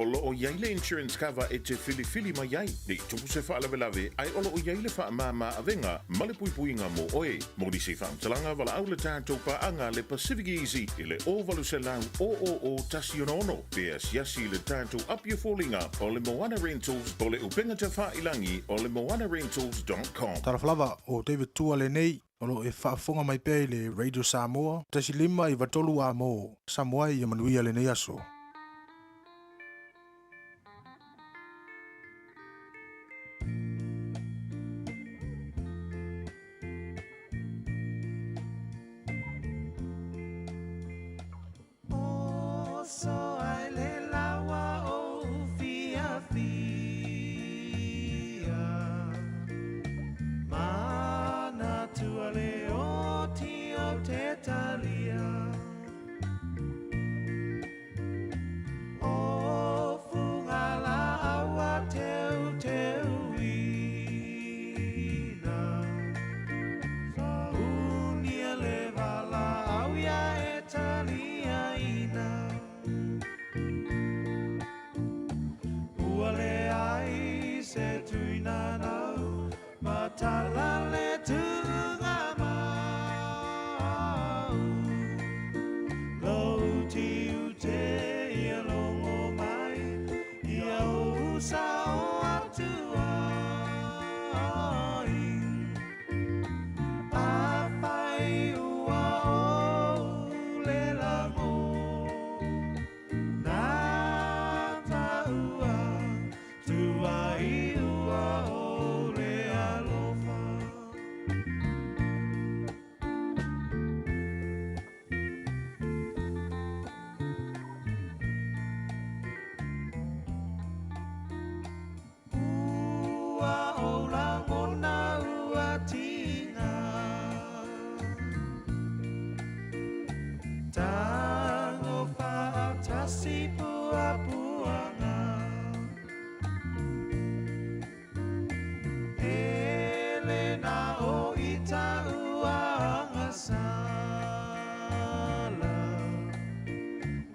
olo o yaile insurance cover e te fili mai ai. Ni tupu se whaalawelawe ai olo o yaile whaamama avenga male puipuinga mo oe. Mori se whaamtalanga wala au le tātou paanga le Pacific Easy i le o walu se lau o tasi ono. Pea siasi le tātou apia fōlinga o le Moana Rentals o le upenga te whailangi o le moanarentals.com. Taraflava o David Tua le nei. Olo e whaafonga mai pēi le Radio Samoa. Tasi lima i watolu a mo. Samoa i amanuia le nei aso. So ai le lawa o fia mana tua le o ti o te talia o fungala awa teu ina sa unia le vala au ya e talia ina Ule ai se tuina nau matala le tunga mau Lo ti ute ia longo mai ia usa o atuai Apai ua o le lango Tango fatasi pua-puanga Elena o ita uanga sala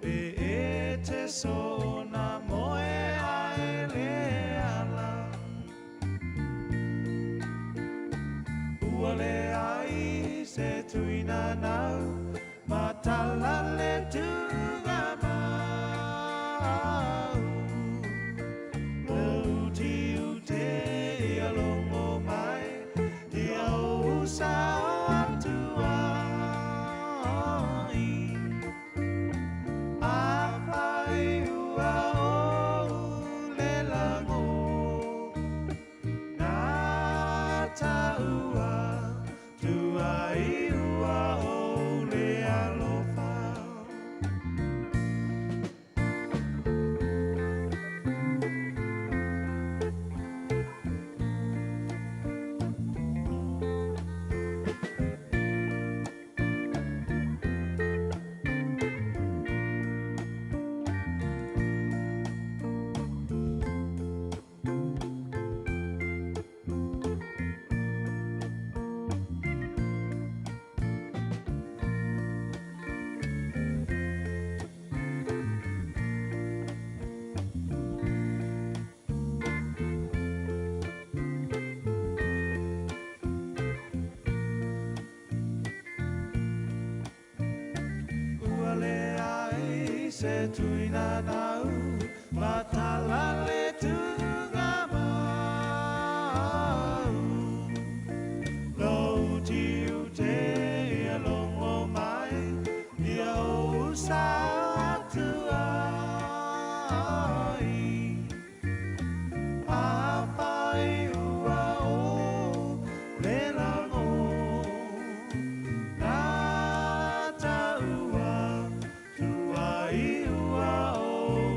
E te sona moe aele ala Uale ai se tuina nau Matala le tunga mau Leuti ute ia longo mai Ia usa o atuai Awhai ua o le lango Nā taua tuai ua o Se tuina nau matala le tunga mau Lo ti ute ia longo mai ia usa atuai Apai ua o le lango Nā taua Iua o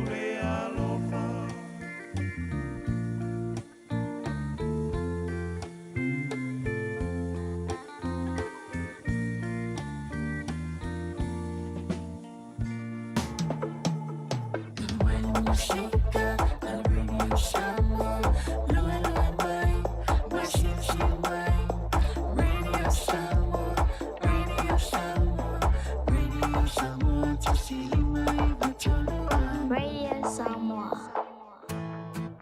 le alofa When you shake a radio Samoa, lua lua mai, washim mai, radio Samoa, tasi lima i watolua. Radio Samoa.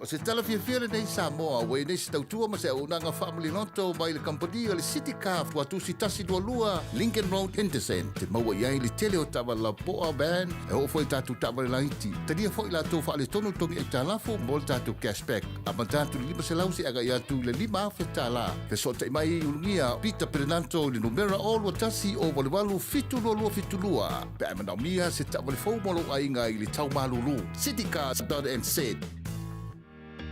O se tala fia nei Samoa, wei nei se tautua ma se unanga family noto mai le kampani o le City Car tua tu si tasi dua lua Lincoln Road Henderson te maua iai le tele o tawa la poa band e o foi tatu tawa le laiti. Tadia foi la tau whaale tonu tongi e talafo mo le tatu cashback. A ma tatu lima se lausi aga ia tu le lima afe tala. Pe so te mai ulungia Peter Pernanto le numera o lua tasi o wale walu fitu lua fitu lua. Pe a manau mia se tawa le fau molo ainga i le tau malulu. citycars.nz.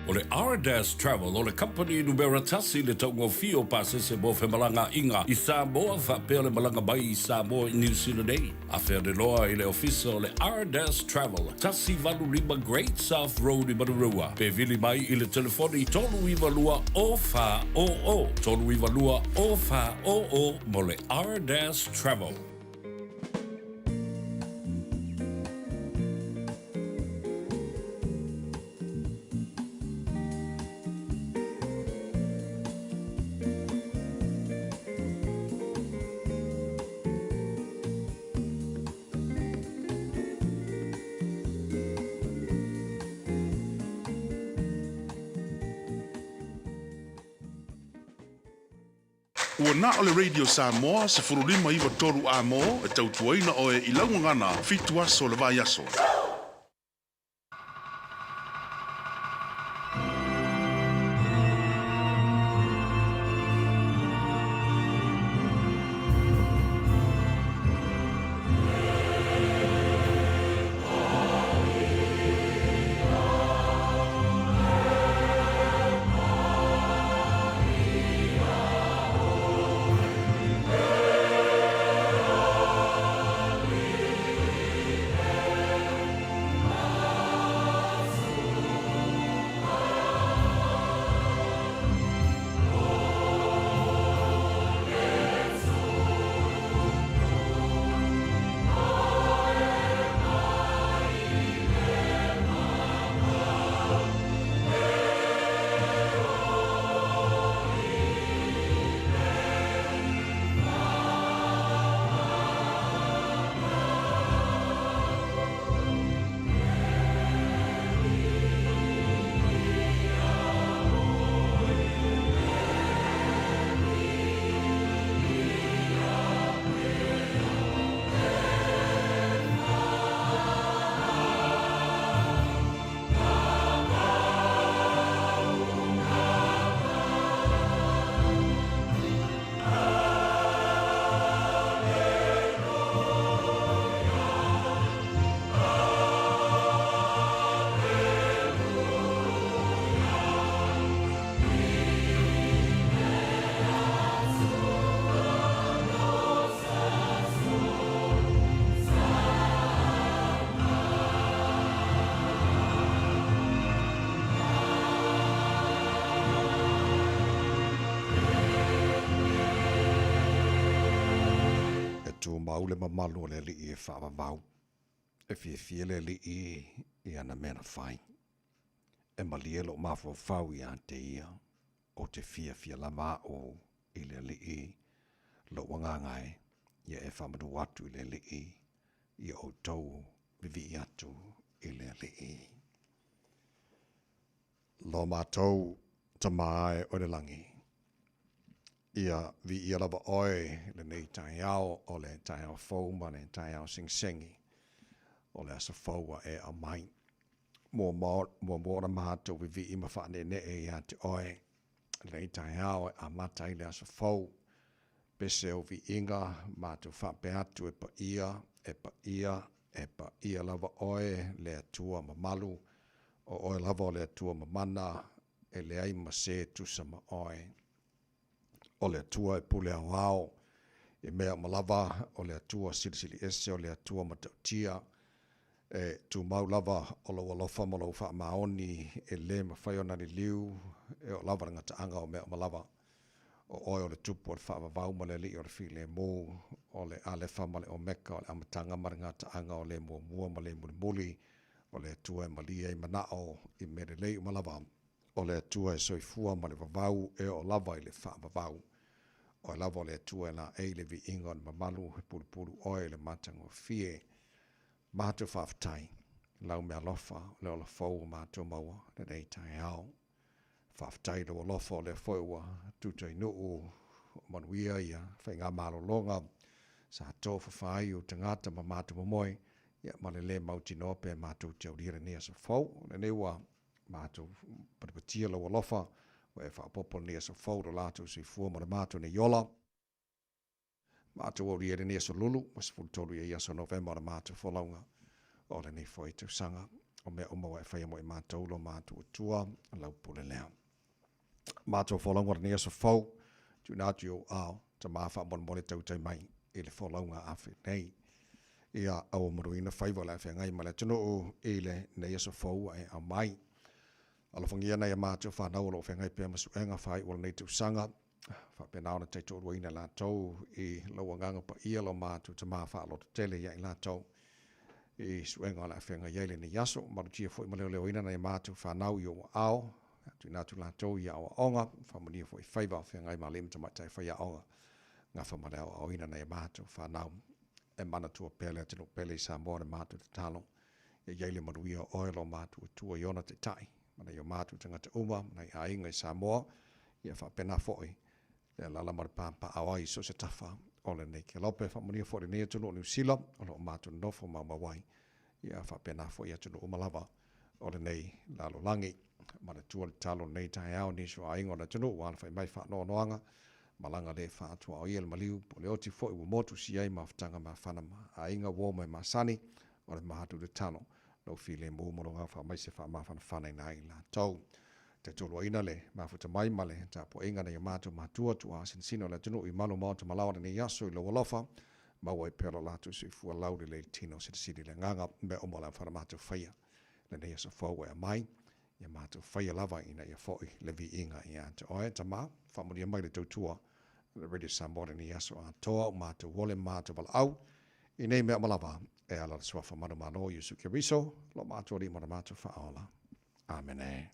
O le R-Dash Travel o le company numera tasi le taungo fio pase se mo fe malanga inga i Samoa fa pe le malanga mai i Samoa i New Zealand Day. A fe de loa i le office o le R-Dash Travel tasi valu lima Great South Road i Marurua. Pe vili mai i le telefoni tolu iwa lua o fa o o. Tolu iwa lua o fa o o mo le R-Dash Travel. Ua na o le Radio Samoa se furulima iwa toru a mo e tautuaina o e ilaungangana fitu aso le vai aso. Mau le mamalu o le li e whaavavau. E fie le li i ana mena whai. E malie lo mawhau i an te ia. O te fia lama o i le li lo wangangai. Ia e whamadu atu i le li i o tau vivi atu i le li Lo mātou tamae o le langi. Ia vi ia lava oe le nei tai au o le tai au fau ma le tai au sing-singi o le asa faua e a mai. Mua mora mātou vi i mawhane ne e ia te oe le nei tai au a matai le asa fau. Pese o vi inga mātou whape atu e pa ia lava oe le atua ma malu o oe lava o le atua ma mana e le ai ma se tusa ma oe. O le atua e pule au au, e mea malava o le atua silisili ese o le atua matautia, e tu mau lava o lo alofa mo lo wha maoni e le mawhai o nani liu, e o lava ngata anga o mea malava, o oe o le tupu o le wha vavau ma le li o le while mō, o le alefa ma le o meka o le amatanga ma le ngata anga o le mua ma le muli, o le atua e malia i manao i mere lei malava, o le atua e soifua ma le vavau e o lava i le wha vavau. O e lava o le atua e la e le vi ingon mamalu he pulu oe le matango fie. Mahatu whaftai. lau mea lofa, le o la fau o mātou maua, le nei tai au. Whaftai lo lofa o le whaua, tutai nuu, manuia ia, whai ngā malolonga, sa tō whawhai o tangata ma mātou mamoi, ia ma le mauti nope mātou te aurira nea sa fau, le neua mātou patapatia lo lofa, o e whapopo nea sa fau do lātou si fua ma le mātou ne yola, mātou aurira nea sa lulu, mas fultolu ia sa November le mātou whalaunga, o le nei fwoi tu sanga, o mea umawa e whaia mo i mātou lo mātou tua, lau pule lea. Mātou whalaunga nea sa fau, tu nātu o ao, ta mawha mon tau tai mai, e le whalaunga awhi nei. Ia au maruina whaiva le awhi ngai ma le tino o e le nea sa fau e a mai. Alofangia nei a mātou whanau lo whengai pia masu enga whai o le nei tu sanga, whapenao na teito ruina la tau, i laua nganga pa ia lo mātou ta mawha lo te tele ia i la tau. I suenga la whenga yeile ni yaso, maru tia fwoi maleo leo ina nei mātou whanau i o ao, tu nātu la tau i awa onga, whamunia fwoi whaiva whengai ma limta mai tai whaia onga, ngā whamareo o ina nei mātou whanau, e mana tua pele atino pele i sa mōre mātou te talo, e yeile maruia oelo mātou tua iona te tai, mana i o mātou tangata uma, nei a inga i sa mō, ia whapena fwoi, le lala maripāmpa awai so se tawha, ole nei ke lope whamunia fwori nea tunu o New Zealand, ole o mātou nofo mawai, ia whapena fwoi atunu umalawa, ole nei lalo langi, mana tua le talo nei tai au niso a ingo na tunu, wala whai mai wha noanga, malanga le wha atua o ia le maliu, po le oti fwoi u motu si ei mawhtanga ma whanama, a inga wōma ma sani, ole mahatu le talo, no file mō moronga wha mai se wha mawhana whanai nai la tau. Te tolo ina le, mafuta mai male, ta po inga na i mātou mātua tua sinsino le tunu i malu mātou malawana ni yaso i lo walofa, maua i pēro lātou sui fua lauri le tino se siri le nganga, me o mola whara mātou whaia, le nei asa whaua e mai, ia mātou whaia lava ina ia whoi le vi inga i ante oe, ta mā, whamuria mai le tautua, le Radio Samoa ni yaso a toa, mātou wole mātou wala au, i nei mea malawa, e ala swafa manu mano Yusu Kiriso, lo mātou ri mana mātou whaola. Amen.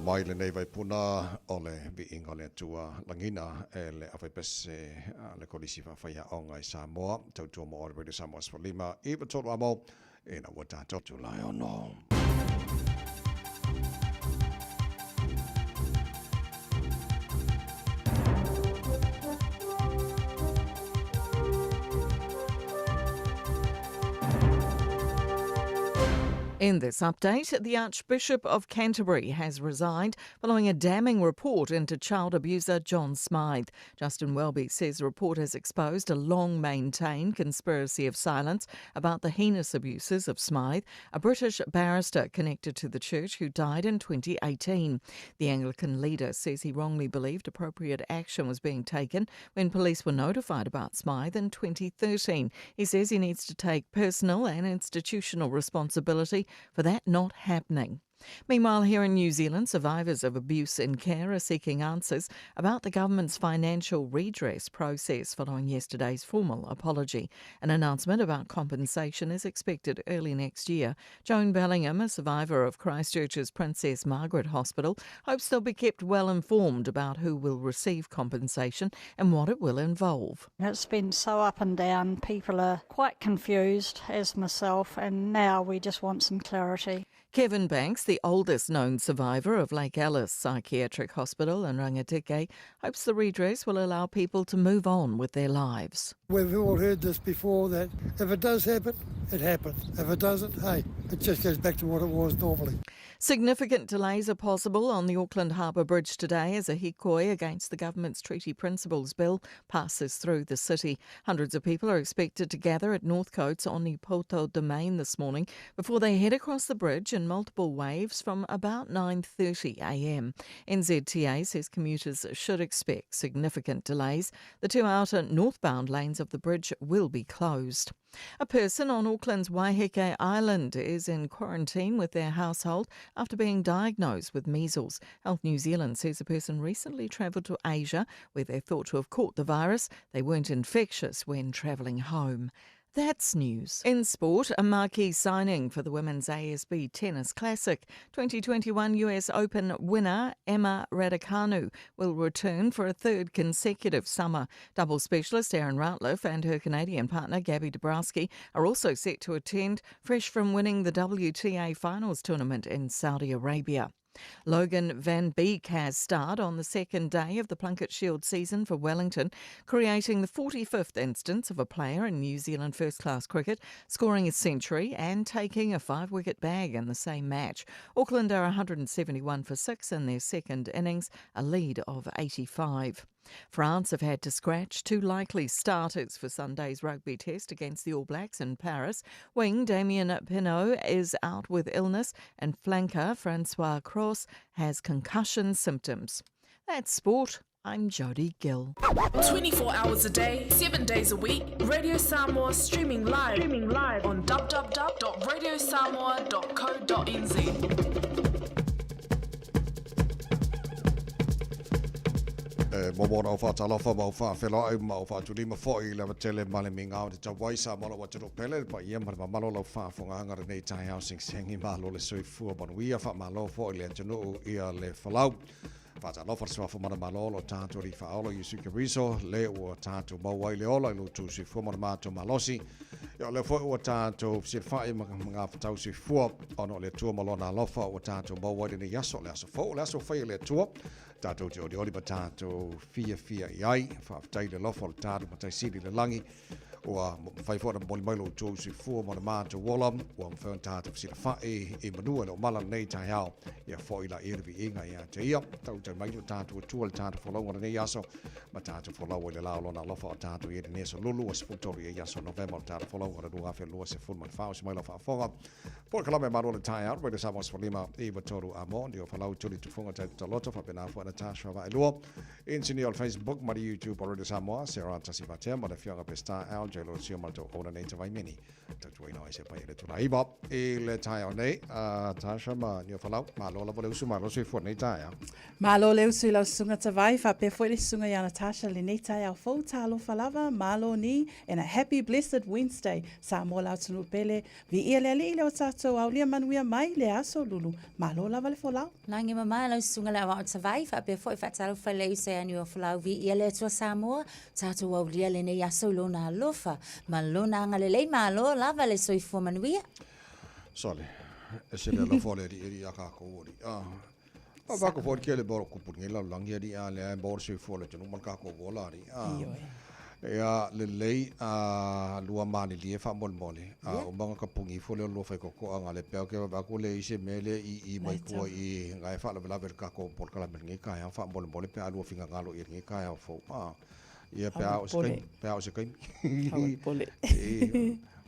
mai le nei vai puna o le vi inga le tua langina e le awai pese le kolisi whawhaia o ngai Samoa. Tautua mo ore Radio Samoa Sfalima. Iwa tolu amo e na wata tautu lai ono. In this update, the Archbishop of Canterbury has resigned following a damning report into child abuser John Smythe. Justin Welby says the report has exposed a long-maintained conspiracy of silence about the heinous abuses of Smythe, a British barrister connected to the church who died in 2018. The Anglican leader says he wrongly believed appropriate action was being taken when police were notified about Smythe in 2013. He says he needs to take personal and institutional responsibility for that not happening. Meanwhile, here in New Zealand, survivors of abuse in care are seeking answers about the government's financial redress process following yesterday's formal apology. An announcement about compensation is expected early next year. Joan Bellingham, a survivor of Christchurch's Princess Margaret Hospital, hopes they'll be kept well informed about who will receive compensation and what it will involve. It's been so up and down. People are quite confused, as myself, and now we just want some clarity. Kevin Banks, the oldest known survivor of Lake Alice Psychiatric Hospital in Rangitikei, hopes the redress will allow people to move on with their lives. We've all heard this before, that if it does happen, it happens. If it doesn't, hey, it just goes back to what it was normally. Significant delays are possible on the Auckland Harbour Bridge today as a hikoi against the government's Treaty Principles Bill passes through the city. Hundreds of people are expected to gather at Northcote's Onipoto Domain this morning before they head across the bridge in multiple waves from about 9:30am. NZTA says commuters should expect significant delays. The two outer northbound lanes of the bridge will be closed. A person on Auckland's Waiheke Island is in quarantine with their household after being diagnosed with measles. Health New Zealand says the person recently travelled to Asia where they're thought to have caught the virus. They weren't infectious when travelling home. That's news. In sport, a marquee signing for the Women's ASB Tennis Classic. 2021 US Open winner Emma Raducanu will return for a third consecutive summer. Double specialist Erin Routliffe and her Canadian partner Gabby Dabrowski are also set to attend, fresh from winning the WTA Finals tournament in Saudi Arabia. Logan Van Beek has starred on the second day of the Plunket Shield season for Wellington, creating the 45th instance of a player in New Zealand first-class cricket, scoring a century and taking a 5-wicket bag in the same match. Auckland are 171 for 6 in their second innings, a lead of 85. France have had to scratch two likely starters for Sunday's rugby test against the All Blacks in Paris. Wing Damien Penaud is out with illness and flanker Francois Cross has concussion symptoms. That's sport. I'm Jodie Gill. 24 hours a day, 7 days a week. Radio Samoa streaming live on www.radiosamoa.co.nz. Momona o whaatalofa ma o whaawhelo au ma o whaatulima fōi lewa tele male minga o te tawai sa mola wa tero pele pa ia marama malo lau whaafonga angara nei tai au sing sengi malo le soi fua manuia wha malo fōi le atunu ia le whalau. Whaatalofa se whafu mana malo lo tātu ri whaolo Yusuke Riso le ua tātu mawai le ola ilu tu si fua mana mātu malosi. Ia le fōi ua tātu si whai mga whatau si fua ono le tua malona alofa ua tātu mawai le yaso le aso fōi le aso whai le tua. Tātou te ori ma tātou fia iai, whaafitai le lofa le tātou ma tai siri le langi, ua whai fōna moli mailo tō si fua ma na mātou wolam, ua mwhauan tātou sira whae e manua le o mala nei tai hao, ia fōi la iriwi inga ia te ia, tau te mailo tātou atua le tātou whalaunga nei aso, ma tātou whalau le lao lona lofa o tātou i neso lulu, a sifutori e aso November o tātou whalaunga rua awhia lua se fulman whao si mailo whaafonga. Pōra kalame maro le tai hao, Radio Samoa Sfalima i watoru a mo, ndio whalau tuli tufunga tātou loto, whapena fua Natasha wa ilua. Insini on Facebook, mari YouTube o Radio Samoa, Sarah Tasivatea, ma le fianga pesta Al chơi lo siêu mà cho ôn này cho vay mini cho chuối nói sẽ phải để cho lại bóp le chai ở đây ta sẽ mà nhiều phần lâu mà lo là bao nhiêu mà lo suy phun này chai à Malo leo sui lau sunga tawai fa pe foi le sunga ya Natasha le nei tai au fo talo falava malo ni and a happy blessed Wednesday sa mo lau tunu pele vi ia le ali le o tato au lia manuia mai le aso lulu malo lava le folau Langi mama lau sunga le wa tawai fa pe foi fa talo fa le se anu folau vi ia le to Samoa tato au lia le nei aso lona lofa malona ngale le malo lava le soi fo manuia Sorry se le lo fole di aka ko ori va ko for ke le bor ku pun ngela langi di ale bor se fole tunu mal ka ko vola ri ya le lei lua mani li fa mol mole o banga ka pungi fole lo fa ko anga le pe ke va ko le se mele i mai ko i ngai fa la ver ka ko por kala ngi ka ya fa mol mole pe alu finga ngalo i ngi ka ya fo ia pe au se kai pole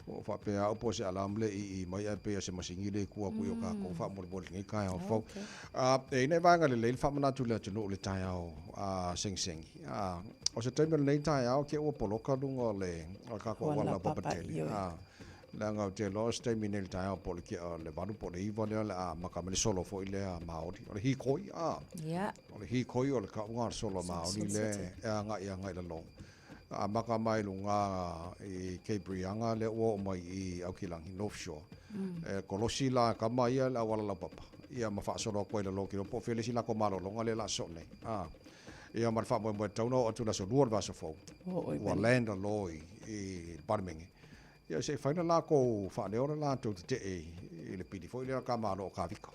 o fa pe au po se alamble i mai pe se masingi le ku ku yo ka ko fa mol mol ngi ka ya fo e ne va ngale le fa mana tu le tunu le tai au sing sing o se temel nei tai au ke o polo ka dungo le ka ko wala pa pateli la nga te lo ste minel tai au polo ke le vanu po le iva le ma ka me solo fo ile maori o le hi koi o le hi koi o le ka ngar solo maori le nga ia nga le long maka mai lunga i Cabrianga le o mai i Aukilangi North Shore kolosi la ka mai la wala la papa ia ma fa solo ko le lo ki po fele sila ko malo longa le la so nei ia ma fa mo tauno o tula so duor va so fo o land loi i Parmengi ia se fa la ko fa le ora la to te e le pidi fo le ka malo ka viko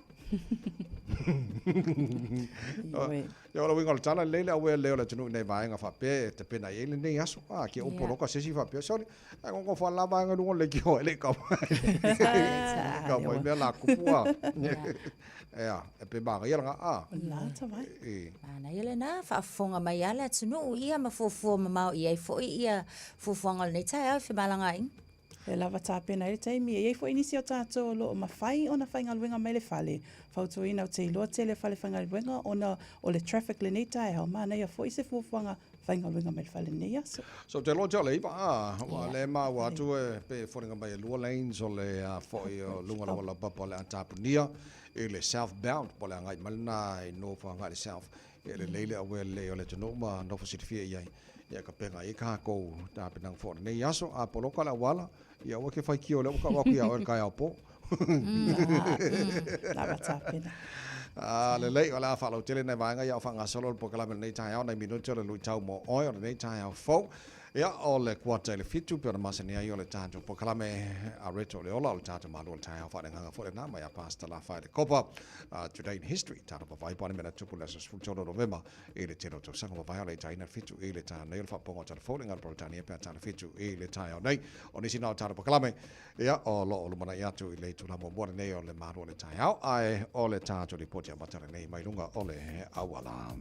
Yo lo wingo tala lele awe leo la tunu nei vai nga fa pe te pena ele nei aso ki o polo ka sesi fa pe sorry ngo fa la vai nga lungo le ki o ele ka ka mo me la kupua e pe ba ya nga la ta vai ana ele na fa fonga mai ala tunu ia ma fo ma ia fo ia fo fonga nei tai fa malanga in E lava tāpena e taimi e fo inisi o tātou lo o mawhai o na whainga luenga mai le whale. Whautu ina o te iloa te le whale whainga luenga o na o le traffic le nei tae hao maa nei a fo ise fuafuanga whainga luenga mai le whale nei aso. So te lo te le ipa le maa watu e pe whainga mai lua lanes o le fo i lunga la wala papa le Antapunia e le southbound po le angai malina i no whanga le south e le leile awe le o le tanoma no fasitifia iai. Ia ka penga i ka kou ta penang fo nei aso a poloka la wala ia wa ke fai ki o le ka wa ku ia o ka ia po la bata pena le lei ola fa lo tele nei vanga ia fa nga solo po kala nei tai au nei minuto le lu chau mo oi o nei tai au fo ia o le kwata le fitu per masania io le tanto po kala me a reto le ola le tanto ma lo tai au fa nga fo le na ma ia pasta la fa le copa today in history tanto pa vai pone mena tupu le sul giorno november e le tero to sango vai le tai na fitu e le tai nei fa pongo ta fo le ngal Britania per tai fitu e le tai nei oni sina tanto po kala me ia o lo mana ia tu le tu la mo bo nei o le ma lo le tai au ai o le tanto le potia matara nei mai lunga o le awala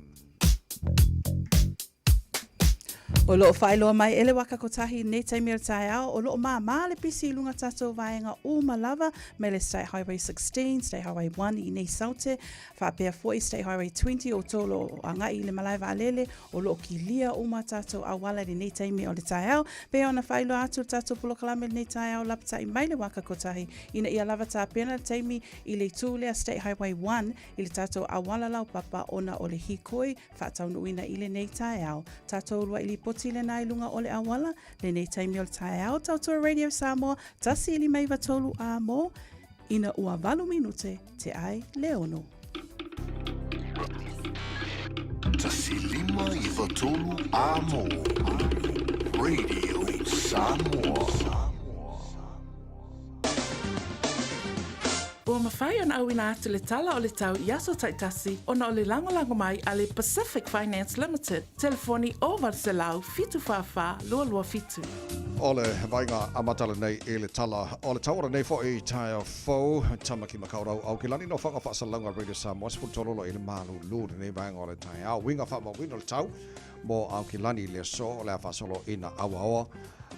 O loo whailoa mai ele waka kotahi nei taimi o tae ao, o loo maa le pisi lunga tatou vaenga o malava me le State Highway 16, State Highway 1 i nei saute, whapea foi State Highway 20 o tolo a ngai le malai valele, o loo ki lia o ma tatou awala le nei taimi o le tae ao, pea ona whailoa atu tatou polokalame le nei tae ao lapata i mai le waka kotahi, ina ia lava ta pena le taimi i le tūlea State Highway 1 i le tatou awala lau papa ona o le hikoi, whaataunuina i le nei tae ao, tatou lua i li poti le nai lunga o le awala, le nei taimi o le tae ao, tautua Radio Samoa, tasi ili mai watolu a mo, ina ua valu minute te ai leono. Tasi lima i watolu a mo, Radio Samoa. Ua mawhai ona au ina atu le tala o le tau i aso taitasi ona o le langolango mai a le Pacific Finance Limited. Telefoni o Varselau fitu whawha lua lua fitu. O le vainga amatala nei e le tala o le tauara nei fo i tae o fau tamaki makaurau au ki lani no whanga whaasalanga Radio Samoa sputololo i le malu lūri nei vainga o le tae au winga wha ma wino le tau mo au ki lani le so o le whaasolo ina awa oa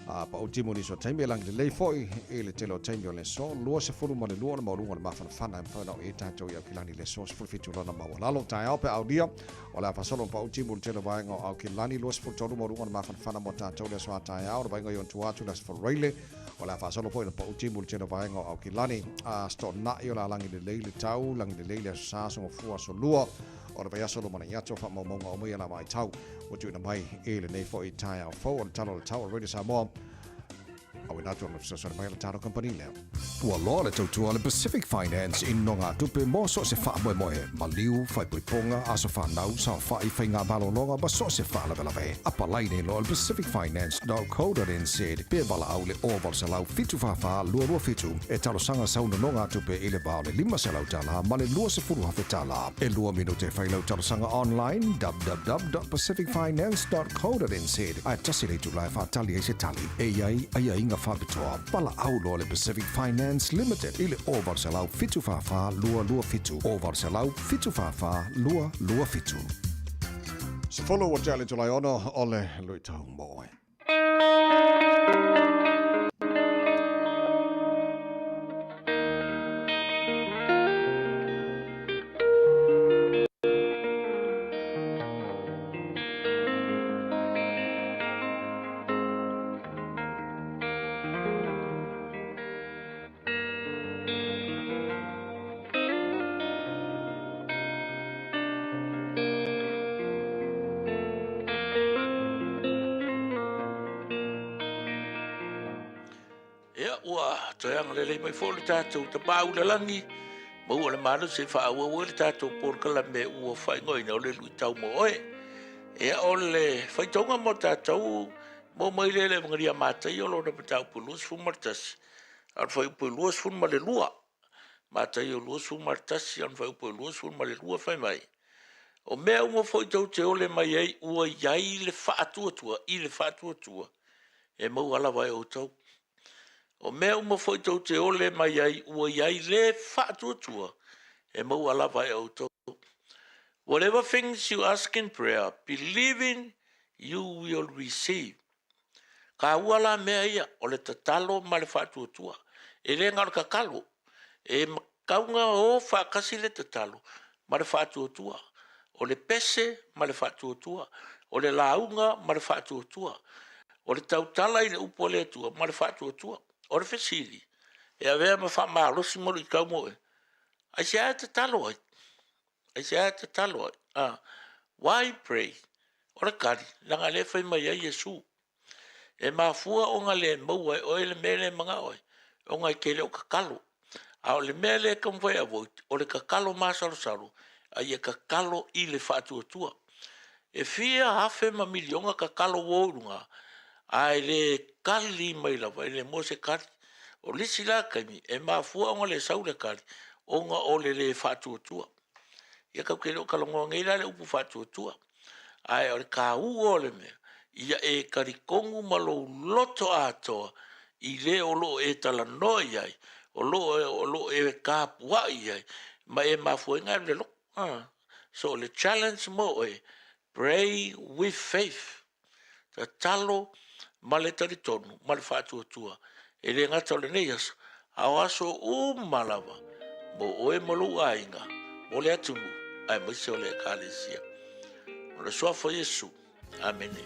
pa o timo ni so taimi lang le foi e le telo taimi o le so lua se fulu ma le lua le maulunga le mawhanawhana e whanau e tātou i au kilani le so se fulu fitu lana maua lalo tai au pe au dia o le awhasolo pa o timo le telo vaenga o au kilani lua se fulu tolu maulunga le mawhanawhana mo tātou le soa tai au le vaenga i on tuatu le se fulu reile o le awhasolo po i le pa o timo le telo vaenga o au kilani a sto na i o la langi le leile tau langi le leile sa so fua so lua o le vai asolo mana iato fa maunga o mai ala mai tau o tu na mai e le nei fo i tai au fo o le talo le tau o Radio Samoa au ina tu na so mai le talo company le ua loa le tautua le Pacific Finance in nonga tupe mo so se wha moe moe ma liu whai puiponga aso whanau sa whai whai ngā balolonga ma so se wha lawe lawe apa laine lo le pacificfinance.co.nz pe wala au le oval se lau fitu whawha lua lua fitu e talo sanga sauna nonga tupe i le bao le 5 se lau tala ma le lua se furu hawhi tala e lua minute whai lau talo sanga online www.pacificfinance.co.nz a tasi le tu lai whatali e se tali e iai ai inga whapitoa pala au lo le Pacific Finance Limited ile oval se lau fitu whawha lua lua fitu oval se lau fitu whawha lua lua fitu se follow o tele tulai ono ole lui tau moe Toyang le mai fo le tatou te pau le langi mo le manu se fa o le tatou por kala me o fa ngoi no le lu tau mo e ole fa tonga mo tatou mo mai le ngria mata yo lo de tau pulus fu martas al fa pulus fu ma le lua mata yo lu fu martas an fa pulus fu ma le lua fa mai o me mo fo tau te ole mai ai o yai le fa tua i le fa tua e mo ala vai o tau o mea uma foi tau te ole mai ai ua iai le whaatuatua e mau ala vai au tau. Whatever things you ask in prayer, believing you will receive. Ka uala mea ia o le tatalo ma le whaatuatua. E le ngaro kakalo. E kaunga o whakasi le tatalo ma le whaatuatua. O le pese ma le whaatuatua. O le launga ma le whaatuatua. O le tautala i le upo le atua ma le whaatuatua. O le fesili, e a vea ma wha maalosi moro i kau moe. Ai se ae te talo ai. Why pray? O le kari, langa le whai mai ai Yesu. E maa fua o ngā le mau ai, o le mele mga oi. O ngai kele o kakalo. A o le mele kamwai a voit, o le kakalo maa saru. Ai e kakalo i le whaatuatua. E fia hafe ma milionga kakalo wōrunga. Ai le kali mai lava, le mo se kali. O lisi la kaimi, e maa fua onga le sau le kali, onga o le whaatuatua. Ia kau kele o kalongo ngeila le upu whaatuatua. Ai o le ka o le mea, ia e karikongu malo loto atoa, i le o lo e tala noi ai, o lo e ka pua ai, ma e maa fua inga le lo. So le challenge mo e, pray with faith. Ta talo, ma le taritonu, ma le whaatuatua, e le ngata o le neias, au aso malava, mo oe malu ainga, mo le atumu, ai maise o le ekalesia. O le soafo Yesu, amene.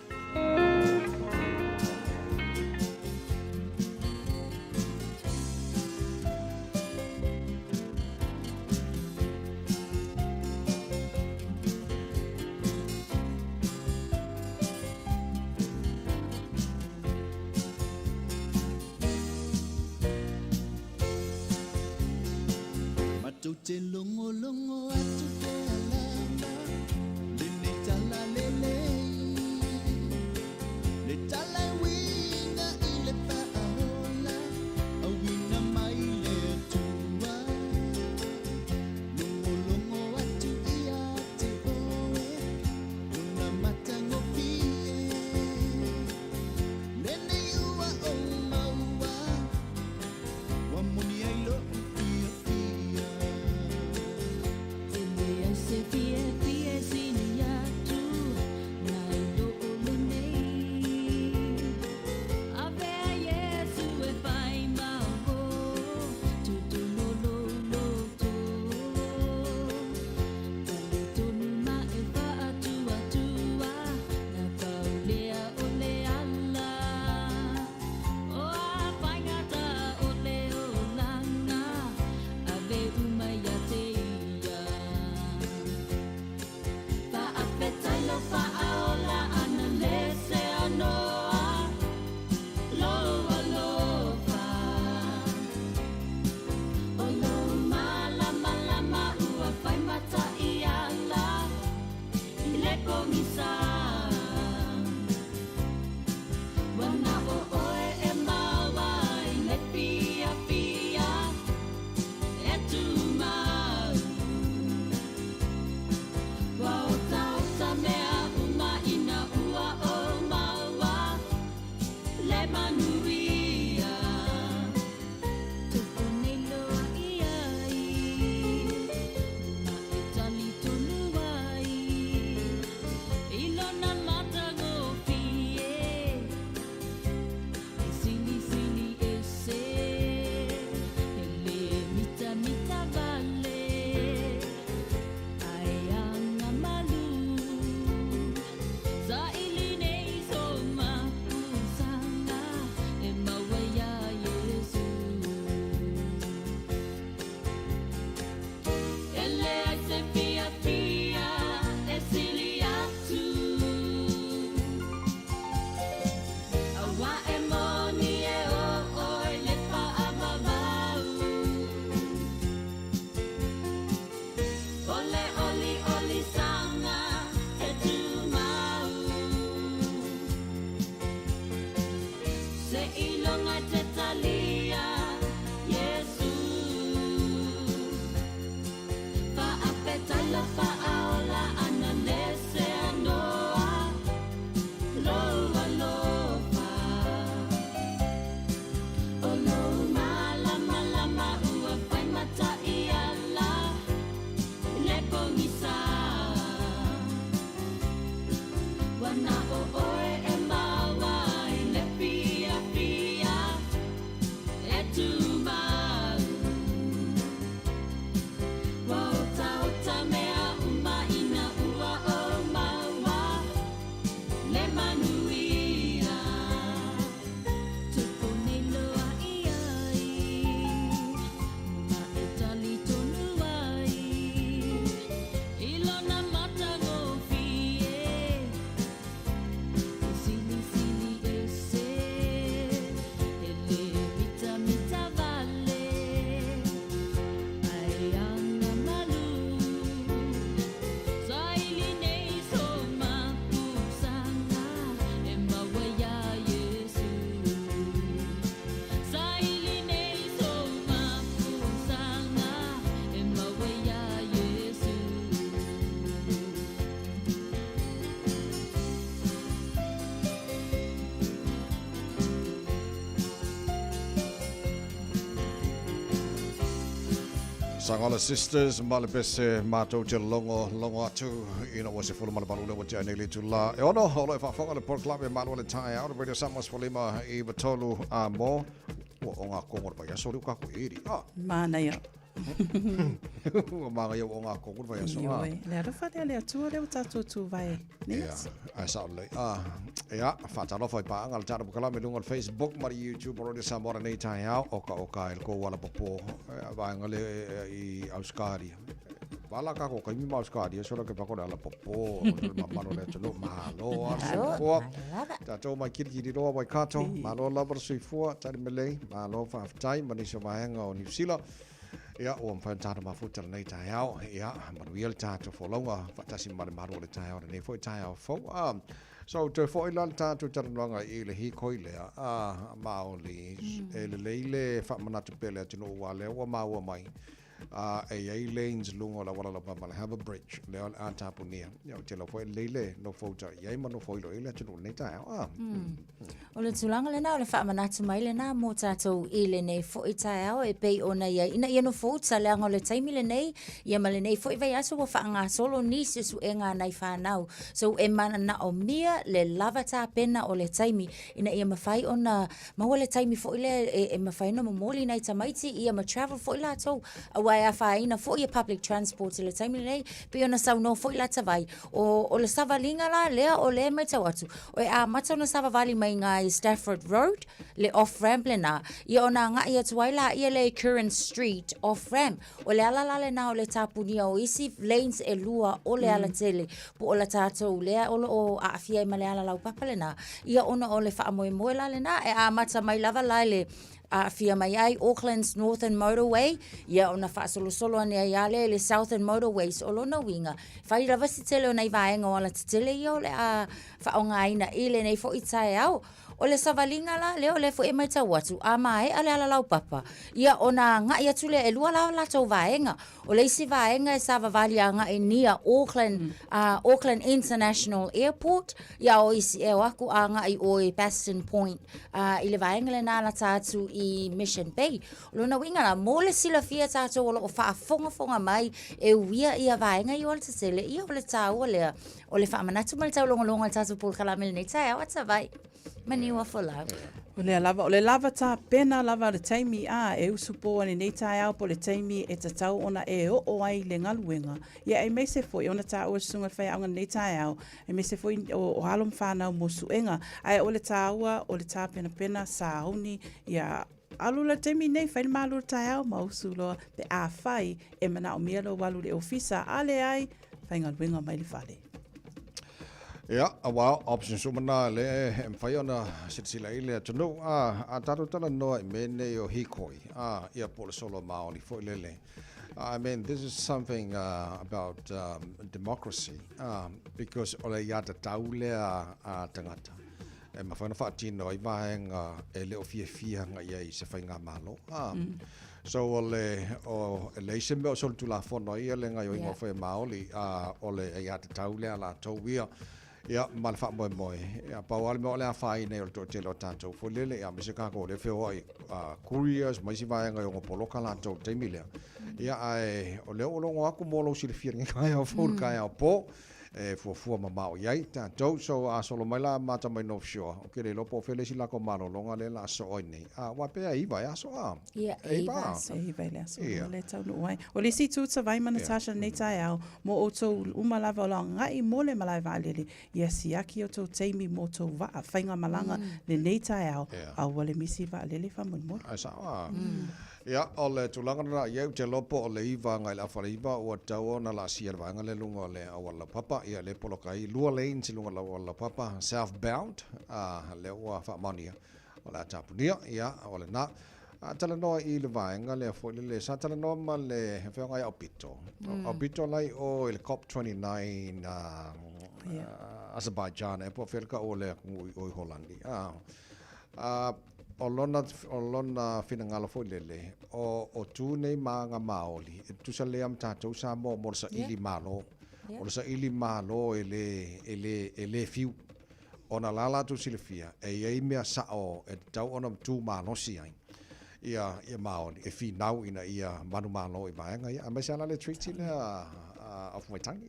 Te longo longo atu te alama, dene tala lele. ngai te talia, Yesu. Whaapetala whaaola ana nese anoa, loa loa. O lou malama lama ua whai mata I ala, le pongisa. Wana o oe e maua I le pia pia, e tu mau. Wa ota ota mea uma ina ua o maua, le manuia. Tupu nei loa I ma e tali tonu ai. Ilona mata go fie, sili sili ese, ele mita mita vale. Ai ana malu, saili nei so mapusanga, e mawaya Yesu. Saili nei so mapusanga, e mawaya Yesu. Sangola Sisters, Malipese, Mato Longo, Longo Atu, was a full Malabalu, what I nearly to La. Ono, all if I forgot the Port Club in Manuel Tie out, Radio Samos for Lima, Eva Tolu, Mo, Onga Congo by Yasoluka, 80. Ah, Mana ia. Manga Onga Congo by Yasola. Le ara whare le atua le o tātou tū vai. Yeah, I saw like yeah, Fatalo for Pang, I'll chat about on Facebook, my YouTube, already some more than 8 out, Oka, El Ko Walla Popo, Bangale Auscari. Valaka ko kami Auscari, so like Pacola Popo, Mamano Leto, Malo, Tato, my kid, Gido, my Cato, Malo Lover Sui 4, Tari Malay, Malo 5 time, Manisha Mahanga on New Zealand. Ja, om van tata maar voet er niet aan jou. Ja, maar we tata voor langer. Wat als je maar de taal en nee voor taal voor. Zo te voor iemand tata te langer ele hier koile. Maoli ele lele van mijn natupele te no wale wa mawa mai. Lanes lungo la wala la have a bridge. Leo antapunia. Ja, te lo voor lele no foto. Jij maar no foto ele te no niet aan. O le tulanga le na o le whaamanatu mai le na mō tātou I le nei fo I tae au e pei ona ia ina ia no fōta le anga o le taimi le nei ia ma le nei fo I vai aso wa whaanga solo nisi su e ngā nei whanau so e mana na o mia le lava tā pena o le taimi ina ia mawhai ona maua le taimi fo I le e mawhai ona mamoli nei tamaiti ia ma travel fo I la tau a wai a whaina fo I a public transport I le taimi le nei pei ona sau no fo I la tawai o le savalinga la lea o le mai tau atu o e a mata ona savavali mai ngā Stafford Road, le off-ramp le na. Ia ona nga ia tuaila ia le Curran Street off-ramp. O le ala le na o le tapunia o isi lanes e lua o le ala tele. Po o la tātou lea o aafia I ma le ala lau papa le na. Ia ona o le whaamoe la le na. E a mata mai lava lai le fia mai ai Auckland's Northern Motorway ia ona whaasolo ane ai ale le Southern Motorways o lona winga whai lava si tele o nei vaenga o ala tele I o le a whaonga aina I le nei fo I tae au o le savalinga la leo le fo e mai tau atu a mai ale ala lau papa ia ona nga ia tule e lua la tau vaenga o le isi vaenga e sava vali a nga e nia Auckland International Airport ia o isi e waku a nga I o e Baston Point I le vaenga le nana tātu I Mission Bay lona winga la mo le sila fia tātou o lo o whaafonga mai e uia ia vaenga I o le tatele ia o le tāua lea o le whaamanatu mai tau longa tātou pol kalamele nei tae au atawai Maniwa for love. O le lava tā pena lava le taimi e usupo ane nei tae au po le taimi e tatau ona e o ai le ngaluenga. Ia e meise foi ona tā ua sunga whai aunga nei tae au. E meise foi o halom whanau mo suenga. Ai o le tā ua o le tā pena sa auni ia alu le taimi nei whai malu tae au mausu loa pe a whai e mana o mia lo walu le ofisa ale ai whai ngaluenga mai le whale. Ja, well, options umana le mfai ona sila ile tunu a tatu tala no mene o hikoi ia pole solo maoli fo lele. I mean, this is something about democracy because ole yata taule a tangata. e mawhana whaatino i vaenga e leo fia nga ia I se whainga malo. So o le se me o sol tu la fono ia le ngai o ingo whae maoli o le e ate tau lea la tau ia. Ia mal fa moe. Ia pawal me o le a whai nei o to te lo tātou fulele ia me se kako le wheo ai couriers mai si vaenga i o poloka la tau teimi lea. Ia ai o leo o longo aku molo si le fia ngai o fur kai o po. Fua mamao iai tātou so a solo mai la mata mai North Shore o kere lopo fele si lako maro longa le la so oi nei wa pe iwa ya so ia iwa so iwa le so le tau no wai o le si tu vai mana Natasha nei tai au mo o to uma lava la ngai mo le malai vale le ia si aki o to teimi mo to va fainga malanga le nei tai au a wale misi va le fa mo mo ai sa Ia, o le tulanga na iau te lopo o le iwa ngai la whariba o tau na la sia vanga le lunga o le awala papa ia le polokai lua lein si lunga la awala papa southbound le ua whamania o la tapunia ia o le na talanoa I le vaenga le fwile le sa talanoa ma le whiongai au pito au pito lai o le COP29 Azerbaijan e po whilka o le o Holandi o lona finangalo foi lele o tu nei manga maoli tu sa le am tatou sa mo sa ili malo o sa ili malo ele fiu ona lala tu silfia e mea sa o e tau ona tu malo si ai ia maoli e fi nau ina ia manu malo I vaenga ia ma sa le treaty le of Waitangi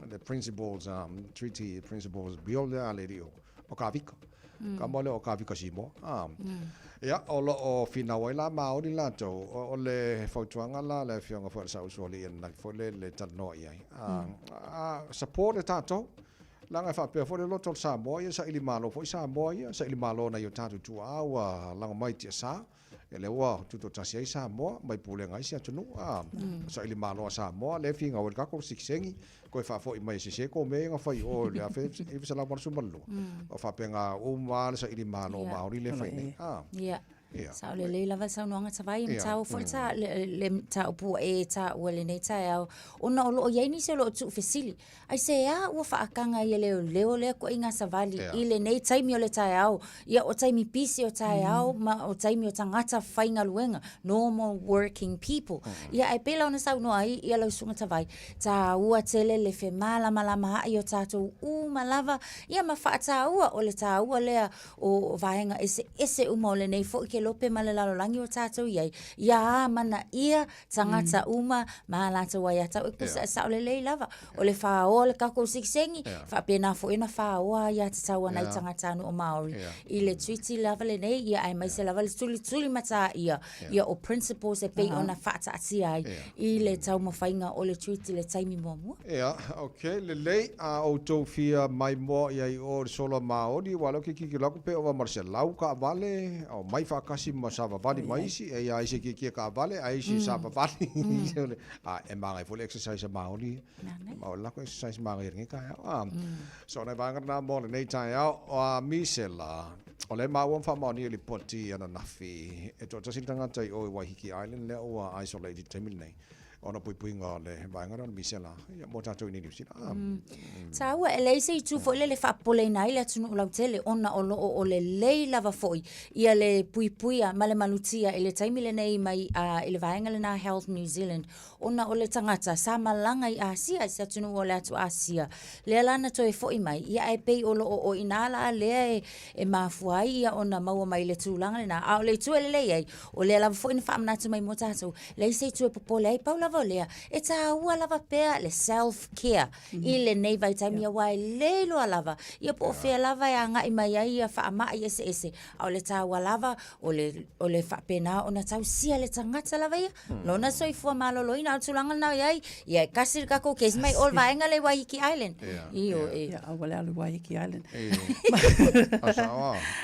the principles treaty principles build le rio o kavika ka mole o kavika simo ia o fina wai la maori la to o le fautuanga la le fionga fo sa usoli na fo le tano ia support tato langa fa pe fo le loto sa mo ia sa ili malo fo sa mo ia sa ili malo na yo tatu tu awa langa mai ti sa ele wa tuto tasi sa mo mai pule ngai sia tunu sa ili malo sa mo le finga o ka ko siksengi ko fa fo mai se ko me nga fa o le afe e sa la mo su malu o fa penga o mal sa ili malo maori le fa ni Sa le le lava sa no nga tawai im tau folta le tau pu e ta wele nei tau ona o lo ye ni se lo tu fesili ai se ya o fa akanga ye le ko inga savali ile nei taimi o le tau ia o taimi pisi o tau ma o taimi o tangata fainga luenga normal working people ia ai pela ona sa no ai ia lo sunga tawai ta ua tele le fe mala i o tato u malava ia ma fa tau o le tau le o vaenga ese uma o le nei fo ke lope malala langi o tātou iai. Ia mana ia tangata uma mahalata wai atau e kusa sa ole lei lava. O le whao le kako siksengi, whapena fo ina whaoa ia te taua nei tangata anu o Māori. I le treaty lava le nei, ia ai mai se lava le tuli mata ia. Ia o principles e pei ona whaata ati ai. I le tau mawhainga o le treaty le taimi mua mua. Ia, okay, le lei a o tau fia mai moa iai o le solo Māori, walo ki lako pe o wa marse lau ka vale, o mai whakasi ma sa vavani maisi, e ia ise ki ka vale, a isi sa vavani. E mangai fole exercise a Māori. Ma o lako exercise mangai ringi ka ia. So nei vanga na mo le nei tai au, o a misela, o le mauam whamani li poti ana nafi, e to tasi tangata I o Waiheke Island, le o a isolated tamil nei. Ona pui nga le vanga na misela, ia mo tatou ni niusila. Taua e leise I tu fo le whapole nai le atunu ulau tele, ona o le lei lava foi, ia le puipuia, male malutia, ele taimile nei mai ele vaenga le na Health New Zealand, ona o le tangata, sa malanga I Asia, I se atunu o le atu Asia, le alana to e foi mai, ia e pei o inala le e mafuai, ia ona maua mai le tūlanga le na, a o le tu ele lei ai, o le lava foi na whaamnatu mai mo tātou, leise tu e popole ai, paula volea e taua lava pea le self care I le nei vai taimi a wai le lo lava ia po fe lava ia nga I mai ia fa ma ia ese au le taua lava o le fa pena ona tau sia le tangata lava ia lona soi fu malo loina tulanga na ia kasir ka ko kes mai ol vaenga le Waiheke Island io au le Waiheke Island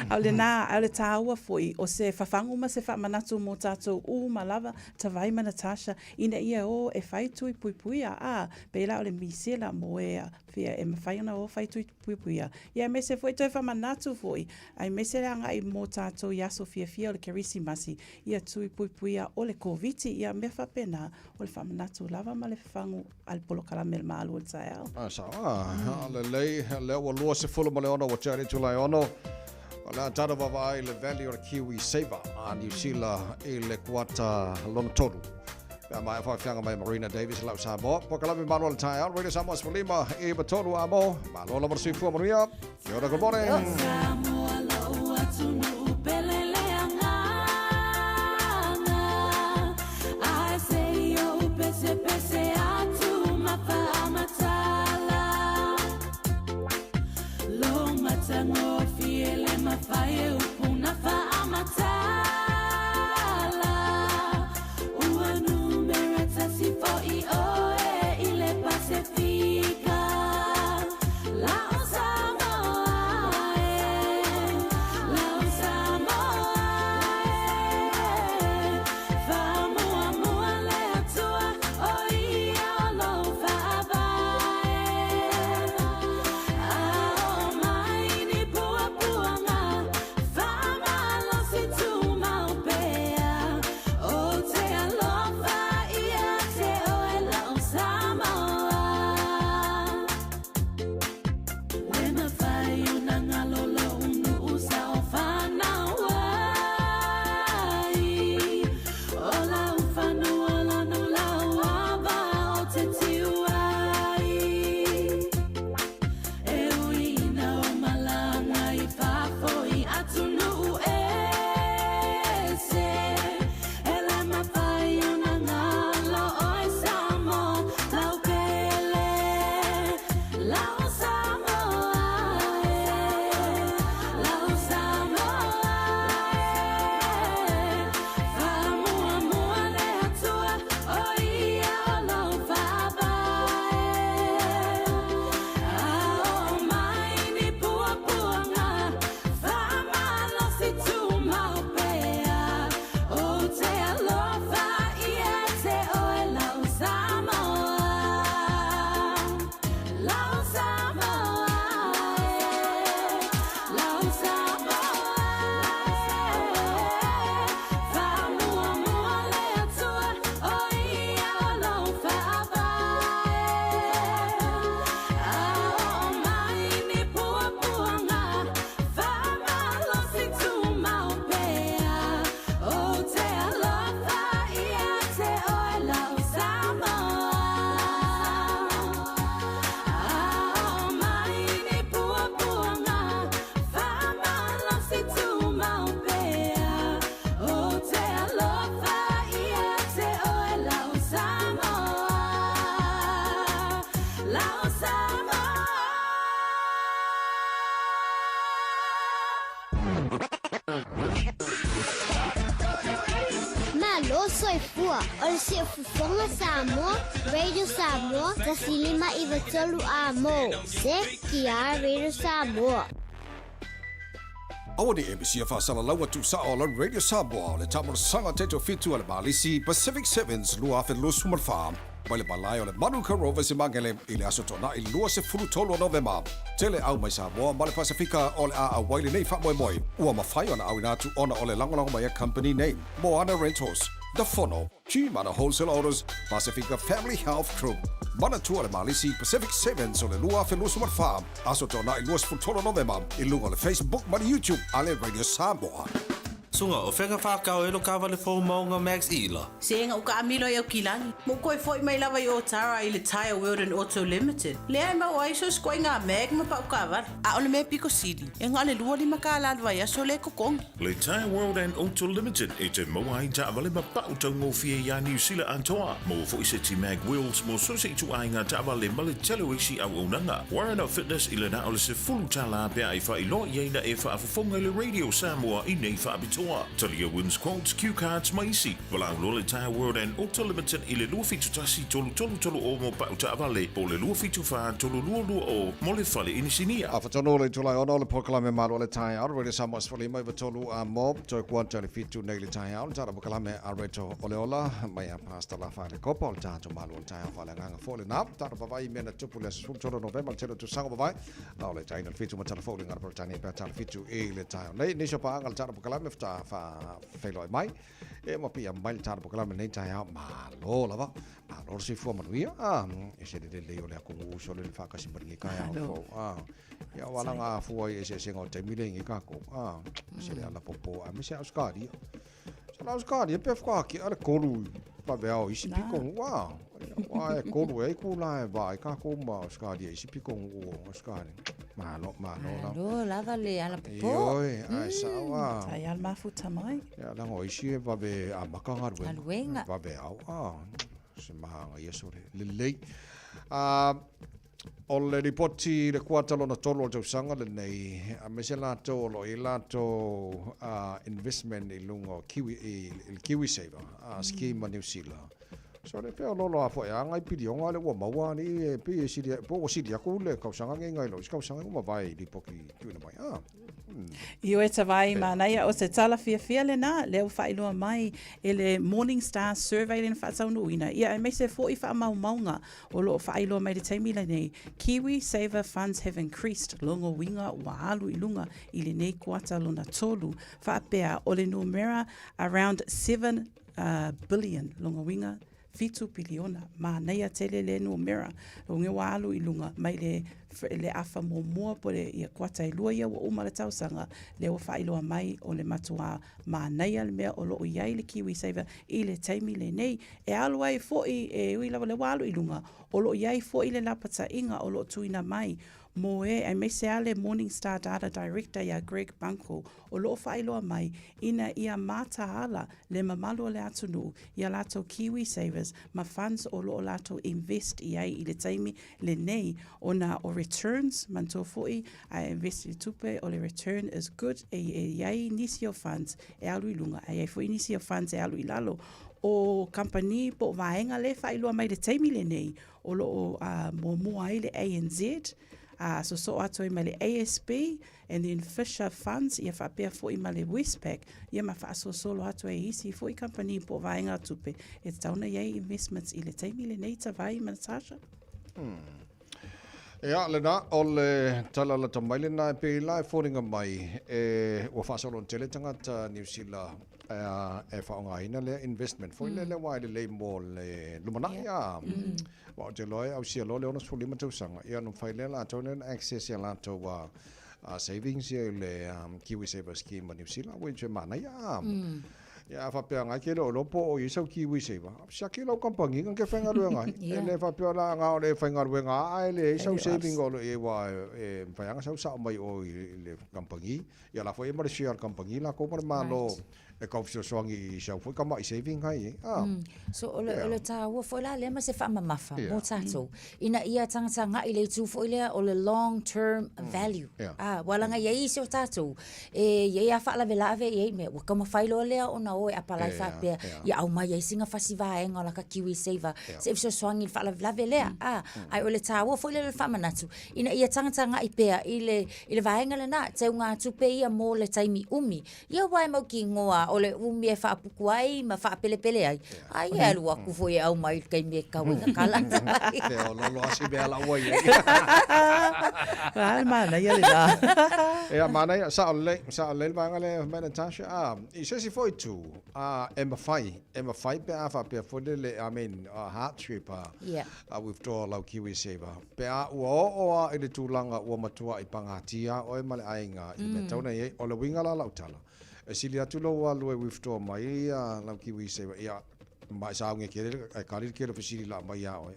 au le taua foi o se fafangu ma se fa manatu mo tatou u malava tawai ma Natasha ina ia o e whai tui puipuia a peila o le misela mo e fia e mawhai ana o whai tui puipuia. Ia me se fwoi toi whamanatu fwoi, ai me se anga i mō tātou iaso fia o le kerisimasi, ia tui puipuia o le koviti, ia me whapena o le whamanatu lava ma le whangu al polo karamel ma alu tai au. Le ua lua se fulu ma le ono wa tari tulai ono. Wala tata wawa i le value o le Kiwi Saver a New Zealand i le kuata lona tolu. Pea mai whawhianga mai Marina Davis lau Samoa. Pokalami malo le tai out. Radio Samoa Spalima i batolu a mo. Malo la marasui fua maria. Kia ora, good morning. Samoa lau atunu pelele anganga. I say yo pese pese atu mapa amatala. Lo matango fiele mafaye upuna fa amatala. Ua numera tasi fo I oe ile Pacifica. Lao Samoa Lao Samoa Famua mua le atua o ia lo whaabae. Ao mai ni pua puanga whamalo si tu maupea. O te alofa ia te oe Lao Samoa. Lena fai una ngalolo unu usa o whanawai. O la ufanu ala no la uaba o te tiwai. E uina o malanga I whafoi atunu ese. Ele mawhai una ngalo oi Samo lau pele. Lau Samoa Lau Samoa Famua mua le atua o ia o lau whaabae. Ao mai ni pua puanga whamalo si tu maupea. O te alofa ia te oe Lau Samoa. Lau Samoa Lau Samoa Famua mua le atua o ia o lau whaabae. Ao mai ni pua puanga whamalo si tu maupea. O te alofa ia te oe Lau Samoa. Ao mai ni pua puanga whamalo si tu maupea. O te alofa ia te oe Lau Samoa. Lau Samoa. Malo soy fua, ol se fufonga Samoa, Radio Samoa, tasilima I vatolu amo. Se kia Radio Samoa. Awa ni ABC whasala laua tu sa o la Radio Samoa le tamara sanga teto fitu ale malisi Pacific Sevens lua afe lua sumar farm. Mai le balai o le Manuka Rovers I Mangele I le aso tona I lua se fulu tolo November. Tele au mai Samoa ma le Pasifika o le a waile nei wha moi moi. Ua mawhai ona au inatu ona o le langolango mai a company name. Moana Rentals, The Fono, Chimana Wholesale Orders, Pacifica Family Health Crew. Mana tua le malisi Pacific Sevens o le lua afe lua sumar farm. Aso tona I lua se fulu tolo November. I lunga le Facebook ma le YouTube ale Radio Samoa. Sunga o whenga whakao elo kawa le fōu maunga Max Ila. Senga uka amilo i au kilangi. Mo koe fwoi mai lawa I o Tara I le Tire World and Auto Limited. Le ai mau aiso skoi ngā meg ma pa uka awar. A ole me Pico City. E ngā le lua lima ka alalwa ia so le kokongi. Le Tire World and Auto Limited e te maua I ta awale ma pau tau ngofie ia New Zealand antoa. Mo fo I se ti mag wheels mo so se tu ai ngā ta awale ma le telo isi au unanga. Warren Fitness I le na ole se fulu tala pia I wha I lo i eina e wha afafonga le Radio Samoa I nei wha abito Samoa. Talia wins quotes, cue cards, maisi. Walau lole taha World and Auto Limited i le lua fitu tasi tolu o mo pa uta avale. Po le lua fitu wha tolu lua o mo le fale inisinia. A whatono le tulai ono le pokalame malo le tai au. Radio Samoa sfalima i watolu a mo. Toi kuanta le fitu nei le tai au. Tara pokalame a reto oleola. Mai a pasta la whale kopa. O tato malo le tai au whale nganga fole na. Tara pawai mena tupu le sultoro November. Tero tu sango pawai. Au le tai na fitu ma telefoni ngara Britania. Pea tara fitu e le tai au. Nei nisho pa angal tara pokalame fta whailoi mai. E mo pia mai tara pokalame nei tai au. Malo lava. Malo si fua manuia. E se le leo le akungu uso le whakasi maringi kai au. Ia wala ngā fua i se sengo te mire ngi kako. Se le ala popo. Me se auskari. Se la auskari. E pe whaki. Ale koru. Pa veo isi pikong. Wa e koru e kula e vai. Kako ma auskari. Isi pikong uo auskari. Malo. Malo, lava le ala popo. Ioi. Ai sawa. Tai al mafuta mai. Ia lango isi e vabe a makanga ruenga. Aluenga. Vabe au. Se mahanga yeso le lei. O le ripoti le kuatalona tolo o tausanga le nei, me se lato lo i lato investment i lungo Kiwi Saver, scheme New Zealand. So le peo lolo a fo e anga i pidi onga le ua maua ni e pi e siri, po o siri aku le kausanga ngai lo, kausanga uma vai li poki tuina mai. Io e tawai manaia o se tala fia le na, leo whailoa mai e le Morning Star Survey le na whaatsaunu ina. Ia e me se fo i wha maunga o lo whailoa mai le taimi le nei. Kiwi Saver funds have increased longo winga ua alu i lunga i le nei kuata lona tolu. Whaapea o le numera around 7 billion longo winga. Fitu piliona, ma neia tele le numera, o nge walu i lunga, mai le afa mua po le ia kuata i lua ia wa umara tausanga, le wa whailoa mai o le matua ma neia le mea o lo o iai le Kiwi Saver i le taimi le nei, e alu ai fo e ui lawa le walu i lunga, o lo iai fo i le lapata inga o lo tuina mai, mo e me se ale Morning Star Data Director ia Greg Banco o lo whailoa mai ina ia matahala le mamalo le atunu ia lato Kiwi Savers ma funds o lo lato invest iai i le taimi le nei ona o returns manto foi a invest i tupe o le return is good iai nisi o funds e alu i lunga iai foi nisi o funds e alu i lalo o company po vaenga le whailoa mai le taimi le nei o lo mo ai le ANZ so ato i male ASB and then Fisher Funds ia whapea fo i male Westpac ia ma wha solo ato e isi fo i company po vaenga tupe e tauna iei investments i le taimi le nei tawai Natasha. Ia le na o le tala la tamaile na e pe la e fōringa mai e ua whasolo on tele tangata New Zealand e whaongaina le investment fo i le wai le lei mo le lumana ia wa te loe au sia lo le ona suli ma tausanga ia no whaile la tau nen access ia la tau savings ia le Kiwi Saver scheme New Zealand which mana ia ia whapea ngai ke lo lopo o isau Kiwi Saver sia ke lau kampangi ngan ke whainga ruenga e le whapea la ngā o le whainga ruenga ai le isau saving o lo e wa e whaianga sau sa mai o le kampangi ia la fo e mara share kampangi la ko mara malo e kau fio soangi i sau foi kama i saving hai so ole ta wo foi la le ma se fa mafa mo tato ina ia tangata nga ile tu foi le o le long term value wala nga ye so tato e ye ya fa la vela ve ye me wa kama failo le ona o apalai fa pe ya au mai singa fasiva e ngola ka Kiwi Saver se fio soangi fa la vela ve le ai ole ta wo foi le fa manatu ina ia tangata nga i pe ile vaenga le na te nga tu pe ia mo le taimi umi ia wai mo ki ngoa o le umi e whaapuku ai, ma whaapelepele ai. Ai e alu aku fo e au mai kai me kawenga kalata ai. Peo lolo asi mea la uai. Ai mana ia le da. Ea mana ia, sa o le vanga le mai Natasha. I se si foi tu, e mawhai pe a whapea fode le, heart trip, withdraw lau Kiwi Saver. Pe a ua o i le tūlanga ua matua i pangatia o e male ainga i me tauna i o le winga la lautala. E sili atu lo alu e withdraw mai lau Kiwi Saver ia mai sa nge kere ai kari kere fasili la mai ya oi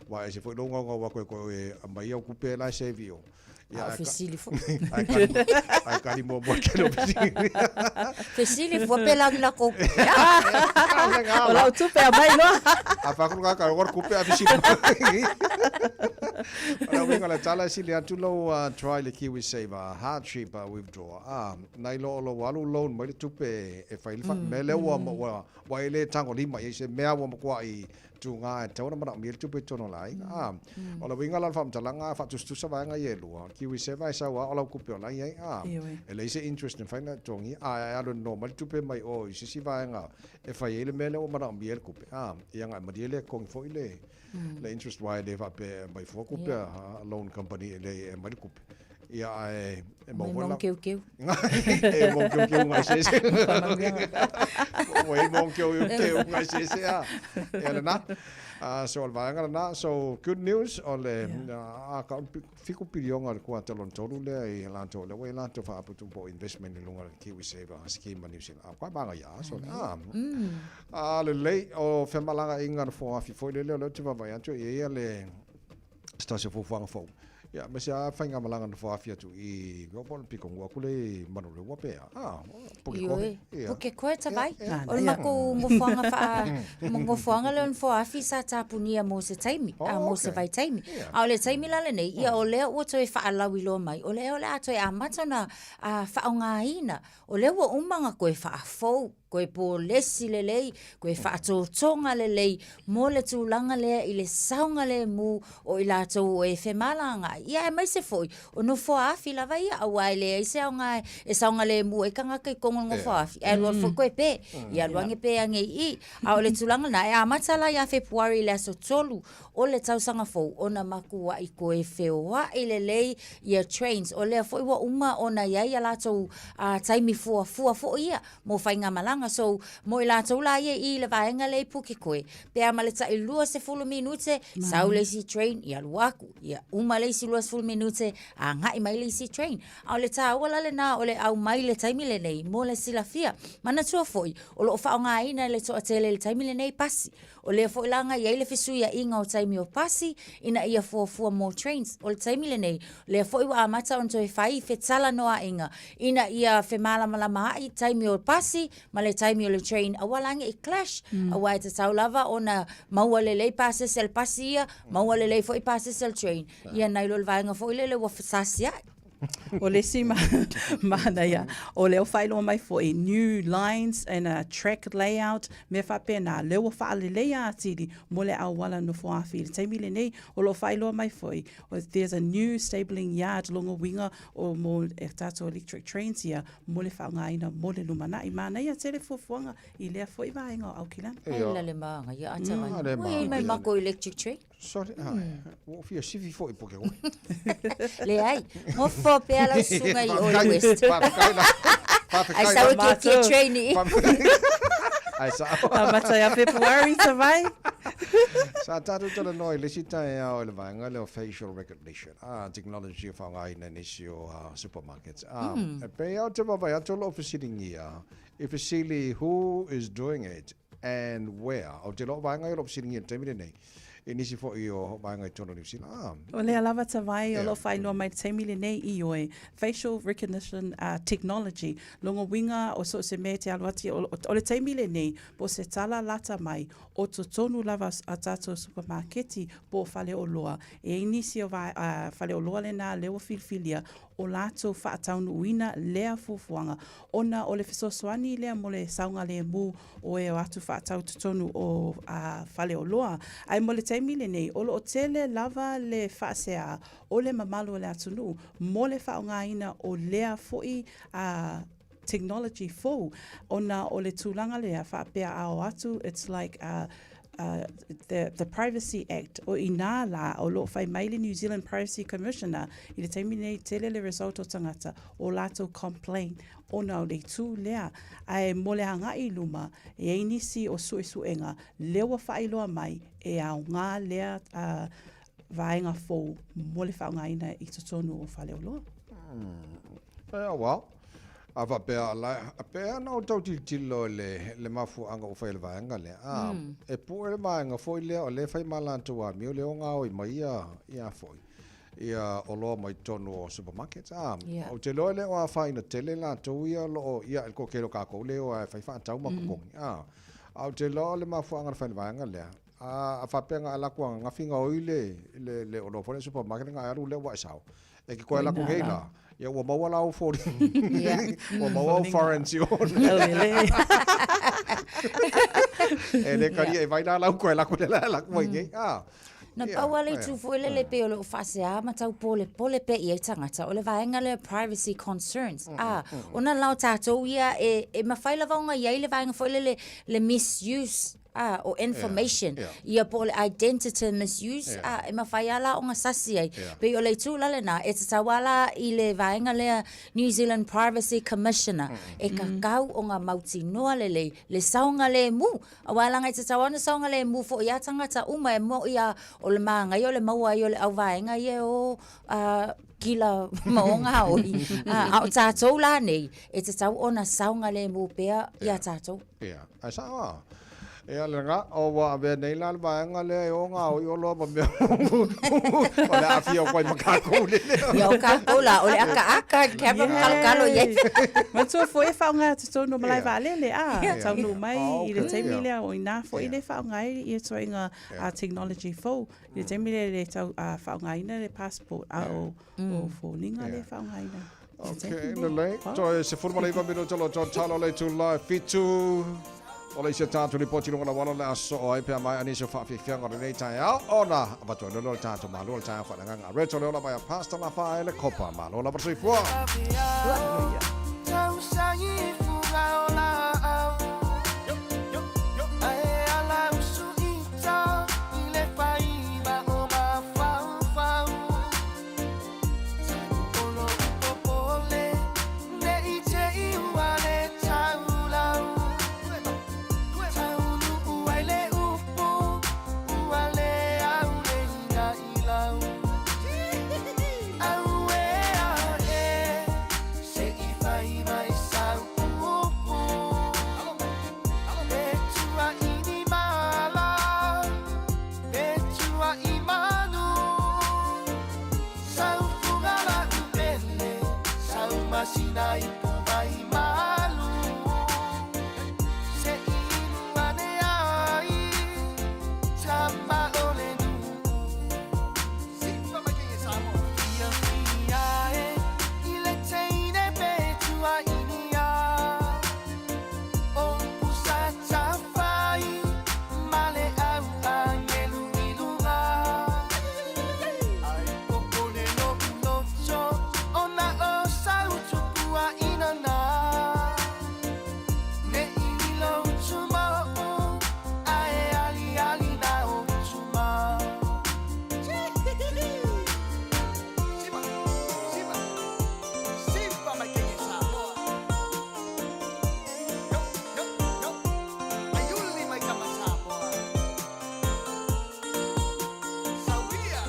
wa e se foi longa wa ko e mai au kupe la sevio ya fasili fo ai kari mo kero fasili fasili fo pela la ko ola tu pe mai no a fa ko ka kupe a fasili Ora winga la tala si le atu lo try le KiwiSaver hardship withdraw. Nai lo walu loan mai le tupe e fai le fa mele wa ele tango lima e se mea wa kwa I tunga e tauna mana mil tupe tono lai. Ola winga la fam talanga fa tu sa va nga yelu. KiwiSaver sa wa ola kupio lai ai. Ele se interest in fai na tongi a normal tupe mai o si va nga e fai ele mele o mana mil kupe. Ia nga madiele kong fo ile. Le interest why they va pe mai fo kupe loan company le mai kupe. Ia e mo Mong keu. E mo keu ngai se. Mo keu ngai se a. Ia na. So alvanga na so good news ole ka fiku pilionga ko atelon tolu le la to le we la to fa apu po investment in lunga KiwiSaver scheme New Zealand. Kwa banga ya so le o femalanga inga fo afi fo le le te va vai anto e le stasio fo fanga fo. Ya, mas ya fainga malanga no fafia tu I go pon piko ngua kule manu le wape. Porque koe ta vai. O mako ngofuanga fa ngofuanga le on fo afi sa tapunia mo se taimi. Mo se vai taimi. A le taimi la le nei ia o le o toi fa ala wilo mai. O le ato e amata na fa nga ina. O le wo umanga koe fa fo koe po lesi le lei, koe whaatonga le lei, mo le tūlanga lea I le saunga le mu o I lātou e whemalanga. Ia e mai se foi, o no whaafi lawa ia, au ai lea I saunga le mu e kangaka I kongo ngo whaafi. E lua fo koe pe, ia luange pe ange I. A o le tūlanga na, e amatala ia Februari le aso tolu, o le tausanga fo, o na maku wa I koe wheoa I le lei, ia trains, o lea fo iwa uma o na ia lātou taimi fua fo ia, mo whainga malanga. So mo I lātou la ia I le vaenga le puke koe. Pea ma le ta I lua se 10 minute, sau le si train, ia luaku. Ia uma le si lua se 10 minute, a ngai mai le si train. Au le ta wala le na o le au mai le taimi le nei, mo le sila fia. Mana tua foi, o lo whao ngā ina le toa tele le taimi le nei pasi. O le foi langa ia le fisu ia inga o taimi o pasi, ina ia fua more trains. O le taimi le nei, le foi wa amata on toi fai fetala noa inga. Ina ia femala malama I taimi o pasi, ma le taimi o le train awalange I clash. Awai te tau lava o na maua le lei pase sel pasi ia, maua le lei foi pase sel train. Ia nai lo le vaenga foi le wa fasasi ai. O le si mana ia. O leo whailo mai foi new lines and a track layout. Me whapena leo whaale leia atiri mo le awala no whaafi. Taimi le nei o lo whailo mai foi. There's a new stabling yard longa winga o mo e tato electric trains ia mo le whaangaina mo le lumana. I mana ia tele fuafuanga I lea foi vaenga o Auckland. Ai le maanga ia atamai. Ui mai mako electric train. Sorry, o fia sivi foi poke ko. Le ai, mo fo pe ala sunga I Old West. Ai sa o ke trainee. Ai sa. Mata ia February ta vai. Sa tatu tala noi le sita e o le vanga le facial recognition. Technology fa ngai na nisio supermarkets. Pe au te vai ato lo facility if you who is doing it and where. O te lo vanga lo facility te mi nei. Inisi fo I o vanga I tono New Zealand. O le alava ta vai o lo whainoa mai te mile nei I oe. Facial recognition technology. Longa winga o so se me te aluati o le te mile nei po se tala lata mai o to tonu lava a tato supermarketi po fale o loa. E inisi o fale o loa le na leo filfilia o lato whaataunu uina lea fufuanga. Ona o le fesosoani lea mo le saunga le mu o e o atu whaatau tutonu o fale o loa. Ai mo le taimile nei, o lo o tele lava le whaasea o le mamalu le atunu, mo le whaongaina o lea foi technology fo. Ona o le tūlanga lea whaapea ao atu, it's like the Privacy Act o ina la o lo fai maile New Zealand Privacy Commissioner I le taimi nei tele le result o tangata o lato complain ona o le tū lea ai mo le hanga I luma e inisi o suenga lewa whailoa mai e au ngā lea vaenga fo mo le whaongaina I totonu o whale o loa. Well, ava pea na o tau tilo le mafu anga o whaile vaenga le. E pu ele maenga foi le o le whai malantu a mi o le o ngā o I mai ia foi. Ia o loa mai tonu o supermarkets. O te loa le o a whaina tele la tau ia lo ia el kokero kako le o a whai whaatau makukongi. Au te loa le mafu anga whaile vaenga le. a whapenga ala kua ngawhinga oile le ono fone supermarket nga aru le wa sao. E ki koe la ku heila. Ia ua maua lau fori. Ua maua forension. E le kari e vai na lau koe la ku le la ku mai. Na pauale tu foi le pe o le fasea ma tau pole pe ia tangata o le vaenga le privacy concerns. Ona lau tatou ia e mawhaila vaunga ia le vaenga foi le misuse or information ia po le identity misuse e mawhaiala o ngā sasi ai pe o le tūlale na e te tawala I le vaenga le New Zealand Privacy Commissioner e kakau o ngā mauti noa le saunga le mu a walanga e te tawana saunga le mu fo ia tangata uma e mo ia o le maanga i o le maua i o le au vaenga i o kila maonga oi a o tātou la nei e te tau ona saunga le mu pea ia tātou ai sawa e ale nga o wa be nei la ba nga le o nga o yo lo ba me o la afio ko ma ko le yo ka ko la o le aka ke ba kalo ye ma tu foi fa nga tu no mai vale le tau no mai I le taimi le o ina fo I le fa nga I to nga technology fo I le taimi le tau fa nga ina le passport o fo ninga le fa nga ina okay le to se forma le va bino tolo talo le tu la fitu Ola isi tātou ni poti runga na wala le aso o ai pia mai anisio whaafiwhianga o nei tai au. Ona, abatua lolo tātou mālua le tai au whananganga. Reto leola mai a pasta na whae le kopa mālua la pasui fua. Tau sangi fuga o la au. Ae ala usu ita I le whaiva o ma whau whau. Olo upopole ne I te iwa le tau lau. Sinai pubai malu se inuane ai tama ole nu sipa makingi samo ia ia ile teine betua inia o pusata fai male au angelu ilunga ai popone no nocho ona o sau inana ne inilo chuma ae ali na o chuma sipa mai ke samoa yo ayuli mai kama samoa sabia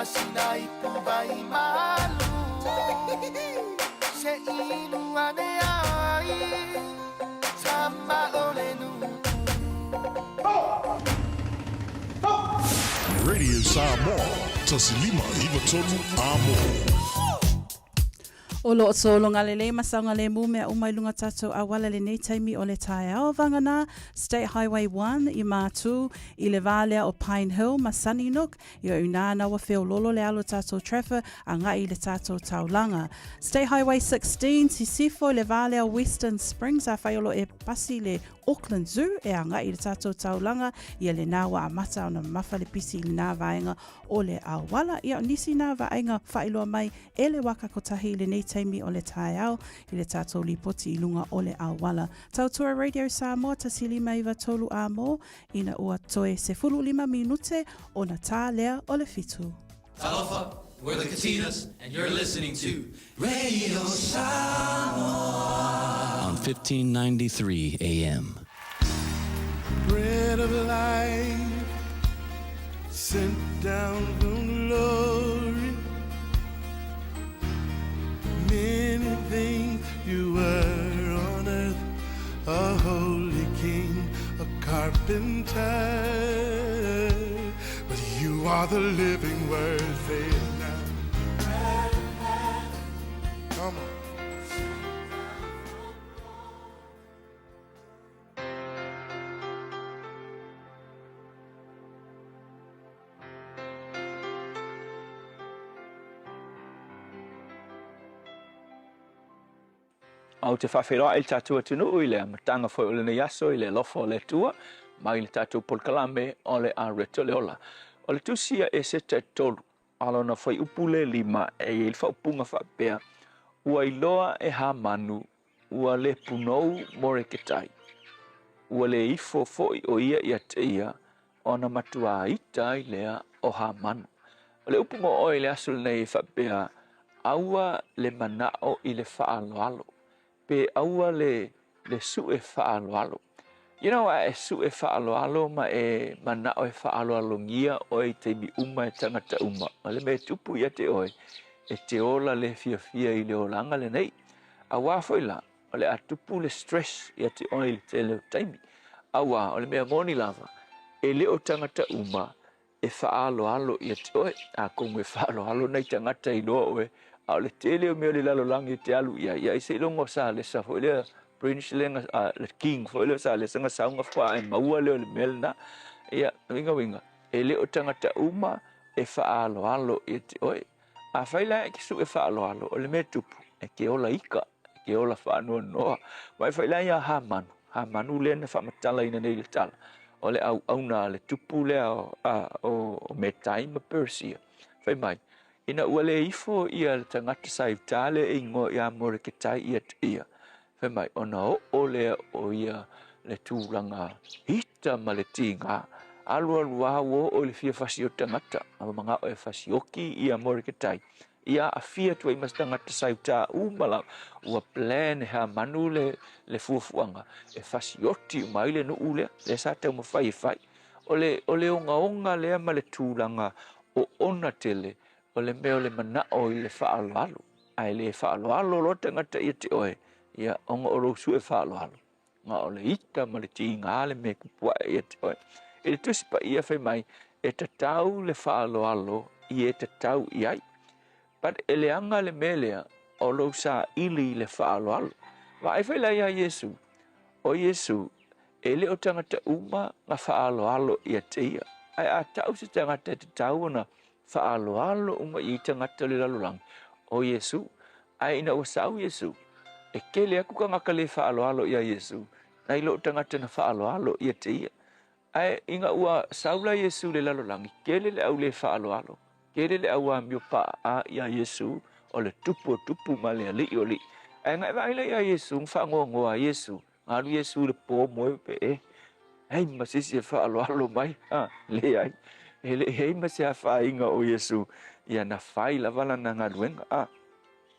Sinai pubai malu se inuane ai sama ole nu Radio Samoa. Tasilima iwa tolu amo. O lo solo ngale le masanga le mu me umai lunga tatou awala le nei taimi o le tae ao vangana State Highway 1 i mātu i le vālea o Pine Hill ma Sunnyside i o unana wa whio lolo le alo tatou traffic a ngai le tatou taulanga. State Highway 16 si sifo le vālea o Western Springs a whaiolo e pasi le Auckland Zoo e a ngai le tatou taulanga i le nawa a mata o na mafa le pisi i nā vaenga o le awala i o nisi nā vaenga whailoa mai e le waka kotahi le nei taimi o le tae ao i le tātou lipoti i lunga o le awala. Tautua Radio Samoa tasilima iwa tolu a mo ina ua toe se fulu 5 minute o na tā lea o le fitu. Talofa, we're the Katinas, and you're listening to Radio Samoa on 1593 AM. Bread of life sent down from glory. Many things you were on earth, a holy king, a carpenter, but you are the living word. Say it now. Come on. Au te whawhiroa il tātua tunu i le matanga whoi o le neaso i le lofo le tua, mai le tātua polkalame o le a reto le ola. O le tusia e se te tolu, alo na whai upule 5 e il whaupunga whapea, ua iloa e ha manu, ua le punou more ketai. Ua le ifo foi o ia i te ia, o na matua ita i lea o ha manu. O le upunga o i le asul nei whapea, aua le manao i le whaaloalo. Pe aua le su e whaaloalo. You know, e su e whaaloalo ma e manao e whaaloalo ngia o e te mi uma e tangata uma. Ma le me tupu ia te oe, e te ola le fia i le olanga le nei. A wafoila, o le atupu le stress ia te oe le te leo taimi. A wa, o le mea ngoni lava, e leo tangata uma e whaaloalo ia te oe. A kongu e whaaloalo nei tangata i loa oe, a le tele o mea le lalo langi te alu ia i se longo sa le sa fo le prince lenga le king fo le sa le sanga saunga fa e maua le melna ia winga e le o tangata uma e faalo alo e te oi a faila e su e faalo alo o le metupu e ke ola ika ke ola fa no mai faila ia ha manu le na fa matala ina nei tala o le au na le tupu le o me time persia fai mai ina ua le ifo ia le tangata saitale e ingo ia more ke tai ia te ia. Whai mai, ona o lea o ia le tūranga hita ma le tinga. Alua luawo o le fia fasi o tangata. Ama mga o e fasi oki ia more ke tai. Ia a fia tua imas tangata saita umala. Ua plan ha manu le fuafuanga. E fasi oti mai le no ule. Le sa te umawhai fai. O le onga lea ma le tūranga o ona tele. O le meo le manao i le whaaloalo. Ai le whaaloalo lo tangata ia te oe. Ia onga o rosu e whaaloalo. Nga o le ita ma le ti ngā le me kupua ia te oe. E le tusipa ia whai mai e te tau le whaaloalo i e te tau i ai. Pat e le anga le melea o lo sa ili le whaaloalo. Wa ai whai lai a Yesu. O Yesu e le o tangata uma nga whaaloalo ia te ia. Ai a tau se tangata te tau na whaaloalo uma i tangata le lalolang. O Yesu, ai ina wasau Yesu. E kele aku ka ngaka le whaaloalo ia Yesu. Nai lo tangata na whaaloalo ia te ia. Ai inga ua saula Yesu le lalolangi. Kele le au le whaaloalo. Kele le au a mio pa a ia Yesu. O le tupu ma le ali o li. Ai ngai vaila ia Yesu. Ngwhangoa Yesu. Ngaru Yesu le po moe pe e. Hei masisi e whaaloalo mai. Le ai. Ele hei mase a whainga o Yesu ia na whai la wala na ngaruenga.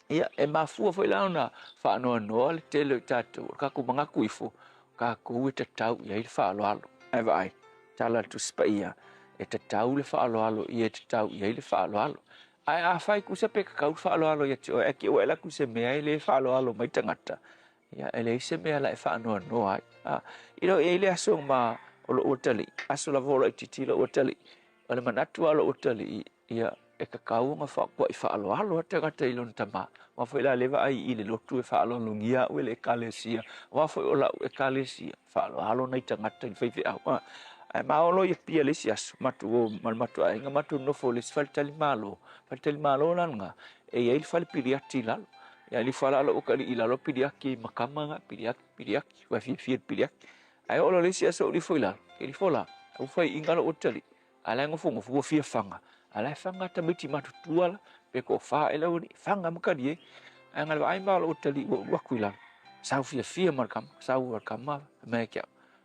Ia e mafua foi la na whanoa noa le tele o tātou. Kako mga kuifo, kako ue te tau ia i le whaaloalo. Ai vai, tala tu spa ia, e te tau le whaaloalo ia te tau ia i le whaaloalo. Ai a whai kusa pe kakau whaaloalo ia te o eki o ela kuse mea i le whaaloalo mai tangata. Ia ele i se mea la e whanoa noa ai. Iro e le aso ma o lo otali, aso la vola i titila otali. o le manatu alo o tali ia e kakaunga whakua i whaaloalo te ngata i lona tama. Wa fo ila lewa ai i le lotu e whaaloalo ngia ue le ekalesia. Wa fo o lau ekalesia whaaloalo nei tangata i whaiwhi au. Ai maolo i pia le sias matu o malmatu ai nga matu nofo le sfaltali malo. Faltali malo langa e ia il fale piriati lalo. Ia li falalo o kali ilalo piriaki makama nga piriaki wa fia piriaki. Ai olo le sias o li fo ilalo. Ke li fola. U fai ingalo o tali. Ala ngofongo fu fia fanga. Ala fanga tamiti matu tuala pe ko fa ela uni fanga makadi e angal ai malo tali wa kuila sau fia markam sau markam me kia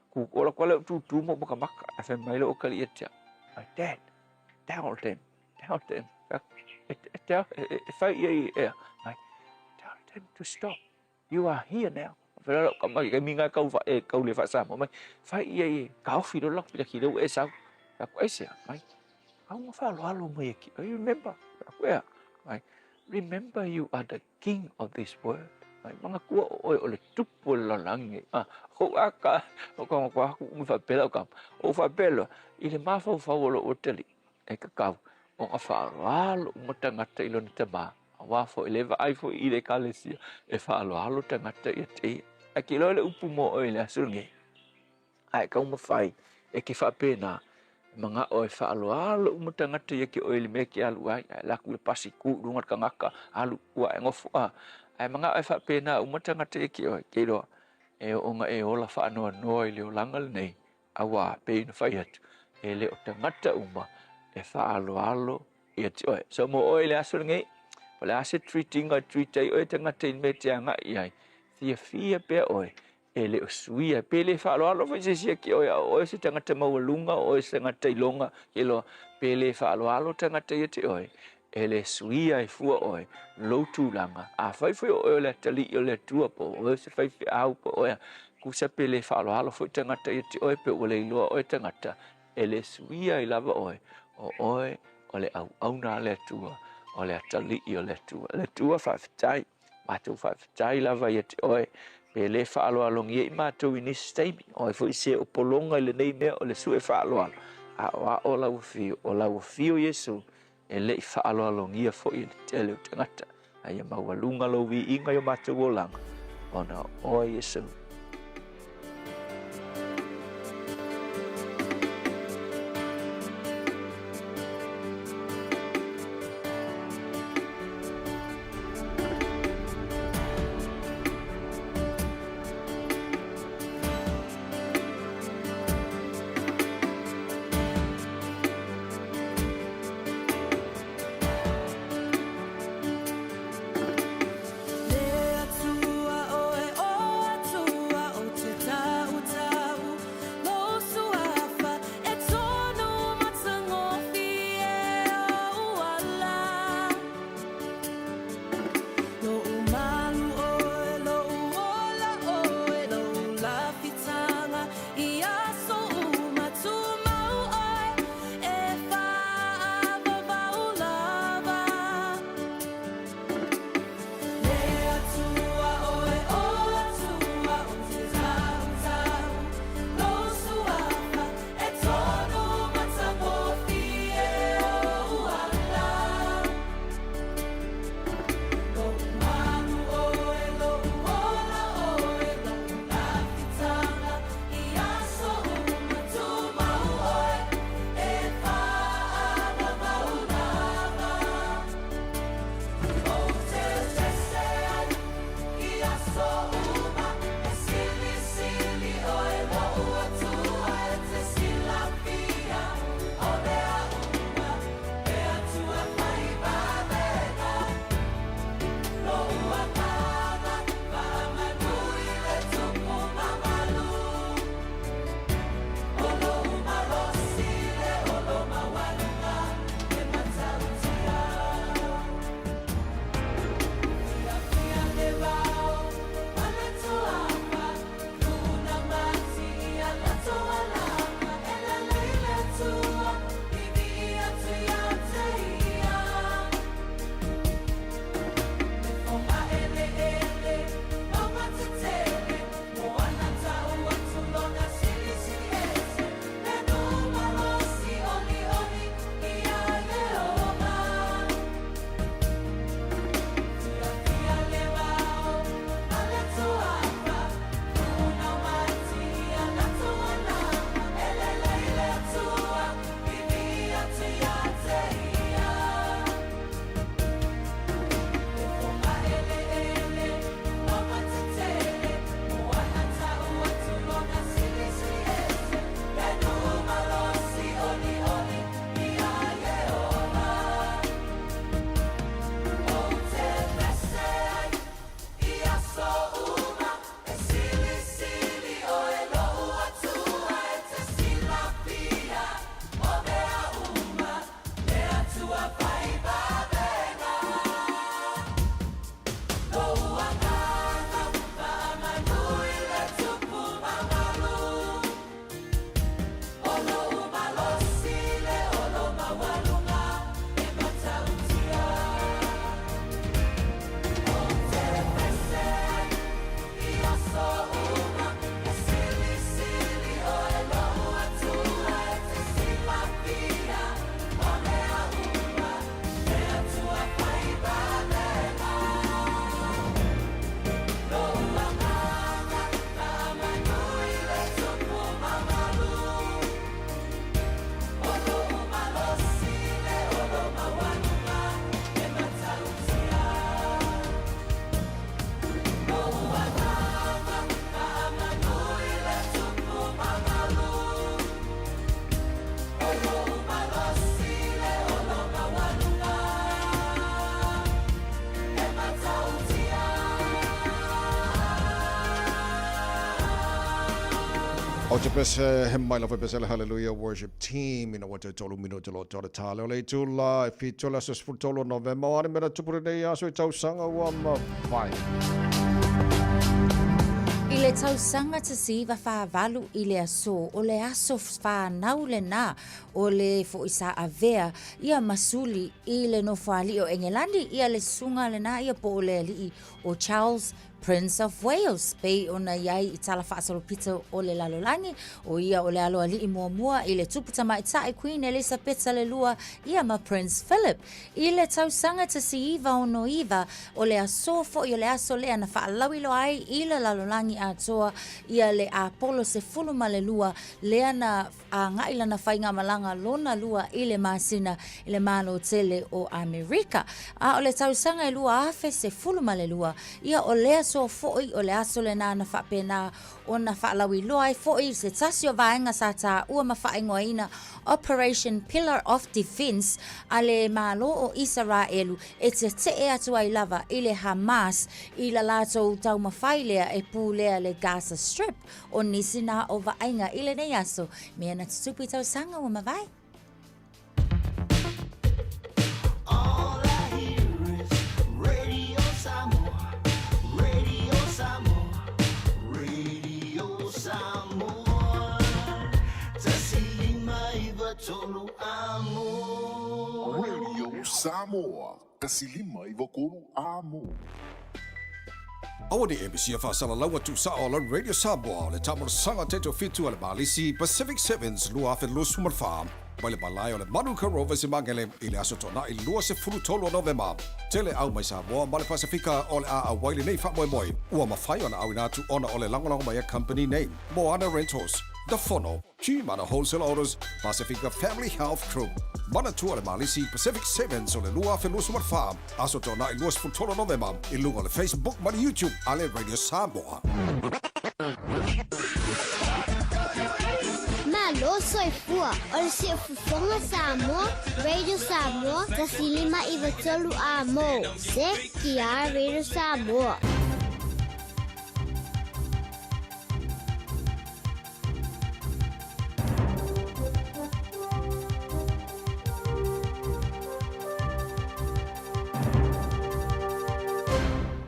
ku ola kola tu mo makam afa mailo o kali etia my dad down them fa ye my tell them to stop you are here now fa kam cái minga kau fa kau le fa sa mo mai fa ye kau fi do lok pila ki do e sau ko ese mai Ang whalo mo yaki. You remember? Where? Remember you are the king of this world. Mga kuwa o le tupo la langi. Ko aka o ka ko fa pelo kam. O fa pelo ile mafa fa wolo oteli. E ka kau. O ka whalo mo tangata ilon tama. Wa fo eleva ai fo ile kalesia. E whalo tangata i te. A kilo le upu mo o ile asungi. Ai ka mo fai. E ki fa pena. Mga oi whaaloalo umutangata ia ki oili me ki alu ai laku le pasi ku rungat kangaka alu ua e ngofu ai mga oi whapena umutangata ia ki oi keiro e onga e ola whaanoa noa i leo langal nei awa peina whai atu e leo tangata uma e whaaloalo ia ti oi so mo oi le asu ngei pale ase treatinga treatei oi tangata in me te anga iai fia pea oi e le suia pele whaaloalo fai se ki oi se tangata maualunga oi se tangata ilonga kelo pele whaaloalo tangata ia te oi e le suia e fua oi loutu langa a fai oi le tali o le tua po oi se fai au po oi ku se pele whaaloalo fai tangata ia te oi pe o le iloa oi tangata e le suia i lava oi o le au na le tua o le tali o le tua whawhitai matu whawhitai lava ia te oi Pele whaaloalo ngia i mātou i nisi teimi. O e fwoi se o polonga i le nei mea o le su e whaaloalo. A oa o lau fio Yesu. E le i whaaloalo ngia fwoi i te leo tangata. A ia maualunga lo vi inga i o mātou o langa. Ona o Yesu. Le atua o e o Jabes hemmai la febesel hallelujah worship team ina wata tolu mino tolo tolo tale ole tula fi tola sos fu tolo November ani mera tupure de aso tau sanga wa ma vai. I le tausanga te siva whaavalu i le aso, o le aso whanau le nā, o le fo isa avea, ia masuli i le no whaali o Engelandi, ia le sunga le nā, ia po o le alii o Charles Prince of Wales, pei ona iai i tala whaasaro pita o le lalolangi, o ia o le alo alii mua mua, i le tuputa mai tae Queen Elizabeth le lua, ia ma Prince Philip. I le tausanga te siiva o no iwa, o le aso fo i o le aso lea na whaalawi lo ai, i le lalolangi atoa, ia le Apollo se fuluma le lua, lea na a ngaila na whainga malanga lona lua i le masina, i le mano tele o Amerika. A o le tausanga i lua afe se fuluma le lua, ia o lea so foi o le aso le nā na whapena o na whaalawi loai foi se tasi o vaenga sa tā ua mawhaingoina Operation Pillar of Defense a le malo o Israelu e te e atua i lava i le Hamas i la lato tau mawhailea e pūlea le Gaza Strip o nisina o vaenga i le nei aso mea na tutupi tau sanga o mawai. Radio Samoa, kasilima i wakuru amo. Awa ni MBC whaasala laua tu sa o Radio Samoa le tamara sanga teto fitu ale malisi Pacific Sevens lua afe lua sumarwha. Waile balai o le Manuka Rovers i mangele i le aso tona i lua se furu tolo November. Tele au mai Samoa ma le Pasifika o le a waile nei wha moi. Ua mawhai ona au inatu ona o le langolango mai a company name. Moana Rentals, The Fono, Chimana Wholesale Orders, Pacifica Family Health Crew. Mana tua le malisi Pacific Sevens o le lua afe lua sumarwha. Aso tona i lua se furu tolo November. I lunga le Facebook ma le YouTube ale Radio Samoa. Malo soy fua, o se fufonga Samoa, Radio Samoa, tasilima i watolu amo. Se kia Radio Samoa.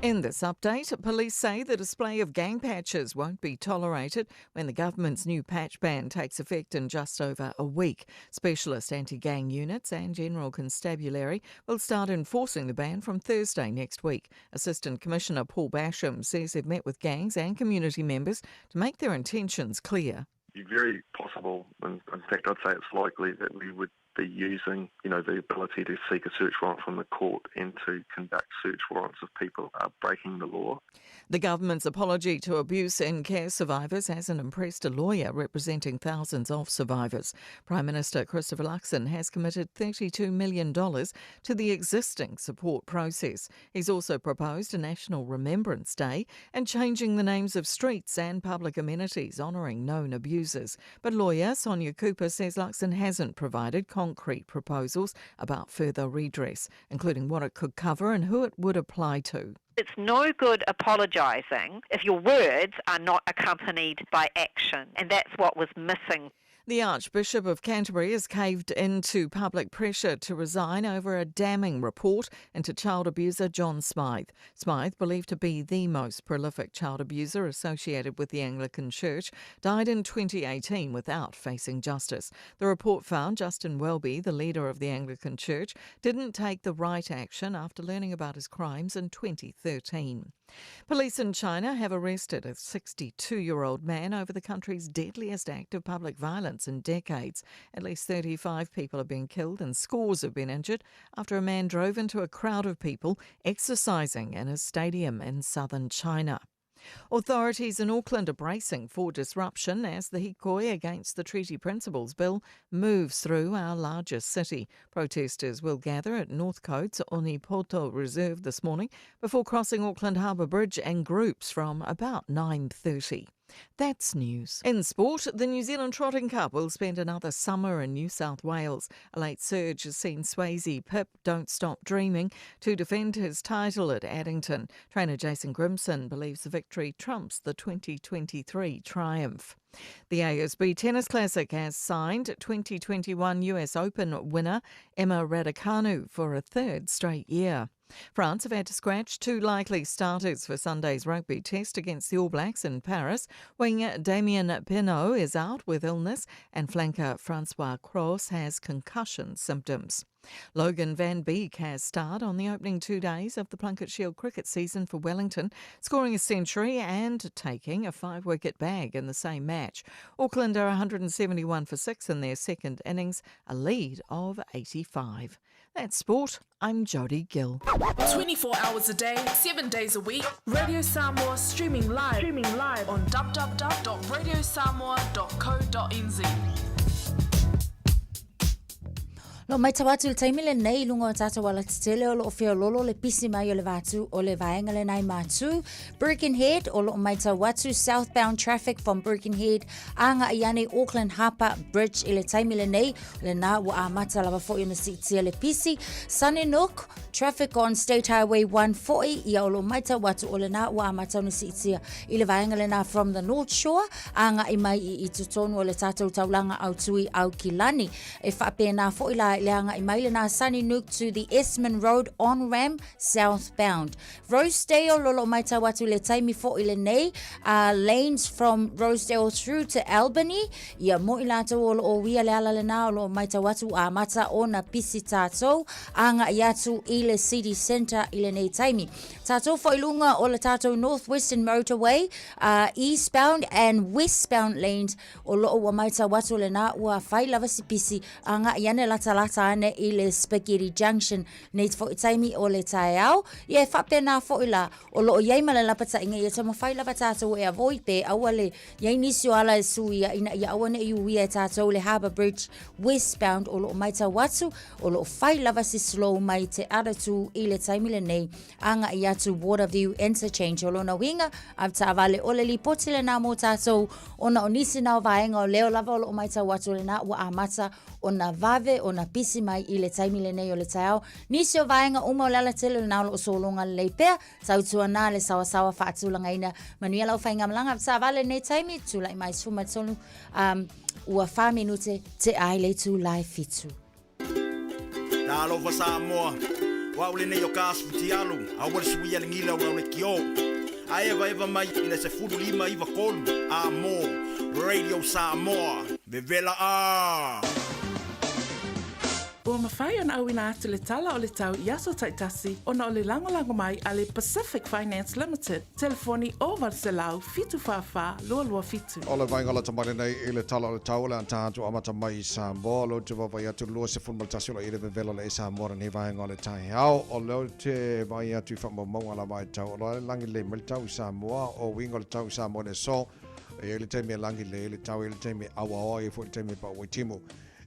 In this update, police say the display of gang patches won't be tolerated when the government's new patch ban takes effect in just over a week. Specialist anti-gang units and General Constabulary will start enforcing the ban from Thursday next week. Assistant Commissioner Paul Basham says they've met with gangs and community members to make their intentions clear. It's very possible, and in fact I'd say it's likely, that we would be using, the ability to seek a search warrant from the court and to conduct search warrants if people are breaking the law. The government's apology to abuse in care survivors hasn't impressed a lawyer representing thousands of survivors. Prime Minister Christopher Luxon has committed $32 million to the existing support process. He's also proposed a National Remembrance Day and changing the names of streets and public amenities honouring known abusers. But lawyer Sonia Cooper says Luxon hasn't provided concrete proposals about further redress, including what it could cover and who it would apply to. It's no good apologising if your words are not accompanied by action, and that's what was missing. The Archbishop of Canterbury has caved into public pressure to resign over a damning report into child abuser John Smythe. Smythe, believed to be the most prolific child abuser associated with the Anglican Church, died in 2018 without facing justice. The report found Justin Welby, the leader of the Anglican Church, didn't take the right action after learning about his crimes in 2013. Police in China have arrested a 62-year-old man over the country's deadliest act of public violence in decades. At least 35 people have been killed and scores have been injured after a man drove into a crowd of people exercising in a stadium in southern China. Authorities in Auckland are bracing for disruption as the hikoi against the Treaty Principles Bill moves through our largest city. Protesters will gather at Northcote's Onipoto Reserve this morning before crossing Auckland Harbour Bridge in groups from about 9:30. That's news. In sport, the New Zealand Trotting Cup will spend another summer in New South Wales. A late surge has seen Swayze Pip Don't Stop Dreaming to defend his title at Addington. Trainer Jason Grimson believes the victory trumps the 2023 triumph. The ASB Tennis Classic has signed 2021 US Open winner Emma Raducanu for a third straight year. France have had to scratch two likely starters for Sunday's rugby test against the All Blacks in Paris. Winger Damien Penaud is out with illness and flanker Francois Cross has concussion symptoms. Logan Van Beek has starred on the opening 2 days of the Plunket Shield cricket season for Wellington, scoring a century and taking a 5-wicket bag in the same match. Auckland are 171 for 6 in their second innings, a lead of 85. That's sport. I'm Jodie Gill. 24 hours a day, 7 days a week. Radio Samoa streaming live on www.radiosamoa.co.nz. Lo mai tawatu le taimile nei lungo tata wala tele o lo feo lolo le pisi mai o le vatu o le vaenga le nai matu. Birkenhead o lo mai tawatu southbound traffic from Birkenhead anga iane Auckland Harbour Bridge ile taimile nei le na wa amata lava fo yo na sitia le pisi. Sunnynook traffic on State Highway 140 ia o lo mai tawatu o le na wa amata na sitia ile vaenga le na from the North Shore anga imai I tutonu o le tata utaulanga au tui au kilani. E whapena fo ila Leanga Imailena Sunnynook to the Esmond Road on-ramp southbound. Rosedale lolo mai tawatu le taimi fo ile nei lanes from Rosedale through to Albany. Ia mo ilato o wia le ala le na lo mai tawatu a mata o na pisi tato anga iatu ile city centre ile nei taimi. Tato fo ilunga o le tato Northwestern Motorway eastbound and westbound lanes o lo wa mai tawatu le na ua fai lava sipisi anga iane lata ane ile Spaghetti Junction nei fo taimi o le taiao ia whapena fo ila o lo iai mala lapata inga ia tama whai lava tātou e avoi pe awale iai nisi o ala e sui ina ia awane i uia tātou le Harbour Bridge westbound o lo maita watu o lo whai lava si slow mai te aratu ile taimi le nei anga ia tu Waterview Interchange o lo na winga av ta avale o le li poti le na mo tātou o na o nisi na o vaenga o leo lava o lo maita watu le na ua amata o na vave o na pisi mai I le taimi le nei o le taiao. Nisi o vaenga uma o lala tele le nao o solonga le leipea. Tautua nā le sawasawa whaatulanga ina. Manuela o whainga malanga sa vale nei taimi. Tūlai mai suma tonu. Ua wha minute te ai le tū lai fitu. Nā lofa Samoa. Wa ule nei o kāsputi alu. Awal suia le ngila ua ule kio. A eva mai ina se furu lima iwa kolu. A mo. Radio Samoa. Vevela a. Ua mawhai ana au ina atu le tala o le tau Iaso Taitasi ona o le langolango mai a le Pacific Finance Limited. Telefoni o Varselau fitu whawha lua fitu. O le vaingala tamare nei I le tala o le tau le antātu amata mai Samoa lo te wawai atu lua se funmaltasi o le ire vevela le Samoa ni vainga o le tai hao o leo te vai atu whamamonga la mai tau o le langi le mil tau Samoa o winga le tau Samoa ne so e le teimi langi le tau e le teimi awa o e fu le teimi pa waitimu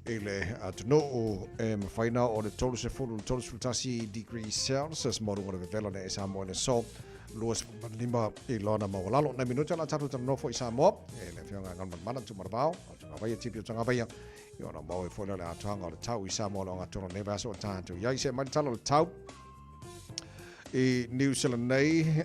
ile atuno o mawhaina o le tolu se fulu tolu sultasi degrees Celsius moru o le vevela le Samoa le so luas lima I lona mawalalo na minuta la tatu tano fo I Samoa e le fionga ngan mana tu marvao tanga vai tipi tanga vai I ona mau e fo le atanga o le tau I Samoa lo ngatono ne vaso tantu ia se mai talo le tau I New Zealand nei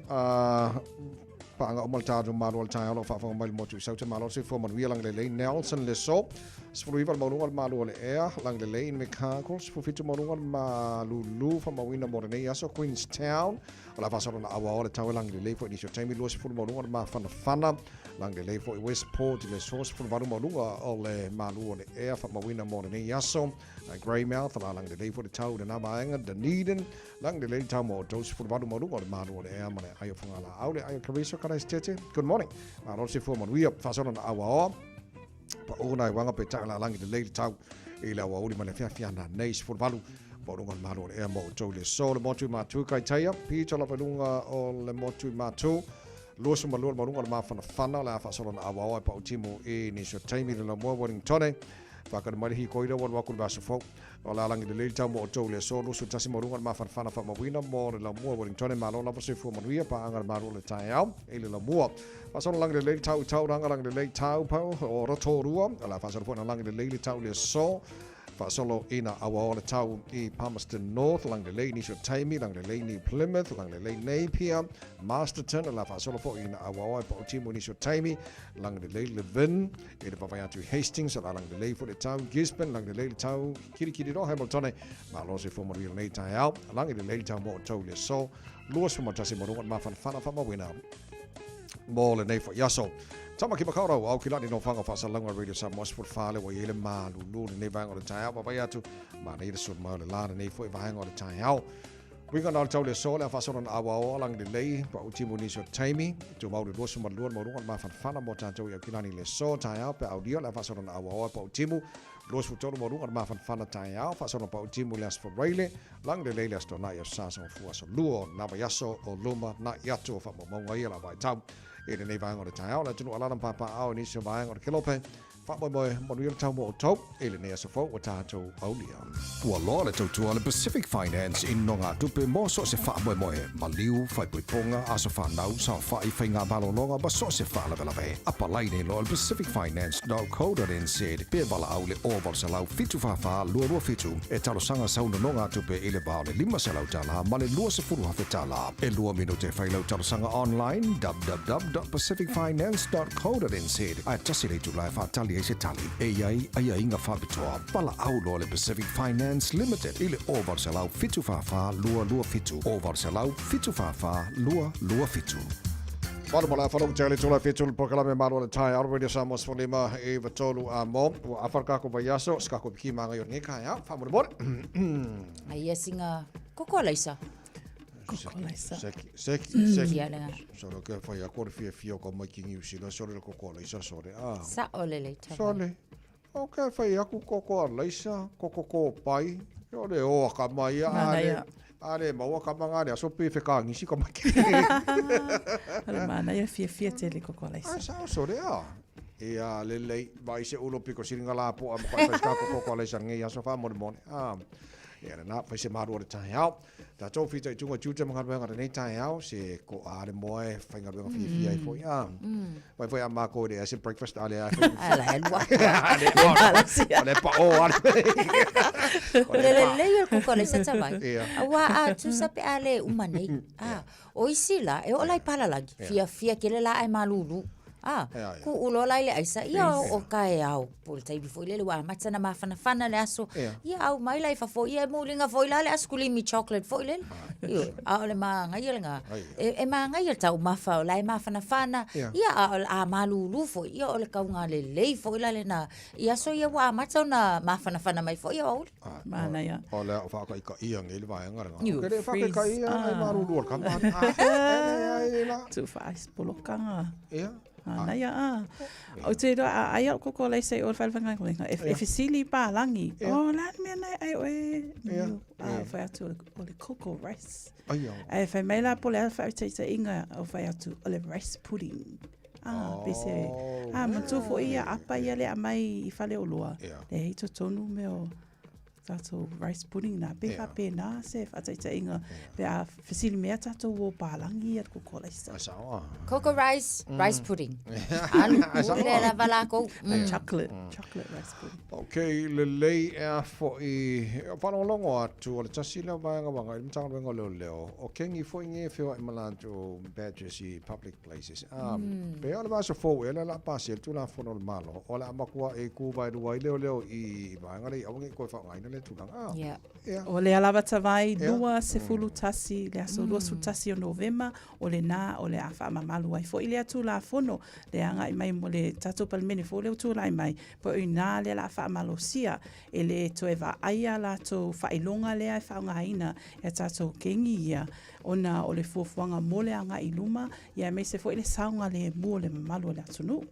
paanga o maltadu malu al tai alo fa mai motu sauta malo se fo man lang le Nelson le so sfruiva malu al malu le air lang le in mechanics fo fitu malu al malu lu fa mawina morene aso Queenstown ala fa solo na awa le tau lang le fo inisio time lo se fo malu al ma fana lang le fo Westport le source fo malu o le malu le air fa mawina morene aso Greymouth la lang le fo le tau na maanga Dunedin lang le tau mo dos fo malu le malu le air ma ayo fa ala au le ayo kariso kana stete good morning ma lo se fo man we fa solo na awa pa ona wanga pe tala langi le tau I la wa uli ma le fia na nei fo valu po lunga malo le mo to le so le motu ma tu kai taia pita la lunga o le motu ma tu lo so ma lo ma lunga ma fa na la fa solo na awa pa utimo e ni so taimi le mo Wellington Whakamari hi koira wan wakul baso fo. O la langi le leili tau mo o tau le so lusu tasi morunga ma fanfana fa mawina mo le la mua Wellington malo la pasi fu manuia pa angar maru le tai au ele la mua. Fasona langi le leili tau ranga langi le leili tau pau o rotorua. La fasona po na langi le leili tau le so. Fasolo ina awa o le tau I Palmerston North, lang le lei ni Taimi, lang le lei ni Plymouth, lang le lei Napier, Masterton, la fasolo po ina awa o po timu ni Taimi, lang le lei Levin, e le pawai atu Hastings, la lang le lei fo le tau Gisborne, lang le lei le tau Kirikiri ro Hamilton, ma lo se fo mo ri nei tai au, lang le lei tau mo tau le so, luas fo mo tasi mo rongat ma fan fa wina. Mo le nei fo yaso. Tama ki makaro au ki lani no fanga fa salanga radio sa mos por fale wa yele ma lu ne bang o le tai au pa atu ma nei so ma le la nei fo va hang o le tai au winga na tau le so le fa so na awa o lang de lei pa uti mo ni so taimi to ma le loso ma luon mo runga ma fa mo ta tau ya ki lani le so tai au pa audio le fa so na awa o pa uti mo los fu tolo mo runga ma fa na tai au fa so na pa uti mo le as for raile lang de lei le sto na ya sa so fu so luo na ba yaso o luma na ya to fa mo mo ya la ba tau e nei vai ngora tai au la tunu ala papa au ni so vai ngora kilope fa mo mo ri tau mo top e le nei so fo o tato aulia Ua loa le tautua le Pacific Finance in nonga tupe mo so se wha moe moe ma liu whai pui ponga a so wha nau sa whai whai ngā balo longa ma so se wha lawe lawe apa lai nei loa le pacificfinance.co.nz pe wala au le oval sa lau fitu wha lua fitu e talo sanga sauna nonga tupe i le bao le 5 sa lau tala ma le lua se furu hawhi tala e lua minute whai lau talo sanga online www.pacificfinance.co.nz a tasi le tu lai wha tali e se tali e iai ai inga whabitoa pala au loa le Pacific Finance Limited ile oval sa lau fitu wha lua fitu oval sa lau fitu wha lua fitu Wala mo la whanau tele tula fitu le pokalame maro le tai au radio Samos for lima e vatolu a mo o afarka ko vayaso skako biki manga yo nika ya famore bor Ai singa kokolaisa Kokolaisa Seki so lo ke fa ya ko fio ko mai kingi usila so le kokolaisa so le Sa ole le ta Sole O ke fai aku koko alaisa, koko pai, o le o ka mai ale maua ka manga le so pe ka ngisi ka maki. Ale mana ia fia tele koko alaisa. Sa so le e a le lei vai se ulo piko siringa la po a ka koko alaisa ngi ya so fa mo mo. E na fa se maru o tai au. Ta to fita i tunga tuta mga benga nei tai au se ko ale moe fa nga benga fia i fo ya. Vai foi a mako de ese breakfast ale a. Ala helwa. Ale pa o ale. Le ko ko le sa vai. Awa a tu sape ale umanei. O isila e o lai pala lagi. Fia ke le la ai malulu. Ku ulo lai le aisa ia o kai au pol tai before le wa matana ma fana le aso ia au mai lai fa fo ia mo linga fo le aso kulimi chocolate fo le io au le ma ngai lenga e ma ngai tau ma fa lai ma fana ia a malulu fo ia o le kaunga le lei fo le na ia so ia wa matana ma fana mai fo ia au mana ia o le fa ka ia ngai le vai ngara ke le fa ka ia malulu ka ma tu fa polokanga ia Ana ia o te roa ai o koko lai sei o falfanga ko e fisili pa langi o la me nai ai o fa atu o le cocoa rice ai fa mai la po le fa te inga o fa atu o le rice pudding bese ma tu fo ia apa ia le mai I fale o loa le hito tonu me o tato rice pudding na pe na se fa te inga pe a fisili me tato o palangi at koko lai sa Cocoa rice pudding. Alu le la valako chocolate rice pudding. Okay, le lei e fo I whanau longo atu o le tasi leo maanga wanga I mtanga wenga leo o kengi fo I nge whiwa I malanto badges I public places pe ole maso fo e la pasi e tula fono le malo o le amakua e kuwa I leo I maanga le awangi koe whaunga le tulanga o le alava tawai lua se fulu tasi le aso lua su tasi o novema o le na o le afa mamalu ai fo I le atu la fono le anga I mai mo le tato palmene fo le utu la I mai po I na le la afa malosia e le toeva aia la to failonga le ai whaunga ina e tato kengi ia ona o le fuafuanga mole anga I luma ia me se fo I le saunga le mua le mamalu le atunu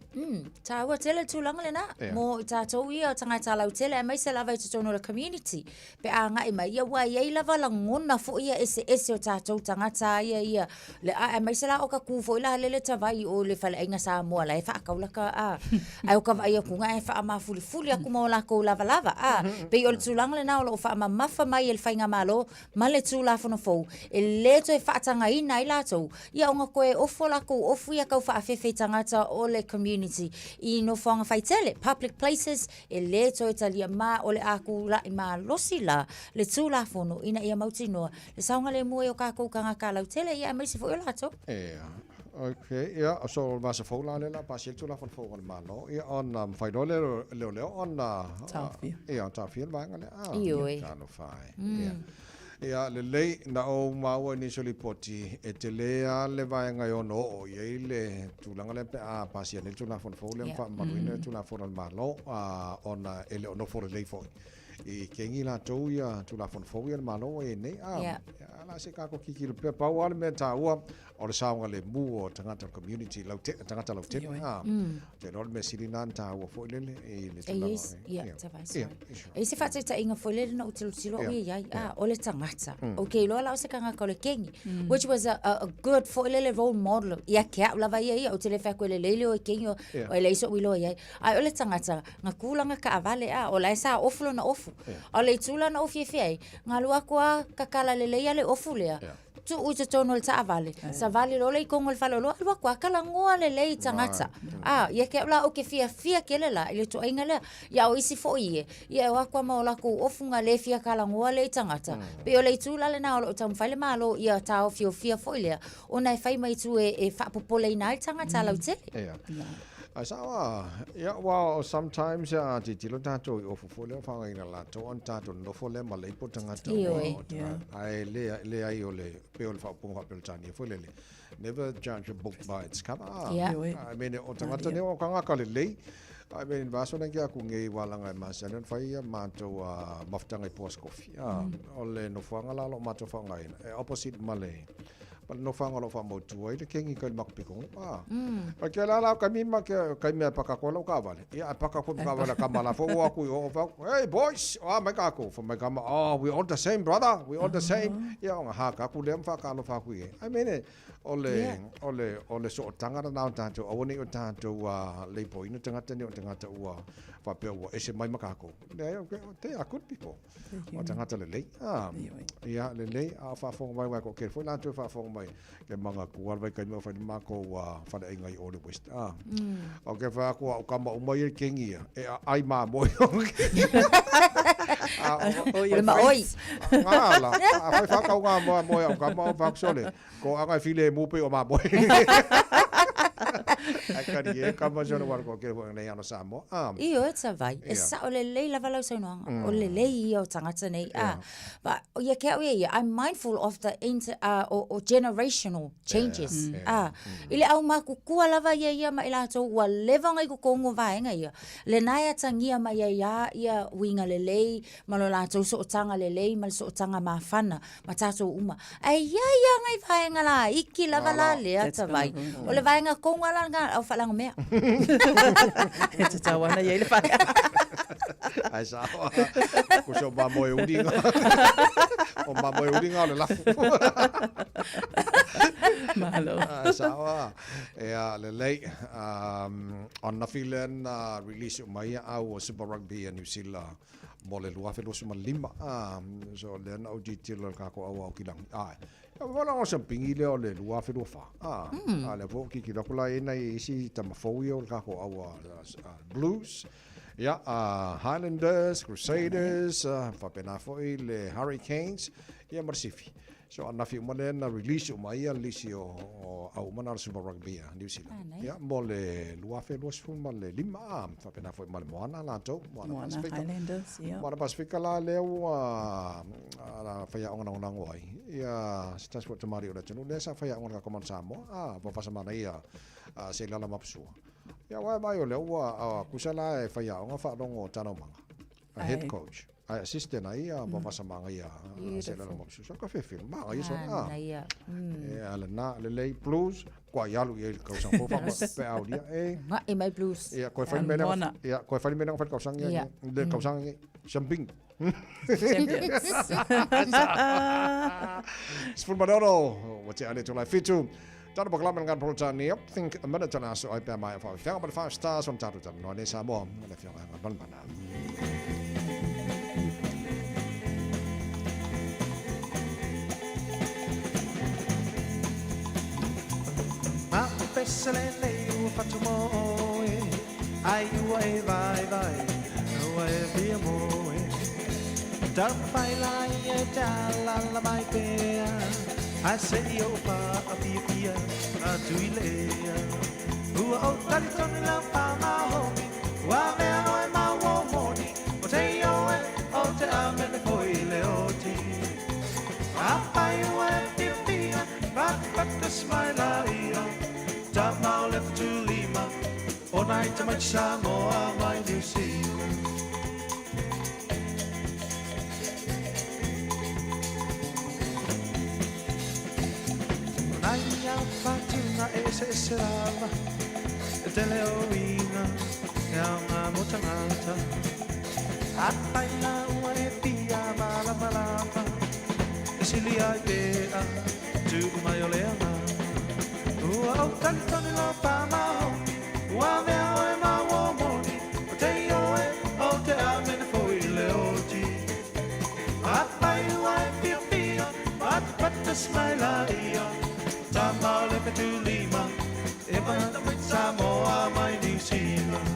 ta ua tele tulanga le na mo I tato ia o tangata lau tele e mai se lava I tutono le kamini community. Pe a ngai mai ia wa ia lava la ngona fo ia ese o tātou tangata ia le a mai sala o ka ku fo ila le tavai o le fale inga Samoa la e fa ka ka a ai o ka vai ku ngai fa ma fuli aku mo la ko lava a pe o le tulang le na o fa ma mafa mai el fainga malo ma le tula fo no fo e le to e fa tanga ina i lato ia o nga koe ofo la ko ofu ia ka fa afefe tangata o le community I no fonga faitele public places e le to italia ma o le aku la I ma losi la le tula fo no ina ia mauti no le saunga le mo o ka ko kanga ka lau tele ia mai se fo lato Okay, ja, so was a fola lela pasiel tula von fola malo. Ja, on faidole le on Tafia. Ja, tafia bangale. Ioi. Kano fai. Ja. Ja, le na o mau ni soli poti e te lea le vai ngai ono o ye le tulanga le a pasiel tula von fola fa maluina tula von malo on ele ono for le foi. I kengi la toia tula von fola malo e ne la se ka ko kiki le pe pau ale me taua o le saunga le mu o tangata community tangata lau te te rol me sirina taua fo le le tula e se fata ta inga fo le na utilo ia o le tangata okay lo la o se kanga ko le kengi which was a good fo le role model ia ke la vai ia o te le fa ko le le o kengi o le so wilo ia ai o le tangata nga kulanga ka avale o la sa oflo na ofu o le tula na ofi fe nga lua kwa kakala le ia le ofu lea tu uite tono le taavale sa vale lo le kongo le falo lo alwa kwa kala ngoa le tangata ia ke la o ke fia kele la ile to inga le ia o isi fo ie ia wa kwa ma la ko ofunga le fia kala ngoa le tangata pe o le tula le na o tam fale malo ia ta o fia fo ile ona e fai mai tu e fa popole na tangata la ute I saw sometimes ti tilo tato o fofole fa ngai la to on tato no fole ma le potanga to ai le ai o le pe o fa ponga pe tani fole le never judge a book by its cover I mean o tanga ne o kanga ka le I mean vaso na kia ku ngai wala ngai ma sanen fa ia ma to maftanga post coffee o le no fanga la lo ma to fa ngai opposite male no fanga lo fa mo tu ai le kengi ka mak piko pa ke la ka mi ma ke ka mi pa ka ko lo ka vale ia pa ka ko ka vale ka mala fo wa ku o fa hey boys my ka ko for my ka we all the same brother we all the same ia nga ha ka ku lem fa ka lo fa ku I mean ole so tanga na ta to o ni o ta to le po ina tanga te ni o tanga te ua fa pe o ese mai makako te a good people o tanga te le ia le a fa fo mai ko ke fo na to fa fo mai ke manga ku wa vai ka mo fa ma ko fa da ngai o le west o ke fa ko ka ma o mai kengi e ai ma mo o ma oi ala a fa ka nga mo ka ma fa sole ko anga file mo pe o ma boy Akari e kama jona war ko ke nei ano Samoa io e vai e sa o le lava lau sa no o le lei o tangata nei but ia ke ia I'm mindful of the or generational changes ile au ma ku kua lava ia ma ila to wa leva ngai ku kongo vaenga ia le nai tangia ma ia winga le lei ma lo la to so tanga le lei ma so tanga ma fana ma tato uma ai ia ngai vaenga la iki lava la le ata vai o le vaenga kongo la au falang mea te tawana ia le fa ai sa ku so ba mo udinga o ma mo udinga le la malo sa le lei on na filen release mai au Super Rugby New Zealand mo le lua fe lo suma lima so le na o ditilo ka ko au kilang wala o sampingi le o le lua fe lo fa le vo ki la kula ina isi tamafo ka ko au Blues Highlanders, Crusaders, fa pena foi le Hurricanes ia Marsifi so ana fi mo le na release o mai lisi o au mana Super Rugby New Zealand ia mo le lua fe lo suma le lima fa pena foi mal moana la to moana Highlanders moana Pacifica la le ala fa ia ona ngoi ia stas po tamari o le tonu le sa fa ia ona ka man Samoa va pasa mana ia se la mapsua ia wa mai o le kusala e fa ia ona fa longo tano manga a head coach ai assistant ai ba masa manga ia se la mo so ka fe film ba ai so ia ala na le lei plus kwa yalu ye ka sang po fa pe au dia nga e mai plus ia ko fa mena ia ko fa mena fa ka sang ia le ka sang jumping Spun Maduro, what's it? I need to like fit to. Tara bakla man kan procha ni think a minute na so I pe mai fa fa ba 5 stars on taru tan no ne sa mo le fiong an ban ban ma pesale le u fatu mo ai u vai vai via mo dar pai la e la la mai pe I say yo pa a pia a tuilea Ua o tari toni la pa ma homi Wa mea noe ma wo moni O te yo e o te amene koi leo ti A pai ua e pia Rat te smaila ia Ta mau lef tu lima O nai te mai Samoa mai New Zealand Naia fatina e se lava Te leoina e una motanata A paila ua e pia mala malapa E sili ai pea tu mai o lea ma Ua o talitoni lo pa maho Ua mea oe ma uomoni O te ioe o te amene foi leoti A pai ua e pia pia Pat smaila ia Tamau le tu lima e mai Samoa mai New Zealand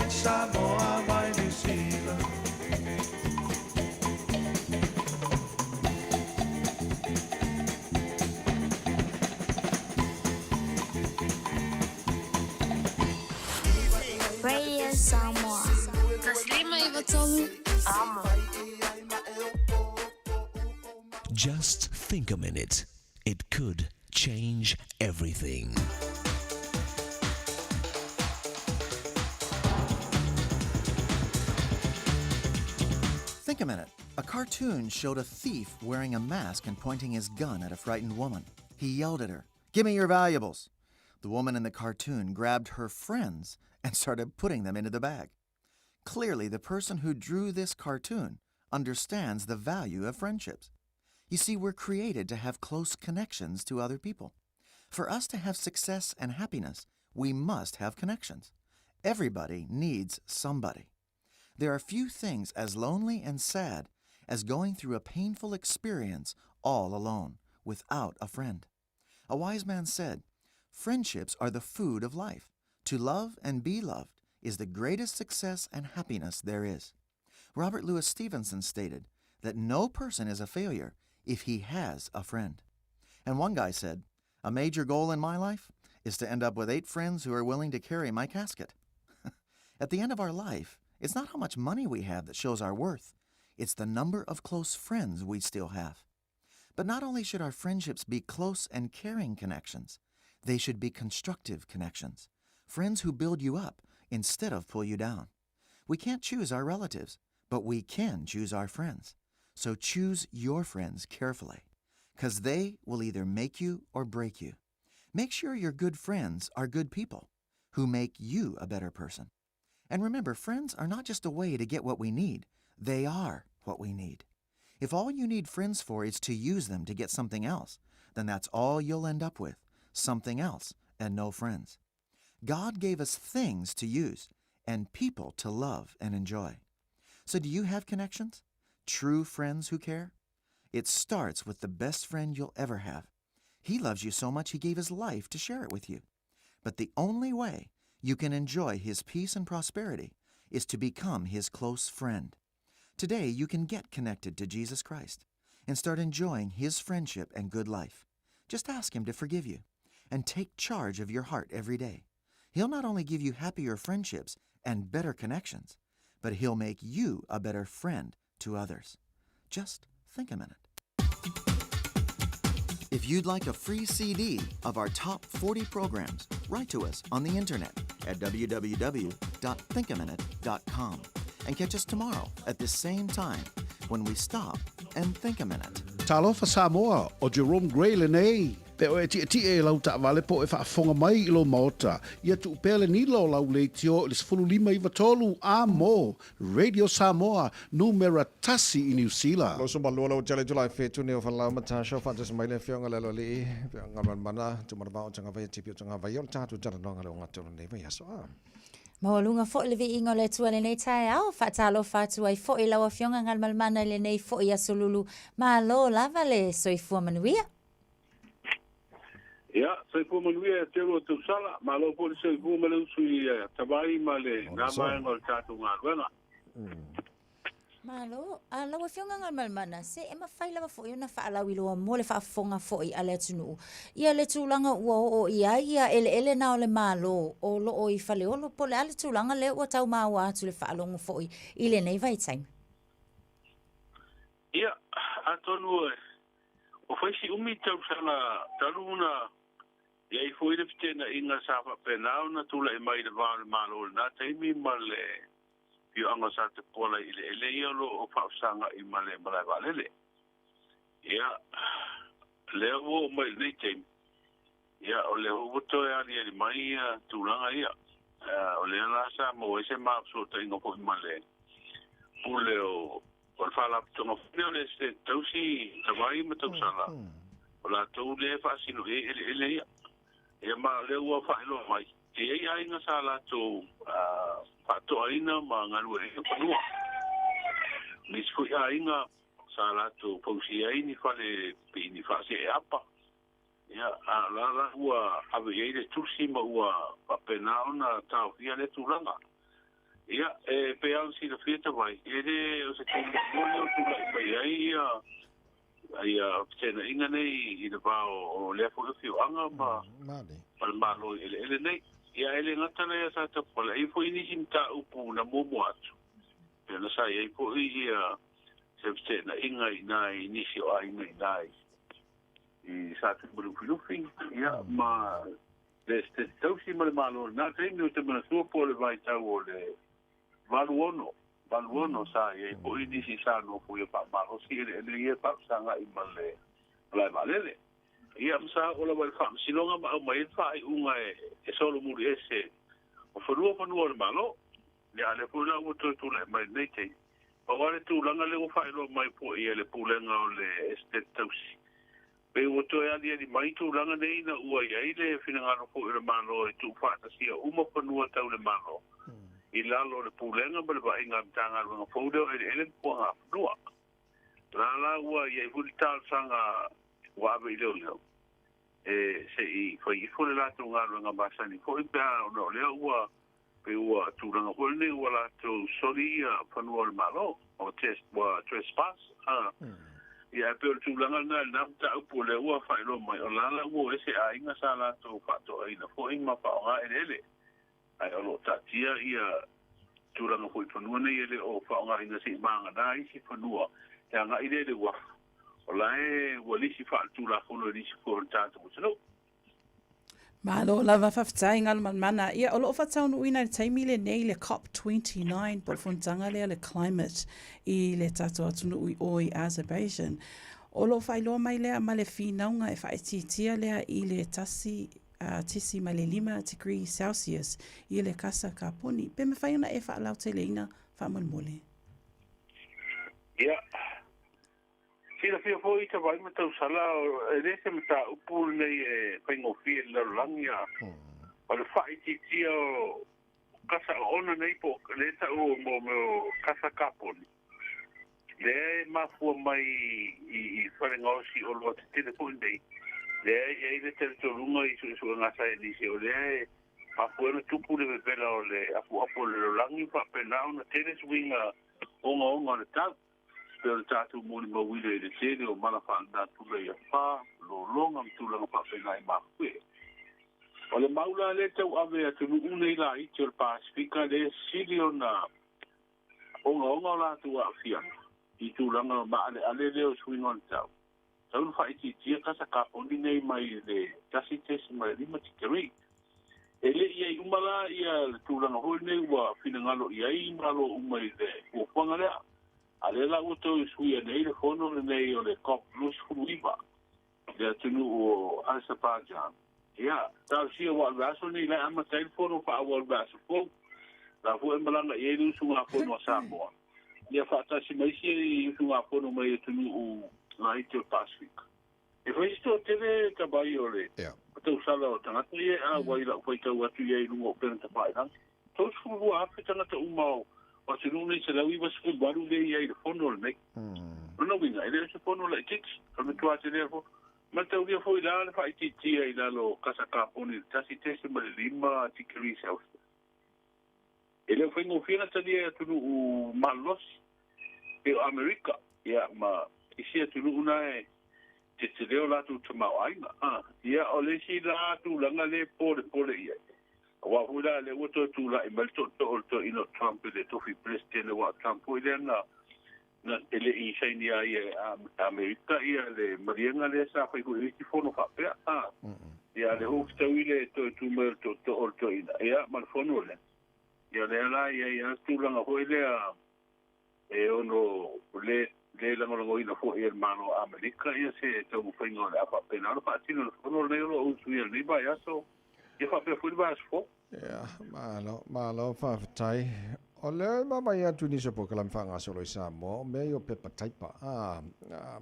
Samoa mai New Zealand Radio Samoa. Taslima Ivatolu. Just think a minute. It could change everything. Think a minute. A cartoon showed a thief wearing a mask and pointing his gun at a frightened woman. He yelled at her, "Give me your valuables." The woman in the cartoon grabbed her friends and started putting them into the bag. Clearly, the person who drew this cartoon understands the value of friendships. You see, we're created to have close connections to other people. For us to have success and happiness, we must have connections. Everybody needs somebody. There are few things as lonely and sad as going through a painful experience all alone, without a friend. A wise man said, "Friendships are the food of life. To love and be loved is the greatest success and happiness there is." Robert Louis Stevenson stated that no person is a failure if he has a friend. And one guy said, "A major goal in my life is to end up with 8 friends who are willing to carry my casket." At the end of our life, it's not how much money we have that shows our worth. It's the number of close friends we still have. But not only should our friendships be close and caring connections, they should be constructive connections. Friends who build you up instead of pull you down. We can't choose our relatives, but we can choose our friends. So choose your friends carefully, because they will either make you or break you. Make sure your good friends are good people who make you a better person. And remember, friends are not just a way to get what we need. They are what we need. If all you need friends for is to use them to get something else, then that's all you'll end up with, something else and no friends. God gave us things to use and people to love and enjoy. So do you have connections? True friends who care? It starts with the best friend you'll ever have. He loves you so much he gave his life to share it with you. But the only way you can enjoy his peace and prosperity is to become his close friend. Today, you can get connected to Jesus Christ and start enjoying his friendship and good life. Just ask him to forgive you and take charge of your heart every day. He'll not only give you happier friendships and better connections, but he'll make you a better friend to others. Just think a minute. If you'd like a free CD of our top 40 programs, write to us on the internet at www.thinkaminute.com and catch us tomorrow at the same time when we stop and think a minute. Talofa Samoa o Jerome Gray le nei. Pe o e e lau ta vale po e whaafonga mai ilo maota. Ia tu pele ni lo lau le tio le 15 a mo. Radio Samoa, numera tasi i New Zealand. Lo sumba lua lau tele July fetu ni o whalau matasho whantas mai le whionga le lo li. Whionga mana, tu marabao tanga vai tipi o tanga vai o tatu jara nonga le o ngatoro nei vai aso a. Mawalunga fo le vi ingo le tua le nei tae au, whaatalo whātu ai fo i lawa whionga ngal malmana le nei fo i asolulu. Ma lo lava le soifua manuia. Ia, soifua manuia te roa tu sala, ma lo po le soifua manuia sui tawai ma le ngā ngol tātu ngā ruenga. Malo, a lawa whionga ngal malmana, se e mawhai lawa fo i una whaalau i loa mo le whaafonga fo i ale atunu. Ia le tūlanga ua o ia ele na o le malo o lo o I whale olo po le ale tūlanga le ua tau maua atu le whaalongo fo i le nei vai taim. Ia, a tonu e, o whaisi umi tau sana taruna, ia I fo I le pitena inga safa penao na tula I mai le vāo le malo le nā taimi ma le Pio anga sa te pola I le ele ia lo o whausanga I male malai walele. Ia, lea o mai nei teim. Ia, o lea o wato e ali ali mai tūranga ia. O lea nasa mo e se maapso ta inga po I male. Pule o whalwhala tonga whina le se tausi tawai ma tausanga. O la tau lea whaasino e ele ia. Ia ma lea ua whaelo mai. E ei ainga sa la tau pato aina ma ngalu e panua. Misku ainga sa la tau pausi aini fale pini fase e apa. Ia la ua ave eire tusi ma ua papenao na tau fia le tulanga. Ia e peang si la fieta vai. Ere o se kenda mole o tula I pai ai tena inga nei I le pao o lea fo fiu anga ma malo ele nei. Ia ele ngata lea sa ta pola. I fo ini himta upu na momo atu. Ia na sa ia fo ia se na inga I nai nisi o inga I nai. I sa te murufirufi. Ia ma le ste tausi ma le malo. Nā te inu te mana sua po le vai tau o le valuono. Valuono sa ia fo ini si sa no fo ia pa malo. Si ele ia pa sanga I ma le valele. Ia msa ola wai wha msilonga ma au mai wha I unga e solo muri ese o whanua le malo ni ale pula o tūla mai nei tei pa wale tūlanga le o whaelo mai po ia le pulenga o le estet tausi pe o toi ali mai tūlanga nei na ua ia le whinangano po I le malo e tū whaatasia uma whanua tau le malo I lalo le pulenga ma le wa inga mtanga runga fōdeo ele po ngā whanua la ua ia I huli tāl sanga wabe I leo se I fai fole la tu ngā runga masani fo I pēa o no lea ua pe ua tūranga hole ua la tu sori whanua le malo o trespass ia pe o tūranga na ta upo le ua whai lo mai o lala ua ese a inga sa la tu whato aina fo inga pa o ngā ele ai o lo tatia ia tūranga hoi whanua nei ele o wha o ngā inga si maanga nā isi whanua ia ngā ide le ua Olae walisi fa'atu la kono lisi ko tata mutano. Malo lava whawhitai ngal mana ia o loo whatau nuina le taimile nei le COP29 por funtanga le climate I le tato atunu ui oi Azerbaijan. O loo whailoa mai lea ma le whinaunga e whaetitia lea I le tisi ma le 5 degrees Celsius I le kasa ka poni. Pe me whaiona e whaalau te leina whaamolmole. Ia. Sila fia foi ta vai ma tau sala e se mata upul nei e pengo fia la langia. O le fai ti o kasa ona nei po le ta o mo kasa kaponi. Le ma fu mai I fare ngosi o lo te te po nei. Le e le te to lunga I su nga sa ni se o le pa fu no tupu le pela o le afu apo le langi pa pena ona te swinga onga le tau. Pero tatu moni ma wile de tene o mana fa anda tula ia fa lo longa tula pa pena I ma kwe. O le maula le tau ave atu une la I te Pasifika le silio na onga la tu a fia. I tulanga ma ale le o swingon tau. Tau fa iti tia kasa ka oni nei mai le kasi tesi mai lima tikeri. Ele ia umala ia tulanga hoi nei wa fina ngalo ia I malo umai le o pangalea. Ale la uto suia nei le fono le nei o le kop lus fuiba. Le tunu o Azerbaijan. Ya, tau sia wa raso ni le ama telefono fa wa raso fo. La fu embalanga ye lu sunga fono Samoa. Ya fa ta si mai si sunga fono mai tunu o nai te Pacific. E foi sto tele tabai ole. Ya. Tau sala o tangata ye a wa ila foi tau atu ye lu o penta pai dan. Tau fu wa Afrika na tau mau. O se nune se lau iwa siku baru le ia I le fono le mek. Rona winga, ele se fono le kits. Kame tua te lea fo. Ma tau lia fo I la le fai titia I la lo kasa kaponi. Tasi tese ma le lima tikiri saus. Ele o whaingo whina tali e tunu u malos. E o Amerika. Ia ma isia tunu una e te leo latu tamau ainga. Ia o le si latu langa le pole ia. Wa hula le woto tula I malto to ino Trump le tofi president wa Trump ile na ele I shainia ia Amerika ia le marianga le sa fa ku I fono fa pe ia le hof tawile to mer to ina ia mal fono le ia le la ia tula nga hoile e ono le la ngolo ina fo ia mano Amerika ia se to fingo la fa pe na fa tino fono le o su ia ni ba ia so ia fa pe fu ba so ya malo fa tai o le mama ia tu ni se po kala mfa nga solo Samoa me yo pe pataipa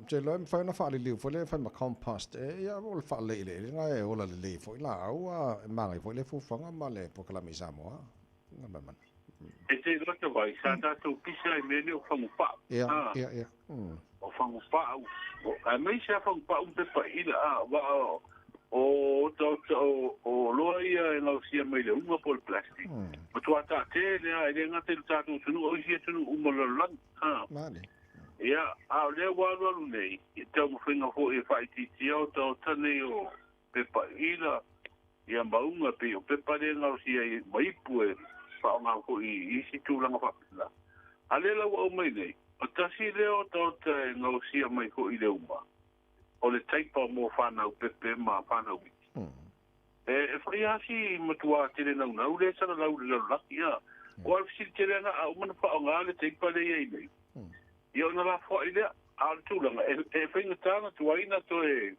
je lo mfa na fa le liu fo le fa ma compost ia o fa le nga e o la le fo la au ma ngai fo le fu fanga ma le po kala mi Samoa nga ba man e te lo te vai sa ta tu pisa I mele o fangu pa ia o fangu pa a me se fangu pa un pe pa ila wa o loa ia e ngau sia mai le unga pol plastic. O tua ta te lea e le ngate le tātou tunu o isia tunu umalalang. Mane. Ia, a lea walu nei, I tau mawhinga ho e whaititi au tau tane o pepa ila, ia maunga pe o pepa le ngau sia I maipu e whaonga ho I isi tūlanga whapila. A le lau au mai nei, o tasi leo tau te ngau sia mai ho I le uma. O le taipa mo whanau pepe ma whanau wiki. E whai asi matua tere nau le sana lau le laki ia. O alfisi tere nga au mana whao ngā le taipa le iei nei. Ia ona la whai lea, a le tūlanga. E whainga tāna tuaina to e,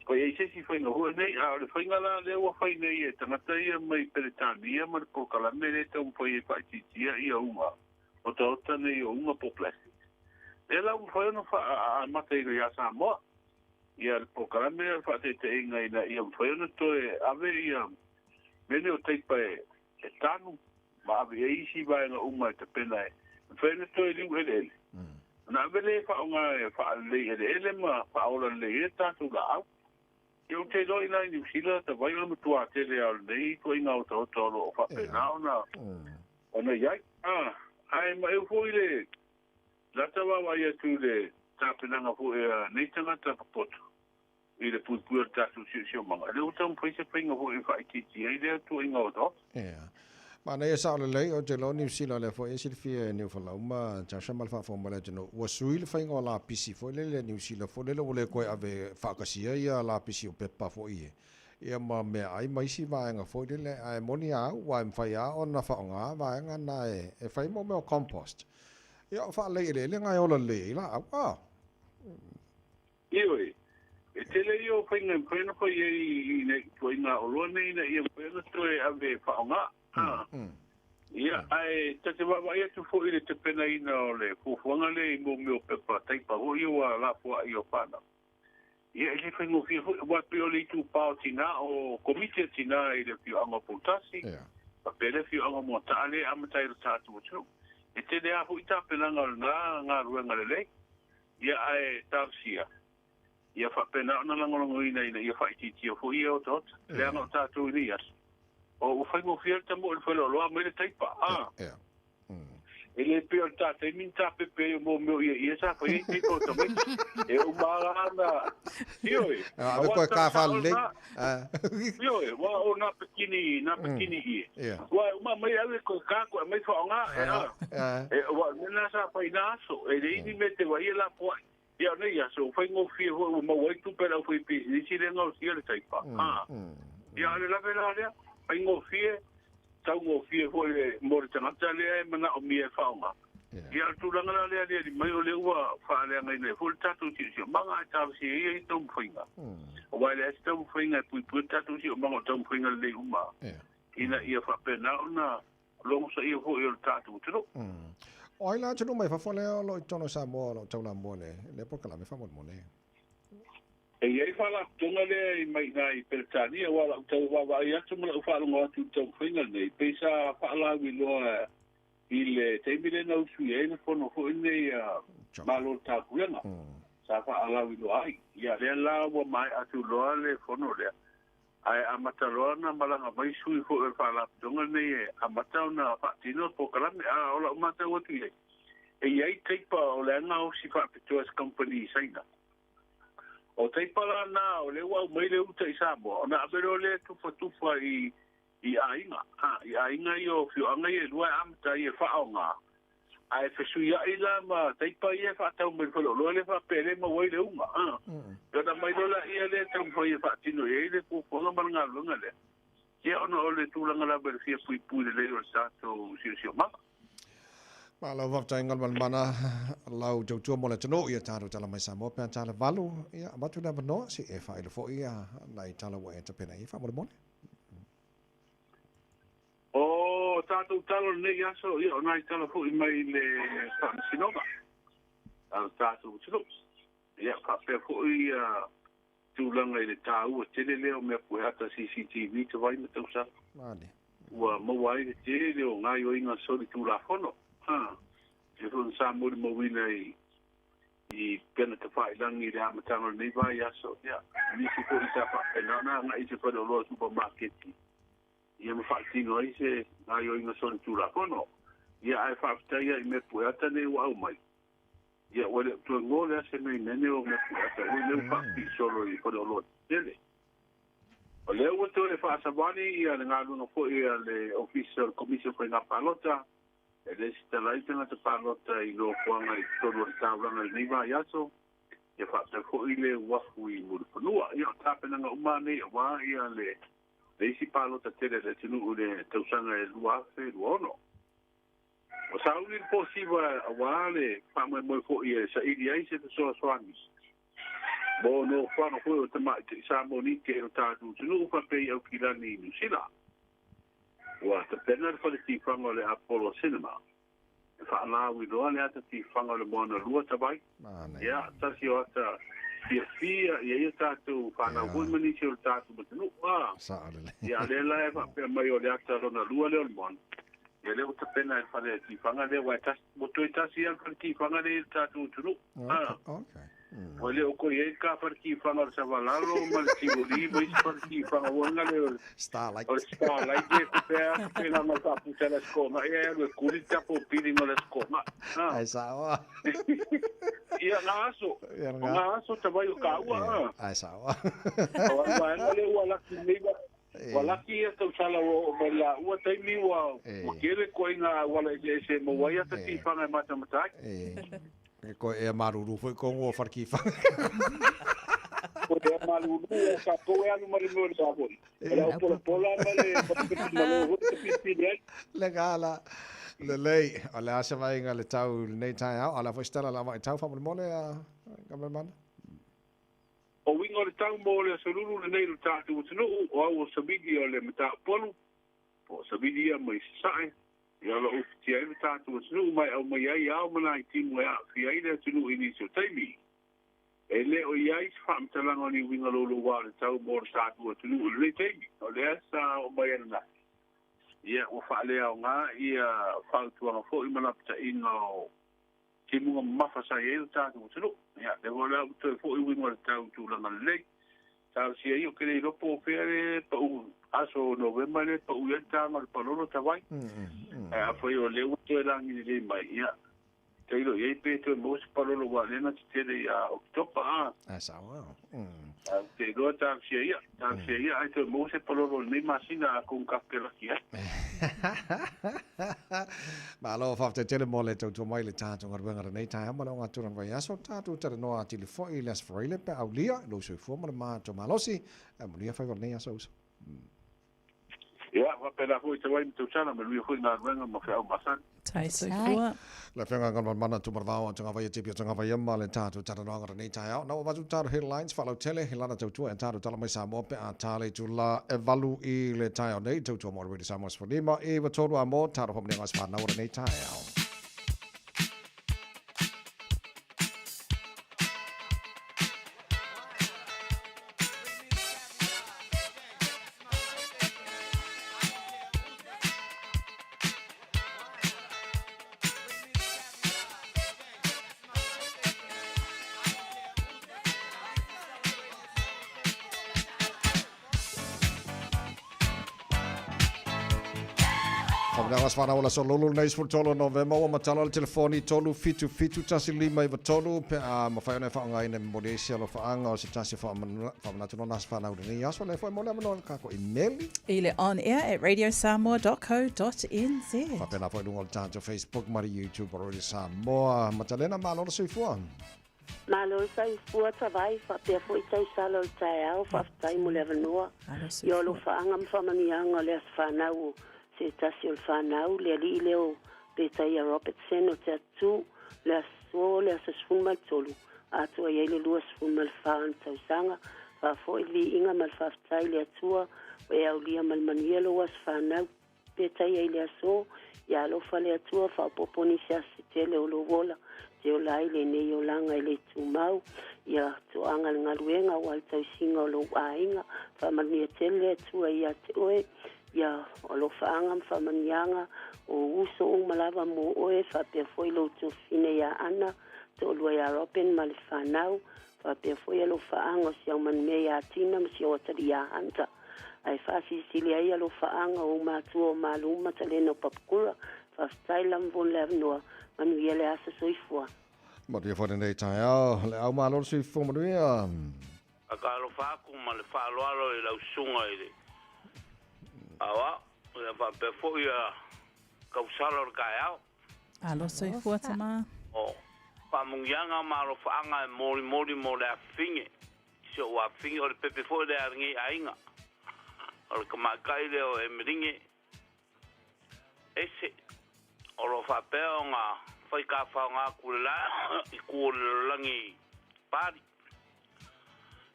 ko e sesi whainga hua nei, a le whainga la le ua whai nei e tangata ia mai Peretania, ma le pokalame le tau mwhai e whaititia ia unga. O taota nei o unga po plastic. E lau mwhai ona wha a mata I rea Samoa. Ia po karame fa te inga ina ia mfaiona to e ave ia mene o teipa e tanu ma ave e isi vai nga uma te pena e mfaiona to e liu ele na ave le fa unga e fa le ele ma fa ola le e tatu la au eu te do ina New Zealand te vai o mutua te le au nei ko inga o to o fa pena ona ia ai ma eu foi le la tava vai tu le tapinanga fu e nei tangata papoto I le pupuer tatu si o manga le utam foi se pinga fu I whaititi ai le tu inga o to ma nei sa le lei o te lo New Zealand le fo e silfia New Faluma ta shamal fa fo mala tino wa suil fa inga la pisi fo le New Zealand fo le le ko ave fa kasia ia la pisi o pepa fo ia ma me ai mai si va nga fo le ai monia wa fa ia ona fa nga va nga na e fa mo me compost ia fa le nga o le la Ioi, e tele io whainga mpena ko I ne ko inga o loa nei na ia mpena to e ave whaonga. Ia, ai, te wawa ia tu fo i le te pena ina o le fufuanga le i mo meo pepa taipa ho i wa la fua i o pana. Ia, i le whaingo fia ho, wa peo le tu pao tina o komite tina i le fio anga putasi. Pa pele fio anga mo taale amatai ro tātu o tau. E te lea ho i tā penanga o ngā ruenga le lei. Ia, ai, tāpsia. Ia wha pena ona langolongo ina ia wha ititi o fo i o tot. Lea ngā tātu i ni as. O whaingo fia ta mo i whailo loa mai le taipa. Ele peo tata, min ta pepe mo mo ia sa fa i ko to me. E o marana. Io e. A ko ka fa le. Io e, wa o na pekini i. Wa ma mai ave ko ka ko mai fa nga. E wa na sa fa ina so. E le ni mete wa ia la po. Ia nei ya so whaingo fia ho mo wai tu pera foi pi. Ni si le ngau si le taipa. Ia le la vela Paingo fie, tau ngō fie hoi mōre tangata lea e mana o mia whaonga. Ia tūranga lea lea di mai o lea ua whaalea ngai nei, hoi tatu si o manga e tāwasi e i tau mwhainga. O wai lea si tau mwhainga e pui tatu si o manga o tau mwhainga le uma. Ina ia whapena o na longo sa ia hoi o tatu tino. O ila tino mai whawhalea o lo i tono sa mua o lo tau la mua le porkala me whamon mo le. E iei whala tonga lea i mai nai Peretania, wala tau wawa i atu mula whaalonga atu tau whainga nei. Peisa whaalawi loa i le teimile na usui e na whono hoi nei malo tākulenga. Sa whaalawi loa ai. Ia lea la wa mai atu loa le whono lea. Ai amata loa na malanga mai sui hoi whaalawi tonga nei e amata o na whaatino po kalame a ola umata watu iei. E iei teipa o le anga o si whaapitoas company saina. O teipala na o le wau mai le uta i Samoa, o na abero le tufa i ainga. I ainga i o fio anga i e lua amta i e whaonga. A e fesu ia i la ma teipa i e whaatau mai whalo, loa le whapele ma wai le unga. Kona mai rola i e le tau whai e whaatino e le kukonga maranga lunga le. Ia ona o le tūlanga la bere fia pui le le o sato sio manga. Ma lau wafta ingal mana lau jau mo le tano ia tāru tala mai Samoa pēn tala valu ia amatu na manoa si e whaile fo ia nai tala wa e ta pena i whamore mone. O tātou talo nei aso ia o nai tala fo i mai le whaamisinoga. Tātou tino. Ia whapea fo i tūlanga i le tāua tele leo mea pueata CCTV te vai me tausa. Ua mawai le tele leo ngai o inga sori tūla fono. E fun sa muri mo wina i pena te whai langi le amatanga nei vai aso. Ia, nisi ko i sa wha na nga i se whare o loa supermarket. Ia ma whaatino ai se ngai o inga sori tūla fono. Ia ai whaaftaia i me pueata nei wa au mai. Ia wale tua ngole ase mei nene o me pueata. Ui leu whaaki solo i whare o loa tele. O leu wato e whaasawani ia le ngā lunga po ia le official commission for ngā palota. E le sitalai tanga te palota i lo kuanga i tono i tāwranga i niwa i aso. Ia whaata fo i le wafu i murupanua. Ia tāpena ngā umane i wā ia le isi palota tere le tinu u le tausanga e luafe luono. O sauli po siwa a wā le whamai moi fo i e sa ili aise te soa swani. Bo no whano koe o te mai te Samonike o tātu tinu u whapei au kilani i Nusila. Wa te pena le whale tifanga le Apollo Cinema. E whaalawi loa le ata tifanga le moana lua tabai. Ia, tasi o ata fia ia tātou whanau hui manisi o le tātou matanu. Ia, le la e whapea mai o le ata rona lua le o le moana. Ia leo te pena e whale tifanga le wai moto e tasi al whale tifanga le tātou matanu. O leo ko e ka wharki whanga o Savalalo, ma le tivoli, ma isi wharki whanga wanga le Starlight. O Starlight e pepea, pena ma whaputa la skoma. Ia e kuri tapo pili ma la skoma. Ai sawa. Ia ngā aso. Ngā aso tawai o ka ua. Ai sawa. O anga le ua laki meiwa. Walaki e tau sala o la ua taimi ua kere ko inga wala e se mo wai ata ti whanga e matamatai. Ko e maruru foi con o farkifa. Ko e maruru e ka ko e alu mari mo sa foi. Era o pola male o te piti Legala. Le lei, ala asa vai nga le tau nei tai au, ala foi stela la vai tau fa mo le gamle man. O wingo le tau mo le solulu le nei tatu tunu o au sabidi o le mata polu. O sabidi mai sai. ia lo uti ai tātou tunu mai au mai ai au mana i timu e a fi ai le tunu i nisi o taimi. E le o iai se whaamtalanga ni winga lolo wā le tau mōra tātou tunu le taimi. O le asa o mai ana. Ia o whaalea o ngā ia whautuanga fo i malapita inga o timunga mawhasai e o tātou tunu. Ia, le wala uto e fo i winga le tau tūlanga le. Tāu si ai o kere i ropo o where pa u aso november le pa u iantanga le palono tawai. A foi o leu to langi ni mai ia. Teilo ia pe to mo se palono wa lena tele ia oktopa a. Asa wa. Te do ta sia ai to mo se palono ni masina con kapela kia. Ma lo fa te tele mo le to mai le tato ngar nei ta ma lo ngatu ran vai aso tato te no ati le foi le asfroile pe aulia lo se fo ma to malosi mo ia fa nei aso. Ia, wapena hui te wai mtau tana, me lui hui ngā ruenga ma whiau masan. Tai soifua. Le whenga ngan mana tu marwao tanga vai tipi o tanga vai ima le tātu tata noanga nei tai au. Nau watu tātu headlines, whalau tele, he lana tautua e tātu tala mai Samoa pe a tāle tu la e valu i le tai au nei, tautua mōra wiri Samoa Sfonima, e watoru a mō, tātu homni ngas whanau nei tai au. Ngas whanau la so lulu nei spul tolo November o matala le telefoni tolu fitu tasi lima iwa tolu pe a mawhai ona whaonga ina Malaysia lo whaanga o se tasi whamanatu no nas whanau ni aso le whai mole amano kako emaili. Ile on air at radiosamoa.co.nz. Whapena whai lunga le tātou Facebook mari YouTube o Radio Samoa. Matalena malo sui fua. Malo sai fua tawai whapea fui tai salo le tai au whaftai mo le avanua. Iolo whaanga mwhamanianga le as whanau se tasi o le whanau le ali leo petai a Robertson o te atu le aso le asasfun mal tolu atua iei le lua asfun mal whaan tausanga whafo i li inga mal whaftai le atua o e au lia mal manuelo as whanau petai iei le aso i alofa le atua whapoponi se asitele o lo wola te o lai le nei o langa i le tūmau ia toanga le ngaluenga o al tausinga o lo ainga whamania tele atua i a te oe ia o lo whaanga mwhamanianga o uso o malava mo oe whapea foi lo tu fine ia ana to lua ia ropen ma le whanau whapea foi lo whaanga o siau man mea tina ma siau atari ia hanta ai whasi sili ai lo whaanga o mātua o maluma talena o papukura whaftai lamvon le avnoa manu ia le asa soifua. Maria whare nei tai au, le au malo soifua manuia. A ka lo whaaku ma le whaaloalo i lau sunga i le. Awa, ia whape fo ia kausalo o kai au. Alo soifua tama. O, whamungianga maro whaanga e mori mo le awhinge. So o awhinge o le pepe fo le aringi ainga. O le kamakai leo e meringe. Ese, o lo whapea o ngā whaika whaonga kulela i kuolelangi pari.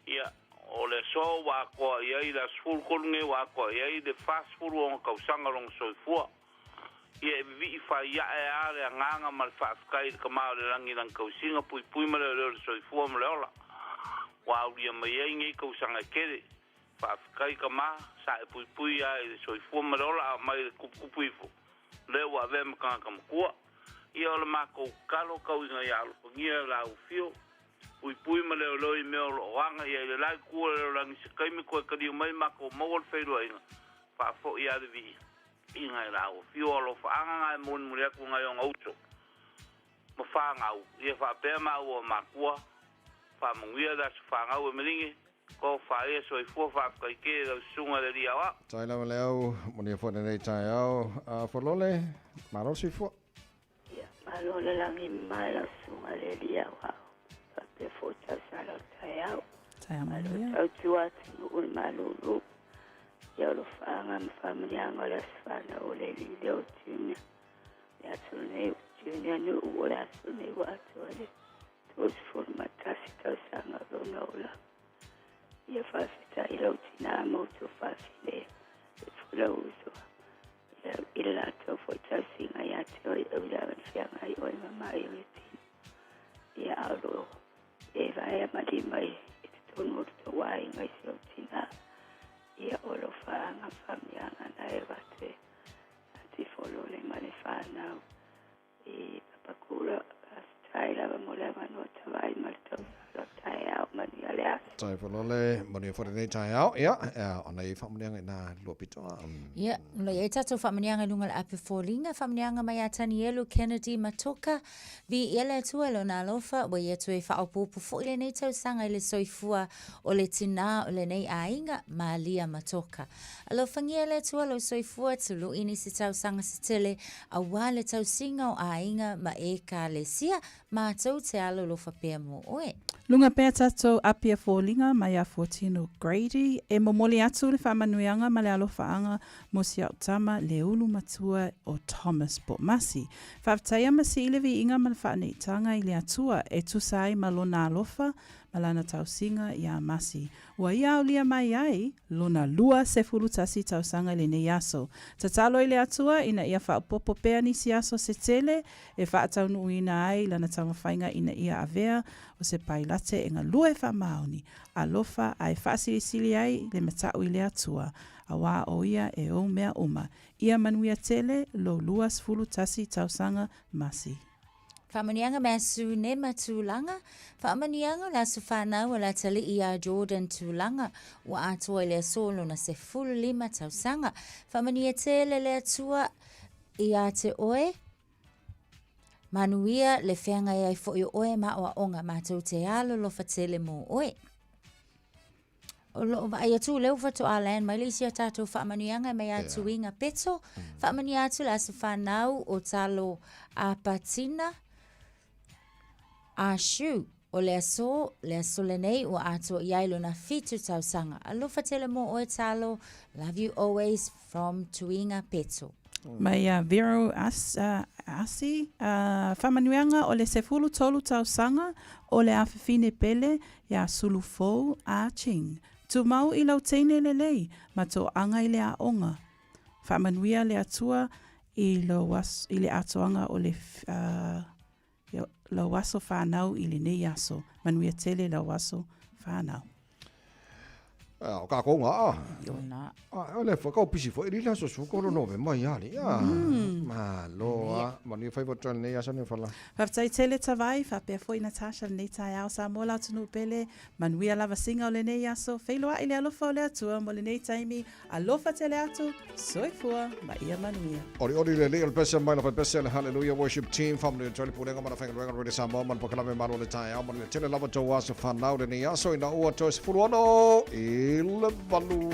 Ia, o le so wa ko ia la school kolunge wa ko ia de fast food o ka usanga long soifua ia vi fa ia e ale nganga mal fa skai ka ma le langi lang ka usinga pui ma le soifua ma le ola wa ia mai ngi ka usanga kere fa skai ka ma sa pui ia e soifua ma le ola mai kupui fu le wa ve ma ka ko ia le ma ko kalo ka usinga ia ngia la ufio pui ma leo loi meo lo wanga ia le lai kua leo langi se kaimi koe kari mai mako mawal whairua inga wha fo ia de vi inga i rao fio alo whaanga ngai moni muri aku ngai o ngauto ma whaanga au ia wha pēr ma ua makua wha munguia da su whaanga au e meringi ko wha ia so i fua wha kai ke lau sunga le ria wa Tai lau leo moni a fwone nei tai au whalole maro si fua Ia malole langi mai la sunga le ria wa pe fota sala tai au. Tai amalia. Au tua tinu malulu. Ia lo whaanga mwhamanianga le aswhana o le li leo tūnia. Le atu nei tūnia nu o le atu nei watu ale. Tos forma tasi tau sanga rona ola. Ia whawhita i lau tina mautu whawhine. E fula uso. ila la tau fo tau singa ya te oi au la wan fianga i oi mama i oi tina. Ia alo e vai a mali mai e te tonu o te wai ngai si o tina. Ia olo whaanga whamianga na e wate a ti folo le male whanau. I papakura a stai lava mo le mano te vai mali tau salo tai au mani ale ase. Tai polole moni for nei tai au ia ona I famanianga na lopito. Ia, lo ia tato famanianga lunga le ape folinga famanianga mai atani elu Kennedy Matoka vi ele tuelo na lofa wa ia tue fa opupu fo ile nei tau sanga ile soifua o le tina o le nei ainga Malia Matoka. Alo fangia le tuelo soifua tulu ini si tau sanga si tele a wale tau singa o ainga ma e ka le sia ma tau te alo lofa pea mo oe. Lunga pea tatou apia fōlinga mai a Fortino Grady e momoli atu le whamanuianga ma le alofaanga mo si au tama le ulu matua o Thomas Bomasi. Whaftaia masi ilevi inga ma le whaneitanga I le atua e tusai ma lona alofa ma lana tausinga I a masi. Ua ia au lia mai ai, lona lua se furutasi tausanga le nei aso. Tatalo I le atua ina ia whaupopo pea ni si aso se tele e whaataunu ina ai lana tamawhainga ina ia avea o se pailate e ngā lua e whamaoni. Alofa ai whaasilisili ai le matau I le atua. A wā o ia e o mea uma. Ia manuia tele lo lua sfurutasi tausanga masi. Whamanianga mea su ne matulanga. Whamanianga la su whanau la tali I a Jordan tulanga. Wa atua le solo na se fulu lima tausanga. Whamania tele le atua I a te oe. Manuia le whenga ai fo I oe ma o onga mātou te alo lo fatele mo oe. O lo ai atu leu fatu alan mai lisi a tātou whamanianga mai atu inga peto. Whamani atu la su whanau o talo a patina. A shu o le aso le nei o ato iailo na fitu tausanga. Alofa tele mo oe talo, love you always from Tuinga Peto. Mai Vero Asi, whamanuanga o le sefulu tolu tausanga o le awhawhine pele ia sulufou a ching. Tu mau I lau teine le lei, ma tō anga I le a onga. Whamanuia le atua I le atoanga o le lau aso whanau I le nei aso. Manuia tele lau aso whanau. O ka ko nga. Yona. O le fa ko pisi fo I le so su ko no ve mai ali. Ma lo mani fa vo nei aso ne fala. Whaftai tele tawai, whapea fo I Natasha nei tai au sa mola tunu pele, manuia lava singa o le nei aso, whailoa I le alofa o le atua, mo le nei taimi, alofa tele atu, soifua, ma ia manuia. Ori le le pesa mai la pesa le hallelujah worship team family tole pulenga mana fenga renga rede samo man pokala me malo le tai au man le tele lava to aso fanau le nei aso ina o to se furuano il balu.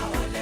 Ole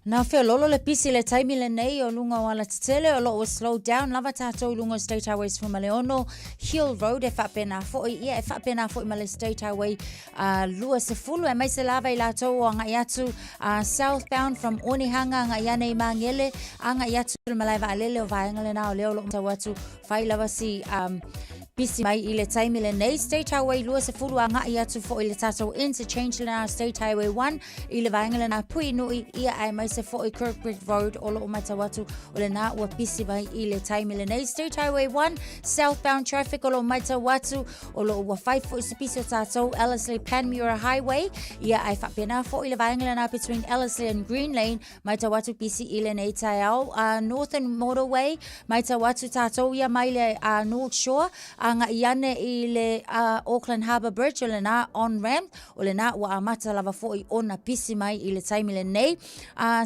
Na feo lolo le pisi le taimi le nei o lunga wala tele o lo slow down lava tato lunga State Highways from Maleono Hill Road e whapena fo ia e whapena fo male State Highway lua se fulu e mai se lava I lato o ngai atu southbound from Onehanga ngai ane I mangele ngai atu malaiva alele o vaenga le na o leo lo tawatu whai lava si Bisi mai I le taimi le nei State Highway lua se fulu ngai atu fo I le tato interchange le na State Highway 1 I le vaenga le na pui nui ia ai mai se fo I Kirkbridge Road o lo matawatu o le na ua pisi mai I le taimi le nei State Highway 1 southbound traffic o lo matawatu o lo ua 5 fo I se pisi o tato Ellerslie Panmure Highway ia ai whapena fo I le vaenga le na between Ellerslie and Green Lane matawatu pisi I le nei taiao Northern Motorway matawatu tato ia mai le North Shore nga iane I le Auckland Harbour Bridge o le na on ramp o le na ua amata lava fo I ona pisi mai I le taimi le nei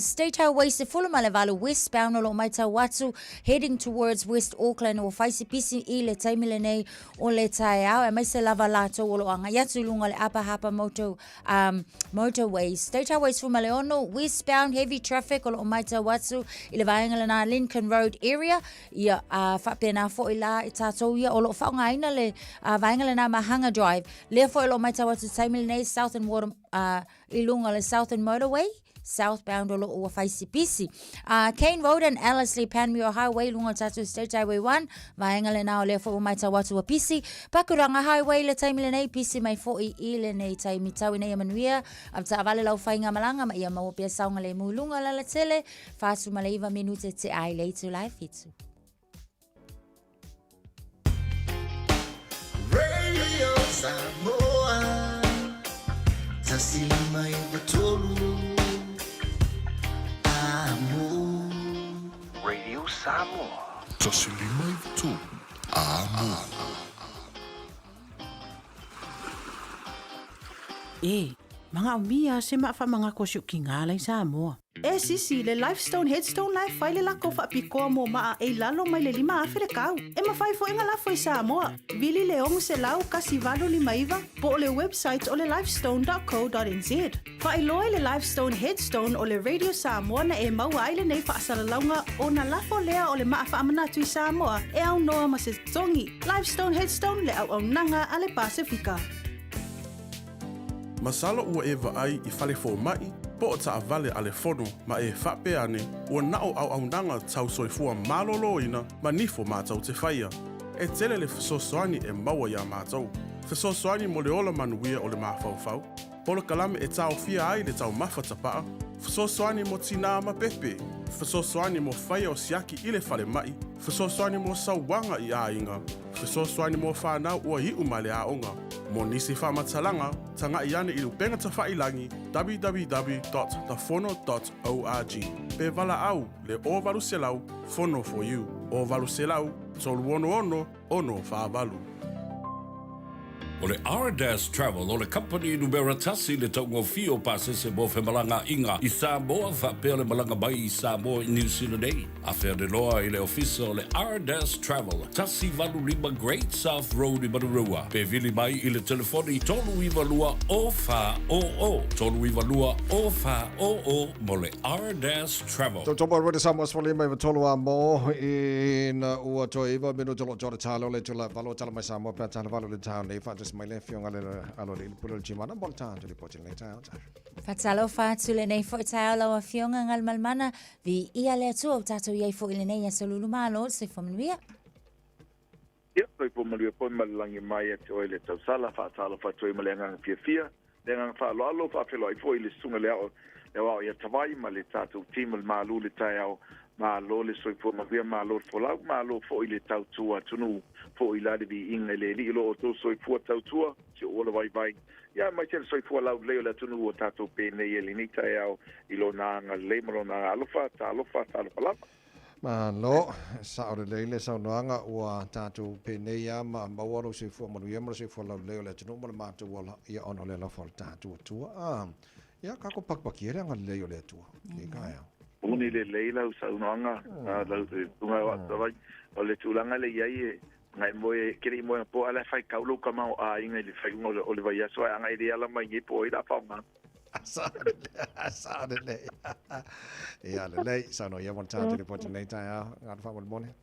State Highway se fulu Malevalu westbound o lo matawatu heading towards West Auckland o faisi pisi I le taimi le nei o le taiao e mai se lava lato o lo anga yatu lunga le Upper Harbour motorways State Highways fu Maleono westbound heavy traffic o lo matawatu I le vaenga le na Lincoln Road area ia whapena fo I la I tatou ia o lo whaongaina le vaenga le na Mahanga Drive le fo I lo matawatu taimi le nei Southern Water I lunga le Southern Motorway southbound o lo ua faisi pisi Kane Road and Ellerslie Panmure Highway lunga tatu State Highway 1 vaenga le na o le fo mai tawatu a pisi Pakuranga Highway le taimi le nei pisi mai fo I le nei taimi tau nei manuia amta avale lau whainga malanga ma ia mau pia saunga le mulunga la la tele fasu maleiva minute te ai le tu live fitu Radio Samoa Tasilima Ivatolu Radio Samoa. Tasilima Ivatolu Amo. Mga umia se maafa mga kosyo kingalay Samoa. Sisi, le Lifestone Headstone Life fai le lako fa piko mo maa e lalo mai le lima afere kau. Mafai fo inga la foi Samoa. Vili le ongu se lau kasi valo lima iwa po o le website o le lifestone.co.nz. Fa iloe le Lifestone Headstone o le Radio Samoa na e maua ai le nei fa asalalaunga o na lafo lea o le maa fa amanatu I Samoa e au noa ma se tongi. Lifestone Headstone le au nanga a le Pasifika. Masala ua e vaai I fale fo mai, po o ta avale ale fono ma e whape ane ua nao au nanga tau soifua malolo ina ma nifo mātau te whaia. E tele le fesosoani e maua ia mātau. Fesosoani mo le ola manuia o le mawhauwhau. Polo kalame e tau fia ai le tau mawhatapaa. Fesosoani mo tina ma pepe. Fesosoani mo whaia o siaki I le fale mai. Fesosoani mo sauwanga I a inga. Fesosoani mo whanau ua I umale a onga. Mo nisi whamatalanga, tanga iane I lupenga ta whailangi www.thefono.org. Pe vala au, le o valu selau, fono for you. O valu selau, tolu ono whaavalu. O le R-Dash Travel, o le company numera tasi le taungo fio pasese mo fe malanga inga I Samoa whapea le malanga mai I Samoa I New Zealand ei. A whea de loa I le ofisa o le R-Dash Travel, tasi valu lima Great South Road I Marurua. Pe vili mai I le telefoni tolu iwa lua o wha o o. Tolu iwa lua o wha o o mo le R-Dash Travel. Topo Radio Samoa Swalima Iwa tolu a mo ina ua toa iwa minu tolo jora talo le tula valo tala mai Samoa pia tala valo le town nei wha mai le fionga le alo le pulu chimana bol tanto li pochi le tao. Fatalo fatu le nei fo tao la fionga ngal malmana vi ia le tu tato ye fo le nei asolulu malo se fo mnuia. Ia poi po malu po malangi mai e toi le tau sala fatalo fatu mai lenga fia lenga fa lo fa felo I fo ile sunga le o ia tawai ma le tato tim malu le tao ma lo le soi po ma lo fo la ma lo fo ile tau tua tunu fo ila de bi inga le li lo to soi po tau tua se o vai ya mai te soi po la le la tunu o tato pe ne ele ni tau ilo na nga le mo na alofa ta la ma lo sa o le sa no anga o tato pe ne ya ma waro soi po mo ye mo soi po la le la tunu mo ma to wala ya ono le la fo tato tua ya ka ko pak ye nga le yo le tua ki ka ya uni le leila usa unanga la tunga wa vai o le tulanga le yai ngai moe kiri moe po ala fai kaulo kama a inga le fai mo o le vai so anga ide ala mai po ida fa ma Sa de le. Ia le sa no ia wan tātou le poti nei tai a ngā wha mone.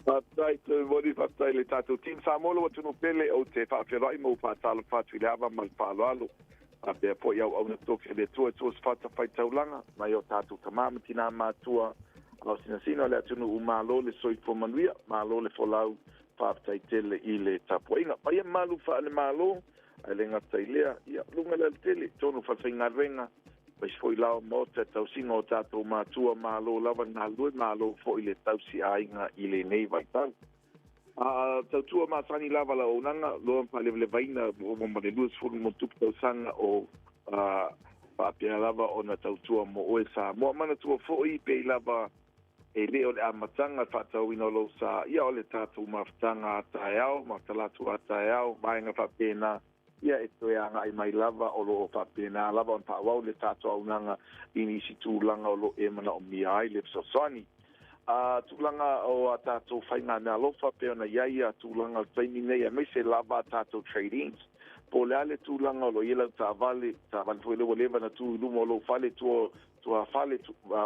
Fatai te mori fatai le tātou team Samoa wa tunu pele o te whawhirai mo pātala whātui le awa mal pāloalo. A pia po iau au na toke le tua whata whai taulanga. Mai o tātou tamamati nā mātua. Au sina le atunu u mālo le soifo manuia. Mālo le folau whaatai tele i le tapuinga. Pai malu wha le mālo. Ai le ngata i lea. Ia lunga le tele. Tonu whawhai ngā renga. Pai foi lao mo te tausinga o tātou mātua mālo lawa ngā lue mālo fo i le tausi ainga i le nei vai tau. Tautua mātani lava la o nanga, loa mpa le vaina o mwane luas furu mo tupu tausanga o pāpia lava o na tautua mo oe sa. Moa mana tua fo i pe lava e le o le amatanga whatau ino lo sa. Ia o le tātou mawhtanga atai au, mawtalatu atai au, vaenga whapena. Ia e toi anga i mai lava o lo o whapena lava on pāwau le tātou au nanga inisi tūlanga o lo e mana o mia ai le psosani. Tūlanga o a tātou whainga mea lofa peo na iaia tūlanga o taimi nei a meise lava tātou trade-ins. Po le ale tūlanga o lo ielau tāwale fwele o lewa na tū lumo o lo whale tua whale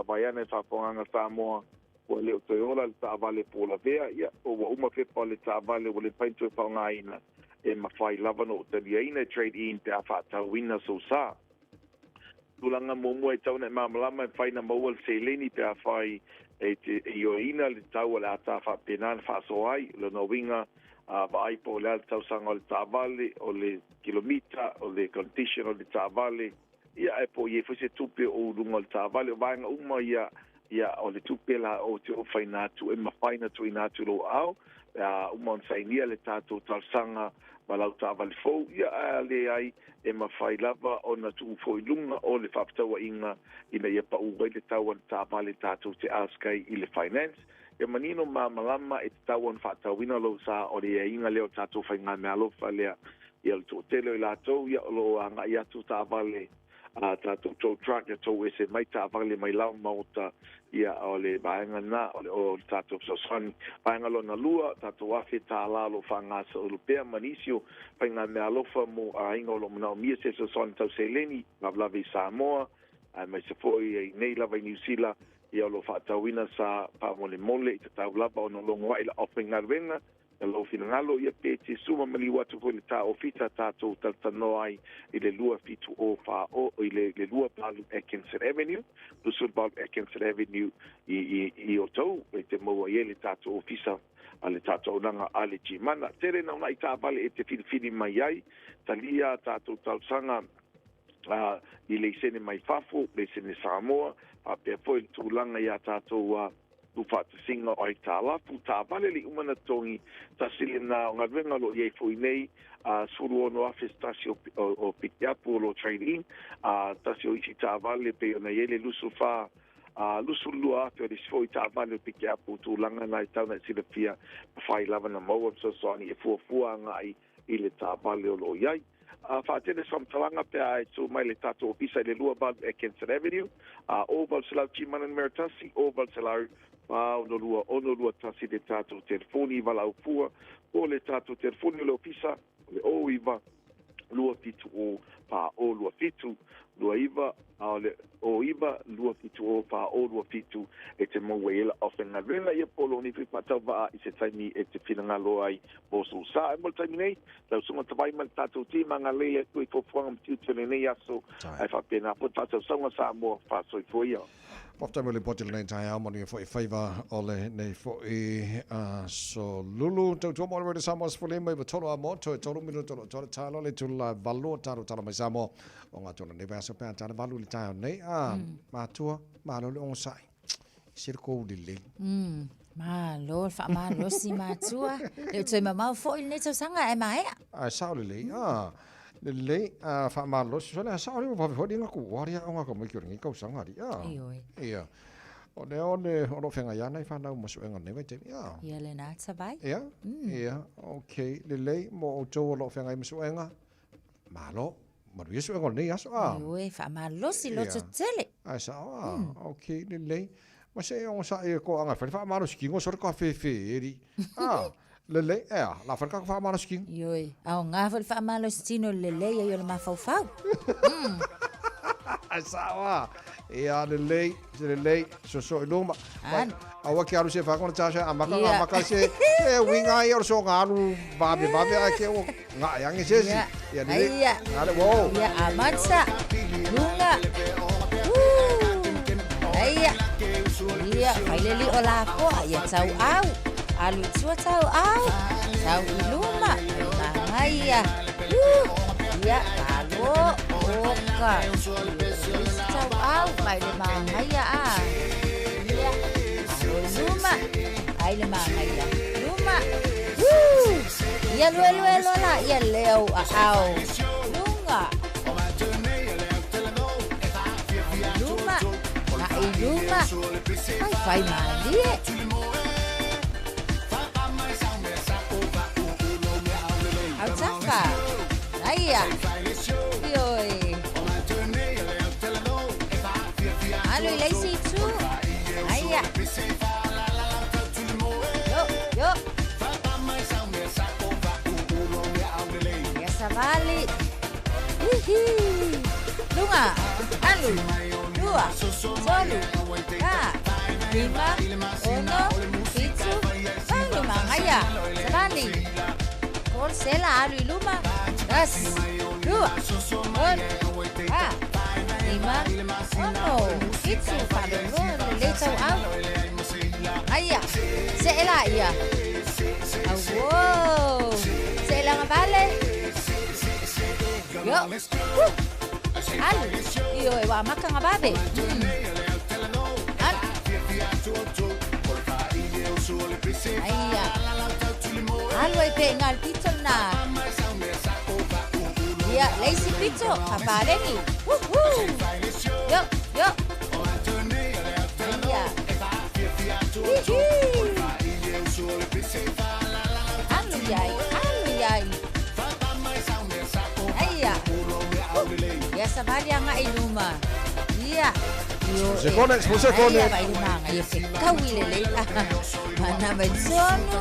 vaiane whaponganga Samoa o leo toi ola le tāwale po la vea ia o wa umawhepa le tāwale o le paintu e whaunga ina. E mawhai lava no te viaina trade-in te a whaatau wina so sa. Tūlanga mōmua e tauna e mamalama e whaina maual se leni te a whai e o ina le tau le ata whapenan whaaso ai, le no winga vai po le al tausanga o le tāwale, o le kilomita, o le condition o le tāwale. Ia e po ie fwese tupe o runga o le tāwale, o vaenga uma ia o le tupe la o te o whainatu, e mawhaina tu inatu lo au, uma on sainia le tātou tausanga malau tāwale fau, ia le ai e mawhai lava o na tu fo i lunga o le whaptaua inga ina ia pa uwai le tauan tāwale tātou te askai i le finance. Ia manino malama e te tauan whaatauina lo sa o le inga leo tātou whainga mea lofa lea ia le tō telo i lātou, ia lo anga i atu tāwale tātou tō truck ia tō ese mai tāwale mai lau mauta ia o le vaenga na o le tātou sosani vaenga lo na lua tātou afe tā lalo whangasa o lupea manisio whainga mea lofa mo a inga o lo manao mia se sosani tau se leni lavlavi Samoa mai se foi e nei lava i New Zealand ia o lo whaatauina sa pa mole mole i te tau lava o no longo waila o whainga renga lo finangalo ia pe te suma mali watu ko le ta ofita tātou tatano ai i le lua fitu o fa o i le lua palu Atkinson Avenue lusul palu Atkinson Avenue i o tau e te maua i le tātou ofisa a le tātou nanga ale jimana tere na unai tāpale e te filifini mai ai talia tātou tausanga i le isene mai fafo le isene Samoa a pe foi tūlanga ia tātou tu fata singa o itala pu ta vale li umana tongi ta silina nga venga lo ye foi nei suru no office tasio o pick up lo trading tasio isi ta vale pe na yele lusufa lusul lua pe di foi ta vale pick up tu langa na tana silafia fai lava na mo so so ni fu nga i le ta vale lo yai Fatene from Talanga pe ai tu mai le tato ofisa le lua bad Atkinson Avenue oval salau chimana meritasi oval salau no lua tasi de tato telefoni valau pua o le tato telefoni le ofisa le o iva lua fitu o pa o lua fitu lua iva le o iva lua fitu o pa o lua fitu e te mawela ofenga vela ia polo ni fi patava i se taimi e te finanga loa ai bosu sa e mo taimi nei lau sunga tawai man tato ti manga leia tui fofuanga mtiu tene nei aso ai fa pena po tato sunga sa mo fa soi fuia Ofta mele poti le tai au moni fo faiva ole nei fo so lulu to mo re Samoa for mai ba tolo amo to tolo mino tolo talo le tula valo talo mai Samoa o nga tolo ne va so pe talo valo le tai nei ma tua ma lo on sai circo di le ma lo fa ma lo si ma tua le toi ma fo il ne to sanga e mai sa le le fa malo so le sa o fa di ngaku wari nga ko mo ki ringi ko sanga ri ia o le fenga ya nei fa na mo so nga ne vai te ia le na tsa vai ia okay le mo o to lo fenga mo so nga malo mo ri so nga nei aso fa malo si lo tele sa okay le ma se on sa e ko anga fa malo skingo so ko fe ri Lele la farka fa malo skin. Yoi, au nga fa malo stino lele yo le mafau fau. Sawa. Ia le lei so iluma. Awa ke alu se fa kona tasha amaka se winga ia so ngalu babe ake o nga yang se si. Ia le. Ale wo. Ia amansa. Lunga. Ia. Ia faileli ola ko ia tau au. Alu tua tau au. Tau iluma. Ia. Ia kalo oka. Tau au mai le mangaya a. Ia. Luma. Ai le mangaya. Luma. Ia luelo la ia leo a au. Lunga. Luma. Ai luma. Ai fai mali. Au tafa. Aia. Ioi. Alo ilaisi tu. Aia. Yo. Ya savali. Hihi. Lunga. Alu. Dua. Solu. Ka. Lima. Uno. Itu. Lima. Aia. Savali. Sela alu iluma. Das. Dua. Ah. Lima. Uno. Itu falolo leto au. Aya. Sela ia. Wow. Sela ngavale. Yo. Alu. Iyo wa maka ngababe. Aya. Alu ipe ngal pitol na. Ya, lazy pito, kapareni. Woohoo! Yo. Iya. Anu yai. Iya. Ya sabali nga iluma. Iya. Se connect. Iya, ba iluma nga yo kawilele. Mana medsono.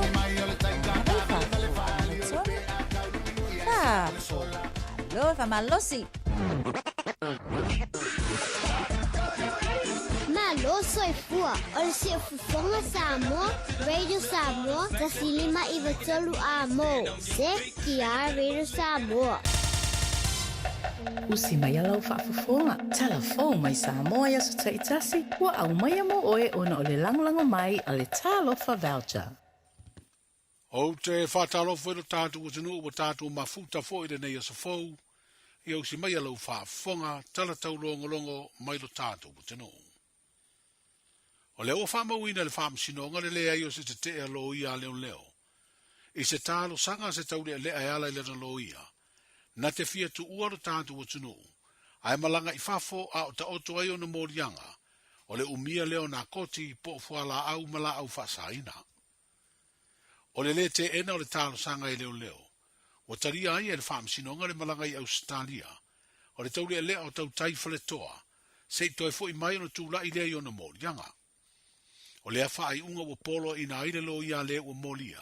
Lo fa malosi. Malo soy fua. Ol se fufonga Samoa. Radio Samoa. Tasilima ivatolu amo. Se kia Radio Samoa. Usi mai alau whaafafonga. Telefon mai Samoa ya so taitasi. Wa au mai amo oe ona o le langolango mai a le talofa voucher. O te whatalofo e tātou tunu o tātou mafuta fo i nei asa fau. I au si mai alau whaafonga talatau longo mai lo tātou tunu. O leo whaamauina le whaamsinonga le lea i o se te alo ia leo. I se tālo sanga se taule lea e ala i lena lo ia. Na te fia tu ua lo tātou tunu. Ai malanga i whafo a o ta oto ai o na morianga. O le umia leo na koti po fuala au mala au whasaina. O le te ena o le talo sanga i leo. O taria ai e le whaamsinonga le malanga i Australia. O le taule e lea o tau taifa le toa. Se i toi fo i mai o tūla i lea i o na morianga. O lea wha ai unga o polo ina aile lo ia lea o molia.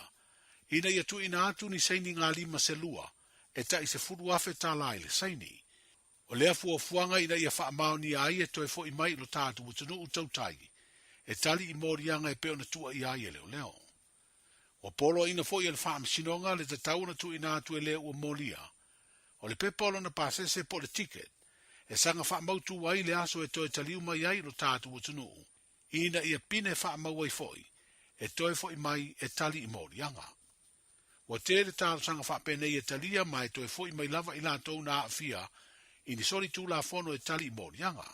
Ina ia tu ina atu ni seini ngā lima se lua. E ta i se furu afe tā lai le seini. O lea fuanga ina ia wha amao ni ai e toi fo i mai lo tātu o tunu utau tai. E tali i morianga e peo na tua i ai e leo. O polo ina fo i le whaamsinonga le te tauna tu ina atu e lea o molia. O le pepolo na pasese po le ticket. E sanga whaamautu wai le aso e toi taliu mai ai lo tātu o tunu. Ina ia pine whaamau ai foi. E toi fo i mai e tali i morianga. Wa te le tālo sanga whaapenei e talia mai toi fo i mai lava i lātou na afia. Ini sori tu la fono e tali i morianga.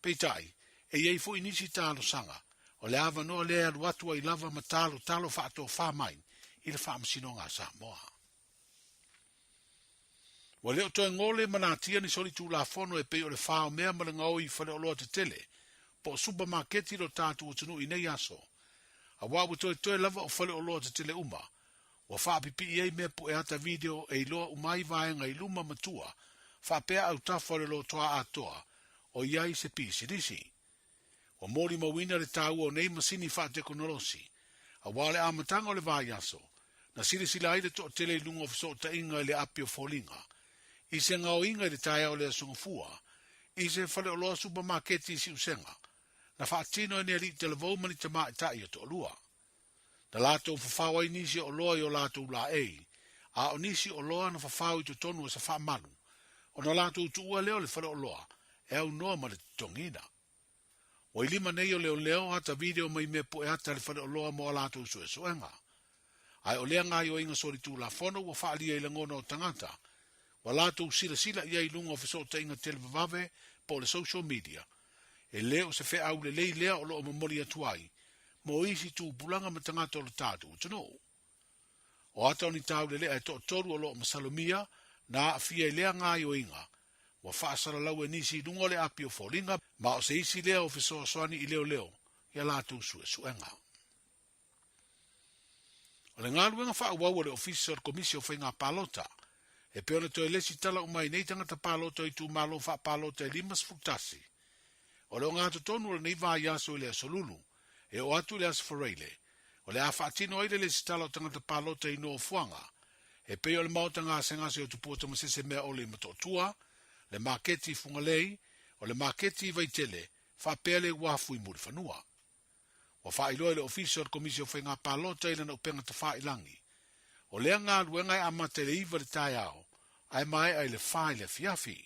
Peitai, e iei fo i nisi tālo sanga. O le ava noa lea luatua i lava matalo talo whaato whamain i le whaamsinonga Samoa. Wa leo toi ngole manatia ni sori tu la fono e pei o le whao mea malangau i whale o loa te tele. Po supermarketi lo tātu o tunu i nei aso. A wabu toi lava o whale o loa te tele uma. Wa whaapipi i ei mea po e ata video e loa umai vaenga i luma matua. Whaapea au tawhare lo toa atoa. O iai se pisi risi. O mori mawina le tau o nei masini wha teknolosi. A wale amatanga o le vai aso. Na sirisila aile to tele lunga fiso ta inga le api o folinga. I se ngao inga le taia o le asungafua. I se whale o loa supermarketi si usenga. Na whaatino ene ali te levou mani te maa itai o to lua. Na lātou whawhawai nisi o loa i o lātou la ei. A o nisi o loa na whawhau i to tonu o sa whaamalu. O na lātou tuua leo le whale o loa. E au noa ma le tongina. O i lima nei o leo hata video mai me po e hata le whale o loa mo lātou sue suenga. Ai o lea ngai o inga sori tū la whono wa whaalia i langona o tangata. Wa lātou sila ia i lunga o whisota inga televavave po le social media. E leo se whea au le lei lea o loo mamori atuai. Mo isi tū pulanga ma tangata o le tātou utano. O ata o ni tau le lea e to toru o loo masalomia na a fia i lea ngai o inga. Wa whaasara lau e nisi lunga le api o wholinga ma o se isi lea o whisoa soani i leo. Ia lātou suenga. O le ngāluenga whaawau o le ofisi o le komisio whainga palota. E peona toi lesi tala o mai nei tangata palota i tū malo wha palota e limas futasi. O le o ngātu tonu o le nei vā yaso i le asolulu. E o atu le asfareile. O le a whaatino aile lesi tala o tangata palota i no fuanga. E peo le mauta ngā sengase o tupuota masese mea o le matotua. Le maketi fungalei. O le maketi vaitele. Wha pele wafu i muri whanua. O whaailoa le ofisi o le komisio whainga palota i lana upenga ta whaailangi. O lea ngā luenga e amate le iwa le tai au. Ai mai ai le whai le fiafi.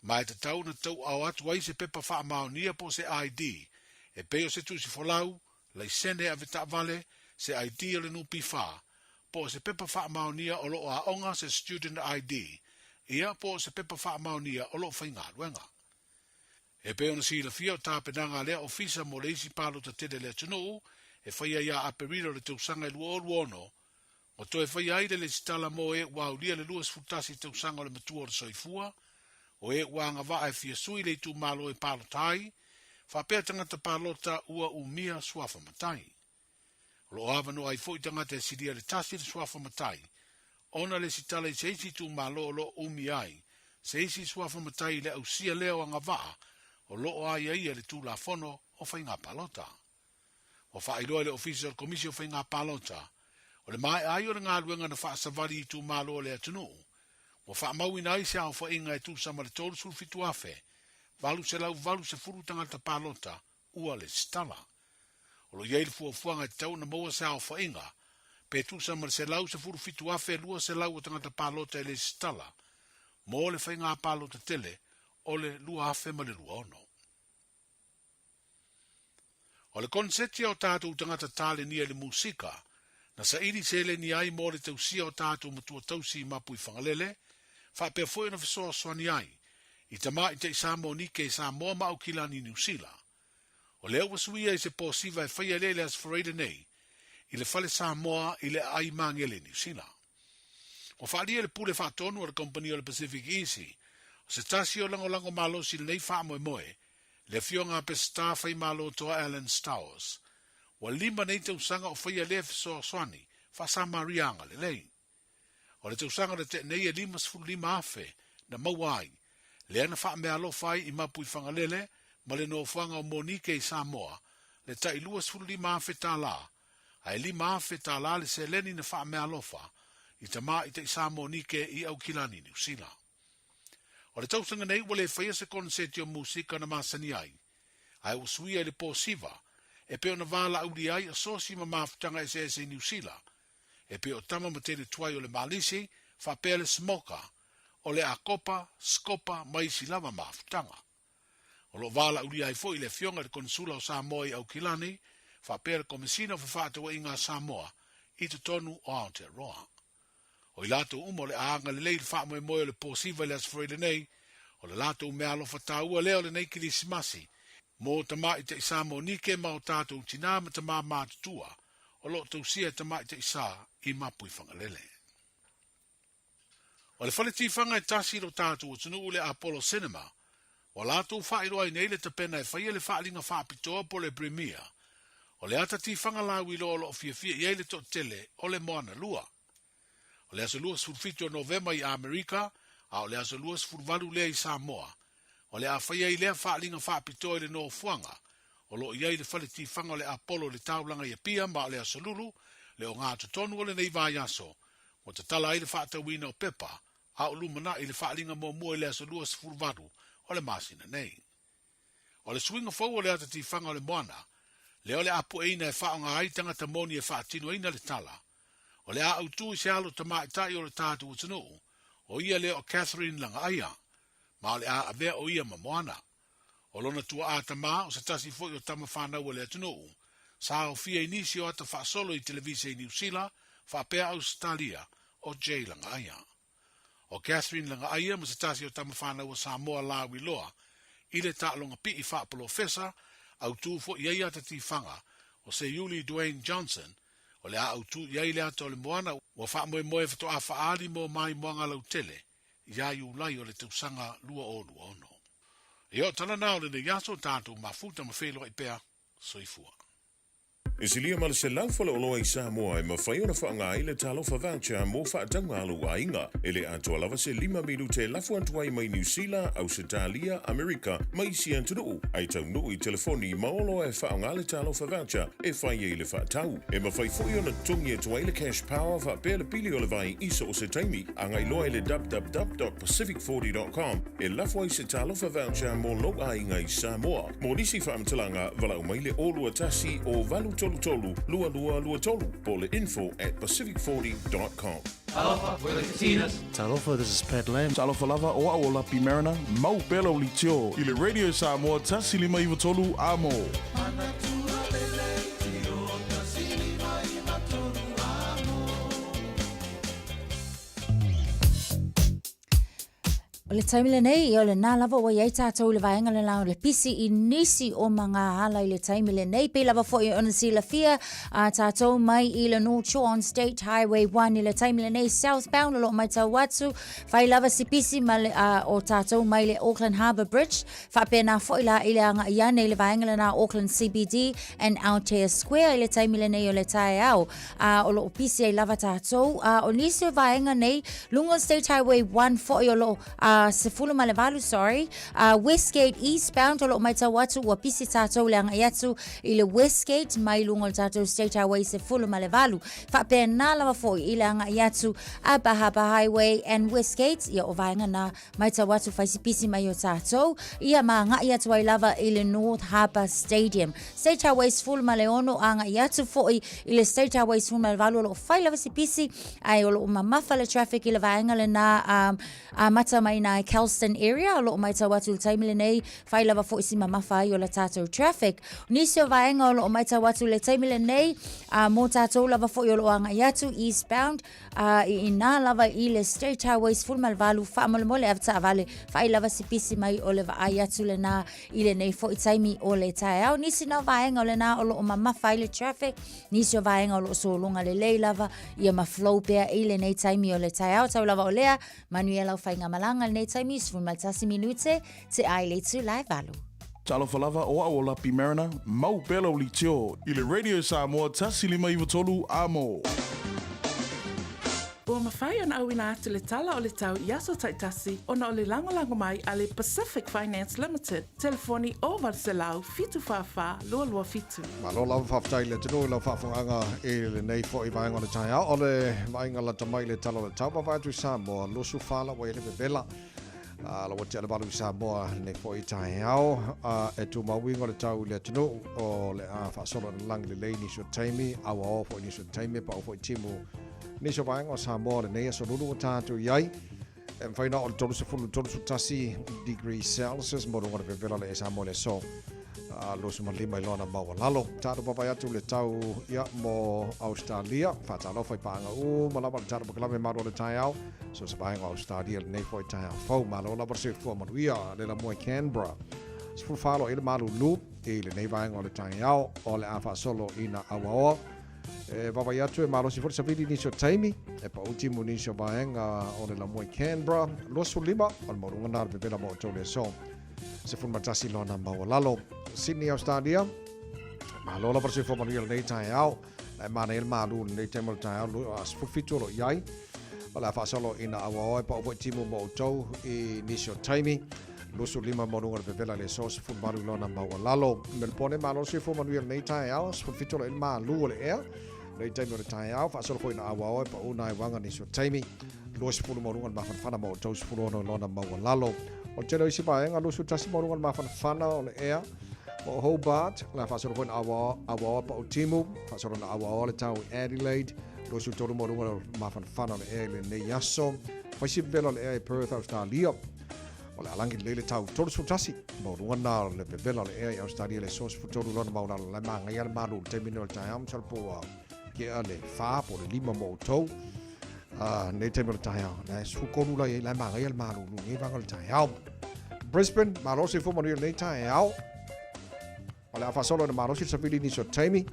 Mai te tau na tau au atu ai se pepa wha maonia po se ID. E peo se tu si folau, lai sene a vita vale, se ID le nupi wha. Po se pepa wha maonia o loo a onga se student ID. Ia po se pepa wha maonia o loo whainga luenga. E peo na si la fia o tāpenanga lea ofisa mo le isi palo ta tede le tunu, e whaia ia aperiro le tausanga i luo luono, o toe whai aile le sitala mo e wau lia le luas futasi tau sanga le matua o soifua, o e wanga wa e fia sui le tu malo e palo tai, whapea tangata palota ua umia swafa matai. O lo avano ai fo i tangata e siria le tasi le swafa matai, ona le sitala i seisi tu malo o lo umi ai, seisi swafa matai le au sia leo anga waa, o lo ai ai le tu la fono o whainga palota. O whailoa le ofisi o komisio whainga palota, o le mai ai o le ngā luenga na wha savari i tū malo le atunu. O wha maui na isi au whainga e tū sama le tōru sulfitu afe. Valu se lau valu se furu tangata palota ua le stala. O lo iei le fuafuanga te tau na maua se au whainga. Pe tū sama le se lau se furu fitu afe lua se lau o tangata palota e le stala. Mo le whainga palota tele o le lua afe ma le lua ono. O le konseti o tātou tangata tale nia le musika. Na sa iri sele ni ai mo le tausia o tātou matua tausi i mapu i whangalele, whapea fwoi na fisoa soani ai, i tama i te isa mo nike i sa moa mau kila ni New Zealand. O leo wasuia i se pōsiva e whaia lele as whareida nei, i le whale sa moa i le ai mangele New Zealand. O whaalia le pule whaatonu o le kompani o le Pacific Easy, o se tasi o lango malo si le nei wha moe moe, le fionga pe star whai malo toa Alan Stowers, wa lima nei tausanga o whaia le fisoa soani, wha sa marianga le lei. O le tausanga le te nei e lima sfuru lima afe, na mauai, le ana wha mea lo whai i mapu i whangalele, ma le no whanga o Monike i Samoa, le ta ilua sfuru lima afe tā la, ai lima afe tā la le se leni na wha mea lo wha, i ta maa i te isa Monike i au kilani New Zealand. O le tausanga nei wale whaia se konseti o musika na masani ai, ai usuia le pōsiva, e peo na wala auri ai a sosi ma mafutanga e New Zealand, e peo tama matele tuai o le malisi, fa pea le smoka, o le akopa, skopa, maisi lava mafutanga. O lo wala auri ai fo i le fionga le konsula o Samoa i au kilani, fa pea le komisina o whawhatawa i ngā Samoa, i te tonu o Aotearoa. O i lato umo le aanga le leil wha moe moe o le pōsiva le asfrede nei, o le lato mea lo whataua leo le nei kirisimasi, mo tama i te isa mo nike ma o tātou tina ma tama mātutua, o lo tausia tama i te isa i mapu i whangalele. O le whale tifanga e tasi lo tātou o tunu ule Apollo Cinema, o lātou whaeroa i nei le tapena e whaia le whaalinga whaapitoa po le Premier, o le ata tifanga lawi lo o fia i le tot tele o le moana lua. O le aso lua sfurfito Novemba i Amerika, a o le aso lua sfurvalu lea i Samoa, o le a whaia i lea whaalinga whaapitoa i le no fuanga, o lo iai le whale tifanga o le Apollo le taulanga i pia ma o le aso lulu, le o ngā tutonu o le nei vāiaso, o te tala i le whaatawina o pepa, a o lumana i le whaalinga mua mua i le aso lua sfurvalu, o o le masina nei. O le swinga fau o le ata tifanga o le moana, le o le apu eina e wha o ngā aitanga ta moni e wha tino eina le tala, o le a autu i se alo ta maitai o le tātu utanu, o ia le o Catherine langa aia, ma o le a avea o ia ma moana. O lona tua a ta maa o se tasi foi o tama whanau o le atunu, sa o fia inisi o ata wha solo i televise i New Zealand, wha pea Australia o Jay langa aia. O Catherine langa aia ma se tasi o tama whanau o Samoa la wiloa, i le ta'alonga pi i wha profesa, au tu fo iei ata ti whanga, o se Yuli Dwayne Johnson, o le a au tu iei le ato le moana, o wha moe moe fato a whaali mo mai moanga lau tele, ia yu lai o le tausanga lua o lua ono. E o tala nao le ne yaso tātou mafuta ma whelo i pea, soifua. E silia ma le se laufale o loa i Samoa e mawhai ona whaanga i le talofa voucher mō whaatanga alu a inga. E le atua lava se 5 milu te lafu antuai mai New Zealand, Australia, Amerika, mai si antunu. Ai tau nui telefoni maolo e whaanga le talofa voucher e whai e le whaatau. E mawhai fui ona tungi e tuai le cash power wha pēle pili o le vai iso o se taimi. Angai loa le www.pacific40.com e lafu ai se talofa voucher mō loa inga i Samoa. Mō nisi whaamtalanga walau mai le olua tasi o valu tolu, lua tolu, po info at pacific40.com. Talofa, we're the Katinas. Talofa, this is Pat Lam. Talofa lava o aola pi Marina, mau pelo li tio. I le radio Samoa tasi lima iwa tolu amo. O le taimile nei, o le nā lava o iei tātou le vaenga le lao le pisi I nisi o mga hala I le taimile nei. Pei lava fo I ona si la fia, tātou mai I le North Shore on State Highway 1 I le taimile nei southbound, lo mai tau watu. Fai lava si pisi o tātou mai le Auckland Harbour Bridge. Whapena fo I la I le anga ia nei le vaenga le nā Auckland CBD and Aotea Square I le taimile nei o le tae au. O lo pisi I lava tātou. O nisi o vaenga nei, lungo State Highway 1 fo I o lo Sefulu Malevalu, sorry. Westgate eastbound, o lo mai tau watu ua pisi tātou le anga iatu I le Westgate, mai lungo tātou State Highway Sefulu Malevalu. Whapea nā lava fo I le anga iatu a Bahaba Highway and Westgate, ia o vaenga nā mai tau watu whaisi pisi mai o tātou. Ia maa nga iatu ai lava I le North Harbour Stadium. State Highway Sefulu Maleono anga iatu fo I le State Highway Sefulu Malevalu, o lo whai lava si pisi, ai o lo mamafa le traffic I le vaenga le nā mata mai nā Kelston area, o lo mai tau atu le taimile nei, whai lava fo isi mamawhai o le tātou traffic. Nisi o vaenga o lo mai tau atu le taimile nei, mō tātou lava fo I o lo anga iatu, eastbound, I nā lava I le State Highways Sefulu Malevalu, whaamole mole avta avale, whai lava si pisi mai o le vaai atu le nā I le nei fo I taimi o le tae au. Nisi nā vaenga o le nā o lo o mamawhai le traffic, nisi o vaenga o lo so longa le lei lava, ia ma flow pea I le nei taimi o le tae au. Tau lava o lea, Manuela o whainga malanga le nei taimi, Sefulu Maltasi minute, te ai le tu lai valu. Talofa lava o aola pi Marina, mau pelo li tio. I le radio Samoa tasi lima iwa tolu amo. Ua mawhai ona au ina atu le tala o le tau Yaso Taitasi ona o le langolango mai a le Pacific Finance Limited. Telefoni o Varselau, fitu whawha, lua fitu. Malo lau whawhtai le tino lau whawhunganga le nei fo I vaenga le taia. O le vaenga la tamai le tala le tau pawaitu Samoa, losu whala wa ele bebela. La wate ala balu Samoa ne fo I taia. E tu mawinga le tau le tino o le whasolo na lang le lei nisho taimi, awa o fo nisho taimi, pa o fo timu Nisho vaenga o Samoa le nei so lulu o tātou iai. E mwhaina o le tolusu tasi degrees Celsius, mo runga le vevela le Samoa le so. Losu ma lima I lona maua lalo. Tātou papai atu le tau ia mo Australia. Whātalo whai pāanga malawa le tātou pakalame maro le tai au. So se vaenga o Australia le nei fwoi tai au. Fau malo la parse fua manuia le la mua Canberra. Sifuru whalo ele malu loop le nei vaenga o le tai au. O le awha solo ina awaoa. Wawa iatu e marosi fori savili nisho taimi e pa ultimo nisho vaenga o le lamoi Canberra losu lima o le maurunga nara bebela mo o tole so se fun matasi lona maua lalo Sydney Australia malola parsi fo manuia nei tai au e mana il malu nei temol tai au asfufitu lo iai o le afasolo ina awa e pa o ultimo mo o tau I nisho taimi losu lima maurunga bebela le so se fun maru lona maua lalo melpone malosi fo manuia nei tai au asfufitu lo il malu o le ea Nei taimi o le tae au, whaasolo fo ina awa oe pa una e wanga ni so taimi. Loa sifuru morunga ma whanwhana mo o tau sifuru ono lona maua lalo. O tēnā isi paenga lusu tasi morunga ma whana o le ea. O Hobart, la whasoro koe na awa pa o timu, whasoro na awa le tau i Adelaide, lusu tolu morunga ma whana o le ea le nei aso, whaisi vela le ea i Perth, Australia. O le alangi le tau tolu su tasi, morunga na le vela le ea i Australia le sos futolu lona mauna le manga ia le malu le temino le taiam salpoa ke a le wha po le 5 mo tau. Nei temino le taiam, na su konu la le manga ia le malu nge vanga le taiam. Brisbane, marosi fumanu nei taiam. O le awhasolo na marosi savili ni so taimi.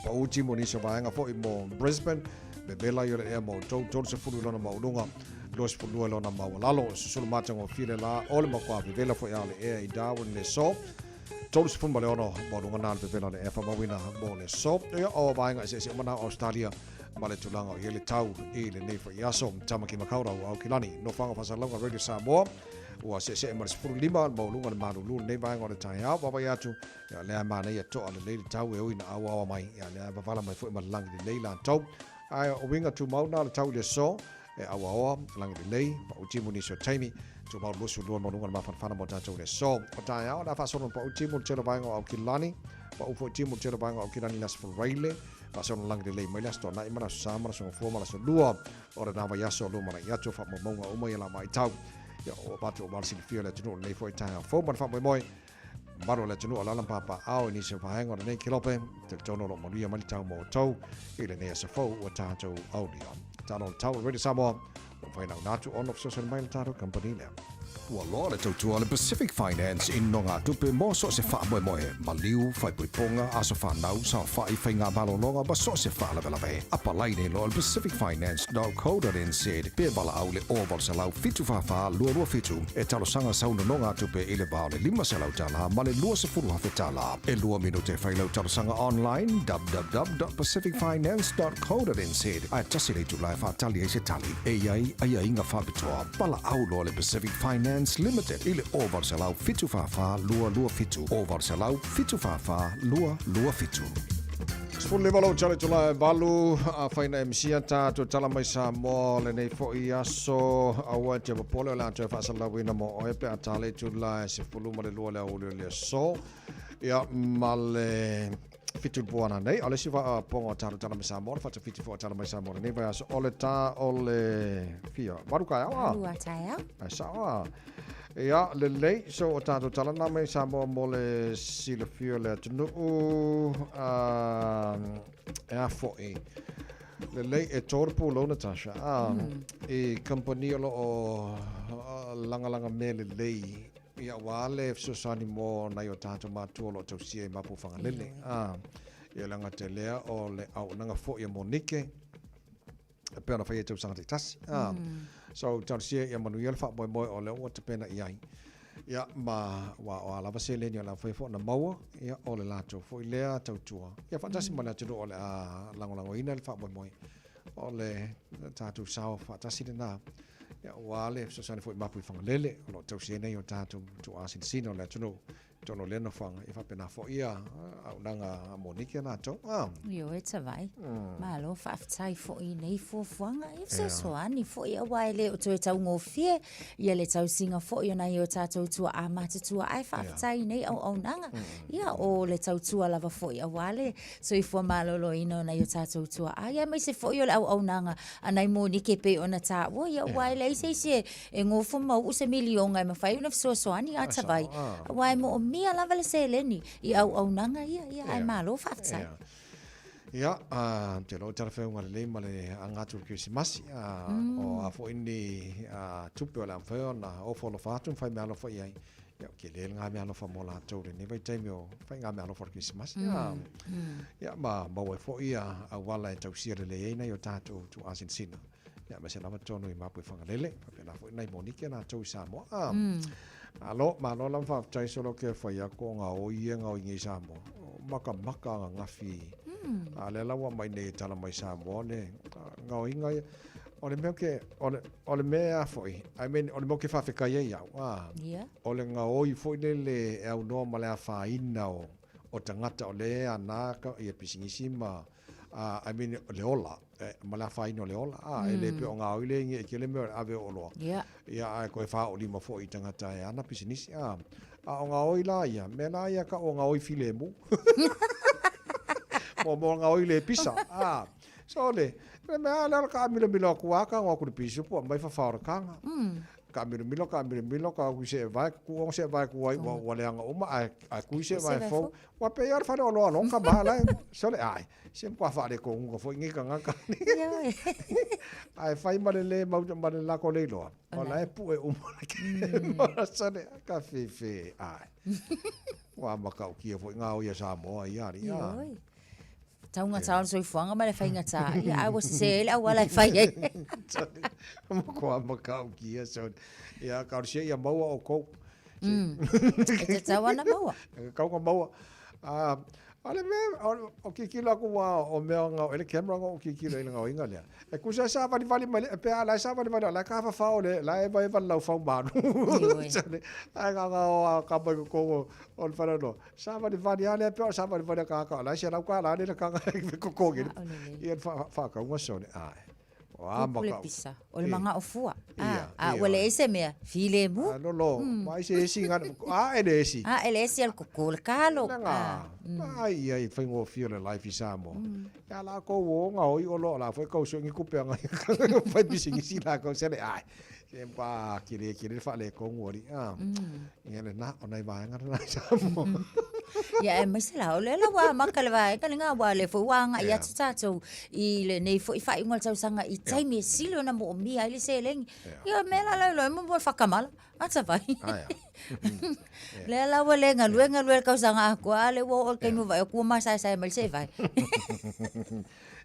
Pa uti mo ni so vaenga fo i mo Brisbane. Be bela i le ea mo tau se fulu lona maulunga. Los fulu lona maulalo. Susulu matango file la. Ole mo kwa vivela fo i ale ea i Darwin le so. Tau se fulu maleono maulunga na vivela le ea famawina mo le so. Ea o vaenga se umana Australia. Ma le tulanga i le tau i le nei fo i aso. Tamaki makaura au kilani. No whanga whasalonga Radio Samoa. Ua se maris furu lima maulunga na marulu nei vaenga o le tai hao wapai atu ia lea mana ia toa le leili tau e ui na awa mai ia lea wavala mai fui malangi le leila tau ai o winga tu mauna le tau le so e awa langi le lei pa utimu ni so taimi tu mau lusu lua maulunga na mawhanwhana mo tātou le so o tai hao na whasono pa utimu le telo vaenga o Kilani pa ufo utimu le telo vaenga o Kilani las Fureile whasono langi le lei mai las toa na imana so samara so ngafua mala so lua o le nawa yaso lua mana iatu wha maunga umai la mai tau ya o batu o marsi fio le tunu nei foi tanga fo man fa moi baro le tunu ala papa au ni se faenga nei kilope te tono lo maria mali tau mo tau ile nei se fo o tato audio tano tau ready Samoa o fai na natu on of social mail tato company le ua loa le tautua le Pacific Finance in no ngā tupe mo so se wha moe maliu fai puiponga aso whanau sa whai whai ngā malolonga ba so se wha lawe apa lai nei loa le pacificfinance.co.nz pe bala au le oval se lau fitu whawha lua fitu e talo sanga sauna no ngā tupe i le bao le 5 se lau tala ma le lua se furu hawhi tala e lua minute whai lau talo sanga online www.pacificfinance.co.nz ai tasi le tu lai whatali e se tali e iai ai inga whabitoa bala au loa le Pacific Finance Limited ile oval se lau fitu whawha lua fitu oval se lau fitu whawha lua fitu Spun lima lau chale tula valu a whaina MCA tātou tala mai sa mo le nei fo i aso awa te wapole o la atu e whaasa lawina mo o epe a tale tula se fulu ma le lua le aulio le so ia ma le fitu buana nei ale si va pongo tātou tala mai sa mo fa te fitu fo tala mai sa mo nei vai aso ole ta ole fia waruka ya wa Waruka ya sa ia le lei so o tātou tala na mai sa mo le sila fio le tunu e a fo'i le lei e torpu lo Natasha e company o langa me le lei ia wale fsosani mo na yo tātou mātua lo tau sia i mapu whangalele ia langa te lea o le au nanga fo'i a Monike pe ona fai tau sanga te tasi so tau sia ia manuia le wha moi o le o te pena i ai ia ma wa o ala vase le ni ala foi fo na maua ia o le lato foi lea tau tua ia fantasi mana te o le lango ina le wha moi o le tatu sao fantasi le na ia wale so sani foi mapu i whangalele o lo tau sia nei o tatu tu asin sino le tunu tono lena whanga i whapena fo ia au nanga Monike na tau Yo e tawai ma lo whaftai fo i nei fo whanga i so soani fo i awai le o tue tau ngofie ia le tau singa fo i ona i o tātou tua a matatua ai whaftai nei au nanga ia o le tau tua lava fo i awale so i fua malolo ino na i o tātou tua a ia mai se fo i o le au nanga anai Monike pe ona tā wo ia awai le se e ngofo mau use milionga i mawhai una so soani a tawai awai mo mia lava le seleni i au nanga ia ai malo whaftai. Ia, te lo tara whenua le ma le angatu Christmas o a fo inni tupe o le amwheo na ofo lo whātum whai mea lofa iai. Ia, ke le ngā mea lofa mo la tau le nevai taimi o whai ngā mea lofa Christmas. Ia, ma mau e fo ia a wala e tau sia le eina i o tātou tu asin sina. Ia, me se lava tono i mapu i whangalele, pena fo inai Monike na tau i Samoa. Alo, malo lam fa tai solo ke fa ya ko nga o ia nga o ngi Samoa. Maka nga ngafi. Ale la wa mai ne tala mai Samoa ne. Nga o inga ole me ke ole me a foi. I mean ole mo ke fa fe kai ya. Ole nga o i foi le au no male a fa ina o tangata ole anaka i pisingisi ma I mean le ola mala fai no le ola ele pe o nga o ile nge ke le me ave o lo ia ko fa o lima fo i tanga tai ana pisinisi o nga o ila ia me na ia ka o nga o file mu mo nga o ile pisa so le me ala ka milo ku aka ngo ku pisu po mai fa fa ka ka milo ka ku se vai ku se vai ku wa le nga uma a ku se vai fo wa pe yar fa lo no ka bala so le ai sem kwa fa le ko ngo fo ngi ka nga ai fai le mau la ko le lo ola e pu e uma so le ka fe ai wa ma ka ki fo nga o ya sa mo ia ri tau ngā tāo soi fuanga ma le whai ngā tā. Ia awa se ele awa lai whai e. Ko a makau ki a so. Ia kaur se ia maua o kou. E te tau ana maua. Kau ka maua. Ale me o kikila ko wa o me nga ele camera nga o kikila ile nga o inga lea. E kusa sa vali mali pe ala sa vali la ka fa o le la e vai lau fa ba. Ai nga o ka ba ko o le fara no. Sa vali ale pe sa vali ka la se la ka la le ka ko ge. Ia fa ka nga so ne ai. Pule pisa. O le manga o fua. Wale ese mea. File mu. No. Mai se esi nga. Ele esi. Ele esi al kukul kalo. Ai, whaingo fio le life i Samoa. Ia la ko wo nga oi o lo la foi kau so ngi kupe nga. Fai bisi ngi si la ko sele ai. Sempa kire fa le ko ngori. Ia le na onai vai nga na Samoa. Ia e mai se la o le la wa makale vai ka nga wa le fo wa nga ia tsato I le nei fo I fai ngol tau sanga I taimi e silo na mo mi ai le se leng. Ia me la lo mo whakamala. Ata vai. Le la wa le nga lue ka sanga ko ale wo o ke no vai ko ma sai mai se vai.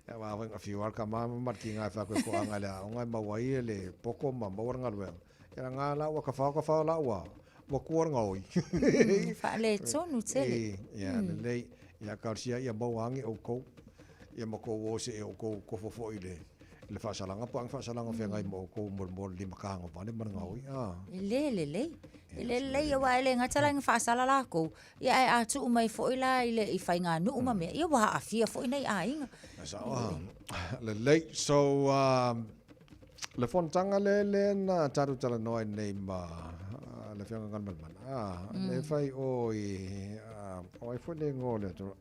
Ya wa nga fi war ka ma marki nga fa ko anga la nga ma wa le poko ma ma war nga lue. Ia nga la wa ka fa la wa. Wa kuar ngoi. Fa le tonu tele. Ya le ya karsia ya bawangi o ko. Ya mo ko wo se o ko fo ile. Le fa salanga pa fa salanga fe ngai mo ko mo lima ka ngo pa le mar ngoi. Le ya wa ile ngatala ng fa salala ko. Ya a tu mai fo ila ile I fai nga nu uma me. Ya wa afia fo ina ai. So le so le fontanga le na taru tala no nei ma le fianga ngal man le fai oi fo le ngole to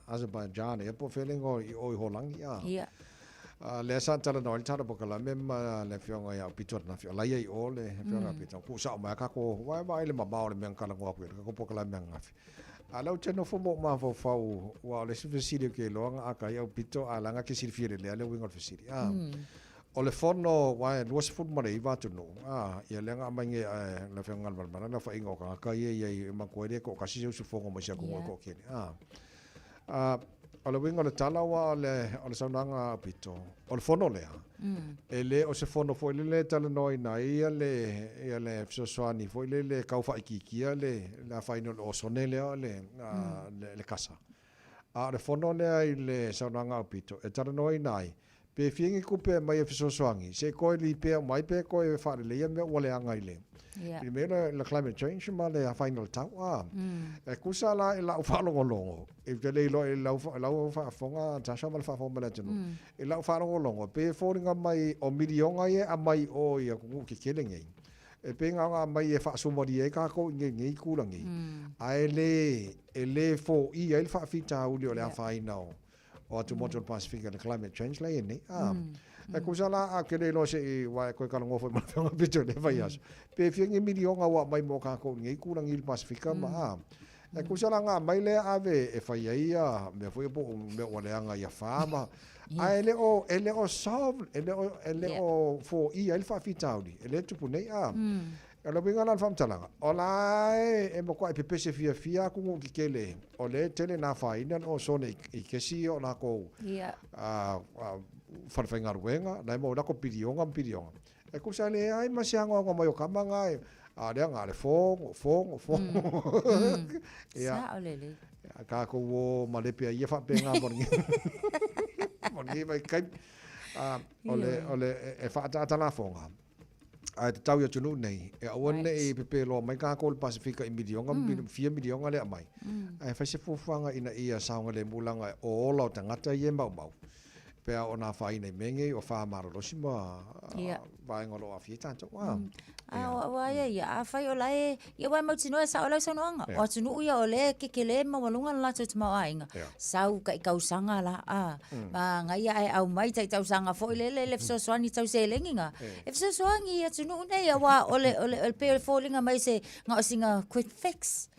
Azerbaijan e po fele ngoi oi holangi le san tala no tala bokala mem le fianga ya pitot na fio la ye o le fianga pitot ku sa ma ka ko wa le ma ba le men kala ngwa ko bokala men ngafi ala teno fo mo ma fo fau wa le sifisiri ke lo nga aka ya pito ala nga ke sirfire le wingol fisiri o le fono wa luas fut mare va tu no ia lenga mangi la fengal balbana la fa ingo ka ye ma ko ko kasi su fongo ma sia ko ke o le wingo le tala wa le saunanga pito o le fono le ele o se fono fo le tala no ina ia le fsoswani fo le kaufa ikikia le la final o sonele le casa le fono le saunanga pito e tala no ina pe fiengi kupe mai fsoswangi se ko li pe mai pe ko e fa le me wale anga ile primero la climate change ma le final tau e kusa la fa longo e le lo fa fonga ta sa mal fa fonga la tenu e la fa longo pe foringa mai o milionga ye a mai o ia ku ke kelenge e pe nga mai e fa sumori e ka ko ngi kulangi a ele fo I el fa fita u le fa inao o tu motor Pacific and climate change la ni e kusa la a ke le lo se wa ko ka ngo fo ma fa bicho le vai as pe fiengi milionga wa mai mo ka ko ngi kulangi il Pacifica ma e kusa la nga mai le ave e fa ia me foi po me o le anga ia fama a ele o solve ele o fo I el fa fitauli ele tu punei Ela binga lan fam talanga. Ola e mo ko e pese fia ku ki kele. Ole tele na fa ina o sone I kesi o na ko. Farfenga ruenga, na mo na ko pidionga. E ku sale ai masianga ngo mo kamanga e. Le nga le fongo. Sa olele. Ka ko wo malepe ia fa penga morngi. Morngi mai kai. Ole e fa ta na fonga. ai te tau ia tunu nei e awane e pepe lo mai ka ko Pasifika i midionga 4 midionga le mai ai fa se fofanga ina ia saunga le mulanga o ola tangata ie mau pe ona fa ina menge o fa marolo sima vai ngolo afi tanto wa wa ya fa yo lai ya wa mo tino sa ola so no o tunu ya ole ke le ma walunga la so tma ainga sau ka sanga la ba ngai ai au mai tai tau sanga fo le so swani tau se lenginga if so swangi ya tunu ne ya wa ole pe fallinga mai se nga singa quick fix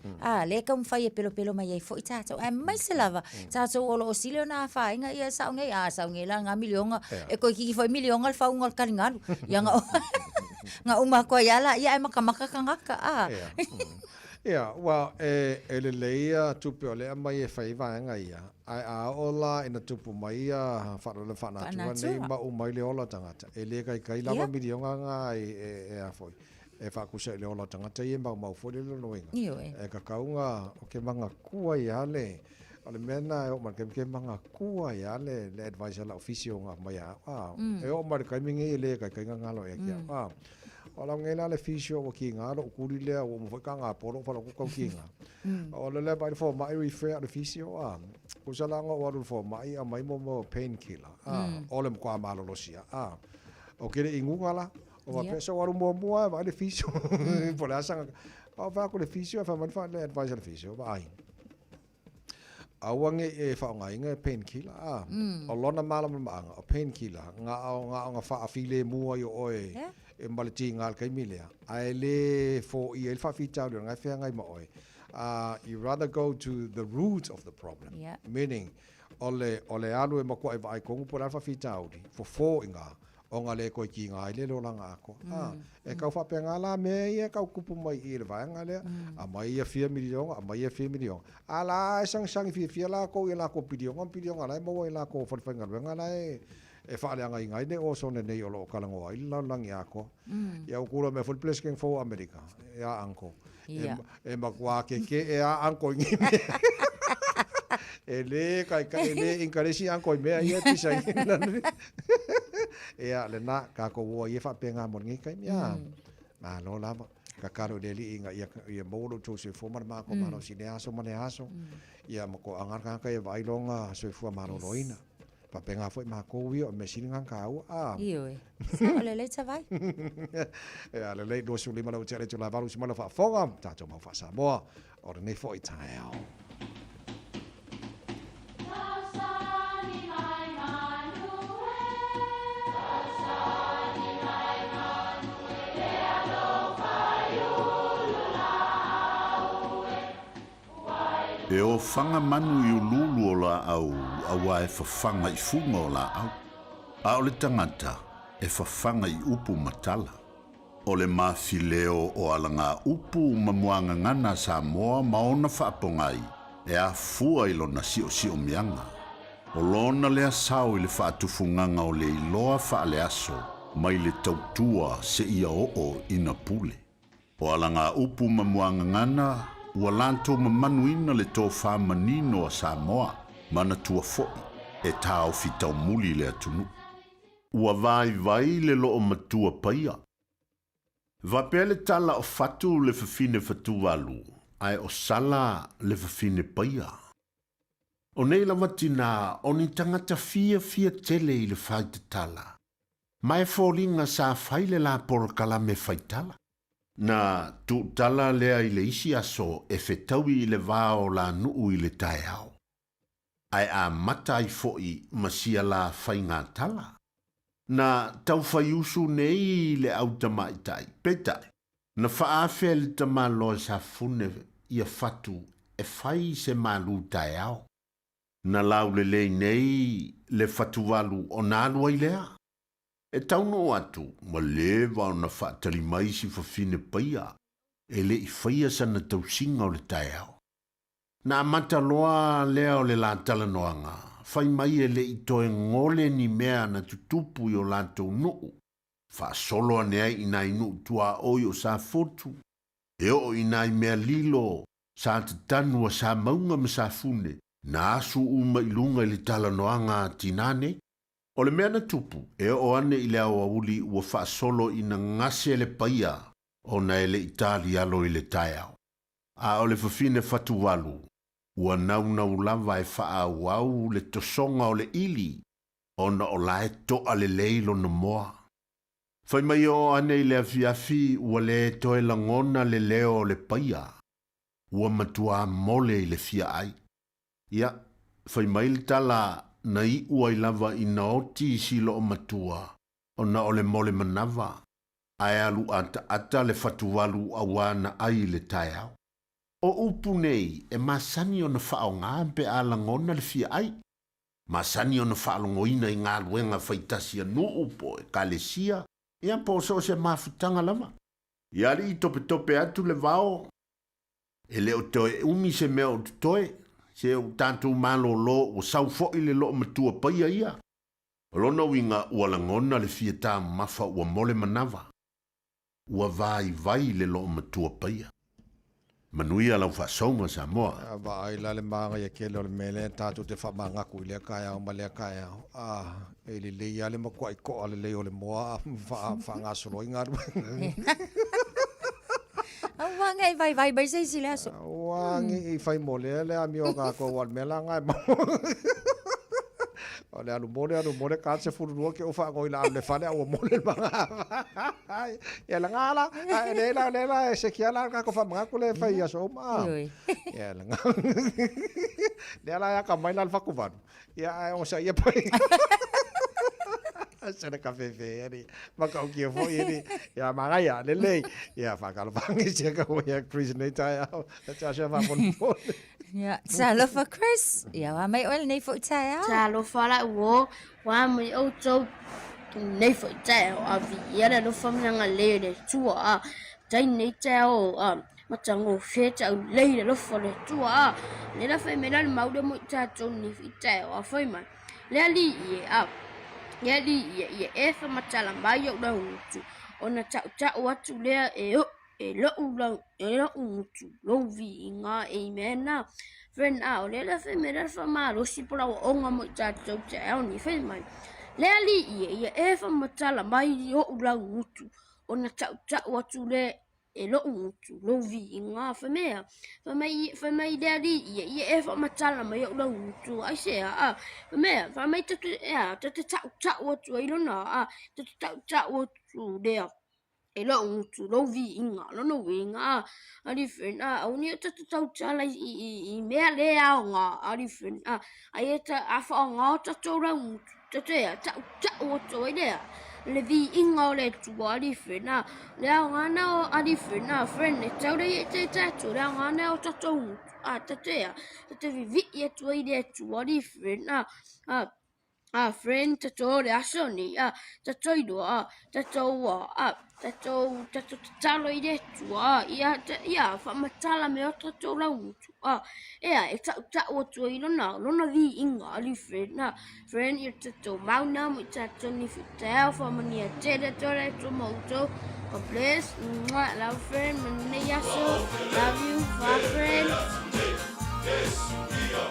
le kam fa ye pelo mai fo itato mai se lava tato olo o silio na fa inga ya sa ngai sa ngai la nga milionga e ko ki foi milionga fa ungol kalingan ya nga uma ko yala ia makamaka kangaka well ele leia tupe ole mai e fai vanga ia ai ola ina tupu mai fa na nei ma umai le ola tangata ele kai lava milionga nga e foi e fa ku se le ola tangata ia mau fo le no inga e ka kaunga o ke manga kua ia le ale mena o mar ke manga kua ia le advisor la officio nga mai e o mar kai mingi le kai ngalo e kia ola ngela le fisio o ki ngalo kuri le o mo ka nga poro fa ko ko ki nga ola le by for my refer the fisio ko sala nga o for my mai mo painkiller ola mo kwa malo lo sia o kere ingunga la o va pesa o mo va le fisio por la sang o va ko le fisio fa man fa le advisor le fisio va ai awange e fa nga inga painkiller o lona mala ma o painkiller nga fa afile mua yo oi e malati ngal kai milea ai le for i el fa fita le nga fa ngai mo oi you rather go to the root of the problem meaning ole alu e mako ai ko por alfa fita udi for inga onga le ko ki ngai le lo langa ko e ka fa penga la me e ka kupu mai i le va nga le a mai e 4 million ala sang fi la ko e la ko pidion ala mo e la ko fa nga la e fa le ngai ne o so ne o lo kalango ai la lang ya ko ya ku me full place king for America ya anko e ma kwa ke e anko ngi ele kai ele inkaresi anko me ai ti sai e le na ka ko wo ye fa penga mo ngi kai ya ma lo la ka karo de li inga ia mo lo to se fo ma ko ma no si ne aso ia mo ko angar ka kai vai longa so fu ma lo loina pa penga foi ma ko wi o me sininga ka u io ole le tavai le le do su lima lo tere to la valu si ma fa fonga ta to ma fa sa mo o ne foi taio E o whanga manu i ululu o la au, awa e whawhanga i funga o la au. A o le tangata e whawhanga i upu matala. O le mawhileo o alanga upu mamuanga ngana sa moa maona whaapongai, e a fua i lona si o mianga. O lona lea sao i le whaatufunganga o le iloa whaale aso, mai le tautua se ia o ina pule. O alanga upu mamuanga ngana, ua lantou mamanuina le tō whamanino a Samoa, mana tua fo'i, e tāo fitau muli le atunu. Ua vai le loo matua paia. Vapea le tala o fatu le fafine fatualu, ai o sala le fafine paia. O nei la matina, o ni tangata fia tele i le whaita tala. Mai fōlinga sa whaile la porokala me whaitala. Na tu tala lea i le isi aso e whetaui i le vāo la nuu i le tae au. Ai a mata i fo'i masia la whainga tala. Na tau whaiusu nei le au tamaitai, petai. Na whaafea le tamalo sa fune ia fatu e whai se malu tae au. Na lau le lei nei le fatu walu o nālua i lea. E tauno atu, ma lewa o na whaatali mai si whawhine paia, e le i whaia sana tausinga o le tae au. Na mata loa lea o le la talanoanga, whai mai e le i toe ngole ni mea na tutupu i o lantou nuu. Wha solo anea i nai nuu tua oi o sa fotu, e o i nai mea lilo, sa te tanua sa maunga ma sa fune, na asu uma i lunga i le talanoanga tinane, O le mea na tupu, e o ane i le awa uli ua whaasolo i na ngase le paia o na ele itali alo i le taiao. A o le fafine fatu walu, ua nau lava e wha au le tosonga o le ili, o na o lae toa le leilo na moa. Whai mai o ane i le afiafi ua le toe langona le leo o le paia, ua matua mole i le fia ai. Ia, whai mai le tala na i ua i lava i na oti silo o matua, o na o le mole manava, ai alu ata le fatuwalu awana ai le taiao. O upu nei e masani o na whao ngā mpe a langona le fia ai. Masani o na whaalongoina i ngā luenga whaitasia no upo e kalesia, e ampo so se mafutanga lama. Iari i tope atu le vao, e leo toe umi se mea o tutoe, se o tātou malo lo o sau fo i le lo matua paia ia. O lona winga ua langona le fia tā mafa ua mole manava. Ua vai le lo matua paia. Manui ala ufa songa sa moa. Wa ai la le manga ya kele o le mele tātou te whamanga kui lea kaya o malea kaya. E li le ia le makua i koa le leo le moa wha ngā solo i ngā Wange i vai sei si le aso. Wange i whai mole le ami o ngā koa wal mela ngai mo. O le anu mole ka se fururua ke o wha ngoi la le whane au mole manga. Ia la ngala, le la e se kia la ka ko wha mga kule whai aso ma. Ia la ngala. Le la ya ka mai la whaku vanu. Ia o sa ia pai. Sena ka fefe ani maka o kia fo ini ya mangaya lele ya fa ka bangi se ka o ya Chris nei tai au ta sa va mon ya salo for Chris ya wa mai ol nei fo tai au salo fa la wo wa mai o zo nei fo tai au a vi ya no fa nga le de tua dai nei tai o ma tango fe ta le le fo le tua le la fe me la mau de mo ta ton ni fi tai o fa mai le ali ya Yali ye efa matala mai o na utu ona ta watu lea e lo ulang e lo utu lo vi nga e mena friend a le la fe mera fa ma lo si pola o nga mo ta o ni fe mai le ali ye efa matala mai o ulang utu ona ta watu le e lo utu lo vi nga fa mai le ali ye efa matala mai o ulang utu ai se fa mai ta watu ai lo na ta watu le e lo utu lo vi nga lo no winga ali friend o ni ta la i me le nga ali friend ai ta fa nga ta ra utu ta watu ai le le vi inga le tu ali friend le nga na ali friend ne tau le te tu le nga na o ta te vi e tu ai le tu ali friend friend to le aso ni ta toi do ta talo i le tu ia fa matala me o to la utu e ta o tu i lona vi inga ali friend you to mau na mo ta ni fitel fa mania te to le to moto God bless love friend me yaso love you friend yes we are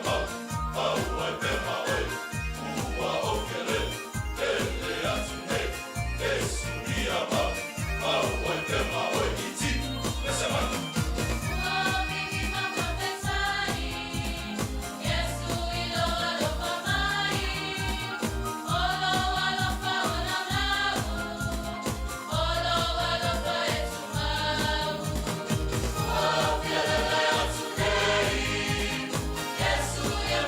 Yes, we are.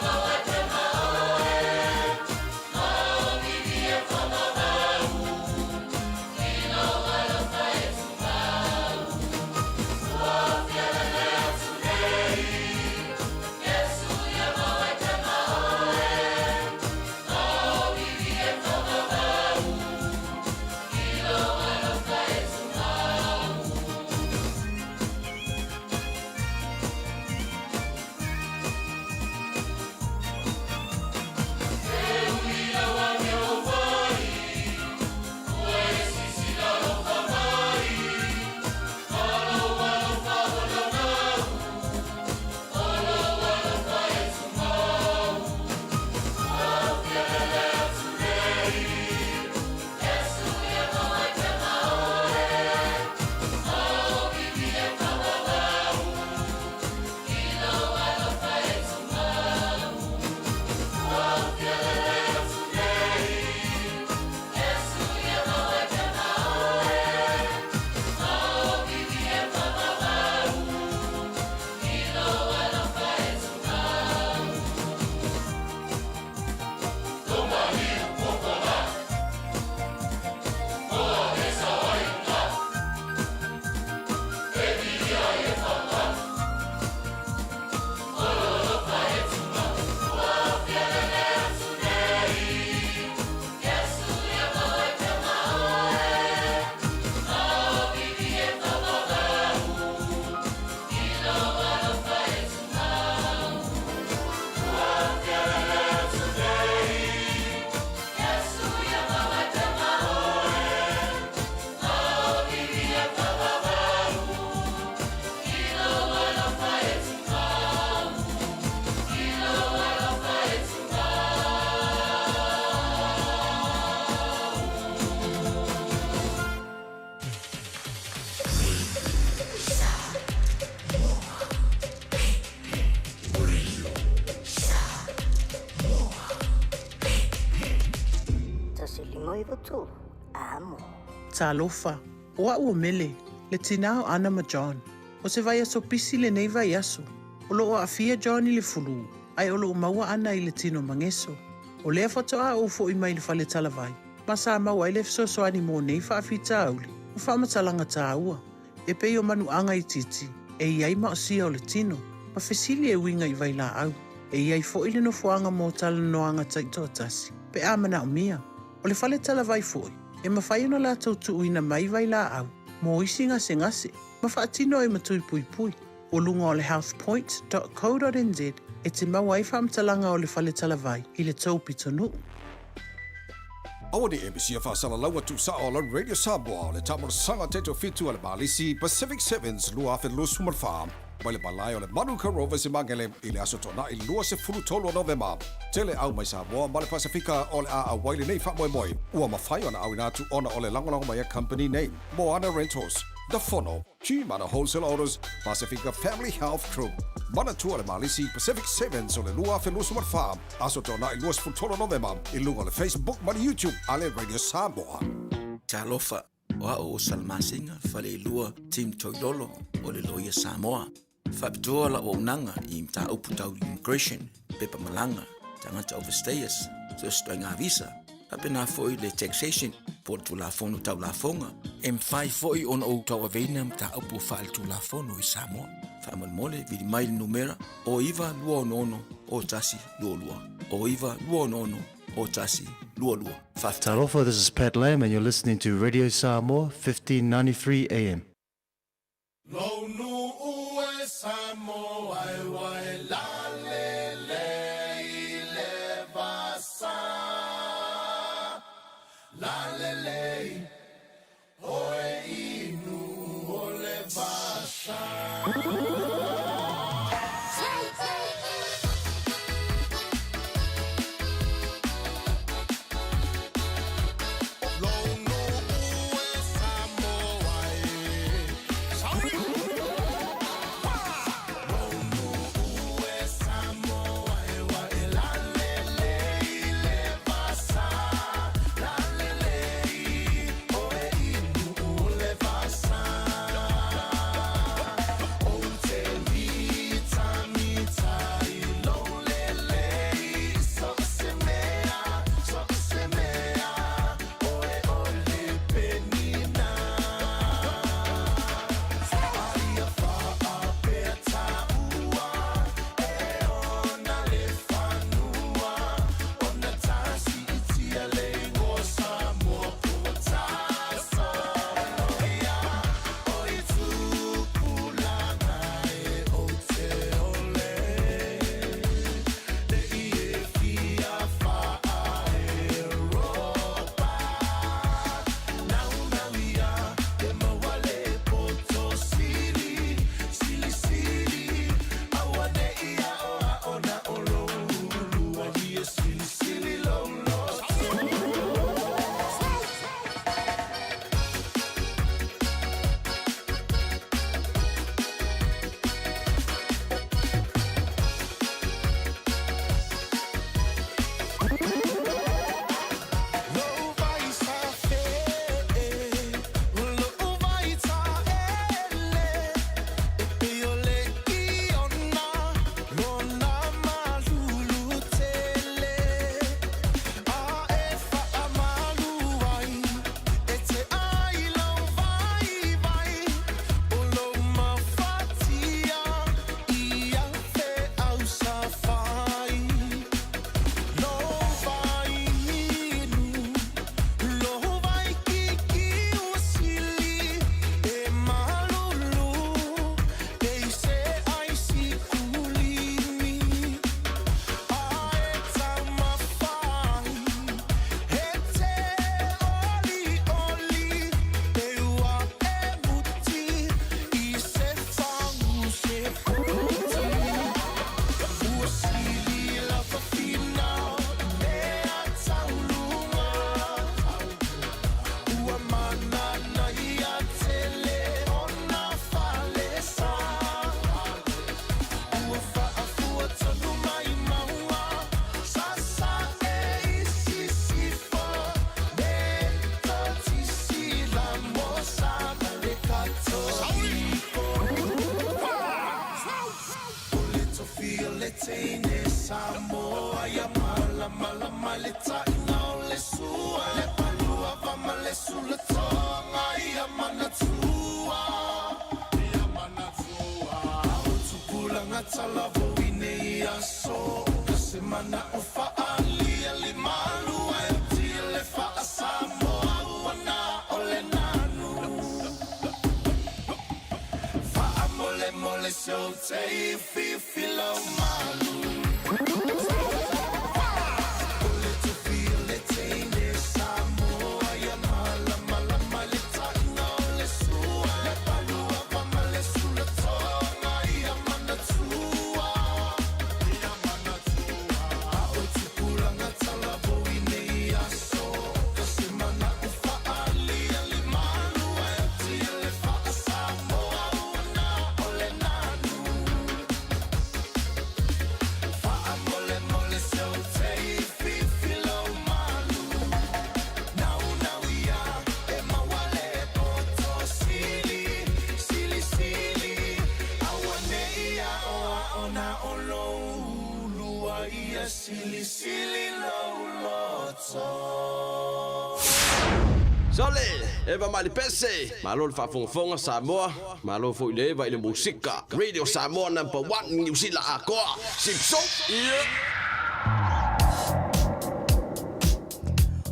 Soiva tu, amo. Talofa, oa ua mele, le tinao Anna ma John. O se vai aso pisi le nei vai aso. O lo o afia John i le fulu, ai o lo o maua ana i le tino mangeso. O lea fatoa o fo i mai le fale tala vai. Ma sa maua i le fisoso ani mo nei fa afita auli. O fa matalanga ta ua. E pei o manu anga i titi. E iai ma o sia o le tino. Ma fesili e winga i vai la au. E iai fo i le no fuanga mo tala noanga taito tasi. Pe amana o mia. O le fale tala vai foi. E mawhai ona la tautu uina mai vai la au. Mo isi ngase ngase. Ma whaatino e matui pui pui. O lunga o le healthpoint.co.nz e te maua i whamtalanga o le whale tala vai i le tau pitonu. Awa ni MBC whaasala laua tu sa o lan Radio Samoa o le tamara sanga teto fitu ale Malisi Pacific Sevens lua afe lua Sumar Farm. Mai le balai o le Manuka Rovers i mangele i le aso tona i lua se fulu tolo o November. Tele au mai Samoa ma le Pasifika o le a waile nei wha moi moi. Ua mawhai ona au inatu ona o le langolango mai a company name. Moana Rentals. The Fono, Chimana Wholesale Orders, Pacifica Family Health Crew. Mana tua le Malisi Pacific Sevens o le lua afe lua Sumar Farm. Aso tona i lua se fulu tolo o November. I lunga le Facebook ma le YouTube ale Radio Samoa. Talofa, o Salmasinga, fale lua Team Toilolo o le loia Samoa. Fapitua la o nanga I mta uputau immigration, pepa malanga, tangata overstayers, so stoinga visa. Apena foi le taxation, por tu la fono tau la fonga. M5 foi on o tau avena mta upu fal tu la fono I Samoa. Famal mole vidi mai numera, o iva lua nono, o tasi lua lua. O iva lua nono, o tasi lua lua. Talofa, this is Pat Lamb and you're listening to Radio Samoa, 1593 AM. ia malama lama le taʻina o le sua le palua vama le sula tonga ia manatua au tupulanga talavo i nei aso ka semana o fa'alia le malu e tia le fa'asamoa uana o le nanu fa'amole mole so te fifilo malu Silly, silly, low, loto. Sole, eva mali pese, malo le whafonga Samoa, malo fo ile va ile musika. Radio Samoa #1 New Zealand akoa. Simpson.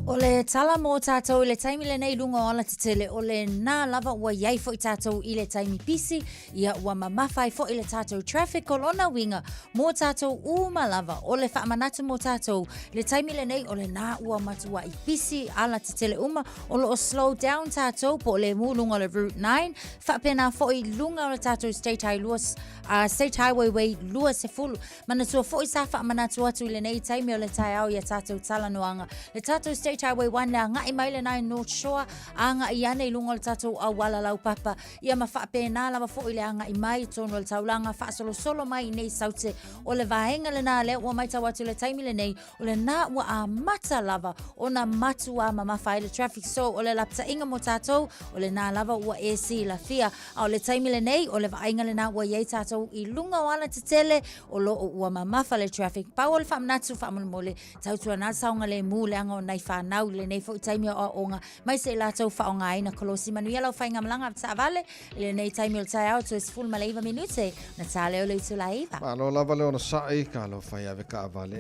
O le tala mō tātou i le taimi le nei lunga o ala te tele o le nā lava ua iai fo i tātou i le taimi pisi ia ua mamawhai fo i le tātou traffic o lona winga mō tātou uma lava o le whaamanatu mō tātou le taimi le nei o le nā ua matua i pisi ala te tele uma o lo o slow down tātou po le mūlunga le Route 9 whapena fo i lunga o le tātou State Highway Way lua se fulu manatua fo i sa whaamanatu atu i le nei taimi o le tai au ia tātou talanoanga le tātou State Highway 1 na ngai mai le nai North Shore anga i ane lunga le tatou au wala lau papa ia ma whaapena lava fo i le anga i mai tonu le taulanga whaasolo solo mai nei saute o le vaenga le nā le ua mai tawatu le taimi le nei o le nā ua a mata lava o na matu a mamawhai le traffic so o le lapta inga mo tātou o le nā lava ua e si la fia o le taimi le nei o le vaenga le nā ua iei tātou i lunga o ala te tele o lo ua mamawha le traffic pau o le whaamnatu whaamole tautua nā saunga le mū le anga o nei whanau le nei fo i taimi o onga mai se lātou whaonga aina kolosi manu ia lau whainga malanga ta vale le nei taimi o tai au to is full malaiva minute na tā leo le tu laiva Malo lava leo na sai ka lo whai ave ka vale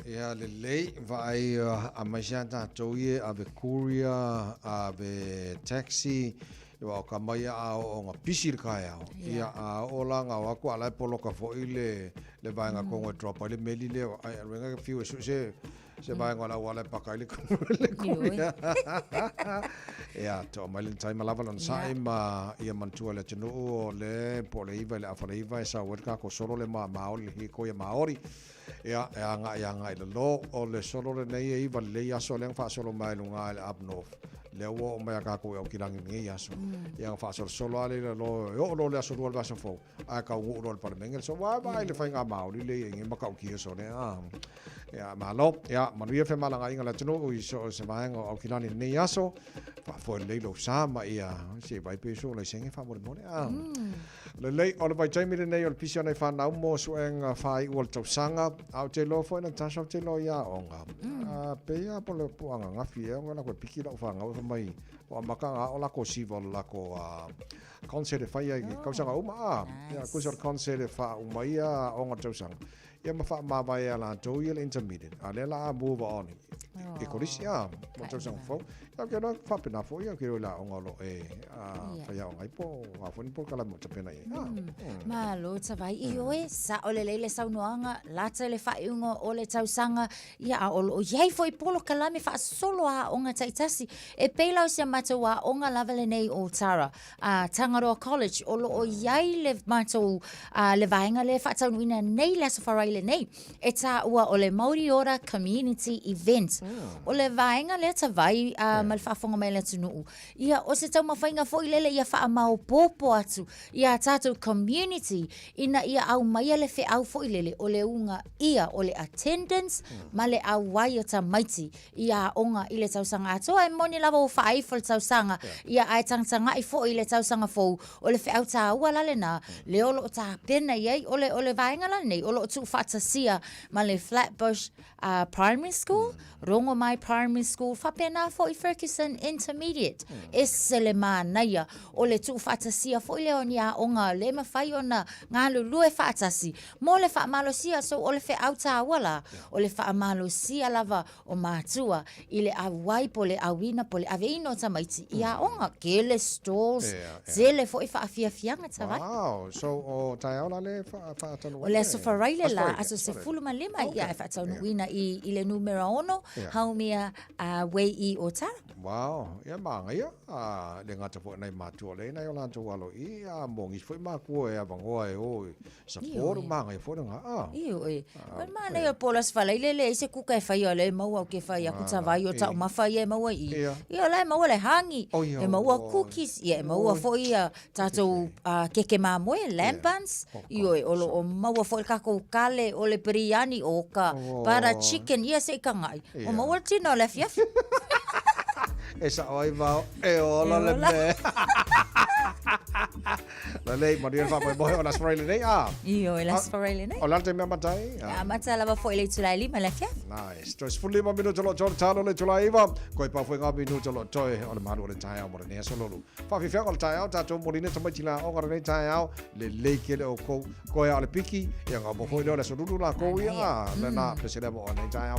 ia le lei vai a mai sia tātou ie ave courier ave taxi Iwa o ka mai a o ngā pisi kai au. Ia a o la ngā wako alai polo ka fo i le vaenga kongo e dropa le meli le renga ka fiu se vaenga la wala pakai le kuria. Ia to mai le tai malava lon sai ma ia mantua le tenu o le po le iwa le afara iwa e sa werka ko solo le maori le hiko ia maori. Ia nga i le lo o le solo le nei e iwa le ia so le ngā solo mai lunga le up north. Le wo mai ka ko o kirangi ngi aso yang fa solo ale lo lo le aso lo vaso fo a ka u lo par mengel so wa ba le fa nga mauri le ngi ma ka ki so ne ya malo ya manu ye fe mala nga inga la tino u so se va ngo o kirangi ngi aso fa fo le lo sa ma ia se vai pe so le senge fa mo le le o le vai taimi le nei o le pisi ona fa na mo so en fa i o to sanga au te lo fo na tasha te lo ya onga pe ya po le po nga fie nga ko piki lo fa nga mai o makanga o la ko sivo la ko concert fai ai ka sanga uma ya ko sor concert fa uma ia o nga tosang ia ma fa ma vai ala to il intermediate ale la move on e ko risia mo tosang fo ya ke no fa pena fo ya ke la o ngolo fa ya ngai po wa fo ni po kala mo pena ia ma lo ta vai i oe sa o le lele sa unoanga la te le fa ungo o le tausanga ia o yai foi polo kala me fa solo a onga taitasi e peila se matua onga lavele nei o Tara Tangaroa College o lo o yai le mato le vaenga le fa tau ina nei la safari le nei e ta ua o le Maori Ora community event o le vaenga le ta vai mal fa fonga mai le tunu ia o se tau mafainga foi lele ia fa mau popo atu ia tatu community ina ia au mai le fe au foi lele o le unga ia o le attendance ma le au wai ta maiti ia onga ile tausanga ato e moni lava o fa ai fol tausanga ia ai tanga i foi le tausanga fo o le fe au ta ua la le na le olo ta pena ia o le vaenga la nei o lo tu fa whatasia ma le Flatbush Primary School, Rongo Mai Primary School, whapena fo I Ferguson Intermediate. E se le mānaia o le tu whatasia fo I leo ni a onga le mawhai ona ngā lulue whatasi. Mo le whaamalosia so o le whe auta wala, o le whaamalosia lava o mātua I le awai po le awina po le aveino tamaiti I a onga ke le stalls, zele fo I whaafiafianga tawai. Wow, so o tai au la le whaatanu. O le aso wharaile la, aso se fuluma lima ia e whaatanu ina I le numero ono, haumia wei I o tara. Wow, ia manga ia. Le ngata po nei matua le nei o lanto walo I a mongi foi ma ko e avangoa e oi. Sa foru manga e foru nga. Iyo e. Wal mana ia polas whalaile le se kuka e whai le maua o ke whai a kuta vai o tau mawhai e maua I. Ia le maua le hangi. E maua cookies. Ia e maua foi a tātou keke māmoe, lamb buns. Iyo e olo o maua foi kako kale o le biryani o ka para chicken. Ia se ka ngai. O maua tino le fiafi. E sa oi mau e ola le me. La lei Maria fa poi boy o las Friday nei Io e las Friday nei. O l'altro me matai. Mata lava foi le tulai lima le fia. Nice. Sto sfulli ma minuto lo giorno talo le tulai va. Coi pa foi nga minuto lo toi o le malu le tai mo ne so lo. Fa fi fia o tai au ta to mo ne to machila o ne tai au le ke le o ko ko ya le piki e nga mo foi le so lulu la ko ia. Le na pese le mo ne tai au.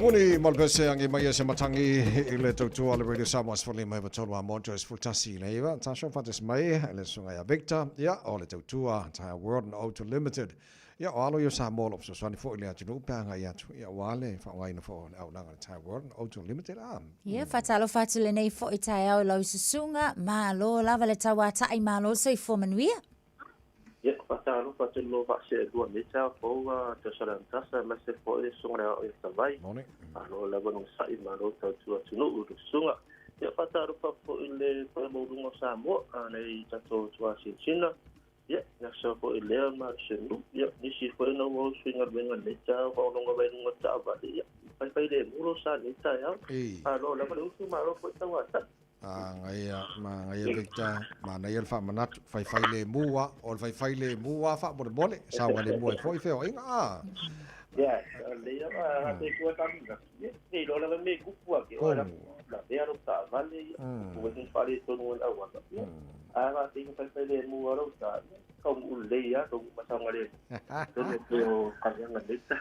Muni malpese angi mai se matangi ile tautua le radio Samoa sfoli mai batolo a Montrose Fultasi neiva tasho fatis mai le sunga ya Victor ya ole tautua ta World and Auto Limited ya alo yo Samoa opso swani fo ile atinu panga ya tu ya wale fa wai no fo au nanga ta World and Auto Limited Ia fatalo fatule nei fo itai au lau susunga ma lo lava le tawa tai ma lo so I fo manuia Ia fatalo fatelo va se dua meta fo te sarantasa ma se fo e songa o tavai alo lava no sai ma lo tautua tunu u sunga ia fatalo fa fo ile fo mo dungo Samoa nei tato tua China ia na so fo ile ma se nu ia nisi fo no mo swinga benga meta fo no go benga tava ia pai le muro sa nita ya alo lava no su ma lo fo tawa ngai Victor mana ia fa manat fai le mua o fai le mua fa bole sa wale mua foi feo inga ya le ya ma te ku ta mi ni lo la me ku ku ke ora la de aro ta vale ku ni fale to no la wa va te fai le mua ro ta không u le ya to ma sa ngale to ne to ka ya na le ta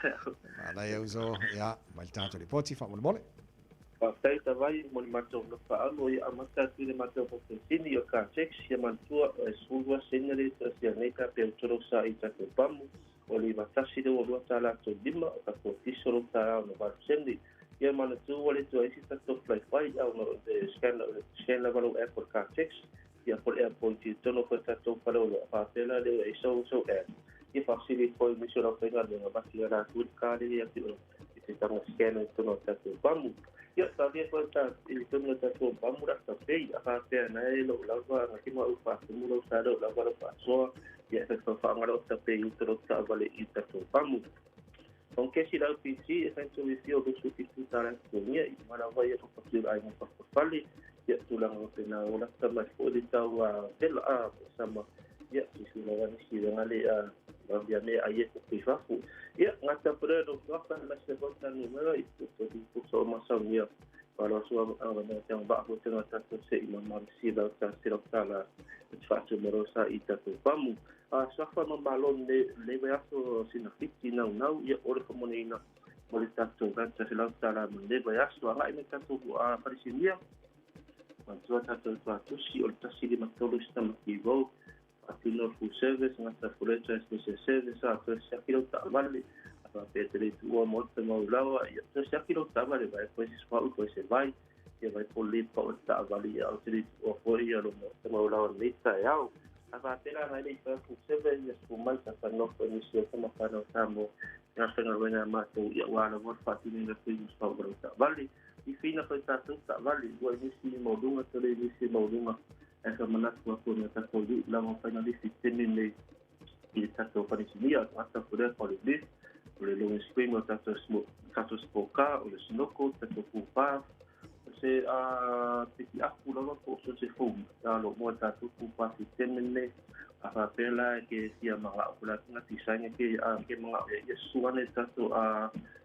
ana eu zo ya mal tanto di poti fa bole Pasai tawai mon mato no fa no ia amata tile mato po sini o ka check ia mantua sua senere sia neka pe toro sa ita te pamu o li matasi de o tala to dima o ka to tisoro ta no ba sendi ia manatu o le to isi to fly fly au no de scan level airport ka check ia por airport ti tono ko ta to para o pa tela de so ia facility ko mi sura pe ga de ba ti ra tu ka de ia ti ta mo scan to no ta to pamu Ia tadi apa tak itu kita tu pamurak tapi apa na lo lawa ngaki mau upa mulo sado lawa apa so ia se fa ngaro tapi itu tak balik itu tu pamu Aunque si la PC essential visio do su itu taran dunia mana vai itu pasir ai mo pasali ia tulang pena olah sama sekali tahu tel sama ia si lawan si ngale biame ayat privafu ia ngata pada doktor kan masih bosan ni mara itu jadi pusat masa ni kalau suam yang bak tu tengah satu se imam marsi dah sirap sala fatu merosa ita tu pamu safa membalon le bayaso sinafiti nau ia ora komunina boleh satu kan sirap sala le bayaso ngai mereka tu parisinia mantua satu si olta si di matolo sistem kibo Atino full service ngata fulecha special service atau sakilo tak balik apa petri tua motor mau lawa ya tu sakilo tak balik baik polis pau polis vai ya baik polis pau tak balik ya utili offer ya lo mau lawa mita ya apa pela ngai full service ya semua tak no permisi sama kana samo ya sengal bena matu ya wala bot fatini na polis pau tak balik ifina tak balik dua misi mau dunga televisi mau dunga essa manat ko na ta ko di la mo final system ni il tato panisini ata poder police le lo scream tato spoka o le snoko tato kupa se tiki aku la ko so se fu ya lo mo tato kupa system ni apa pela ke sia manga pula na tisanya ke manga ya suane tato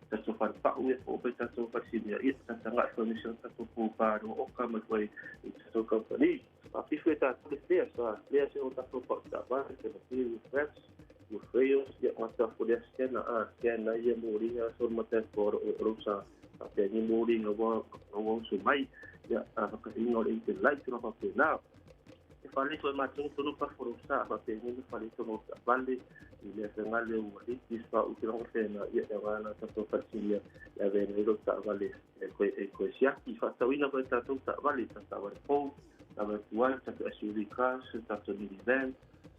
tato pa u o pe tato panisini ya tato ngat commission tato kupa o kama ko tato company Tapi kita tulis dia se untuk support apa seperti press Ufreyo ya masa poder scan ya muri ya sur mata por rusa tapi ni muri ngawa sumai ya apa ingo itu like tu apa pena fali so macam tu lupa rusa apa ni fali tu no bali ile sengale wali kispa ukirong sena ya wana satu persia ya venido tak bali ko sia ifatawina ko tak bali tak bali Tama tuan satu SUV cars, satu minivan,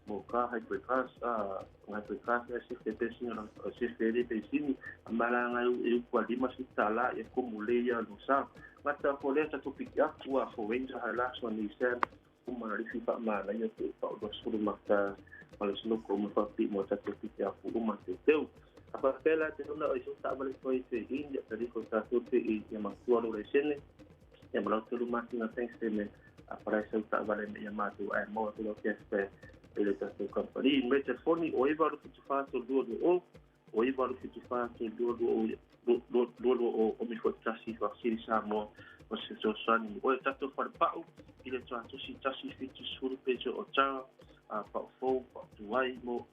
moka hybrid cars, SFTP sini, SFTP sini, amalangan itu kuali masih salah, ya kumulai ya nusa. Mata boleh satu pick up, kuah Forenza halas Nissan, kumari sifat mana ya tu, tak ada suruh mata, kalau semua kumufati mau satu pick up, kumah tu. Apa pela tu nak isu tak boleh kau itu ini, jadi kau satu tu yang maksual oleh sini, yang melakukan rumah tinggal tengah para isso tak balik yang matu mau tu lokasi ele tá seu company em telefone ou baru que tu faz do ou baru que tu faz do o me foi taxi facil samo você só ou tá tu for pau ele tá tu si taxi fit sur pejo o cha pa'ufou pa'utuai mo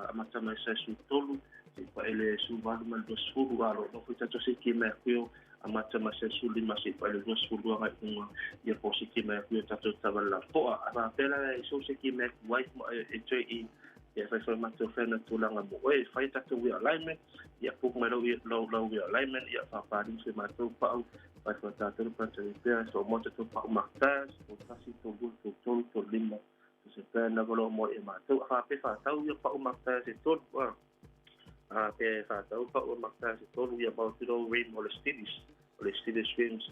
amata mai sai sutolu se pa'ele suvalu ma le 20 alo'olofo i tatou siki mai akuio amata ma sai sulima se pa'ele 20 agai'uga ia po siki mai akuio tatou tavalalafo'a afapela e so siki mai akuai mo e toe i ia fai matou fena tulaga mo e fai tatou ia alignment ia puku mai lau ia alignment ia fa'apaliu se matou pa'au fai fatatelu pataripea so mo tatou pa'u makas o tasi tolu tolu tolima se pena volo mo e matou afape fatau ia pa'u makas e tolu pe fatau pa'u makas e tolu ia mautilo rim o le Stidis Rims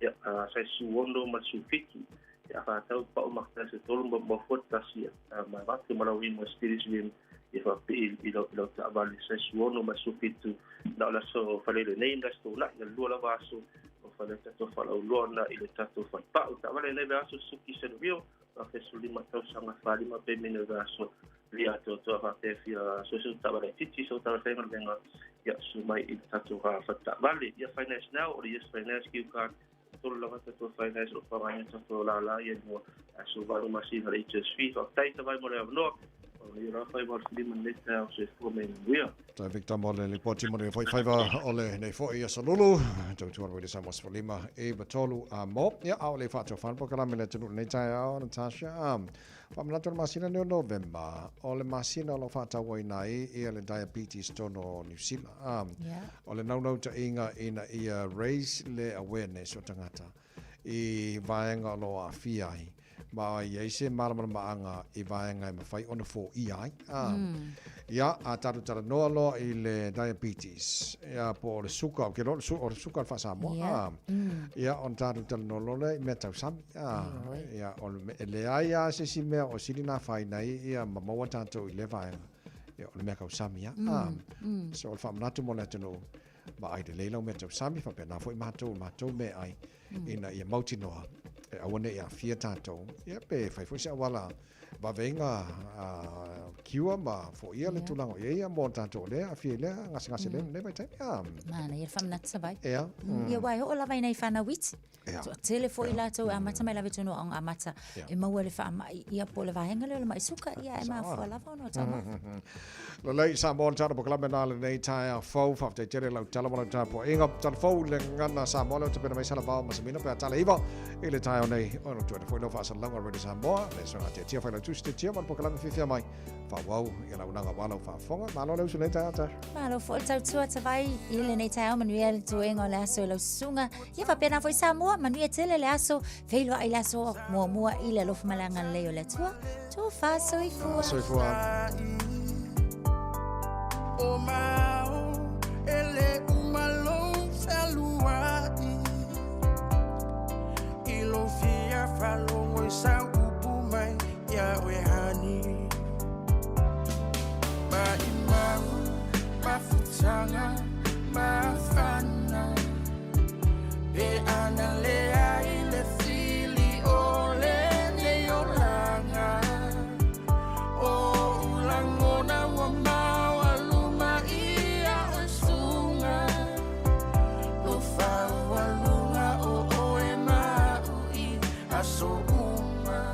ia sai suono ma sufiki ia fatau pa'u makas e tolu mo fotasi ma vatu ma rim o Stidis Rim ia fapi i lo ta'avali sai suono ma sufitu na ola so falele nei na sto la ia lua la vaso o fale tato fala ulona i le tato fa'pa'u ta'avali nei vaso suki se rio a fesulima tau sanga falima pe mine vaso lia to fa fia so ta'avali titi so ta'avali venga ia sumai i tato fa'ta'avali ia finance now or yes finance you can tolu lava tato finance o pamanya tato la ia no so valu masi hale HSV o taita vai mo le no Tai Victor Mole le poti mo le faiva ole nei foi ia salulu tau tuan wele samos folima e batolu a mo ia au le fato fan po kala mele tunu nei tai au Natasha famna tonu masina no November ole masina lo fata wai nai e le diabetes tono New Zealand ole no ta inga ina ia raise le awareness o tangata I vaenga lo a fiai ma ia se maanga I vaenga I mawhai ona fo ai ia a taru no lo I le diabetes ia po le suka ke lo o le suka fa samo ia on taru no lo le metau sam ia on le ia se si me o silina fai nai ia mamawa tanto I le vaenga ia o le meka usami so o fa mnatu mo le tano ma ai de leilo metau sami fa pe na foi matou me ai ina ia mauti noa e awane ia fia tatou ia pe fai foi sa wala va venga kiwa ma fo ia le tulango ia mo tatou le a fia le ngasi le vai tai mana ia famna tsabai ia ia wai ho la vai nei fana wit so tele fo ila to amata mai la vetu no amata e mau le fa mai ia po le vahenga le mai suka ia e ma fo la no tama la lei sa mo tata po klame na le nei tai fo fa te tere la tala mo tata po inga tata fo le ngana sa mo le te pena mai sala ba ma semina pe tala iva ile tai nei ono tu fo no fa sa langa re sa mo le so te tia fa la tu ste tia mo po klame fifia mai fa wow ia la unanga wala fa fonga ma lo le ta ma lo fo tau tu ta vai ile nei tai manuel tu engo la so lo sunga ia fa pena foi sa mo manuel tele le aso feilo ai la so mo ile lo malanga le le tu fa so I fu o mau ele umalo saluai ilo fia falo mo sa upumai ya we hani ba imau ba futanga ba fana be anale ai le fili ole ne olanga o ulangona wa so uma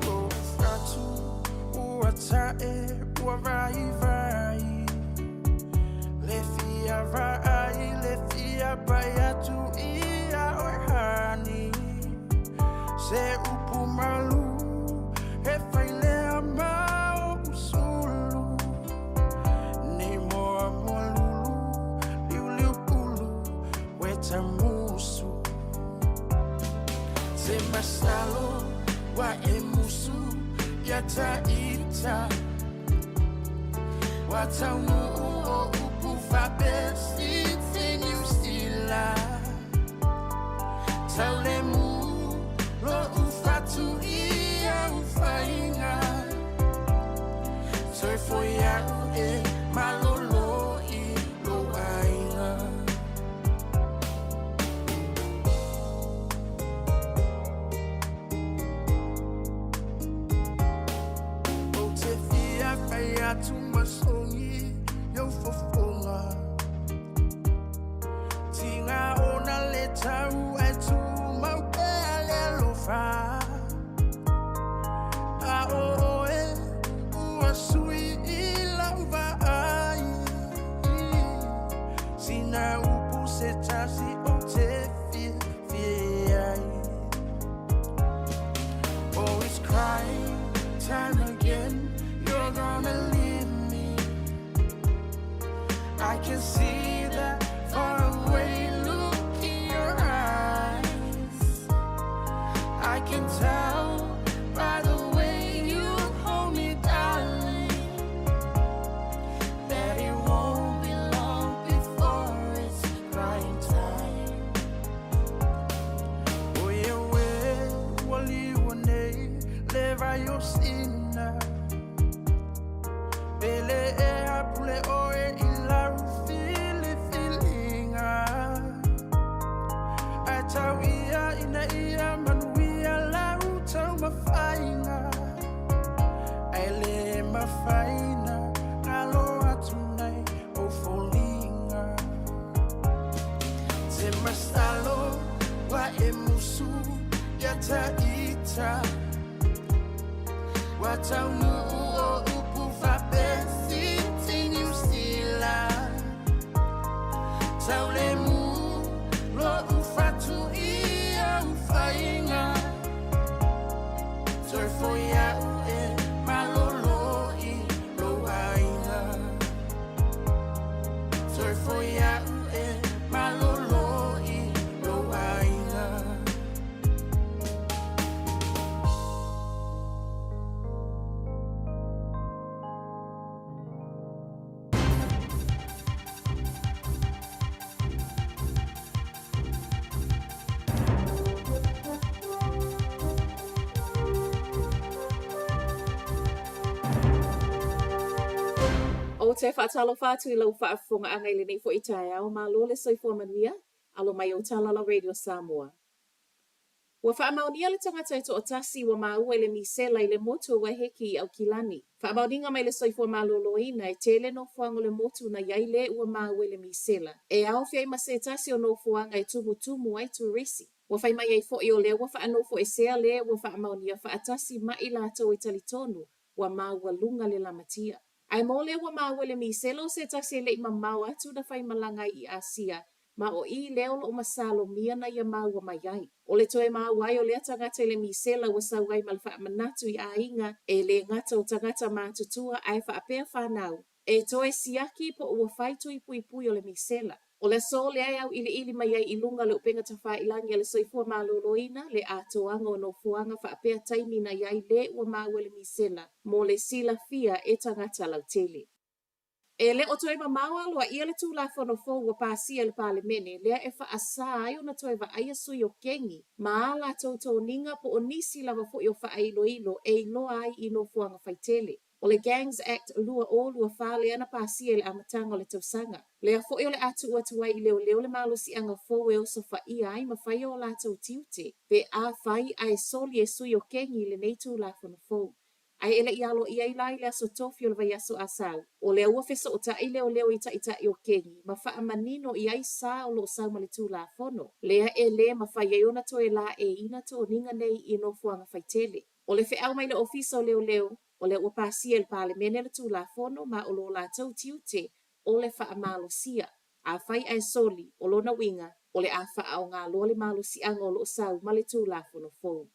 o fratu o atae o vai le fia vai tu ia o hani se upumalu e faile amao usulu ni mo lulu liu pulu wetamusu se masalo wa emusu yataita watamu o ukufa besi tenu stila taulemu lo ufatu ia ufainga so foi a e malolo I lo ainga Faya tu masongi yo fofonga tinga ona leta u etu mau pele lo fa I can see that faraway look in your eyes. I can tell by the way you hold me, darling, that it won't be long before it's crying time. Oh yeah, well, you want to live out your sinner. Bele e apule oe ila feeling Atawia ina ia manuia la utau mafaina. Aile mafaina ngalo atunai o folinga. Te masalo wa emusu yata ita. Watau o Taulemu lo ufatu ia ufainga. Toi foi a ue malolo I lo ainga. Toi foi a ue malolo I lo ainga. O te whaatalo whātu I lau whaafonga angai le nei fo I tae au ma lo le soifua manuia, alo mai o Talala Radio Samoa. Ua whaamaunia le tangata I to o tasi wa maua le misela I le motu wa heki au kilani. Whaamauninga mai le soifua maloloina e tele no fuango le motu na yaile ua maua le misela. E au fia ima se tasi o no fuanga I tumu ai turisi. Ua whai mai ai fo I o le ua whaanofo e sea le ua whaamaunia whaatasi mai lato I talitonu wa maua lunga le lamatia. Ai mole wa maua le miselo se tasi le ima mau atu na whai malanga I Asia, ma o I leo lo masalo mia na ia maua mai ai. O le toe maua ai o le tangata le misela wa sauai malwha manatu I ainga e le ngata o tangata mātutua ai whaapea whanau. E toe siaki po ua whaitu I pui o le misela. O le so le ai au ili mai ai I lunga le upenga tawha ilangi le soifua maloloina le atoanga o no fuanga whaapea taimi na iai le ua maua le misela mo le sila fia e tangata lau tele. E le o toi mamaua loa ia le tū la whanofo ua pāsia le pāle mene lea e whaasa ai o na toi wa aia sui o kengi ma la tautou ninga po o nisi lava fo I o wha ilo e iloa ai I no fuanga whaitele. O le Gangs Act lua whale ana pāsia le amatanga o le tausanga. Lea fo o le atu ai I leo le malosi anga fo e o sa wha ai ma whai o la tau tiute. Pe a whai ai soli e sui o kengi le neitu la whanofo. Ai ele I alo I ai lai le aso tofi o le vai aso asau. O le ua fesa o ta I leo I ta I o kengi. Ma wha manino I ai sa o lo sau ma le tū la whono. Lea e le ma whai ai ona toe la e ina to ninga nei I no fuanga whaitele. O le wha au mai le ofisa o leo. O le ua pāsia le pāle mene le tū la whono ma o lo la tau tiute o le wha malosia. A whai ai soli o lona winga o le a wha au ngā lo le malosi anga o lo sau ma le tū la whono fō.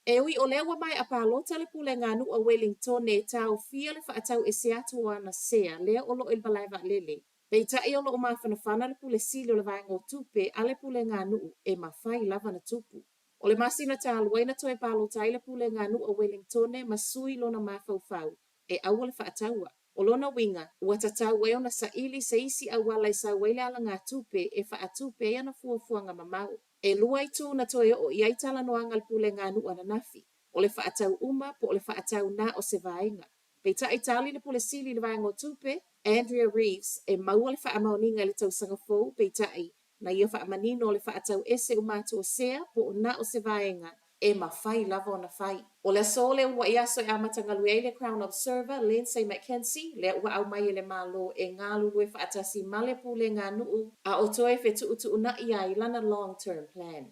E ui o lewa mai a pālota le pule ngā nu a Wellington e tau fia le whaatau e se atu ana sea lea o lo il balaiva lele. Pei tai o lo o mawhanawhana le pule sili o le vai ngō tupe a le pule ngā nu e mawhai lava na tupu. O le masina tāluaina toi pālota i le pule ngā nu a Wellington e masui lona mawhauwhau e aua le whaataua. O lona winga, ua tatau e ona sa ili sa isi au wala I sa wele ala ngā tupe e whaatupe e ana fuafuanga mamau. E lua I tū na toe o I aitala noanga le pule ngā nu ana nafi. O le whaatau uma po o le whaatau nā o se vaenga. Pei ta itali le pule sili le vaenga o tupe, Andrea Reeves e maua le whaamauninga le tausanga fōu pei tai na ia whaamanino le whaatau ese umatu o sea po o nā o se vaenga e mawhai lava o na whai. O le so le ua iaso e amatanga lue le Crown Observer, Lindsay McKenzie, le ua au mai le malo e ngā lulu e whaatasi male pule ngā nuu a o toe whetu utu una ia I lana long-term plan.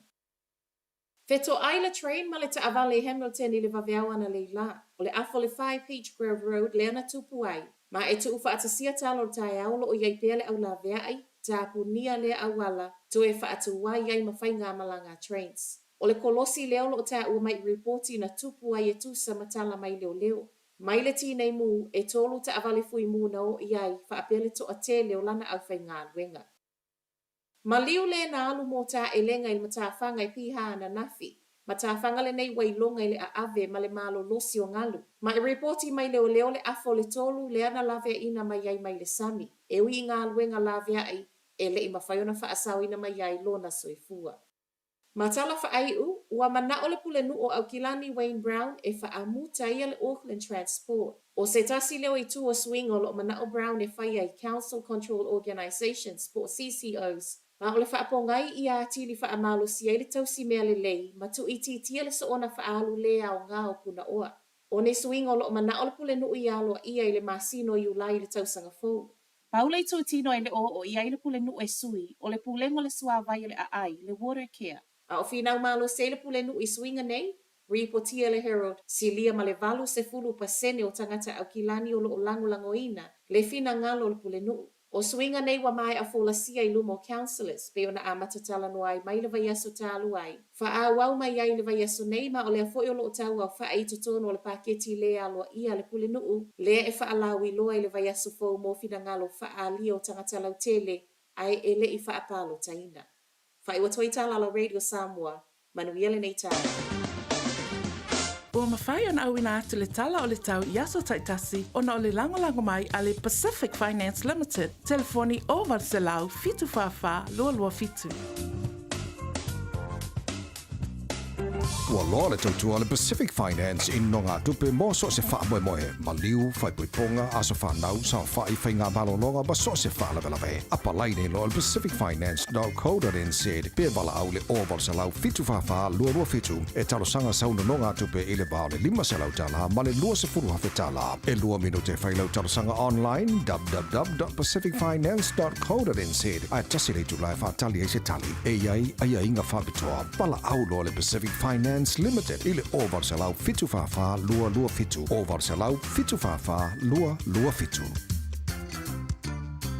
Wheto ai le train ma le ta avale Hamilton I le vaveau ana le la. O le afo le 5 Peach Grove Road le ana tupu ai. Ma e tu whaatasia talo o tae aulo o iai pele au la vea ai, tapu nia le awala, to e whaatu wai ai mawhai ngā malanga trains. O le kolosi leo lo ta ua mai reporti na tupu ai e tusa matala mai leo leo. Mai le tinei mu e tolu ta avale fui mu na o iai whaapele to a te leo lana au whai ngā luenga. Ma liu le na alu mo ta e lenga il matawhanga i piha na nafi. Matawhanga le nei wailonga i le a ave ma le malo losi o ngalu. Ma i reporti mai leo leo le afo le tolu le ana lave ina mai ai mai le sami. E ui ngā luenga lave ai e le i mawhaiona whaasau ina mai ai lona soifua. Matala whaaiu, ua mana o le pule nu o Aukilani Wayne Brown e whaamuta ia le Auckland Transport. O se tasi leo i tu o swing o lo mana o Brown e whai ai Council Control Organisations po CCOs. Ma o le whaapongai ia atili whaamalo si ai le tausi mea le lei, ma tu i titia le soona whaalu lea o ngā o puna oa. O ne swing o lo mana o le pule nu i aloa ia i le masino i ulai le tausanga fōu. Paulei tu tino i le o ia i le pule nu e sui, o le pulengo le suawai le aai, le water care. A o finau malo se le pule nu i swinga nei, reportia le Herald, si lia ma le valu se fulu pasene o tangata Aukilani o lo langolangoina, le fina ngalo le pule nu. O swinga nei wa mai a folasia i lumo councillors, pe ona a matatala no ai mai le vaiaso talu ai. Fa a wau mai ai le vaiaso nei ma o le afoi o lo tau au faa i totono o le paketi le aloa ia le pule nuu, le e faa lau i loa i le vaiaso fau mo fina ngalo faa lia o tangata lau tele, ai e le i faa palo taina. Fai wa toi tala la Radio Samoa, manuiele nei tala. Ua mawhai ona au ina atu le tala o le tau Yaso Taitasi ona o le langolango mai a le Pacific Finance Limited. Telefoni o Varselau fitu whawha lua lua fitu. Ua loa le tautua le Pacific Finance in no ngā tupe mo so se wha moe moe. Ma liu, whai puiponga, aso whanau, sa whai whai ngā malolonga, ma so se wha lawe. Apa lai nei loa le pacificfinance.co.nz. Pea wala au le oval sa lau fitu whawha lua lua fitu. E talo sanga sauna no ngā tupe i le bao le 5 se lau tala, ma le lua se furu hawhe tala. E lua minute whai lau talo sanga online, www.pacificfinance.co.nz. Ai tasi le tu lai whatali e se tali. E iai, ai inga whapitoa. Pala au loa le Pacific Finance Limited ile over salau fitu fafa lua lua fitu over salau fitu fafa lua lua fitu.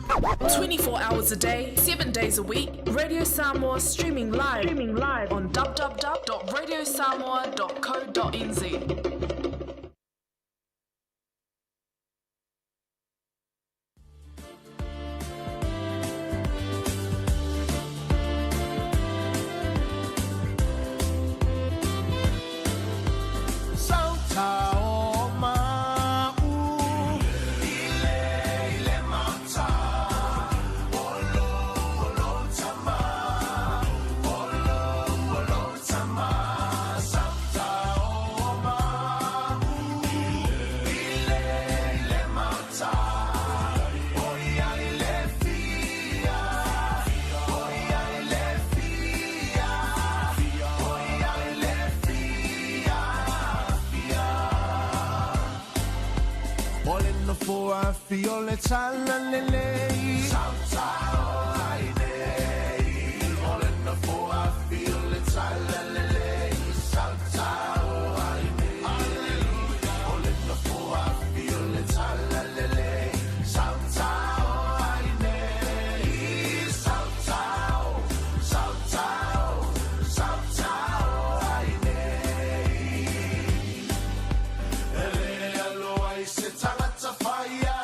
24 hours a day, 7 days a week. Radio Samoa streaming live on www.radiosamoa.co.nz. Fiole tala lelei Salta o ai nei Olena foa fiole tala lelei Salta o ai nei Alleluia Olena foa fiole tala lelei Salta o ai nei Salta o ai nei Ele aloa I se tangata whaia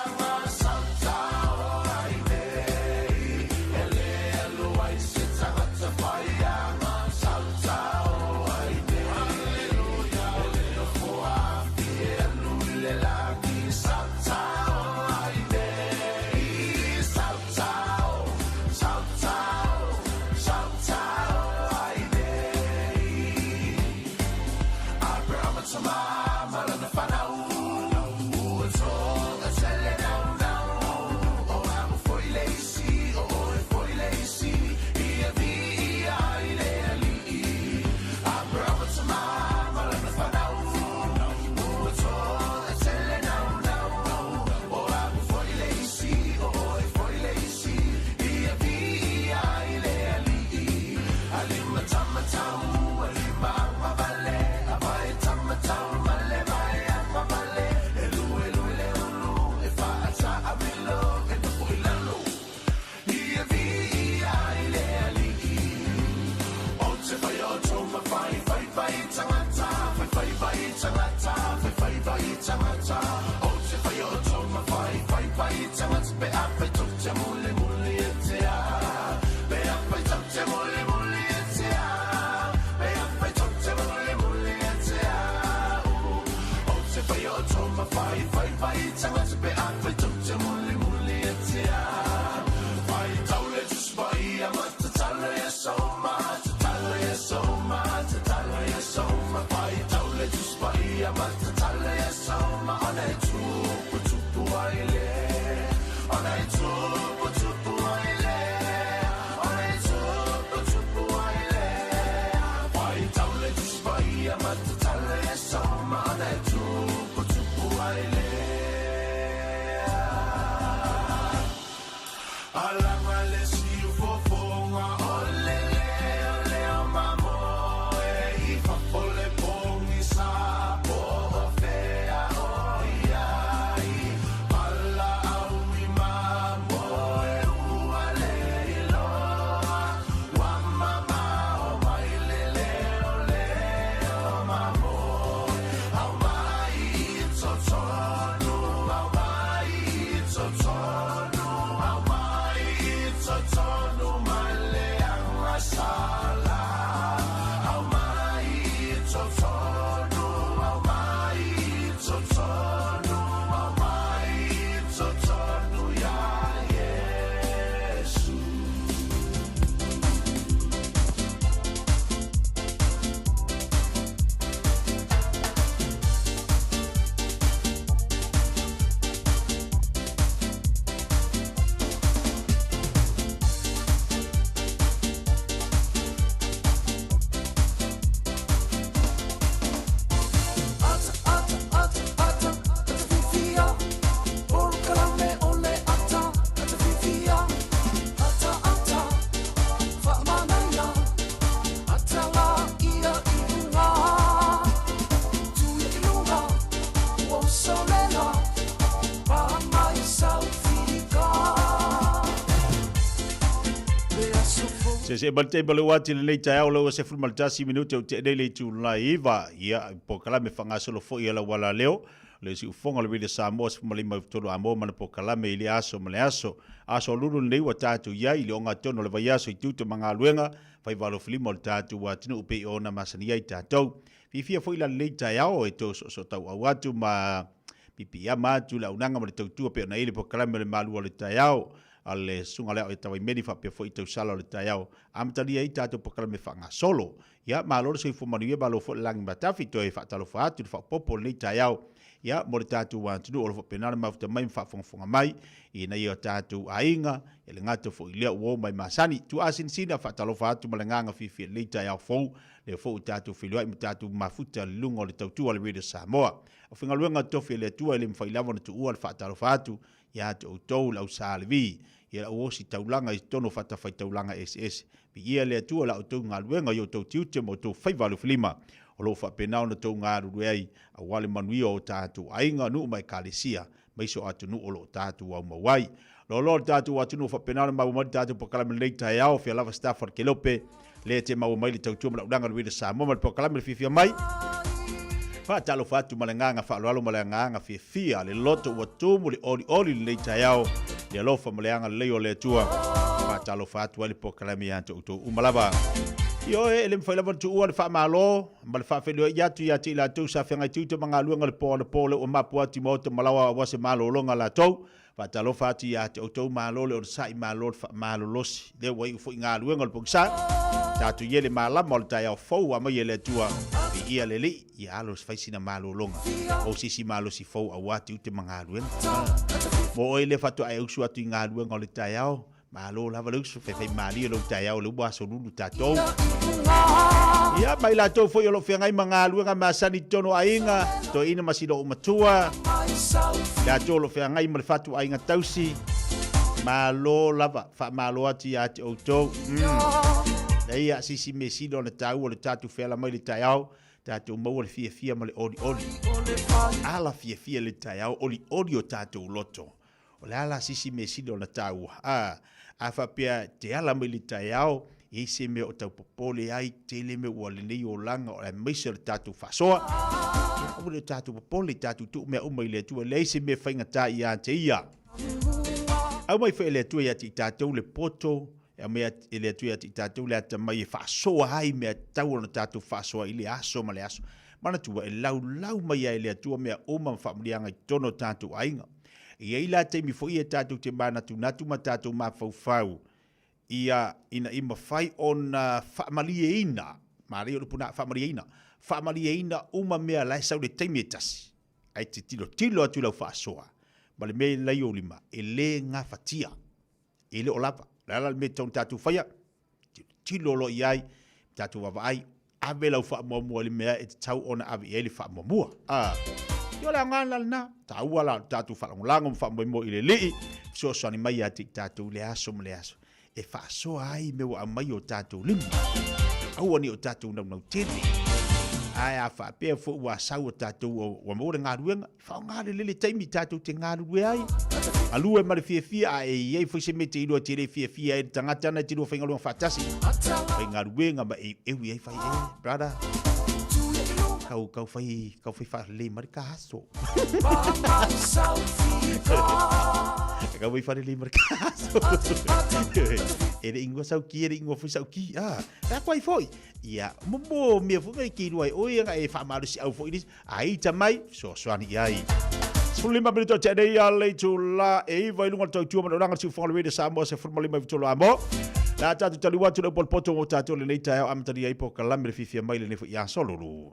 fai vai tangata o se fai o toma fai fai vai tangata pe a pe tu te mule mule e te a pe a pe tu te mule mule e te a pe a pe tu te mule mule e te a o se fai o toma fai fai vai tangata pe a pe tu te mule mule e te a fai taule just vai a mata tala e so mata tala e so mata tala e so mata fai taule just vai a mata tala e so mata ona e tupu ai le ona e tupu ai le ona e tupu ai le fai taule just vai a mata tala e so mata ona e tupu ai le ala male si ufofonga ole ole o mamo e I fa pole pongi sa po fea o ia ala au mi mamo e uale lo wa mama o mai le o mamo au mai totonu au mai totonu au mai totonu male anga sala au mai totonu au mai totonu au mai totonu ya Yesu Se balte bale wati le tai au lo se fulmal tasi minuto te le tu laiva ia po kala me fanga solo fo ia la wala leo le si ufonga le video Samoa se mali ma tolo amo mana po kala me ile aso male aso lulu nei wa tatu ia ile onga tono le vai aso I tutu manga luenga fai valo filimo le tatu wa tinu upe ona masani ia tatu fifia fo ila le tai au e to so tau awatu ma pipi ya matu la unanga ma le tau pe na ile po kala me le malu le tai au ale sunga leo e tawai meni fa pe fo I tau sala le tai au amtali ai tatu po kala me fanga solo ia ma lo se fo manu ia balo fo lang matafi to e fa talo fa atu fa popo le tai au ia mo le tatu wa tunu o fo penana ma futa mai fa fonga mai ina ia tatu ainga ele ngato fo ile wo mai masani tu asin sina fa talo fa atu malanga fi le tai au fo le fo tatu filua I tatu mafuta lungo le tautu le video Samoa o finga luenga tofi le tua le mfailava na tu ua le fa talo fa atu ia te outou lau salvi ia o si taulanga I tono fata fai taulanga SS bi ia le tua la outou ngaluenga yo tau tiute mo tau fai valu filima o lo fa penao na tau ngaru ruei a wale manuia o tatu ainga nu mai kalisia mai so atu nu o lo tatu au mawai lo tatu atu nu fa penao na mau tatu po kala mele tai au fia lava Stafford Kelope le te mau mai le tau tua mala udanga le Samoa po kala mele fifia mai fa talo fatu malanganga fa lo malanganga fifia le loto wa tumu le oli le tayao le lofa malanga le yo le tua fa talo fatu ali po kalami anto to umalava yo ele mfaila tu u fa malo mal fa felo ya tu la tu sa fenga tu manga luanga le pole o mapua ti moto malawa wa se malo longa la to fa talo fatu ya to malo le o sai malo fa malo los le wa fu nga luanga le poksa tatu yele mala mol tayao fo wa ma yele tua ia lele ia alos faisina malo longa o sisi malo si fo awati ute mangaluen mo ele fatu ai usu atu ngaluen ngole tayao malo lava lusu fe mali lo tayao lo baso lulu tato ia mai la to fo yo lo fenga mangaluen nga masani tono ainga to ina masilo matua la to lo fenga mai fatu ainga tausi malo lava fa malo ati ati auto ia sisi mesilo na tau le tatu fela mai le tayao tatu mau le fia ma le oli ala fia le tayao oli o tatu loto o le ala sisi mesilo na tau a fa pia te ala mai le tayao i se me o tau popole ai tele me ua lenei o langa o le maise le tātou whasoa. O le tātou popole tātou tu mea umai le tua le se me whainga tā i a te ia. Au mai whae le tua i ati tātou le poto, e mea le tua i ati tātou le ata mai e whasoa hai mea tau na tātou whasoa i le aso ma le aso. Mana tua e lau mai ai le tua mea oma mwhamurianga i tono tātou ainga. I eila te mi fo ia tātou te mana tu natu ma tātou ma fau. Ia ina ima fai on whaamalie ina. Maria o puna whaamalie ina. Whaamalie ina uma mea lai sau le teimetasi. Ai te tilo atu lau whaasoa. Ma le mea lai o lima. E le ngā whatia. E le o lava. Lala le mea taun tātou whaia. Tilo lo iai. Tātou wawa ai. Ave lau whaamomua le mea e te tau ona ave e le whaamomua. Yo la ngana na ta wala tatu fa lango fa mo ile li so ni mai ati tatu le aso e fa so ai me wa mai o tatu lim au ni o tatu na tele ai a fa pe fo wa sa o tatu o mo nga ruenga fa nga le taimi tatu te nga ruwe ai alu e mari fie ai e fo se mete ilo tele fie e tangata na tilo fa ngalo fa tasi fa nga ruenga ba e wi ai fa brother kau fai le marca haso. Kau fai le marca haso. Ele ingo sau ki, ele ingo fu sau ki. Ta kwai foi. Ia, mo me fu me ki ruai. O ia e fa malu si au foi dis. Ai tamai so swani ai. Fulima minuto te dei ale tu la e vai lunga tau tu ma ranga tu follow the Samoa se formally mai tu la mo. La tatu tali watu le pol poto o tatu le leita am tali ai po kalamre fifia mai le fu ya solo lu.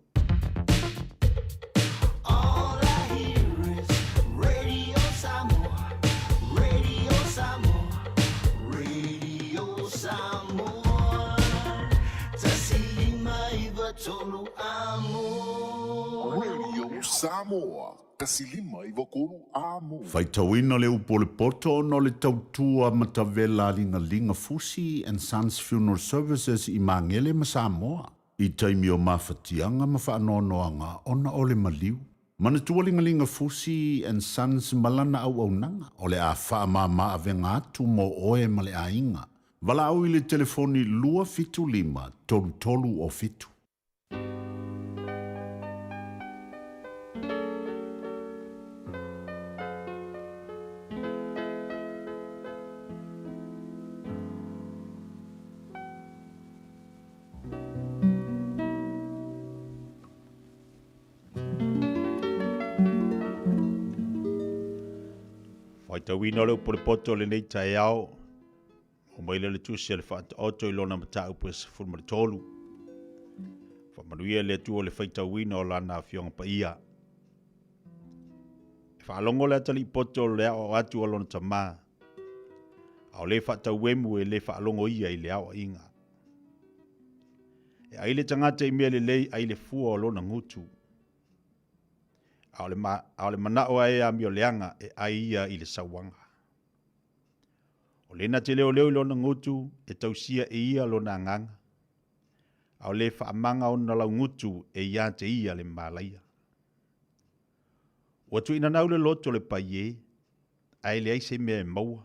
Radio Samoa, kasilima i wakuru amo. Faitawina le upole poto no le tautua matavela linga Fusi and Sons Funeral Services i Mangele ma Samoa. I taimi o mawhatianga ma whaanoanoanga ona ole maliu. Mana tua linga Fusi and Sons malana au nanga. Ole a wha ma avenga atu mo oe ma le ainga. Wala au i le telefoni lua fitu lima, tolu o fitu. Tawina le po le poto le nei tai au. O mai le tusi le whaata oto I lona mata upes fulmari tolu. Whamanuia le tu o le whaitawina o lana fionga pa ia. E whaalongo le atali poto le ao atu o lona tamā. Ao le whaatawemu e le whaalongo ia I le ao inga. E aile tangata I mea le lei aile fua o lona ngutu. Ao le manao e a mio leanga e aia I le sawanga. O lena te leo lona ngutu e tausia e ia lona nganga. Ao le whaamanga o na lau ngutu e ia te ia le malaia. Watu ina nau le loto le paie, ai le aise mea e maua.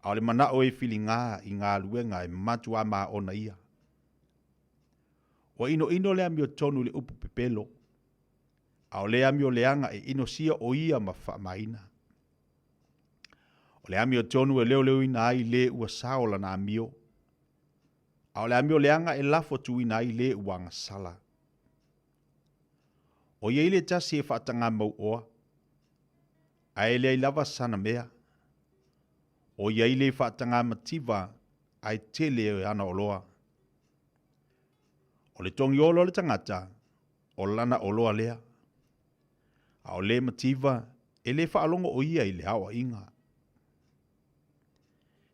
Ao le manao e fili ngā I ngā luenga e matua maa ona ia. O ino le amio tonu le upu pepelo. Ao le amio leanga e ino sia o ia ma whaamaina. O le amio tonu e leo ina ai le ua saola na amio. Ao le amio leanga e lafo tu ina ai le ua ngasala. O ia ile tasi e whaatanga mau oa. Ai le ai lava sana mea. O ia ile whaatanga mativa ai tele e ana oloa. O le tongi olo le tangata, o lana oloa lea. Ao le mativa, e le whaalongo o ia I le hawa inga.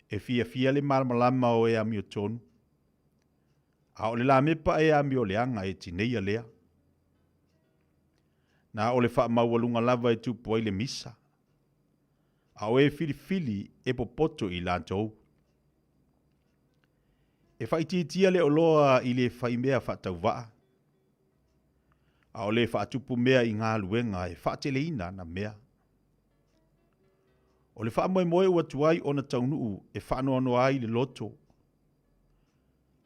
E fia le malamalama o e amio tonu. Ao le la mepa e amio leanga e tineia lea. Na o le wha maualunga lava e tupu ai le misa. Ao e fili e popoto I lantou. E whaititia le oloa I le whaimea whatau waa. Ao le whaatupu mea I ngā luenga e whaateleina na mea. O le whaamoe moe ua tuai o na taunuu e whaanoano ai le loto.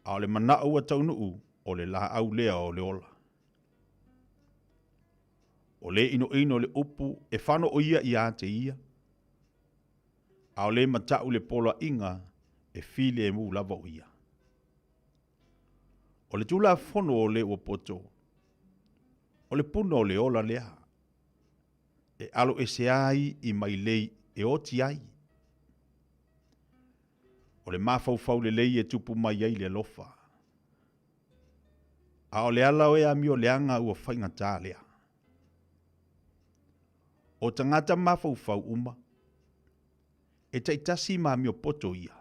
A o le mana ua taunuu o le laha au lea o le ola. O le ino le upu e whano o ia i a te ia. A o le matau le pola inga e file e mu lava o ia. O le tula fono o le ua poto. O le puna o le ola lea. E alo e se ai i mai lei e oti ai. O le mafau le lei e tupu mai ai le lofa. A o le ala o e ami o le anga ua whainga tā lea. O tangata mafau uma. E taitasi mami o poto ia.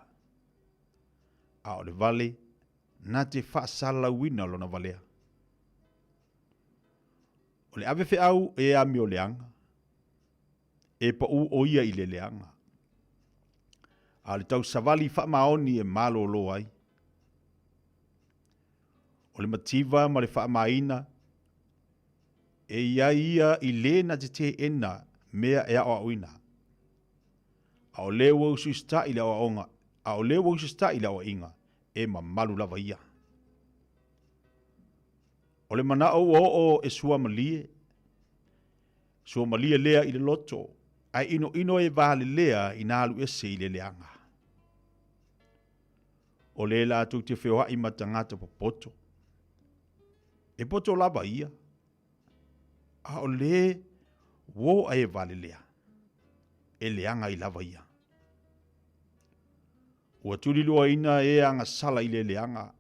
A o le vale, na te whaasala wina lona valea. O le ave fe au e ami o le anga. E pa u o ia i le leanga. A le tau savali wha maoni e malo lo ai. O le mativa ma le wha maina. E ia i le na te ena mea e ao auina. A o le wausu sta i le ao aonga. A o le wausu sta i le ao inga. E ma malu lava ia. O le mana o e sua malie. Sua malie lea i le loto. Ai ino e vale lea i nalu e se i le leanga. O le la tu te whioha i matangata po poto. E poto lava ia. A o le wo e vale lea. E leanga i lava ia. Ua tuli lua ina e anga sala i le leanga.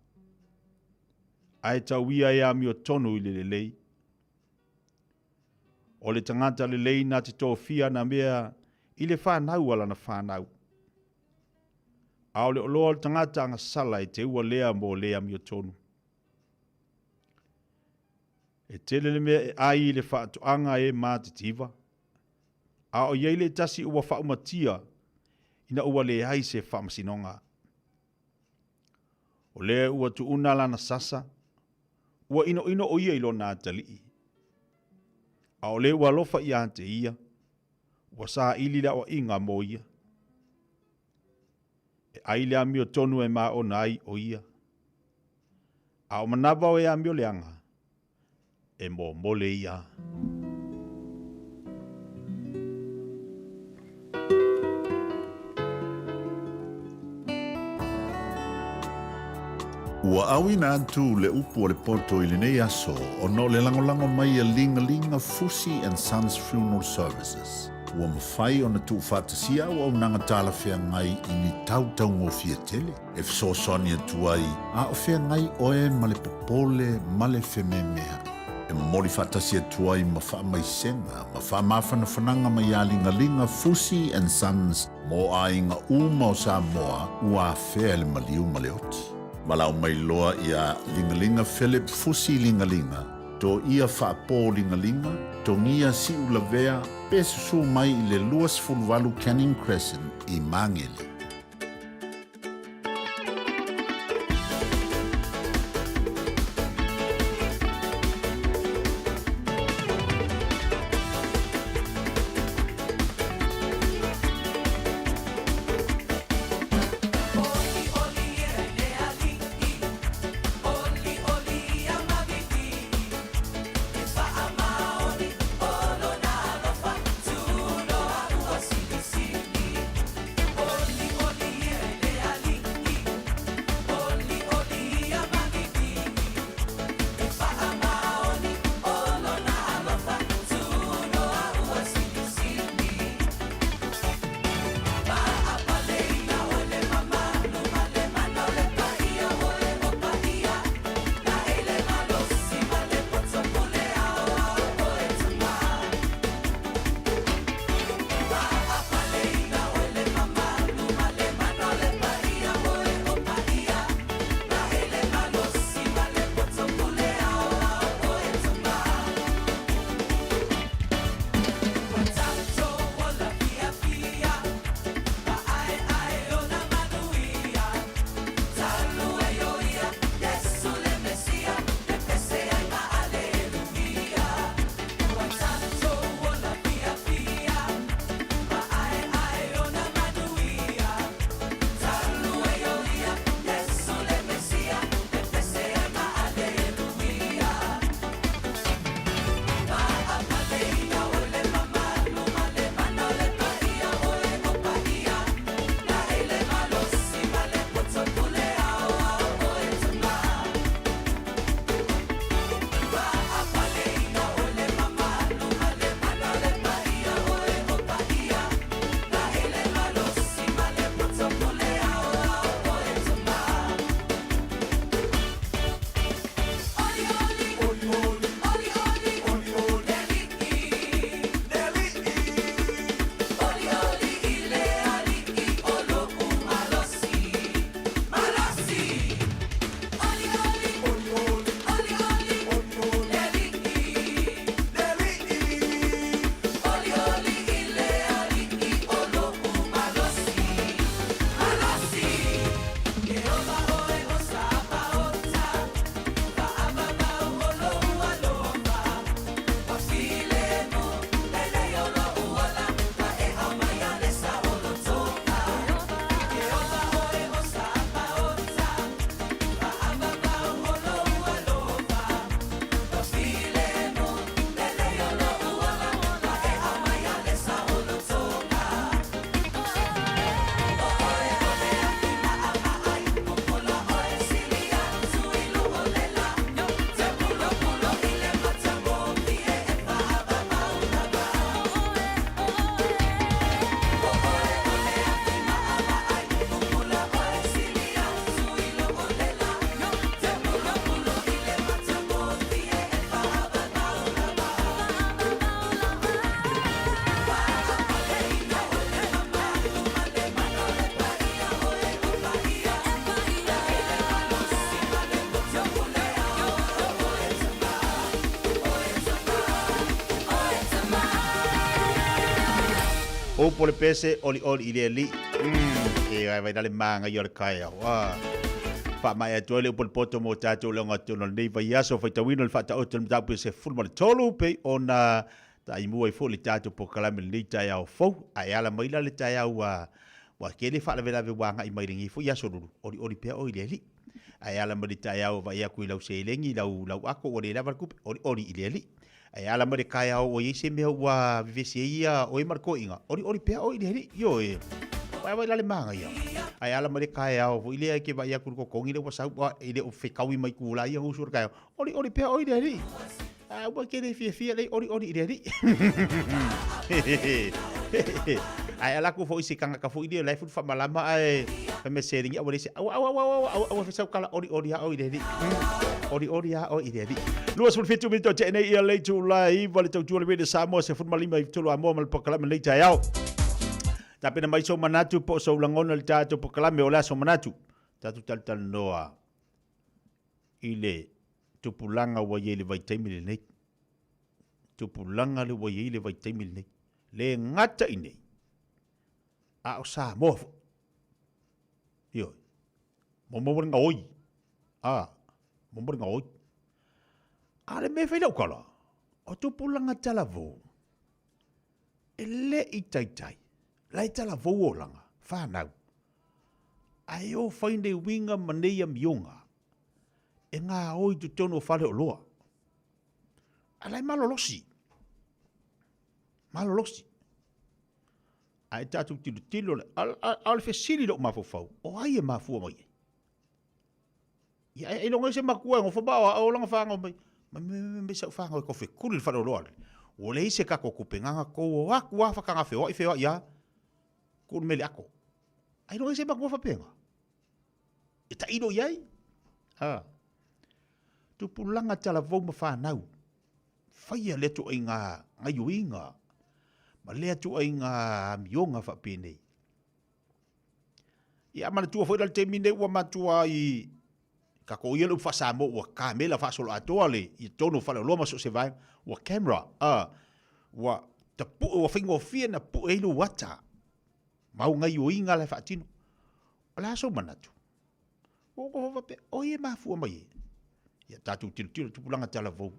Ai tauia e ami o tonu i le lei. O le tangata le lei na te tōwhia na mea i le whanau ala na whanau. A o le oloa le tangata anga sala e te ua lea mo lea mi o tonu. E tele le mea e ai le whaatoanga e mātitiva. A o iei le tasi ua whaumatia ina ua le ai se whamasinonga. O lea ua tuuna lana sasa, ua ino o ia ilo nā talii. A o le ua lofa i ante ia, ua saa ili la o inga mo ia. E aile ami o tonu e maa o nai o ia. A o manava o e ami o leanga, e mo mole ia. Ua awina atu le upu o le poto i le nei aso o no le langolango mai a linga Fusi and Sons Funeral Services. Ua mawhai o na tu whatasia o nanga tala whea ngai i ni tautau ngō fia tele. E fso soni atu ai, a o whea ngai oe ma le popole ma le whememea. E mori whatasia atu ai ma wha mai senga, ma wha mawhana whananga mai a linga Fusi and Sons mo a inga uma o Samoa ua whea le maliu ma le oti. Malau mai loa ia lingalinga Philip Fusi lingalinga. To ia whaapo lingalinga, to ngia si ulavea, pesusu mai i le luas fulvalu Canning Crescent i Mangele. Only O pole pese oli ile li. E vai dale manga yo kai wa. Fa mai atole pole poto mo tato longa tono nei vai aso fa tawino il fata o tel dapo se full mal tolu pe ona ta imu ai foli tato po kala me ni ta ya fo ai ala mai la le ta ya wa kele fa la vela ve wanga i mai ringi fo ya so dulu oli pe o ile li. Ai ala mai ta ya va ya ku lau se lengi lau ako o le la ku oli ile li. Ai ala mai kaya o ye se me wa vivesi ia o marko inga oli pe o ile li yo e vai la le manga ia ai ala mai kaya o ile ke vai ya ku ko kongi le wa sa ile o fe kawi mai ku la ia o sur kaya oli pe o ile li wa kele fie le oli ile li ai ala ku fo isi kanga ka fo ile life fa malama ai me sering ya wale se aw fa sa kala oli ya o ile li oli ya o ile li luas ful fitu minto te nei ia le tu lai vale tu le de Samoa se fut malima tu lo amo mal pokala me le tayao tapi na mai so manatu po so langona le tato pokala me ola so manatu tatu tal noa ile tu pulanga wa ye le vai taimi le nei tu pulanga le wa ye le vai taimi le nei le ngata ine a o Samoa yo mo nga oi mo nga oi ale me fai lau kala o tu pulanga talavo ele itaitai lai talavo o langa whanau ai o whaine winga maneia mionga e ngā oi tu tono whale o loa alai malolosi ai tatu tilo al fe sili lo mafofau o ai e mafua mai ia e longa se makua ngo fa o longa fa ngo me sa fa ngo ko fe kul fa lo o le se ka ko kupenganga ko wa ku fa ka fe o fe ya ko me le ako ai longa se makua fa penga e ta ino yai tu pulanga tala vo ma fa nau fa ia le to inga ngayuinga ma le tu inga mionga fa pene ia ma tu fo dal termine wa ma tu ai ka ko yelo fa sa mo wa kamera fa solo atole i tono fa lo ma so se vai wa camera wa ta pu wa fingo fie na pu elu wata ma unga yo inga le fa tino ala so manatu o ko va pe o ye ma fu mai ya tatu tilo tu pulanga tala vo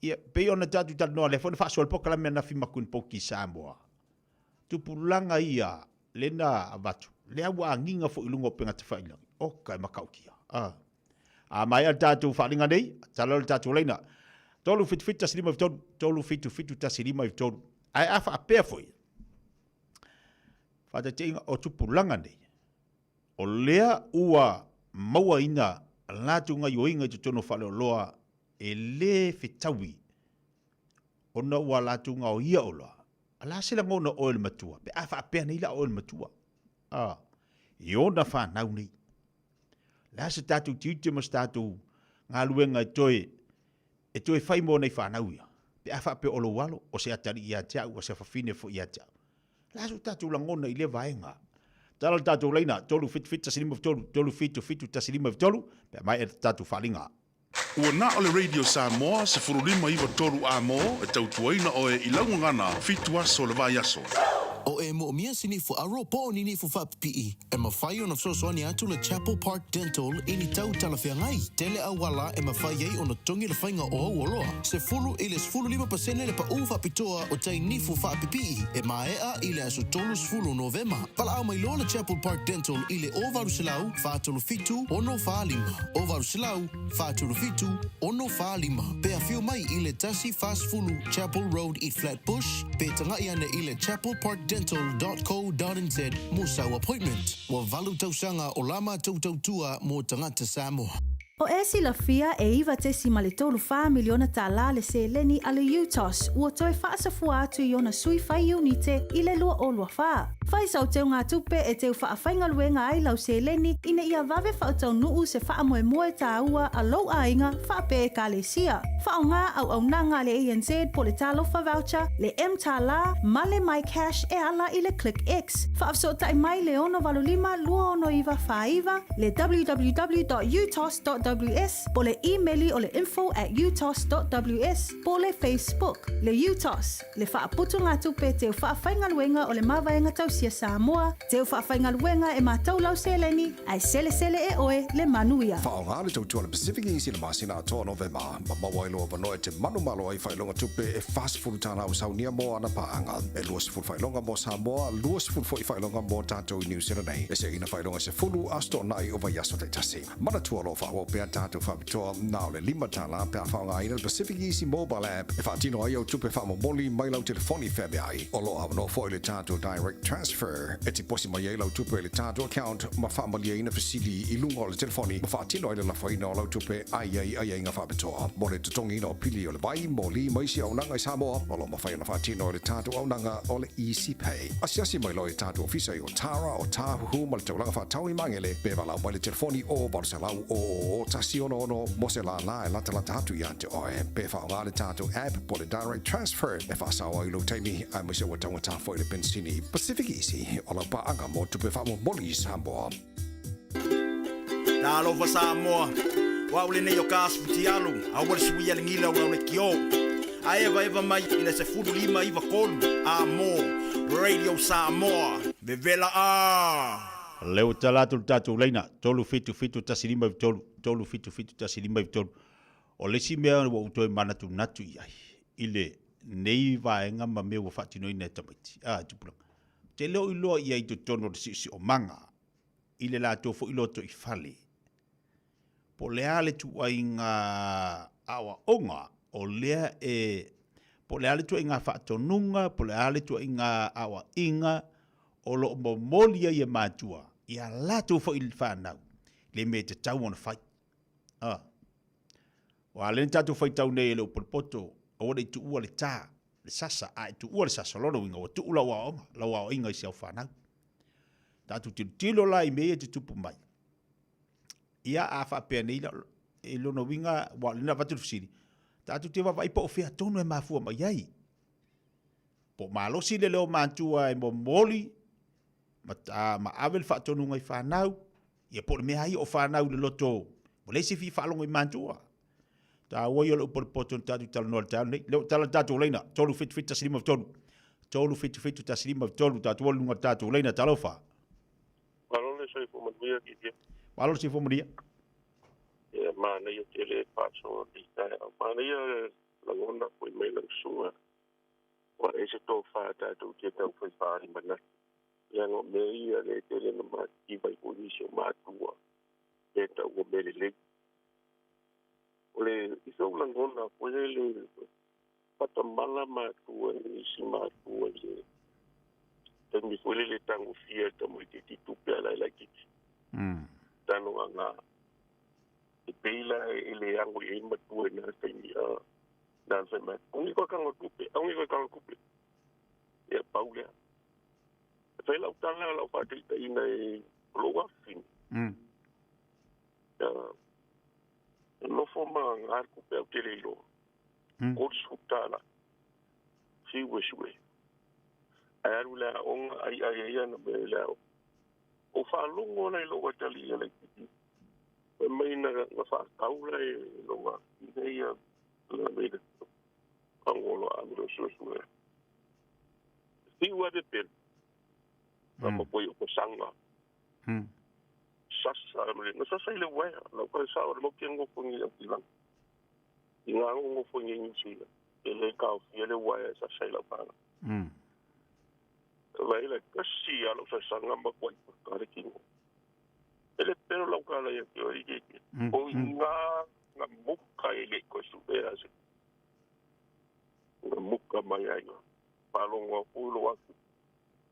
ia pe ona tatu tal no le fo fa solo po kala me na fi makun po ki Samoa tu pulanga ia lena avatu le awa nginga fo ilungo penga te fa ila o kai makaukia mai al tatu whalinga nei, tala al tatu leina. Tolu fitu tasilima vitolu, tolu fitu tasilima vitolu. Ai afa apea foi. Whata te inga o tupulanga nei. O lea ua maua ina latu nga yoinga tu tono whale o loa e le fitawi. Ona ua latu nga o ia o loa. Ala sila ngona oil matua. Pe afa apea nei la oil matua. I ona whanau nei. La se tatu tiute mas tatu ngā luenga e toi whai mō nei whanau ia. Pe awha pe olo walo o se atari ia tea o se whawhine fo ia tea. La su tatu langona i le vaenga. Tala tatu leina, tolu fitu tasilima vitolu, tolu fitu tasilima vitolu, pe mai e tatu whalinga. Ua na ole Radio Samoa se furulima iwa toru a mo e tautuaina o e ilaungangana fitu aso le vai aso. O e mo mia sini fu aro po ni fu fa PE. E ma fai ona so so ni atu le Chapel Park Dental ini tau tala fia ngai. Tele awala e ma fai ei ona tongi le fainga o oloa. Se fulu ile se fulu 5% le pa uva pitoa o tai ni fu fa PE. E ma ea ile aso tolu fulu November. Pala au mai lo le Chapel Park Dental ile ovaru silau fa tolu fitu ono fa lima. Ovaru silau fa tolu fitu ono fa lima. Pe a fiu mai ile tasi fast fulu Chapel Road Eat Flatbush. Pe tanga iane ile Chapel Park dental.co.nz Musau appointment. Wa valu tausanga o lama tautua mo tangata Samoa. O e sila fia e iwa te si male tolu wha miliona ta la le se leni ale UTOS ua toi whaasa fua atu i ona sui whai unite i le lua o lua wha. Whai sau teo ngā tupe e teo wha whainga luenga ai lau se leni ina ia vave wha tau nuu se wha moe moe ta ua a lau ainga wha pe e ka le sia. Wha o ngā au nanga le ANZ po le talo wha voucher, le M ta la, male my cash e ala i le Click X. Wha afso tai mai le ono valulima lua ono iwa wha iwa le www.utos.gov utos.ws po le emaili o le info@utos.ws po le Facebook le utos le whaaputu ngā tupe te whaawhaingaluenga o le mawaenga tausia Samoa te whaawhaingaluenga e mātou lau seleni ai sele e oe le manuia. Whaonga le tautua le Pacific Easy le masina atoa November. Mawailo vanoe te manumalo ai whailonga tupe e fast tana o saunia mo ana paanga. E luas whailonga mo Samoa, luas whailonga mo tātou i New Zealand nei. E se ina whailonga se fulu asto nai o vaiaso te tasi. Mana tua lo whaua pia tātou whapitoa na o le lima tala pia whaonga ina le Pacific Easy mobile app. E whaatino ai au tupe whamomoli mai lau telefoni whabe ai. O lo awano fwoi le tātou direct transfer. E ti posi mai ai lau tupe le tātou account ma whamali ina fasili i lunga o le telefoni. Ma whaatino ai le la whaina o lau tupe ai ngā whapitoa. Mo le tutongi ina o pili o le vai mo li maisi au nanga i Samoa. O lo ma whaina whaatino o le tātou au nanga o le Easy Pay. Asiasi mai lo i tātou ofisa i o Tara o Tāhuhu ma le taulanga whaatau i mangele. Pe walau mai le telefoni o Barsalau o tasi ono mo se la e lata hatu i ante oe. Pe whaonga le tātou app po le direct transfer. E whaasawa i lo teimi ai mo se wa tangata fo i le pensini Pacific Easy. O la paanga mo tupe whamo moli Samoa. Nā lova Samoa, wa ule nei o ka asputi alu, a wale sui ale ngila ua ule kio. A eva mai ina se furu lima iwa kolu, a mo, Radio Samoa, vevela a. Leo talatu tatu leina, tolu fitu tasilima vitolu, tolu fitu tasilima vitolu. O lesi mea wa utoi manatu natu iai. Ile nei vaenga ma mea wa fatino ina tamaiti. Tupula. Te leo iloa iai tu tono si o manga. Ile la tofo iloto i fale. Po lea le tu ai ngā awa onga, o lea po lea le tu ai ngā whaatonunga, po lea le tu ai ngā awa inga, o lo mo molia i mātua, i a lato fo i whanau, le me te tau ona whai. O a le tatu whai tau nei le upolopoto, o le tu ua le tā, le sasa, a tu ua le sasa lono inga, o tu ula wa onga, la wa inga i siau whanau. Tatu tilo la i mea te tupu mai. Ia a whapea nei e lono winga wa lina watu fusiri. Tatu te wawa ipa o whea tonu e mafua mai ai. Po malosi le leo mātua e mo moli, ma awel whaatonu ngai whanau, ia po le mea ai o whanau le loto. Mo leisi fi whalongo i mātua. Tā wai o le upor poto tatu tala noa le tānu nei. Leo tala tatu leina, tolu fitu tasilima tolu. Tolu fitu tasilima tolu, tatu walunga tatu leina talofa. Malole sai fo manuia ki dia. Malole sai fo manuia. E mana ia tele paso di tai. Mana ia la ngona foi mai lang sua. Wa e se to fa ta tu ke tau foi fa ni mana. Ia no me ia le tele no ma ki vai ko ni se ma tua. E ta o me le. Ole iso la ngona foi le patamala ma tua ni si ma tua le. Temi fole le tango fia ta mo te tupe ala la kiti. Tano nga. E peila ele ango e matu e na temi a na se ma. Ongi ko kango tupe, ongi ko kango kupe. E paula. Fe la utala la pati ta ina e loa fin. No forma ngar kupe o telelo. Ko sutala. Si weshwe. Aru la on ai na bela o fa lungo na lo wa tali ya leki e mai na fa taula e lo wa idea la bela angolo amro so si wa de pen ma poi o sanga sasa no sasa ile wa lo ko sa o lo kengo ko ni la inga ngo fo ni ni ele ka o ele wa sa sa la pa Laila kasi alo sa sanga makwai kare kingo. Ele pero la ukala ya kio ike. O nga muka ele ko subea se. Nga muka mai ai. Palongo pulo wa.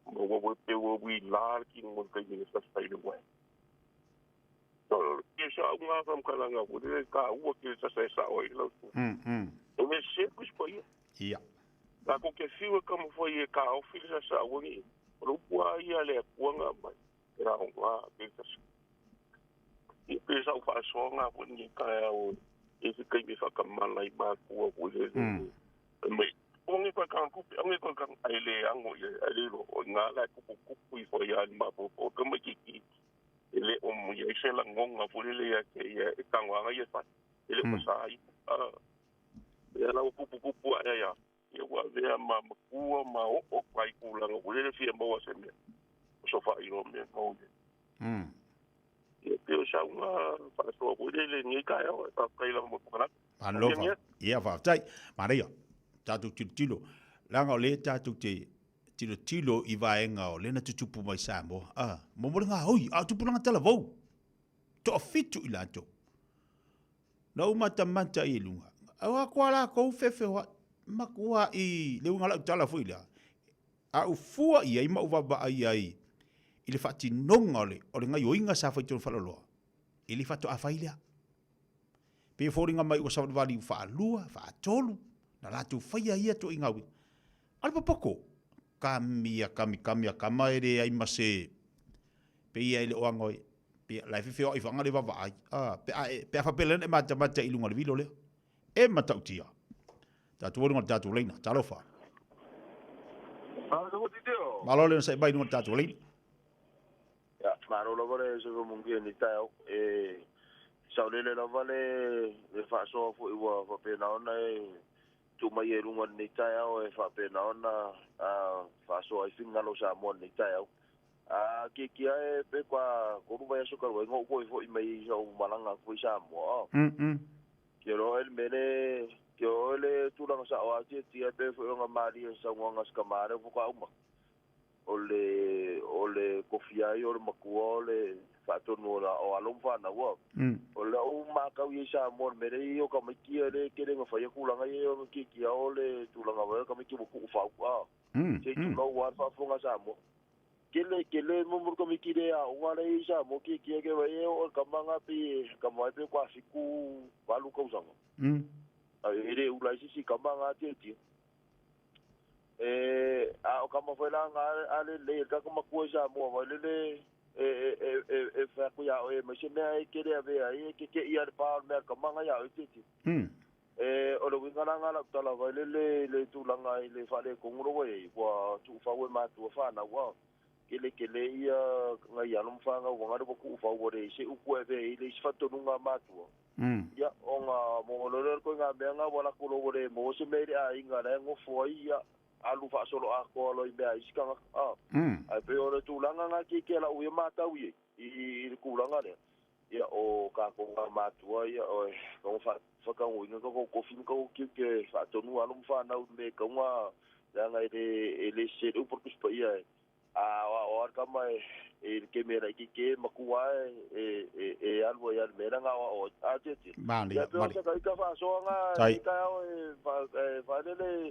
Mo pe wo wi lar king mo kai ni sa sai de wa. So, ke sa nga kam kala nga wo de ka wo ke sa sai sa oi lo. O me se kus ko ia. Ia. La ko ke fiwa como foi e ka o filha sa woni rupua ia le kuanga mai era nga bitas e pesa o fa songa woni ka o e se kai me fa kamala i ma ku o le mai ongi ko kan ku ongi ko kan ai le ango ai le ro nga la ku i fo ia ma po o ko mai ki e ele o mo ye se la ngonga pulele ya ke e kangwanga ye fa ele ko sai ya la kupu ya ye wa ve ma ku ma o kwai kula ngo pulele fi mo wa se me so fa iro me mo ye pe o sa una pa so pulele ni ka ya ta kai la mo kana Alofa. Ia fa tai. Maria. Tatu tilo. Langa le tatu te tilo i vaenga o lena tutupu mai Samoa. Mo mo nga hoi, a tupu nga tala vau. To fitu i lato. Na umata manta i lunga. Awa kwa la ko fefe wa makua i le unga la tala foi la. A ufua i ai ma uva ba ai. Ile fati nonga o le nga yoinga sa fa tonu faloloa. Ile fato afailia. Pe foringa mai o sawa vali fa lua, fa tolu. Na latu faia ia to ingawi. Alpa poko. Kamia ere ai mase. Pe ia ile oangoi. Pe lai feo i fanga le va vai. Pe fa pelen e mata ilunga le vilo le. E mata utia. Tatu wonga tatu leina, talofa. Malo le sai bai no tatu leina. Ya, maro lo vole so mungi ni tao saulele la vale le fa so fu wa fa pe na ona tu mai e lunga ni tao e fa pe na ona fa so ai finga lo sa mo ni tao ke kia e pe kwa ko ba so ka ngo ko fo i mai so malanga ko sa mo ke ro el mele ke ole tu la sa o ti ti pe fo nga mari sa nga ska mare fu ka uma ole kofia i ole makua ole whaatonu o alomfa na ua. Ole o maka ui sa mon mere i o ka maikia le kere nga whaia kulanga i o kikia ole tulanga wea ka maikia moku ufau a. Se tu lau war whaafunga sa mo. Kele mumur ka maikia le a ungare i sa mo kikia ke wea o kamanga pi kamai pe kwa fiku walu kausanga. Ere ulai sisi kamanga tia. O kama foi lá ale le ka kuma coisa mo vai le fa ku ya o me se me ai kere ave ai ke ia pa me ka manga ya o titi o lo winga nga la tala vai le tu langa le fa le ko ngro we wa tu fa we ma tu fa na wa kele ia nga ya no fa nga wa ngaro ku fa wo re se u ku ave le fa to nunga ma tu ya o nga mo lo ko nga me nga wala ku lo re mo se me ai nga le ngo fo ia alu fa solo a ko lo ibe ai ska ai pe ore tu langa nga ki la u mata u i ku langa le ya o ka ko nga matu ya o ko fa ka u nga ko fin ko ki ke fa to nu alu fa na u me ko nga langa ele se u por kus pa ia o ka mai ke me ra ki ke makua algo ya me ra nga o a te ya pe o ka fa so nga ka fa le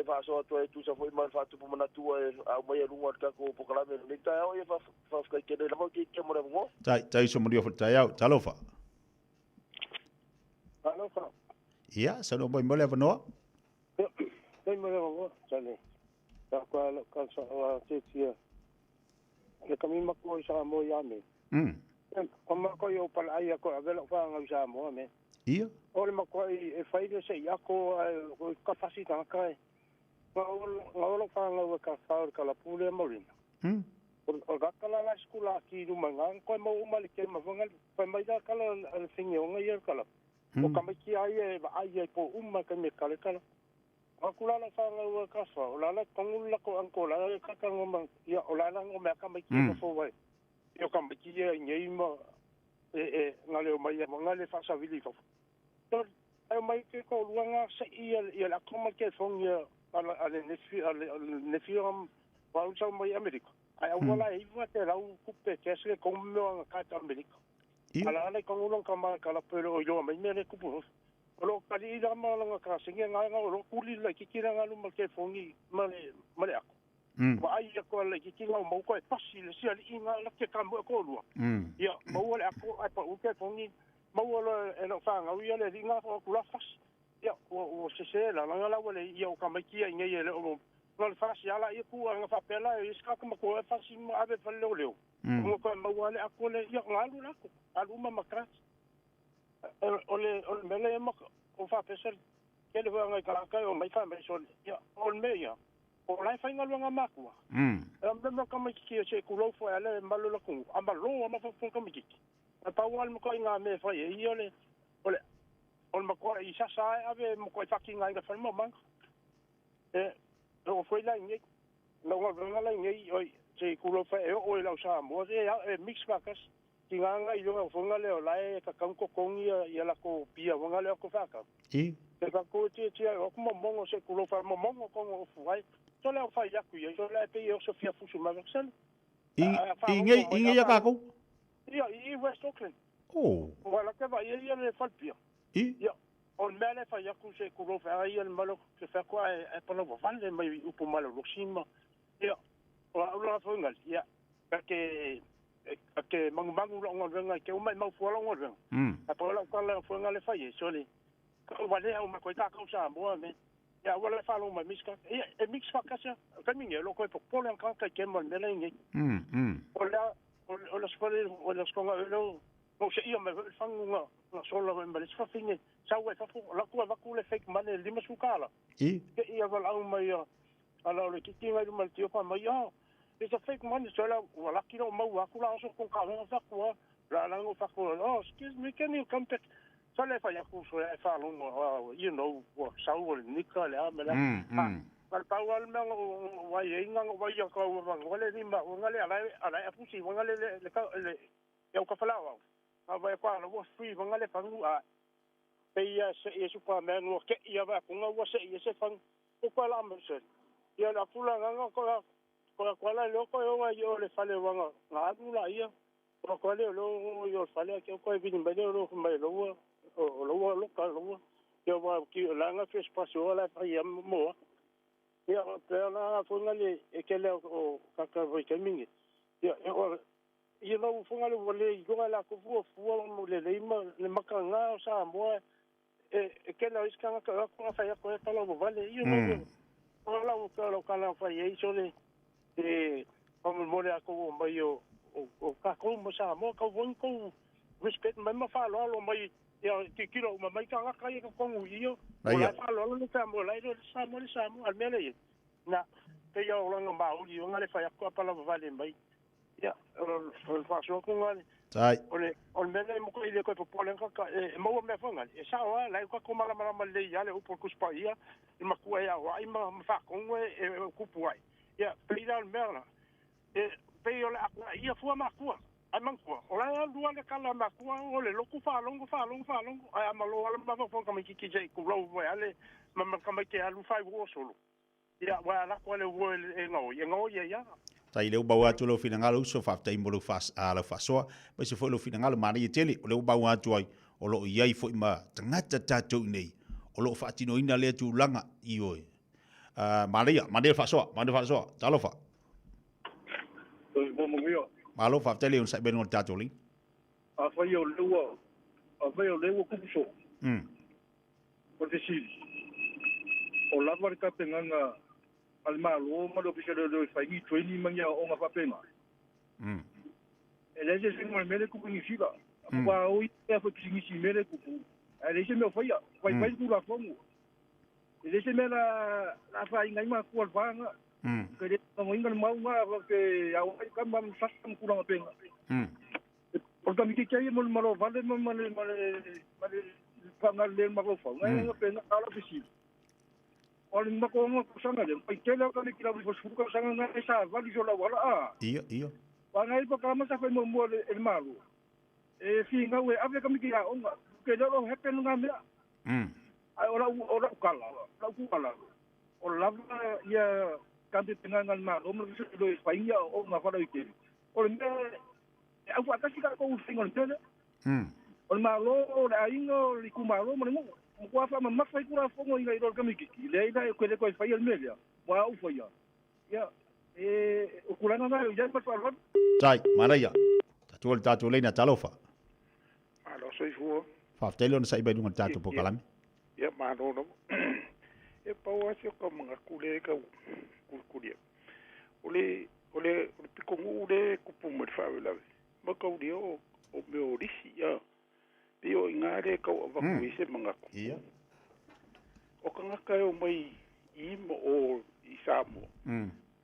fa so to tu sa foi man fa tu mana tu a mai lunga ka ko pokala me ni ta o fa ka ke le mo ki ke mo mo tai so mo dio fa tai au talofa ia sa no mai mo le no mai mo le mo sale ka ka sa te tia le kami ma ko sa mo ya me Kama ko yo pala ai ko avelo fa nga sa mo me ia ole ma ko e fai de se ya ko ka fasita kai ngolo fa nga ka fa ka la pule mo rin o ga kala la skula ki du manga ko mo umali ke ma vanga fa mai da kala al finyo nga yer kala o ka ki ai po umma ka me kala kala akula la fa nga ka fa o la kongul la ko anko la ka ka ngoma ya o la ngo me ka me ki fo wai yo ka me ki ngai ma ngale o mai ngale fa sa vili fo to ai mai ke ko luanga sa ia la koma ke fong ya ale nefi wa usa mai Amerika ai wala i va te la kupe ke se ko mo ka ta Amerika ala ko ngulong ka ma ka la pero yo mai me le kupu lo ka di la ma nga ka singa nga lo kuli la ki kira nga lu ma ke fongi male ako wa ai ko la ki kira mo ko pasi le sia li nga la ke ka mo ko lu ya mo wala ako ai pa u ke fongi mo wala eno fa nga u ya le nga ko la fas ya o se la la wala ya o ka ma ki nga ye le o ngal fas ya la ku nga fa pela i ska ko ko fas ma ave fa le mo ko mo wala ako le ya nga lu la ko alu ma makra ole mele mo o fa pesel ke le nga ka o mai fa me so ya on me ya o lai fai ngalu nga makua me ka mai ki se ku lo fo ale malu la ku amba lo ma fo ka mi ki pa wal mo ko nga me fai e ole on ma ko i sa ave mo ko fa ki nga ga fa mo man lo foi la ngi lo nga la ngi oi se ku lo fai o la sa mo e mix vakas ki nga i lo fo nga le o lai ka kan ko kongi ya la ko pia nga le ko fa ka i te ka ko ti o mo mo se ku lo fa mo mo ko ngo fuai so le fa ya ku ye so le pe yo Sofia fusu ma versel inge ya ka ko i West Auckland oh wala ka va ye le fa pia ya on mele fa ya ku se ku lo fa ye le malo que fa quoi e pa no va le mai u po malo lo sima ya o fo ngal ya que mangu lo ngol que o mai mau fo lo ngol a po la ka la fo ngal fa ye so le ko va le o ma ko ta ka sa mo me ya wala fa lo ma miska e mix fa kasa ka mi lo ko po le kan ka ke mo le ngi o la skole o la skola lo mo se io me fa nga solo me le fa finge sa we fa la ko va ku le fake mane le ma su kala ke ia va la ma ya ala le ki tinga le mal tio pa ma ya it's a fake money so la wala ki no ma wa ku la so ko ka fa ku la ngo fa ku oh excuse me can you come back so le fa ya ku so e fa lo no you know what sa wo ni ka le a me la Al pawal me wa ye nga wa ya ko wa le ni ma wa le ala a pusi wa le le ya ka fala wa va qua lo free wa le fa ngu a pe ya se e su pa me no ke ya va ku nga wa se ye se fa ko kwa la me se ya la pula nga ko la lo ko yo le fa le wa nga du la ya ko le lo yo fa le ke ko vi ni me lo me lo ka lo yo va ki la nga fe spasio la fa ya mo ya pero na fungale ekele o kaka voi kamingi ya you know fungale vole yoga la ku fu mo le le makanga sa mo ekele iskanga ka ko fa ya ko ta lo vale you know la o ka la fa ye so le como mo le ko mo yo o ka ko mo sa mo ka von ko respect ma fa lo mai ya ti kilo ma mai ka ka ka ko yo la fa lo le sa mo la sa mo al mele na te yo lo nga o yo nga le fa ya ko pa la vale mai ya o fa so ko nga sai on mele mo ko ile ko po len ka mo me fa nga sa wa la ko mala le ya le o por ku spa ya ma ku ya wa ma fa ko ku pu ai ya pe ila merla pe yo la ia fu ma ku amanku ola lua le kala makua ole loku fa longo ai amalo ala ma fo ka miki je ku lo wa ale ma ka miki alu fa wo solo ya wa la ko le wo ngo ya tai le bawa tu lo fina ngalo so fa tai mo lo fas ala fa so pa se fo lo fina ngalo mari tele o le bawa tu ai o lo ia fo ma tangata tatu nei o lo fa tino ina le tu langa i oi maria fa so talo fa malo fa tele un sa ben on tatoli a fa yo lewo kuso por decir o la marca tenganga al malo malo que se lo fa ni training manya o nga fa pena ele je sing mal mele ku ni fiba wa o ia fa ki ni mele ku ele je me fa ya fa ku la fomu ele je me la fa inga ma ku al fa que de como inga mau nga que ya o ka mam sasam ku la pena porque mi que aí malo vale pangal le ma ko fa nga pena ala fisi olha uma coisa que sanga de pai que lá que lá vos fuka sanga na esa vale jo la wala iyo pana il programa sa foi mo el malo fi nga we ave ka mi ki onga que lo happen nga me ai ora kala ola ya kanti tenga ngal malo mo se do España o nga fala ite o me au ata si ka ko singon tele o malo ora ingo li kumalo mo ko fa ma fa kura fo ngo ngai ro kamiki le ida ko le ko fa el media wa u fo ya o kulana na ya pa fa sai maraya tatu le na talofa alo soy fu fa tele on sai be ngun tatu po kalami ya ma no pa wa se ko mga kule ka kulia ole piko ngule ku pu mo fa la ma ko dio o me orisi ya pio ingare ka va ku ise manga iya o kanga ka o mai I mo o isa Samoa.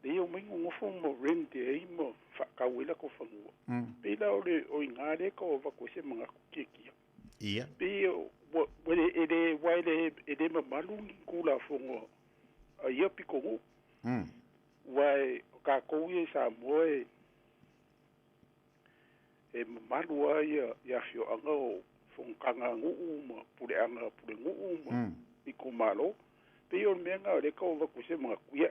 Le o mingo ngofo mo rente e mo whakawela ko whanua. Pela o ingare ko wako se mga kukekia. Ia. Pe wale ele waile ele mamalu ni kula fongo. A ia piko ngu. Wai ka kouye Samoa e mamalu ai ia fio anga o fongkanga ngu ma pule anga pule ngu ma. Iko malo. Pe o menga le ko wako se mga kuya.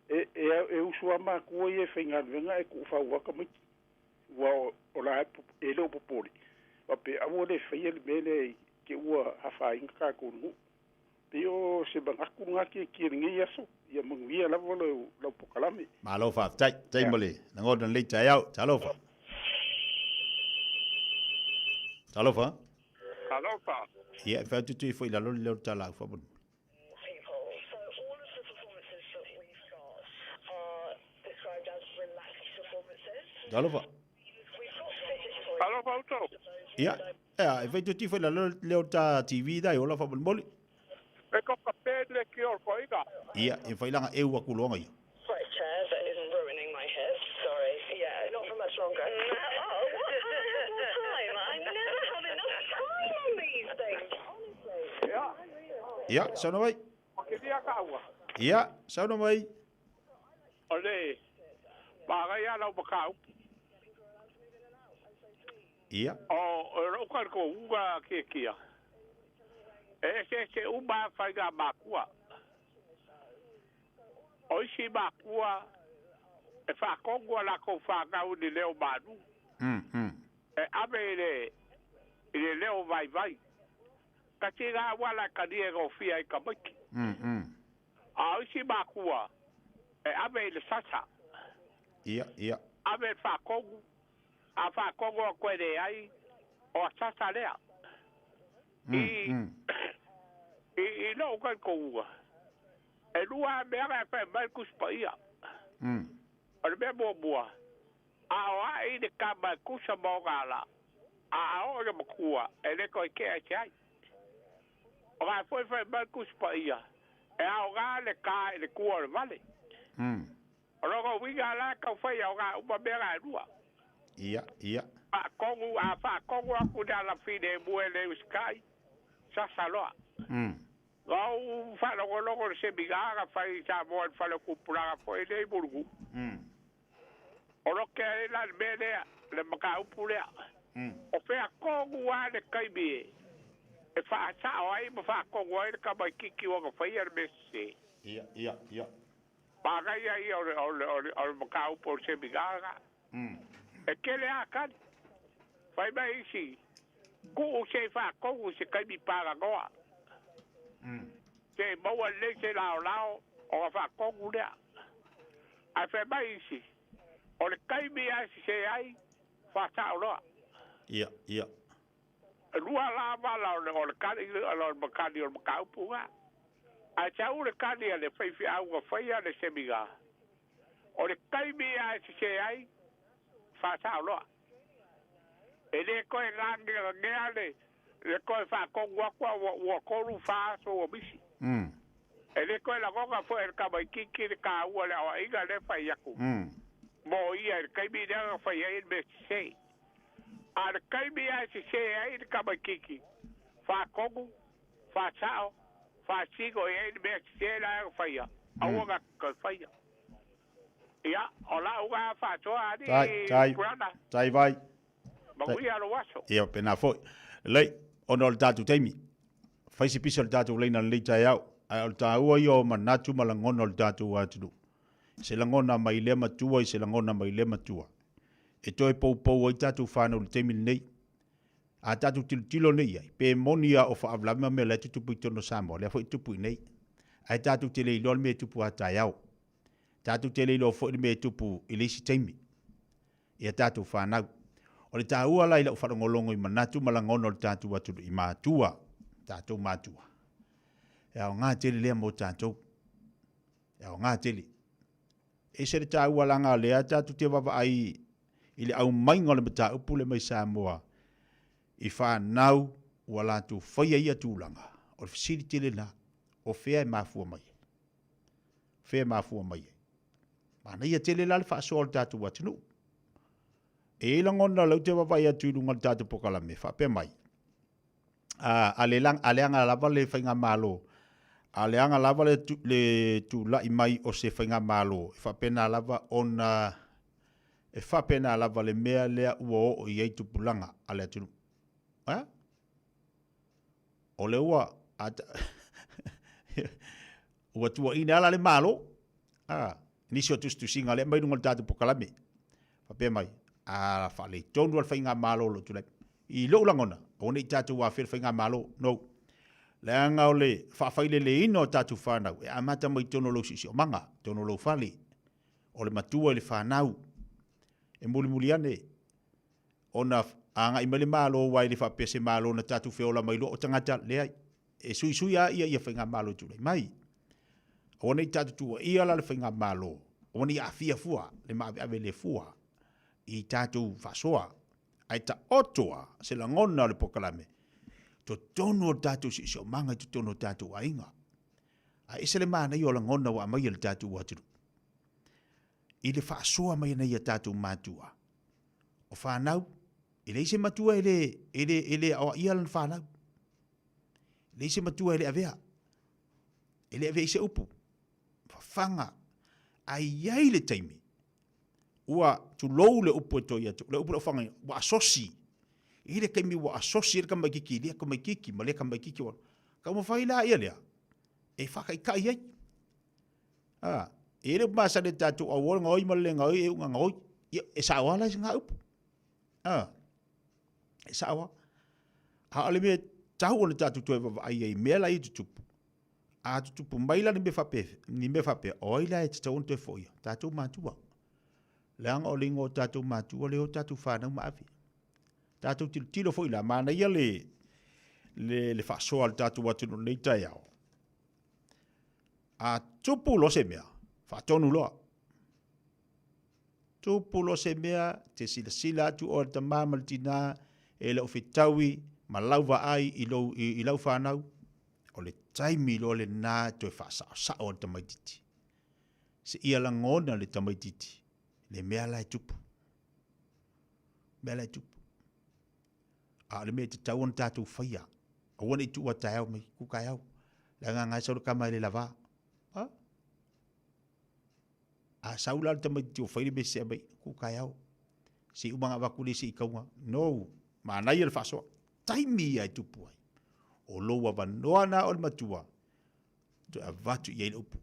E usua ma kua e whainga venga e ku whauaka miki. Wa o la e leo popori. Wa pe awo le whaia le mele ke ua hawha inga ka kunu. Pe o se bangaku ngaki e kiringi aso. Ia manguia la volo la pokalame. Malofa, tai mole. Nangodan le tai au, talofa. Talofa? Talofa. Ia, fa tutu foi la lolo leo tala fa bon. Talofa. Talofa auto. Ia, e fa tutu foi la leo ta TV dai ola fa bon mole. E ko ka pedre ki or ko ika. Ia, e fa langa e wa kulonga ia. Right chair that isn't ruining my head. Sorry. Yeah, not for much longer. No. Oh, what? I have more time. I never have enough time on these things. Honestly. Yeah. Ia, sono mai. Ke dia ka ua. Ia, sono mai. Ole. Ba ya la bakau. Ia. O ro ka ko uga ke kia. Se uba faiga makua. O si makua e fa kongo la ko fa ga u ni leo manu. E abe le leo vai. Ka tira wala ka dia go fia ka maki. A o si makua e abe le sasa. Ia. Abe fa kongo. A fa kongo ko de ai o sasa lea. I no ka ko e lua mea fa mai kuspaia o me boa a ai de kama kusa mogala a o le makua e le ko ke ai o ga foi fa mai kuspaia e a o ga le ka le kuo le vale o lo winga la ka foi o ga uma mea lua ia a kongu a fa kongu ku da la fine buele sky sa saloa Gau fa logo se bigaga fa sa bo fa lo kupura fo ele burgu. Oro ke la bene le maka upule. O fe a kongu wa de kaibi. E fa sa ai mo fa kongu ai ka ba kiki wa fa yer besse. Ia. Pa ga ia o maka upule se bigaga. E ke le akan. Fa ba isi. Ku se fa kongu se kaibi para goa. Se maua le se lao o fa kongu lea. A fe mai si. O le kaimi a si se ai fa tau loa. Ia. Lua la wala o le kani o le makani o le makaupunga. A tau le kani a le whaifi au a whaia le semiga. O le kaimi a si se ai fa tau loa. E le koe lange o ngea le koe fa kongu akua ua koru fa so o misi. E le koe la konga fo e ka mai kiki le ka ua le awa inga le fai aku. Mo ia e kaimi nea fai ai me se. A le kaimi a si se ai le ka mai kiki. Fa kongu, fa sao, fa sigo e ai me se la e fai a. Aua ga ka fai a. Ia, o la uga fa toa ni kurana. Tai vai. Ma ui alo waso. Ia, pena foi. Lei, ono le tatu teimi. Faisi pisa le tatu leina le tai au. Ai o tāua i o manatu malangona le tatu atudu. Se langona mai le matua i se langona mai le matua. E toi pou ai tatu whānau le teimi nei. A tatu tilo nei ai. Pe monia o whaavlama me le tupu i tono Samoa. Lea fo i tupu i nei. Ai tatu te leilo me tupu a tai au. Tatu te leilo fo i me tupu i leisi teimi. Ia tatu whānau. O le tāua lai lau whanongolongo i manatu malangona le tatu atudu i mātua. Tātou mātua. E au ngā tele lea mo tātou. E au ngā tele. E se le tāua langa lea tātou te wawa ai i le au mainga le mata upu le mai Samoa. I whanau ua lātou whaia ia tūlanga. O le fisiri tele la. O whea e māfua mai. fe mafua mai mana ia tele la le fa'asoa le tatou atunu e langona lau te wawai atu lunga le tatou pokalame whape mai aleanga lava le whainga malo aleanga lava le tu lai mai o se whainga malo whapena lava ona e whapena lava le mea lea ua o i eitu pulanga ale atunu o le ua ua tua ina ala le malo nisi o tustusinga le mai lunga le tatou pokalame whape mai whale tonu al whainga malo lo tulai i lo langona o nei tatou wa whir whainga malo no le anga o le whawhaile le ino tatou whanau e amata mai tono lo sisi o manga tono lo whale o le matua le whanau e muli ane ona anga i mele malo wai le whapese malo na tatou whiola mai lo o tangata le ai e sui a ia whainga malo tulai mai o nei tatou tua ia la le whainga malo o nei a fia fua le maawe ave le fua i tātou whasoa, ai ta otoa se la ngona le pokalame. To tono tātou si o manga to tono tātou ainga. A ese le mana i o la ngona wa mai le tātou watiru. I le whasoa mai na ia tātou mātua. O whanau, i le ise matua ele o ia lan whanau. Le ise matua ele avea. Ele avea ise upu. Whanga, ai iai le taimi. Ua tu lou le upu e toi atu, le upu le whanga, wa asosi. I le kaimi wa asosi le kamai kiki, lea kamai kiki, ma lea kamai kiki wana. Ka mawhai la ia lea. E whakai kai iai. E le masa le tatu a wala ngoi ma le ngoi e unga ngoi. E sawa la si ngā upu. E sawa. Ha ale me tahu o le tatu toi wa ai ei mea la i tutupu. A tutupu maila ni me whape. Oila e te tau on toi foia. Tatu mātua. Leanga o lingo tātou mātua leo tātou whanau maafi. Tātou tilo fo ila mana ia le whasoa le tātou watunu nei tai au. A tupu lo se mea, whatonu loa. Tupu lo se mea, te sila atu o ta mamaltina e leo whitaui ma lauwa ai i lau whanau. O le taimi lo le nā toi whasa o ta maititi. Se ia la ngona le ta maititi. Le mea lai tupu. Mea lai tupu. A le mea te tau on tātou whaia. A wana i tua tai au mai kukai au. Le ngā ngai sauru kamai le lava. A saula le tamai tio whaile me se mai kukai au. Si umanga wakule si i kaunga. No. Ma nai el whasoa. Taimi ai tupu ai. O loa wanoa na o le matua. To a vatu i ele upu.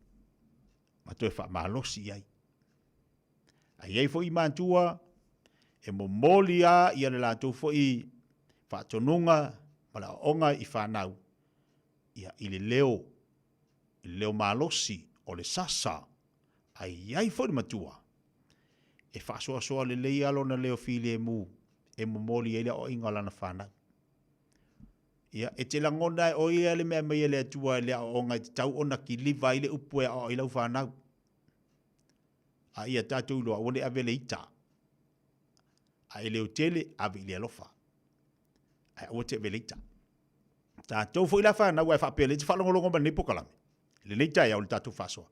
Ma to e wha malosi ai. Ai fo i mantua e mo molia i ale latou fo i whaatonunga ma la onga i whanau ia i le leo malosi o le sasa ai fo i matua e whaasoa le lei alo na leo fili e mu e mo molia i le o inga lana whanau ia e te langona e o ia le mea mea le atua le o onga i tau ona ki liva i le upu e o i lau whanau a ia tātou loa wane ave le ita. A leo tele ave le alofa. A o te ave le ita. Tātou fo ila whanau ai whapele te whalongolongo ma nepo kalame. Le leita ia o le tātou whasoa.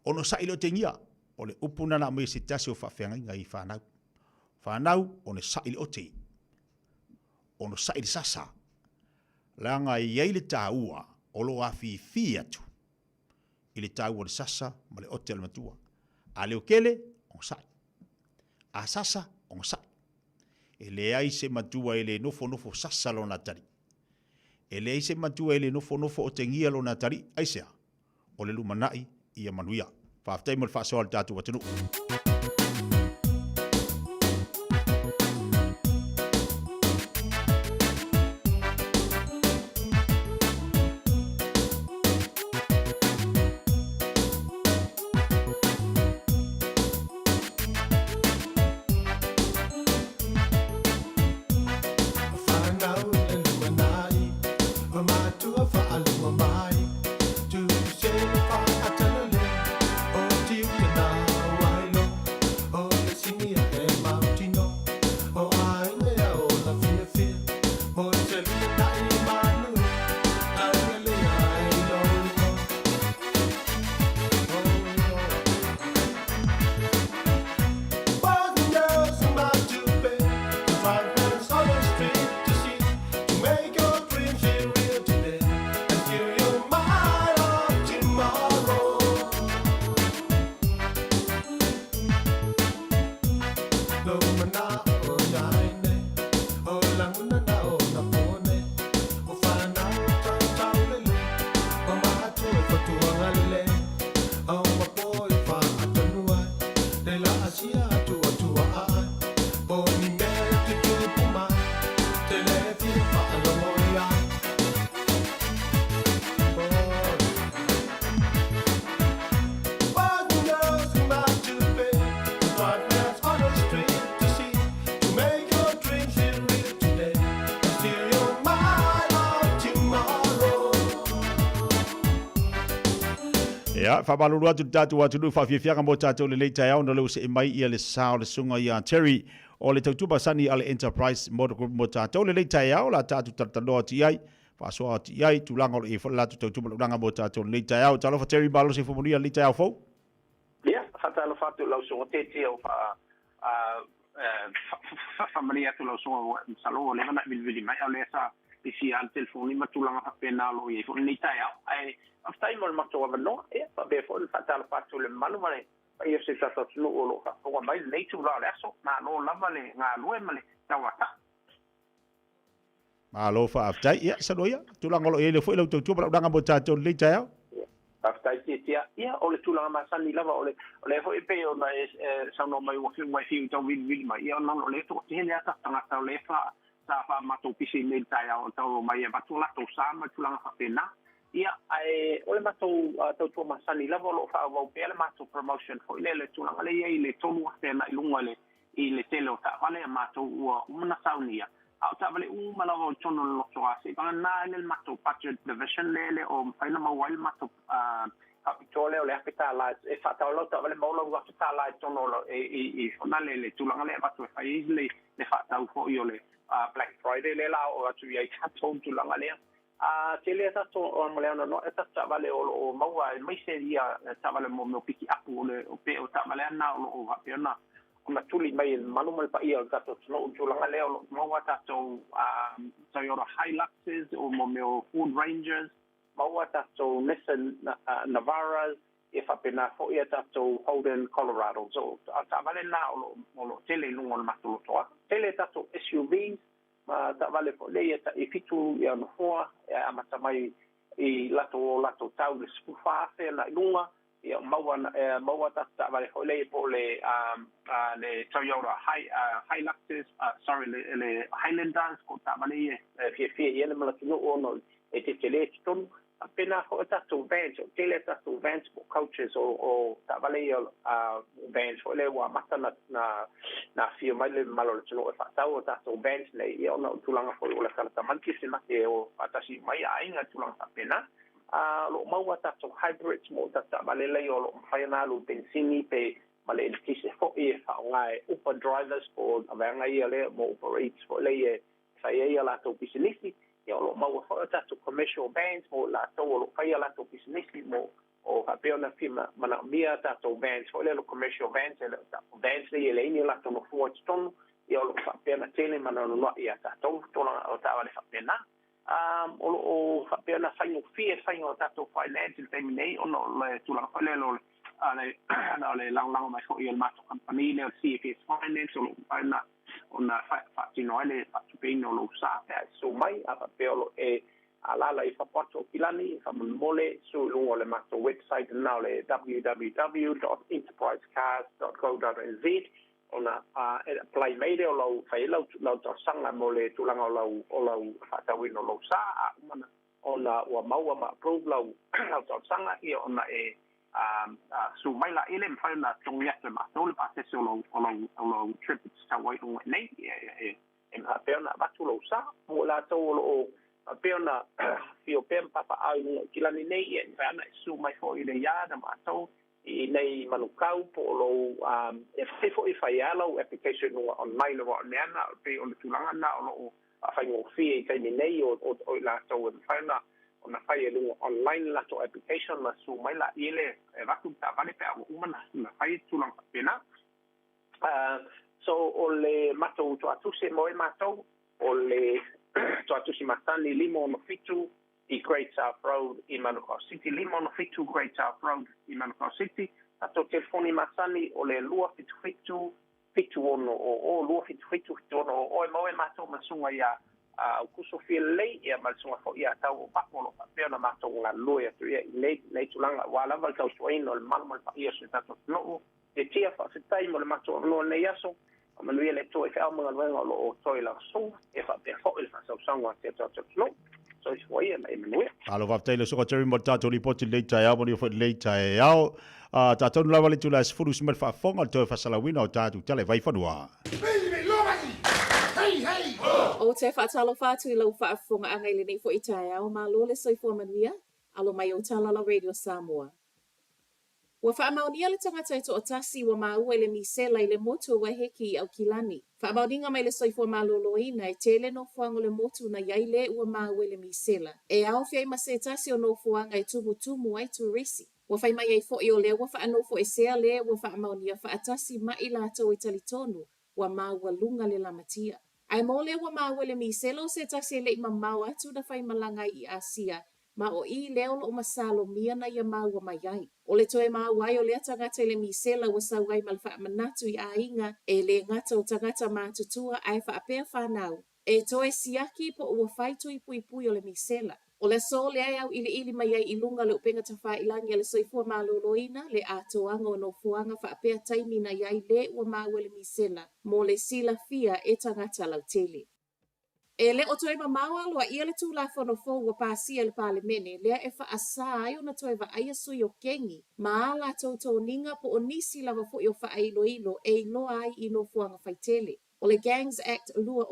Ono sa ilo te ngia o le upuna na mai se tasi o whawhenga ngai whanau. Whanau o ne sa ilo te. Ono sa ili sasa. Langa i eile tā ua o lo afi atu. Ile tā ua le sasa ma le ote al matua. A leo kele, on sai. A sasa, on sai. E le ai se matua e le nofo sasa lo natari. E le ai se matua e le nofo o tengia lo natari, aisea. O le lumanai i a manuia. Whaftai mo le whasoa le tātou watanu. fa balulu atu tatu atu fa fianga mo tatu le leita ya ono le se mai ia le sao le sunga ia Terry o le tautupa sani ale Enterprise Motor Group mo tatu le leita ya la tatu tatalo ati ai fa so ati ai tulanga o e fa la tautupa langa mo tatu le leita ya talo fa Terry balo se fo leita ya fo ia fata lo fatu lo so te o fa familia tu lo so salo le na bil mai ole sa isi al telefoni matulanga pa penalo e fo leita ya ai after mo mato wa no e pa be fo fatal fatu le manu male pa io se tata no lo ka o mai le tu la leso na no la male nga lo male tawata malo fa after ya sadoya tulanga lo e le fo le tu pa danga mo tatu le leita after tia ia ole tulanga masani lava ole fo e pe o mai sa no mai wo fi fi to vil mai ia no le to te le ata tanga le fa sa fa mato pisi le taia o to mai ba tu la to sa ma tulanga fa pena ia ai ole mato to masani lava lo fa wo pe le mato promotion fo le tulanga le le tolu te na lunga le i le telo ta vale mato una saunia au ta vale mala o tono lo to ase pa na le mato budget division le o fa na ma wal mato capitole o le afeta la e fa ta lo ta vale mo lo afeta la tono lo e fa le tulanga le mato fa le fa ta fo io le Black Friday le la o atu ia ta tulanga le te le ta to o mo le no e ta vale o mo wa mai se ia ta vale mo piki apu le o pe o ta vale na o va pe na ona tuli mai manu mal pa ia ka to no tulanga le o mo wa ta to yo Hiluxes o mo meu Ford Rangers mo wa ta to Nissan Navaras if up in fo ia ta to Holden Colorado so ta vale na o lo tele lungo ma to tele ta to SUVs ma ta vale fo le ta e fitu ia no fo ama ta mai i lato tau le spufa fe na lunga ia maua ta vale fo le po le Toyota Hiluxes sorry le Highlanders ko ta vale fie ia le mala no ono e te tele ton apena ho ta to vans o tele ta to vans for coaches o ta vale vans fo le wa mata na fio mai le malo le no fa ta o ta to vans le ia no tulanga fo le kala ta manki se mate o atasi mai ainga tulanga pena lo maua ta to hybrids mo ta vale le o lo faina lo benzini pe male le kise fo e fa ngai uber drivers for avanga ia le mo operates fo le fa ia la to business ia lo maua fo ta to commercial bands mo la to lo fa ia la to business mo o ha pe ona firma mana mia ta to bands fo le commercial bands le bands le ni la to no fo ton ia lo fa pe na tele mana no ia ta to la ta vale fa pena o fa pe na faino ta to financial terminate ono le tu la fa le lo ale lang mai fo ia mato company le CFS finance ona fa tino ale fa pe no lo sa so mai apa pe lo ala i fa poto pilani fa mole so lo le mato website now le www.enterprisecars.co.nz ona apply media o lo fa lo to sanga mole tulanga o lo fa ta wino lo sa ona wa maua ma approve lo to sanga i ona so mai la ele fa na tongia te ma no le passe lo trip sta wai o nei ha pe na ba tu lo sa mo la to lo pe na fio pem papa ai kila ni nei e fa na so mai fo ile ya na ma to i nei manukau po lo if I allow application online o na pe o tulanga na o fa ngo fi kai nei o la to fa na ona fai lu online la to application la su mai la ile va tu ta vale pe o mana na fai tulanga pena so o le mato to atu se mo mato o le to atu si matani limo no fitu i Great South Road i Manukau City limo no fitu Great South Road i Manukau City ato telefoni masani o le lua fitu ono o lua fitu ono o mo mato masunga ya kuso feel lei ia masunga fo ia tau pa mo pe na mato nga loya tu ia nei tulanga wala val tau soino le mal pa ia se tato no e tia fa se tai mo le mato no nei aso ma lui le to e fa mo nga lo to la so e fa pe fo il fa so sangwa te to no so is foi mai mai alo va tele so Terry Mortato li poti le tai ao ni fo le tai ao ta tonu lava le tula se furu smel fa fonga to fa sala wina o tatu tele vai fanua o te whaatalo whātu I lau whaafonga angai le nei fo I tae au mā lo le soifua manuia alo mai o Talala Radio Samoa. Ua whaamaunia le tangata e to o tasi wa maua le misela i le motu wa heki i au kilani. Whaamauninga mai le soifua maloloina e tele no fuango le motu na yaile ua maua le misela. E au fiai mase tasi o no fuanga i tumu ai turisi. Ua whai mai ei fo i o le ua whaanofo e sea le ua whaamaunia whaatasi ma i lato i talitonu wa maua lunga le lamatia. Ai mole ua maua le misela o se tasi e le ima mau atu na whai malanga i Asia. Ma o i leo lo masalo mia na ia maua mai ai. O le toe maua ai o le tangata le misela wa saugai malfa manatu i ainga e le ngata o tangata mātutua ai whaapea whanau. E toe siaki po ua whaitu i pui o le misela. O le so le ai au ili mai ai ilunga le upenga tawha ilangi le soifua maloloina le atoanga o no fuanga whaapea taimi na iai le ua maua le misela. Mo le sila fia e tangata lau tele. E le o toe mamaua loa ia le tū la whanofo ua pāsia le palemene, lea e wha asa ai o na toe wa aia sui o kengi, ma la tautou ninga po o nisi lava fo i o wha ilo e iloa ai i no fuanga whaitele. O le Gangs Act lua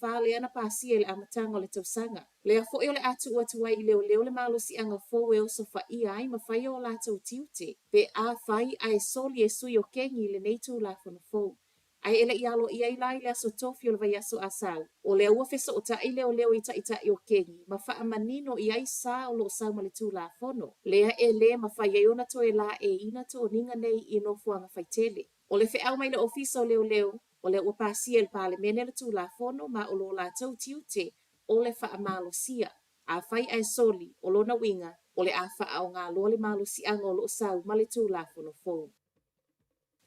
whale ana pāsia le amatanga o le tausanga. Lea fo i o le atu ua i leo le malo si anga fo e o so wha ia ai ma whai o la tau tiute, pe a whai ai soli e sui o kengi le nei tū la whanofo. Ai ele ialo ia ilai le aso tofi o le vaiaso asau. O le ua fesa o ta i leo i ta i o kengi. Ma wha manino i ai sa o lo sau ma le tū la fono. Lea e le ma wha iai ona toe la e ina to o ninga nei i no fuanga whaitele. O le wheau mai le ofisa o leo. O le ua pāsia le pāle mene le tū la fono ma o lo la tau tiute o le wha malo sia. A whai ai soli o lo na winga o le a wha o ngā lo le malo si anga o lo sau ma le tū la fono fono.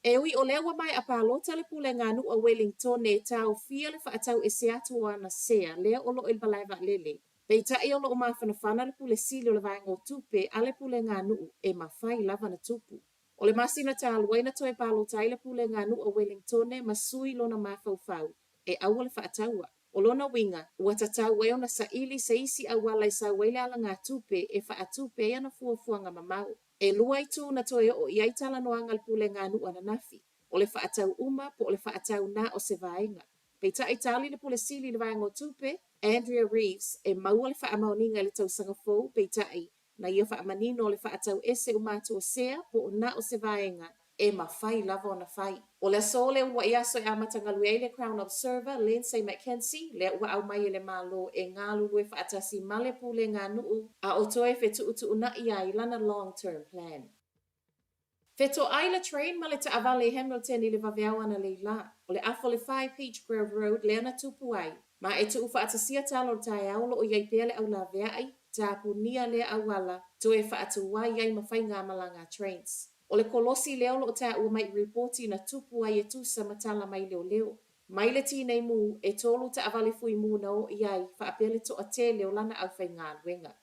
Ewi o lewa mai a pālota le pule nganu a Wellington e tau fia le whaatau e se atu ana sea lea o lo il balaiva lele. Pei tai o lo o mawhanawhana le pule sili o le vaengo tupe a le pule nganu e mawhai lava na tupu. O le masina ta aluaina toe pālota i le pule nganu a Wellington e masui lona mawhauwhau e aua le whaataua. O lona winga, ua tatau e ona sa ili se isi awala i sa weile ala ngā tupe e whaatupe e ana fuafuanga mamau. E lua i tū na toe o i aitala noanga le pule ngā nua na nafi. O le whaatau uma po o le whaatau nā o se vaenga. Pei ta itali le pule sili le vaengo tupe, Andrea Reeves e maua le whaamauninga le tau sangafou pei tai na ia whaamanino o le whaatau ese o mātu o sea po o nā o se vaenga e mawhai lava o na whai. O le sole ua i aso e amatangalu e le Crown Observer, Lindsay McKenzie, le ua au mai le malo e ngā lulu e whaatasi male pule ngā nuu a o toe whetu na ia i lana long-term plan. Wheto ai le train ma le ta avale Hamilton i le vaveau ana le la. O le afo le 5 Peach Grove Road le ana tupu ai. Ma e tu whaatasia talo o tae aulo o iai pele au la vea ai, tapu nia le awala, toe whaatu wai iai mawhai ngā malanga trains. O le kolosi leo lo ta ua mai reporti na tupu ai e tusa matala mai leo. Mai le tīnei mū e tolu ta avale fui mū na o iai whaapele to a te leo lana au whai ngā wenga.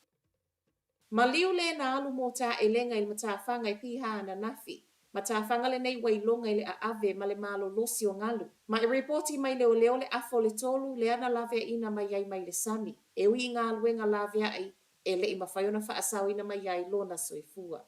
Ma liu le na alu mō ta e lenga il matawhanga i piha na nafi. Matawhanga le nei wailonga i le a ave ma le malo losi o ngalu. Ma e reporti mai leo le afo le tolu le ana lavea ina mai ai mai le sami. E ui ngā wenga lavea ai e le ima whaiona whaasau ina mai ai lona soifua.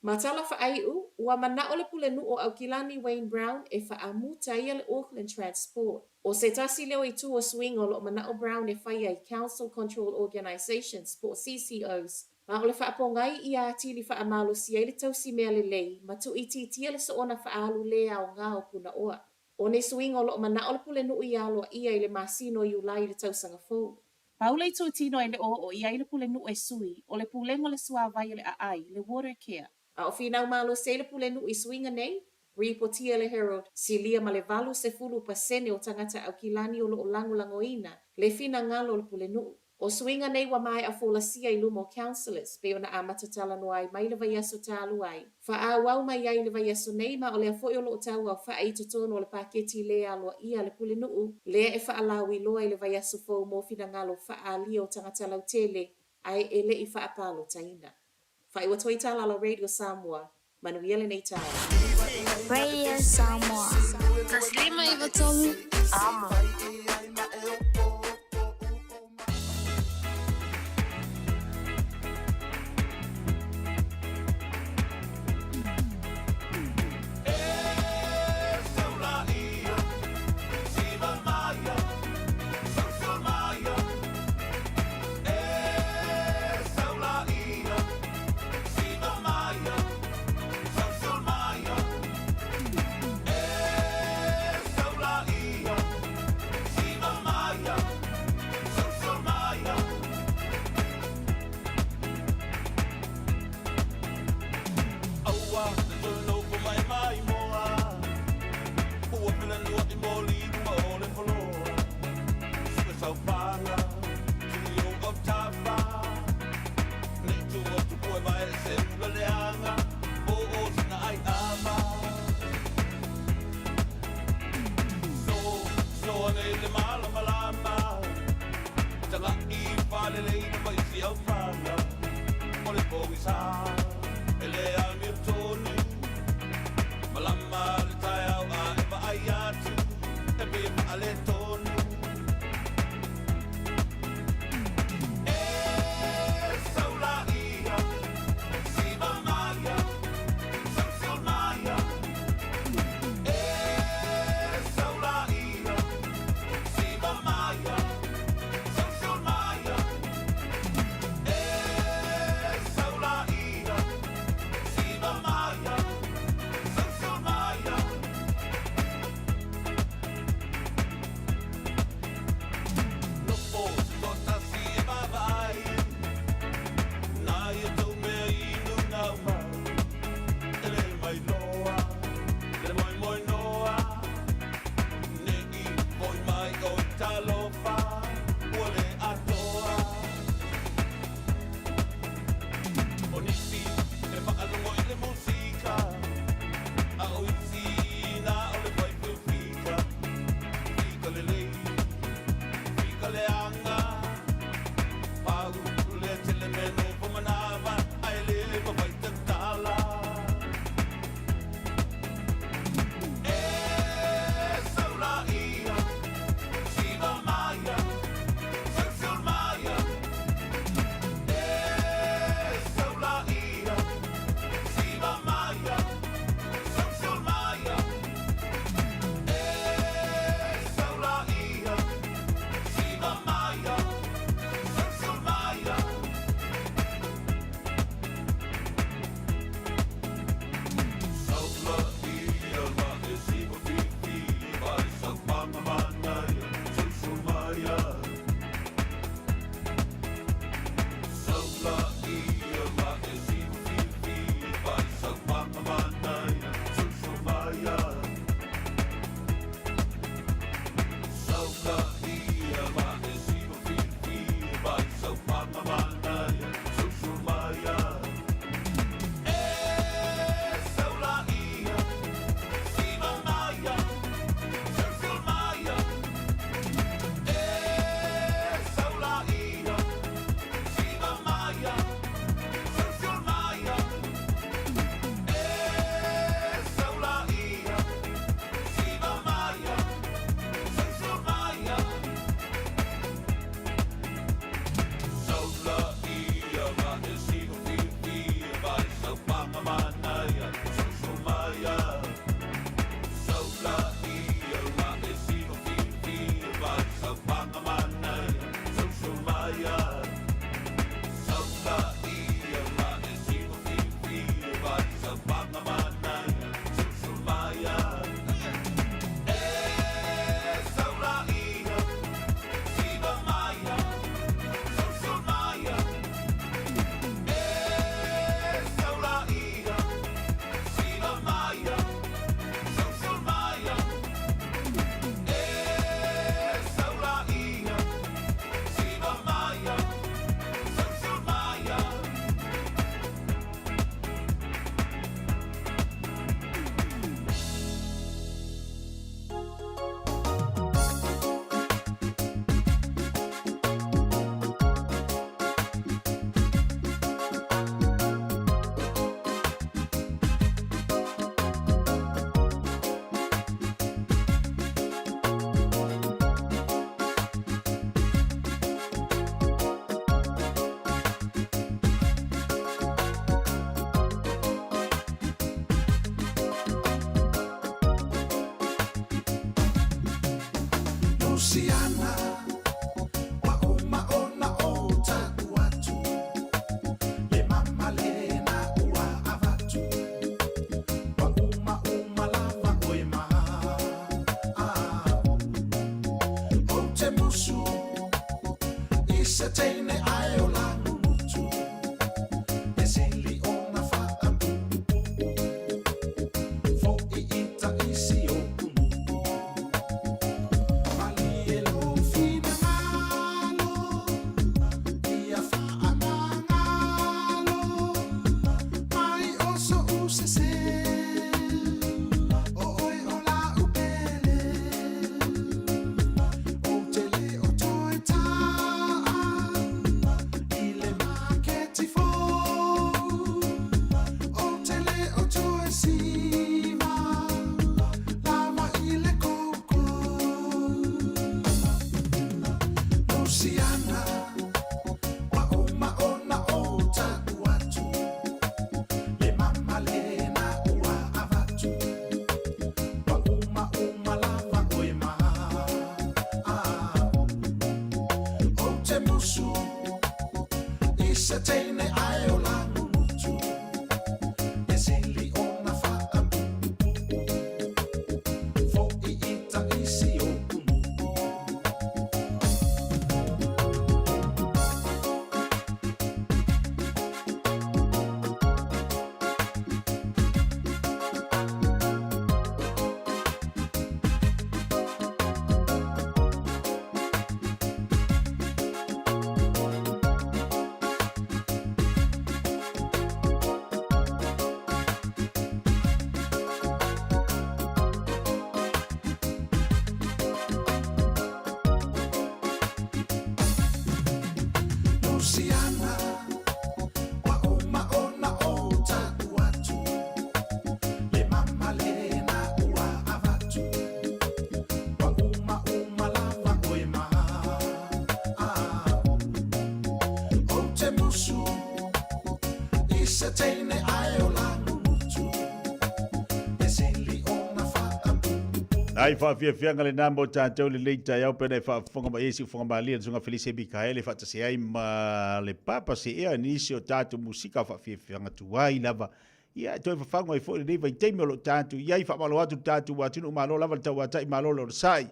Matala whaaiu, ua mana o le pule nu o Aukilani Wayne Brown e whaamuta ia le Auckland Transport. O se tasi leo i tu o swing o lo mana o Brown e whai ai Council Control Organisations po CCOs. Ma o le whaapongai i a tili whaamalo si ai le tausi mea le lei, ma tu i titia le soona whaalu lea o ngā o puna oa. O ne swing o lo mana o le pule nu i aloa ia i le masino i ulai le tausanga fōu. Paulei tō tino i le o i ai le pule nu e sui, o le pulengo le suawai le ai, le water care. A o finau malo se le pule nu i swinga nei, reportia le Herald, si lia ma le valu se fulu pasene o tangata Aukilani o lo langolangoina, le fina ngalo le pule nu. O swinga nei wa mai a folasia i lumo councillors, pe ona a matatala no ai mai le vaiaso talu ai. Fa a wau mai ai le vaiaso nei ma o le afo i o lo tau au wha ai totono o le paketi le aloa ia le pule nu, le e wha alau i loa i le vaiaso fo mo fina ngalo wha a lia o tangata lau tele, ai e le i wha apalo taina. Whai wa toi tala la Radio Samoa, manuia le nei tala. Radio Samoa. Taslima iwa tolu. Amo. sa ele ami tonu malama le tai au a e va ai atu e be ale tonu e saula ia si va maya so maya e saula ia si va maya so maya e saula ia si va maya so maya no pos tota si va vai na ia tu me inu na ma ele mai loa ele moi noa ne i moi mai o talofa ole atoa onisi e va alungo ile musica a oitsina ole vai fica fica le anga pau le tele meno pomanava ai le vai tentala e saula ia si va maya so maya e saula ia si va maya so maya e saula ia si va maya so maya saula ia va si va fi va so mama manaya so maya saula ia va si va fi va so mama manaya so maya saula ia va si va fi va so mama manaya so maya e saula ia si va maya so maya e saula ia si va maya so maya e saula ia si va maya so maya saula ia va si va fi va so mama manaya so maya saula ia va si va fi va so mama manaya so maya saula ia va si va fi va so mama manaya so maya e saula ia si va maya so maya e saula ia si va maya so maya e saula ia si va maya so maya Luciana wa uma ona o taku atu le mama le na ua avatu wa uma lava oi maha o te musu i se teine ai o langu mutu e sili ona whakampu fo i ita isi o kumu Mali e lo se teine ai o langu mutu e sili o na whaampupu fo I ita isi o kumu Luciana, wa uma ona o taku atu le mama le na ua avatu wa uma lava oe maha o te musu I se teine ai o langu mutu e sili ona Ai whawhiawhianga le nāmo tātou le leita iau pēnei whaafonga ma esi whonga ma lia sunga Felice Mikaele whaatase ai ma le papa se ea nisi o tātou musika whawhiawhianga tuai lava. Ia toi whawhanga I fōi rei vai teime o lo tātou. Iai whamalo atu tātou watinu umalo lava le tau atai malo lo sai.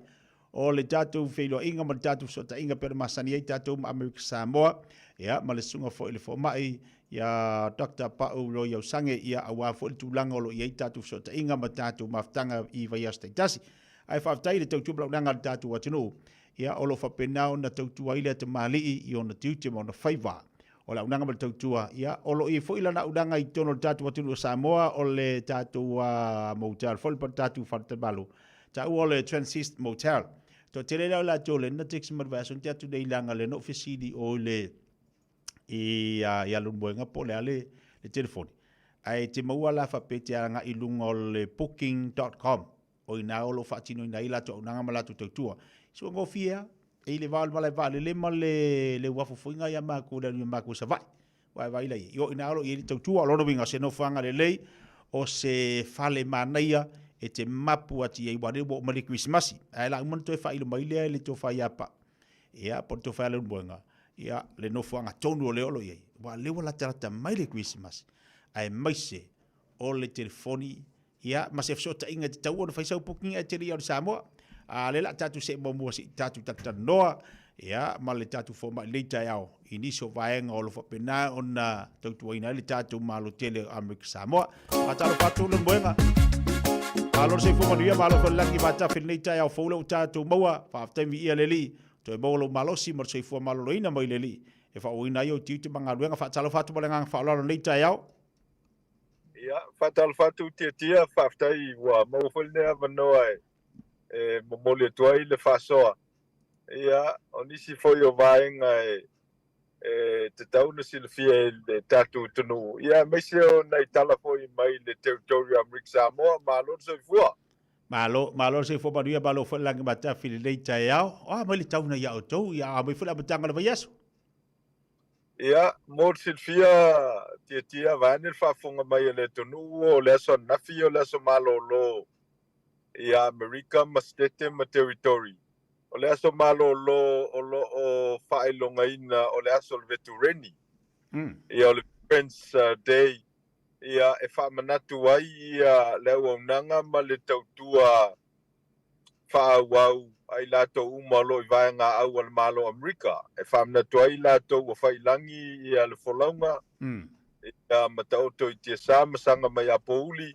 O le tātou wheilo inga ma le tātou sota inga pēra masani ai tātou ma Amerika Samoa. Ia ma le sunga fōi le fō mai. Ia Dr. Pau lo iau sange ia awa fōi le tūlanga o lo iai tātou sota inga ma tātou maftanga I vai asta itasi. Ai whaftai le tautua blaunanga le tātou atinu. Ia olo whapenao na tautua ile te malii I ona tiute ma ona whaiva. O la unanga ma le tautua. Ia olo I fo ila na unanga I tono le tātou atinu o Samoa o le tātou motel. Fo le pa tātou whatabalu. Ta ua o le Transist Motel. To te le lau la tole na teksi marvason te atu nei langa le no fesidi o le I lumboenga po le ale le telefoni. Ai te maua la whapete anga I lunga o le booking.com. O ina olo whaatino ina ila to unanga malatu tautua. So ngofia, e le val malai vale le male le wafufuinga ya maku le maku sa vai. Vai lai. Yo ina olo I tautua alono winga se no whanga le lei o se fale manaia e te mapu ati e wane wo mali Christmasi. Ai la umana toi whailo maile le to whai apa. Ia, po to whaile unboenga. Ia, le no whanga tonu o le olo iei. Wa lewa la tarata mai le Christmas. Ai maise o le telefoni ia ma se fsota inga te tau o faisau poking e te ria o Samoa. Le la tatu se mamua si tatu tatanoa. Ia ma le tatu fo ma leita iau. Iniso vaenga o lo whapena o na tautua ina le tatu malo tele Amerika Samoa. Atalo patu le mbuenga. Alo se fo manuia malo fo langi vata fin leita iau fo tatu maua. Whaaftaimi ia le li. Toi maulo malosi mar se fo malo loina mai le li. E wha uina iau tiute manga ruenga whaatalo fatu malenga whaalaro leita iau. Ia, fatal fatu tia whaftai wa maufol nea manoa e momole tuai le whasoa. Ia, o nisi foi o vaenga te tauna silfia le tatu tunu. Ia, meise o nei tala foi mai le territory Amerika Samoa, malo se fua. Malo se fua manuia malo foi langi mata fili leita iau. Mai le tauna iau tau, ia mai fula matanga le vaiasu. Ia, mor silfia tia vanil whafunga mai le tonu o leso nafi o leso malolo. Ia Amerika ma state ma territory. O leso malolo o whaelonga ina o leso le vetureni. Ia o le Friends Day. Ia e whamanatu ai ia leo au nanga ma le tautua whaawau. Ai lato umalo I vaenga au al malo Amerika. E whamnatu ai lato ua whailangi I ale wholaunga. Ia mataoto I tia sāmasanga mai a pouli.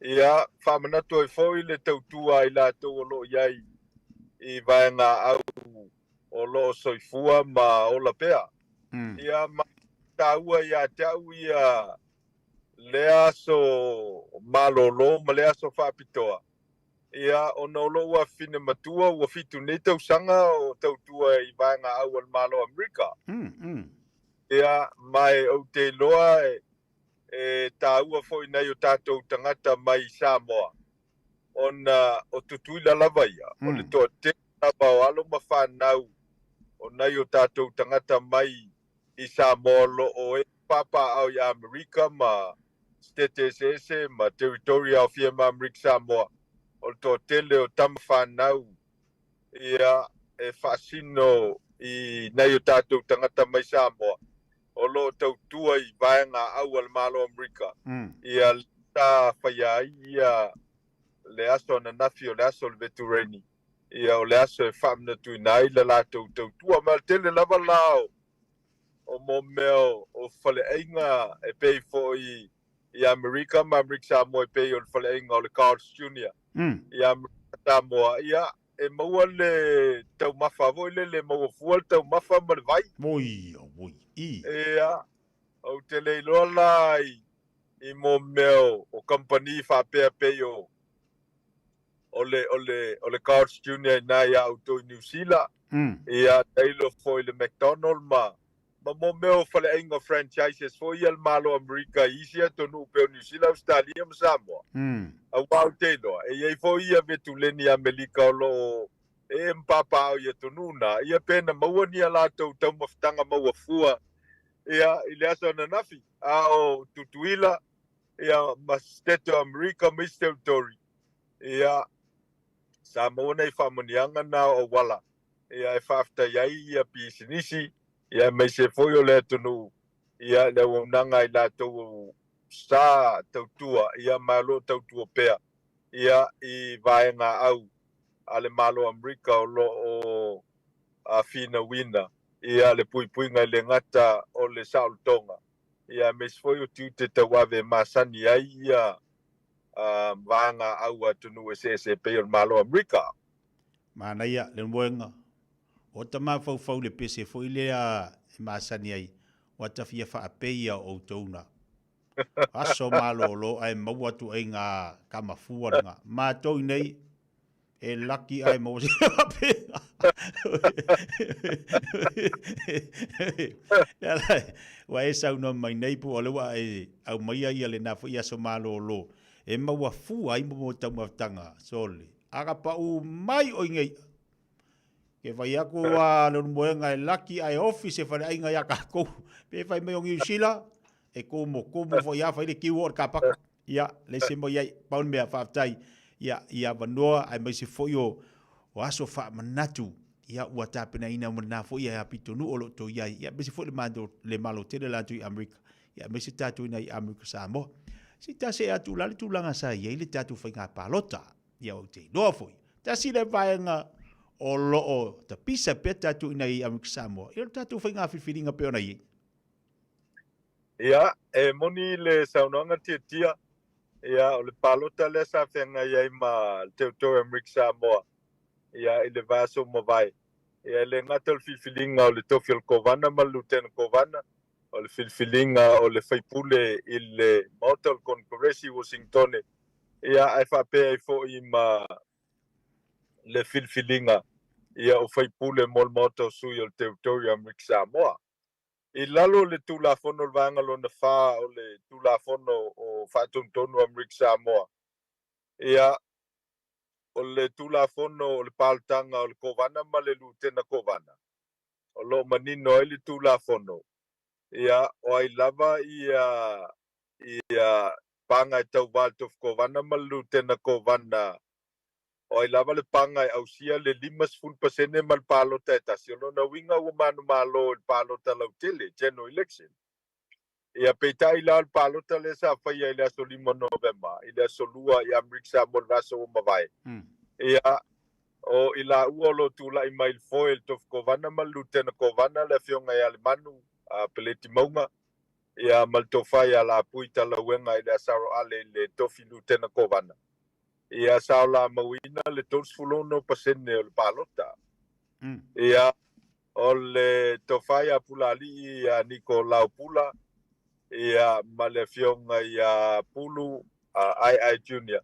Ia whamanatu ai fōi le tautua ai lato o lo iai I vaenga au o lo soifua ma ola pea. Ia ma taua ia te au ia lea so malolo ma lea so whapitoa. Ia ona lo ua fine matua ua fitu nei tausanga o tautua I vaenga au al malo Amerika. Ia mai o te loa e taua foi nei o tātou tangata mai Samoa. Ona o tutuila lava ia. O le toa te lava o alo ma whanau o nei o tātou tangata mai I Samoa lo o e papa au I Amerika ma state sese ma territoria o fia ma Amerika Samoa. O to tele o tama whanau ia e whaasino I nei o tātou tangata mai Samoa. o lo tautua I vaenga au al malo Amerika. Ia ta whaia ia le aso na nafi o le aso le vetureni. Ia o le aso e whamna tui nai le la tautua ma tele lava lao. O mo meo o whale einga e pei fo I Amerika ma Amerika Samoa e pei o le whale einga o le Carl's Jr. Ia Amerika Samoa ia e maua le tau mafa voi le maua fual tau mafa ma le vai. Moi. Ia o te leiloa lai I mo meo o company whapea pei o le Carl's Jr. na ia auto I New Zealand. Ia teilo foi le McDonald ma mo meo whale ainga franchises foi al malo Amerika isia tonu peo New Zealand Australia ma Samoa. Au au teilo e iei foi ia vetuleni Amerika o lo e mpapa au ia tonu na ia pena maua ni ala tau maftanga maua fua ia I le aso na nafi a o tutuila ia masteto Amerika mis territory ia Samoa nei whamonianga na o wala ia e whafta iai ia pisinisi ia mai se foi o le tonu ia le wonanga I la tau sa tautua ia malo tautua pea ia I vaenga au ale malo Amerika o lo o a fina wina ia le puipuinga le ngata o le saultonga ia mes foi o tiu te tawave masani ai ia vanga au atunu se pe o malo Amerika. Mana ia le moenga o tama fau le pese foi le a masani ai o tafia fa apeia o tona. Aso malo lo ai mau atu ai ngā kamafua nga. Ma toi nei e laki ai mo se apeia. Wa e sau no mai nei pu o le wa e au mai ai le na foi aso malo lo. E maua fu ai mo tau maftanga sole. Aga pa u mai o ngai. Ke vai ako a le moenga e laki ai office e fa ai ngai aka ko. Pe fai me o New Zealand e ko mo fo ia fa le ki wor ka pa. Ia le se mo ia pa me fa tai. Ia vanoa ai mai se fo yo o aso fa manatu. Ia ua tapena ina mana fo ia pitonu o lo to ia be se fo le malo tele la tu America. Ia me se tatu ina I America Samoa. Si ta se atu lali tu langa sa ia ile tatu fai ngā palota. Ia o te loa foi. Ta si le vaenga o loo ta pisa pe tatu ina I Amerika Samoa. Ia tatu fai ngā whiwhiringa pe ona I. Ia, e moni le saunanga tia. Ia, o le palota le sa whenga ia ma territory Amerika Samoa. Ia, i le vaso mo vai. Ia, le ngata le whiwhiringa o le tofi al kovana ma lutena kovana. O le filfilinga o le faipule I le Motor Congress Washington ia ai whapea I fo I ma le filfilinga ia o faipule mol motor sui o le territory Amerika Samoa I lalo le tulafono le vanga lo na wha o le tulafono o whatuntonu Amerika Samoa ia o le tulafono o le paltanga o le kovana ma le lutena kovana o lo manino ai le tulafono ia o ai lava ia panga tau valtof kovana malu tena kovana o ai lava le panga au sia le 5% mal palo teta sino na winga o manu malo el palo tala utile general election ia peta ila el palo tala sa fa ia ila so 5 November ila solua ia Amerika Samoa vaso mavai ia o ila uolo tula I mail foil tof kovana malu tena kovana le fionga ia le manu peleti maunga ia maltofai ala puita la wenga ila saro ale le tofi lutena kovana ia saula mawina le tors fulono pasene o le palota ia o le tofai apulali ia Nicolau Pula ia malefionga ia Pulu ai Junior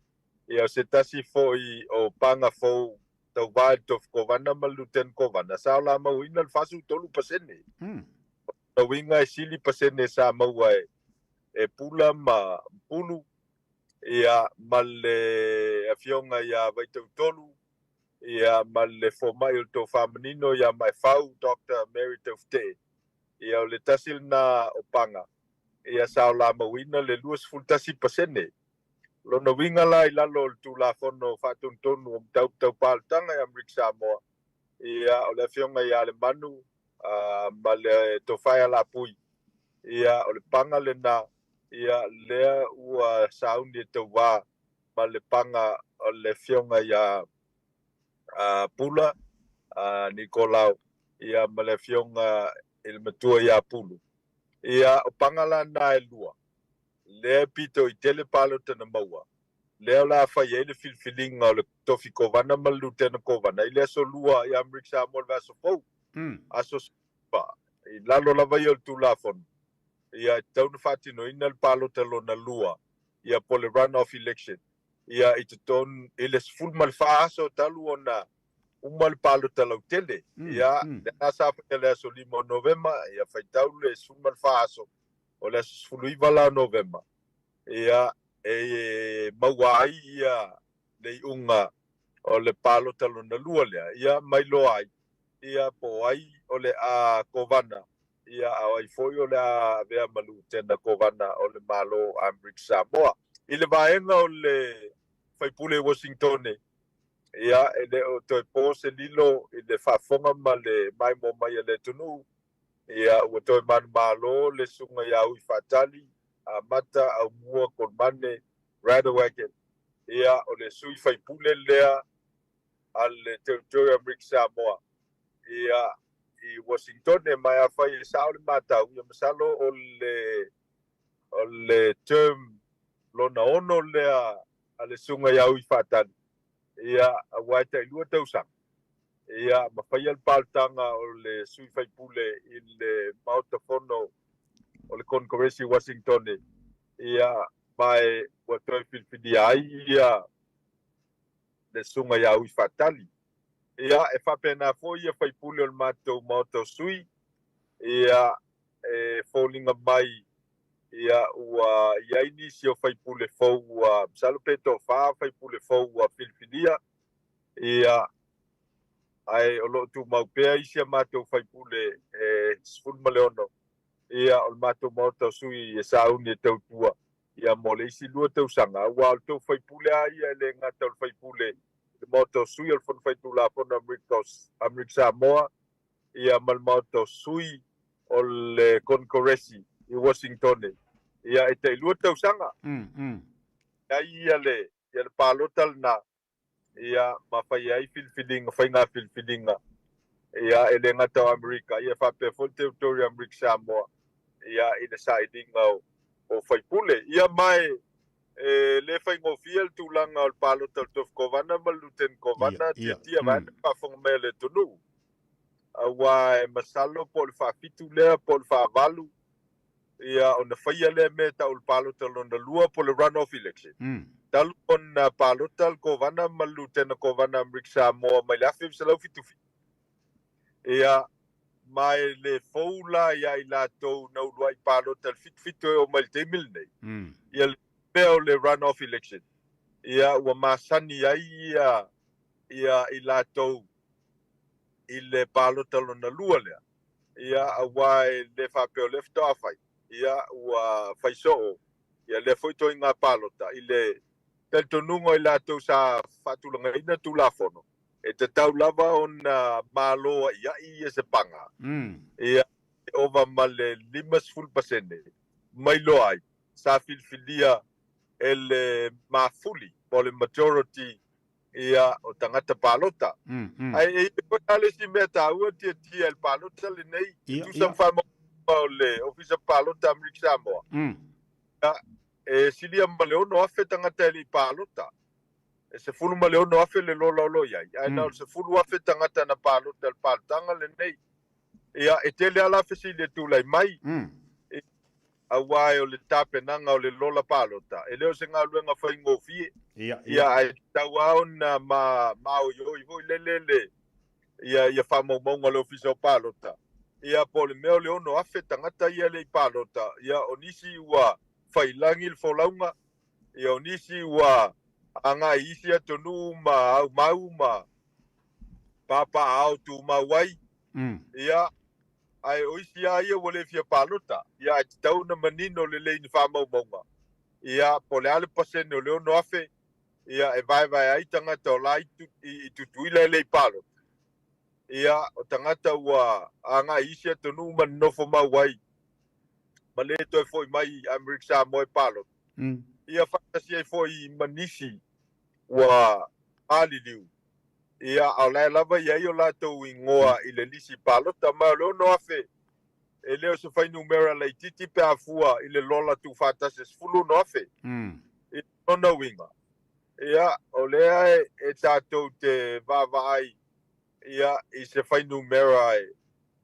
ia se tasi foi o panga fo tau vai tof kovana maluten kovana saula mawina le fasu tolu pasene na winga e sili pasene sa maua e pula ma pulu ia male afionga ia vaitautolu ia male formai o tō whamanino ia mai whau Dr. Mary Tofte ia o le tasil na opanga ia sao la mawina le luas fultasi pasene lona winga la I lalo le tū la fono whatuntonu o tau paltanga ia Amerika Samoa ia o le afionga ia le manu ma le tofai ala pui ia o le panga lena ia lea ua sauni e tau wā ma le panga o le fionga ia pula Nicolau ia ma le fionga il matua ia pulu ia o panga lana e lua lea pito I tele palo tana maua lea la fai ele filfilinga o le tofi kovana ma lutena kovana I lea so lua ia Amrik Samoa le vaso fau aso pa I lalo lava I o le tulafon ia tauna fatino ina le palo talo na lua ia po le runoff election ia I te ton ele full mal faaso talu ona umal palo talo tele ia le asa le so limo november ia fai tau le full mal faaso o le fuluiva la november ia mauai ia le unga o le palo talo na lua lea ia mai lo ai ia po ai o le a kovana ia ai foi o le a vea malu tena kovana o le malo Amrik Samoa I le vaenga o le faipule Washington ia ele o toi pose lilo I le fafonga ma le mai mo mai le tunu ia o toi man malo le sunga ia ui fatali a mata a mua kon mane Radawaken ia o le sui faipule lea al territory Amrik Samoa ia I Washington mai a fai sao le mata ia masalo o le term lona ono lea ale sunga ia ui fatali ia a waita I lua tausanga ia mawhai al paltanga o le sui faipule I le mautafono o le Congress Washington ia mai ua toi filfidi ai ia le sunga ia ui fatali ia e whapena fo ia faipule o le matou mautau sui ia fōlinga mai ia ua ia inisi o faipule fou ua salopeto fa faipule fou ua filfilia ia ai o lo tu mau pea isia matou faipule sfun maleono ia o matou mautau sui e sauni e tautua ia mo le isi lua tausanga ua o tau faipule a ia le ngata o faipule le mautau sui o fon faitula fona Amrik Samoa ia mal mautau sui o le Konkoresi I Washington ia e te lua tausanga ia le palotal na ia mawhai ai filfilinga whainga filfilinga ia e le ngata o Amerika ia whape full territory Amrik Samoa ia I le saidinga o faipule ia mai le whaingo fiel tūlanga o palotal tof kovana ma luten kovana tia vana whafonga mea le tunu awa e masalo po le whafitu lea po le whavalu ia ona faia le me ta ul palotal ona lua po le runoff election tal ona palotal kovana ma lutena kovana Amrik Samoa mai le afi salau fitufi ia mai le foula ia I latou na ulu ai palotal fitfito o mai te milnei ia le mea o le runoff election ia ua masani ai ia I latou I le palotal ona lua lea ia awai le whapeo lefto awhai ia ua whaisoo ia le foitoi ngā palota I le teltonungo I latou sa whatulanga ina tulafono e te tau lava o na māloa ia I se panga ia ova ma le 5% mai lo ai sa filfilia ele mafuli po le majority ia o tangata palota ai ko tale si meta o tia el palota le nei tu sam fa o le ofisa palota Amrik Samoa e silia maleo no afe tangata le palota e se fulu maleo no afe le lo ia ai na se fulu afe tangata na palota el paltanga le nei ia e tele ala fe si le tu lai mai awai o le tapenanga o le lola palota e leo se ngā luenga whaingo fie ia ai tau na ma o yo I voi lelele ia whamaumaunga le ofisa o palota ia po le meo le ono afe tangata ia le palota ia onisi ua whailangi le wholaunga ia onisi ua anga isi atonu ma au mau ma papa au tu mawai ia ai oisi ai o le fia palota ia te tau na manino le le ni whamau maunga ia po le ale pasene o leo no afe ia e vai ai tangata o lai I tutuila le palota ia o tangata ua anga isi atonu man nofo mawai ma le toi foi mai America Samoa palot ia fatasi ai foi manisi wa aliliu ia ala lava ia yo la to ingoa ile lisi palota ma lo no afe ele o se fai numera le titi pe afua ile lola tu fatasi fulu no afe ona winga ia ole ai e tato te vavai ia i se fai numera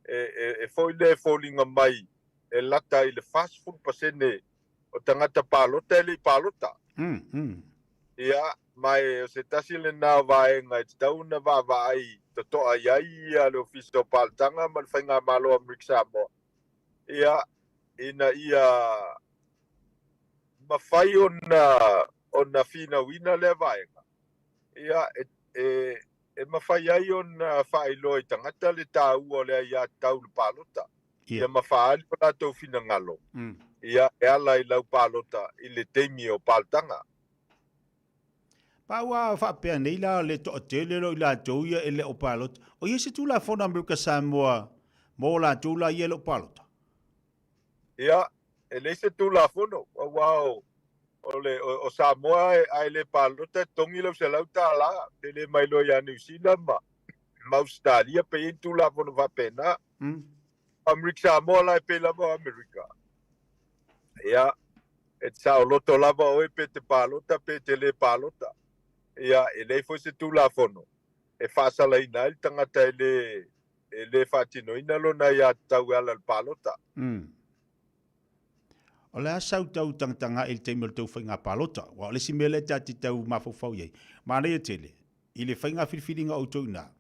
e foi le folinga mai e lata i le fast food pasene o tangata palota e le palota. Ia, mai o se tasi le nā vaenga e tau na vavai to toa iai a le ofisi o paltanga ma le whainga malo Amerika Samoa. Ia, ina ia mawhai o na fina wina le vaenga. Ia, e mawhai ai o na whailo i tangata le tāu o le ia tau le palota. Ia mawhaali o la tau fina ngalo. Ia e ala i lau palota i le teimi o paltanga. Paua whapea nei la le to tele lo la touia e le o palota. O yesi tu la fona Amerika Samoa mo la tu la yelo palota. Ia, e le se tu la fono. Wow. O Samoa ai le palota tongi lau se lau ta la. Tele mai lo ya New Zealand ma. Australia pe tu la fono whapena. Amerika Samoa la pe la mo Amerika. Ia, e sao loto lava oe pe te palota pe te le palota. Ia, e lei foi se tu la fono. E whaasala ina il tangata e le whatino ina lona ia tau ala le palota. O le asau tau tangtanga il te mil tau whainga palota. Wa o le si mele tati tau mawhawhau iei. Mana ia tele, i le whainga whirwhiringa o tau ina.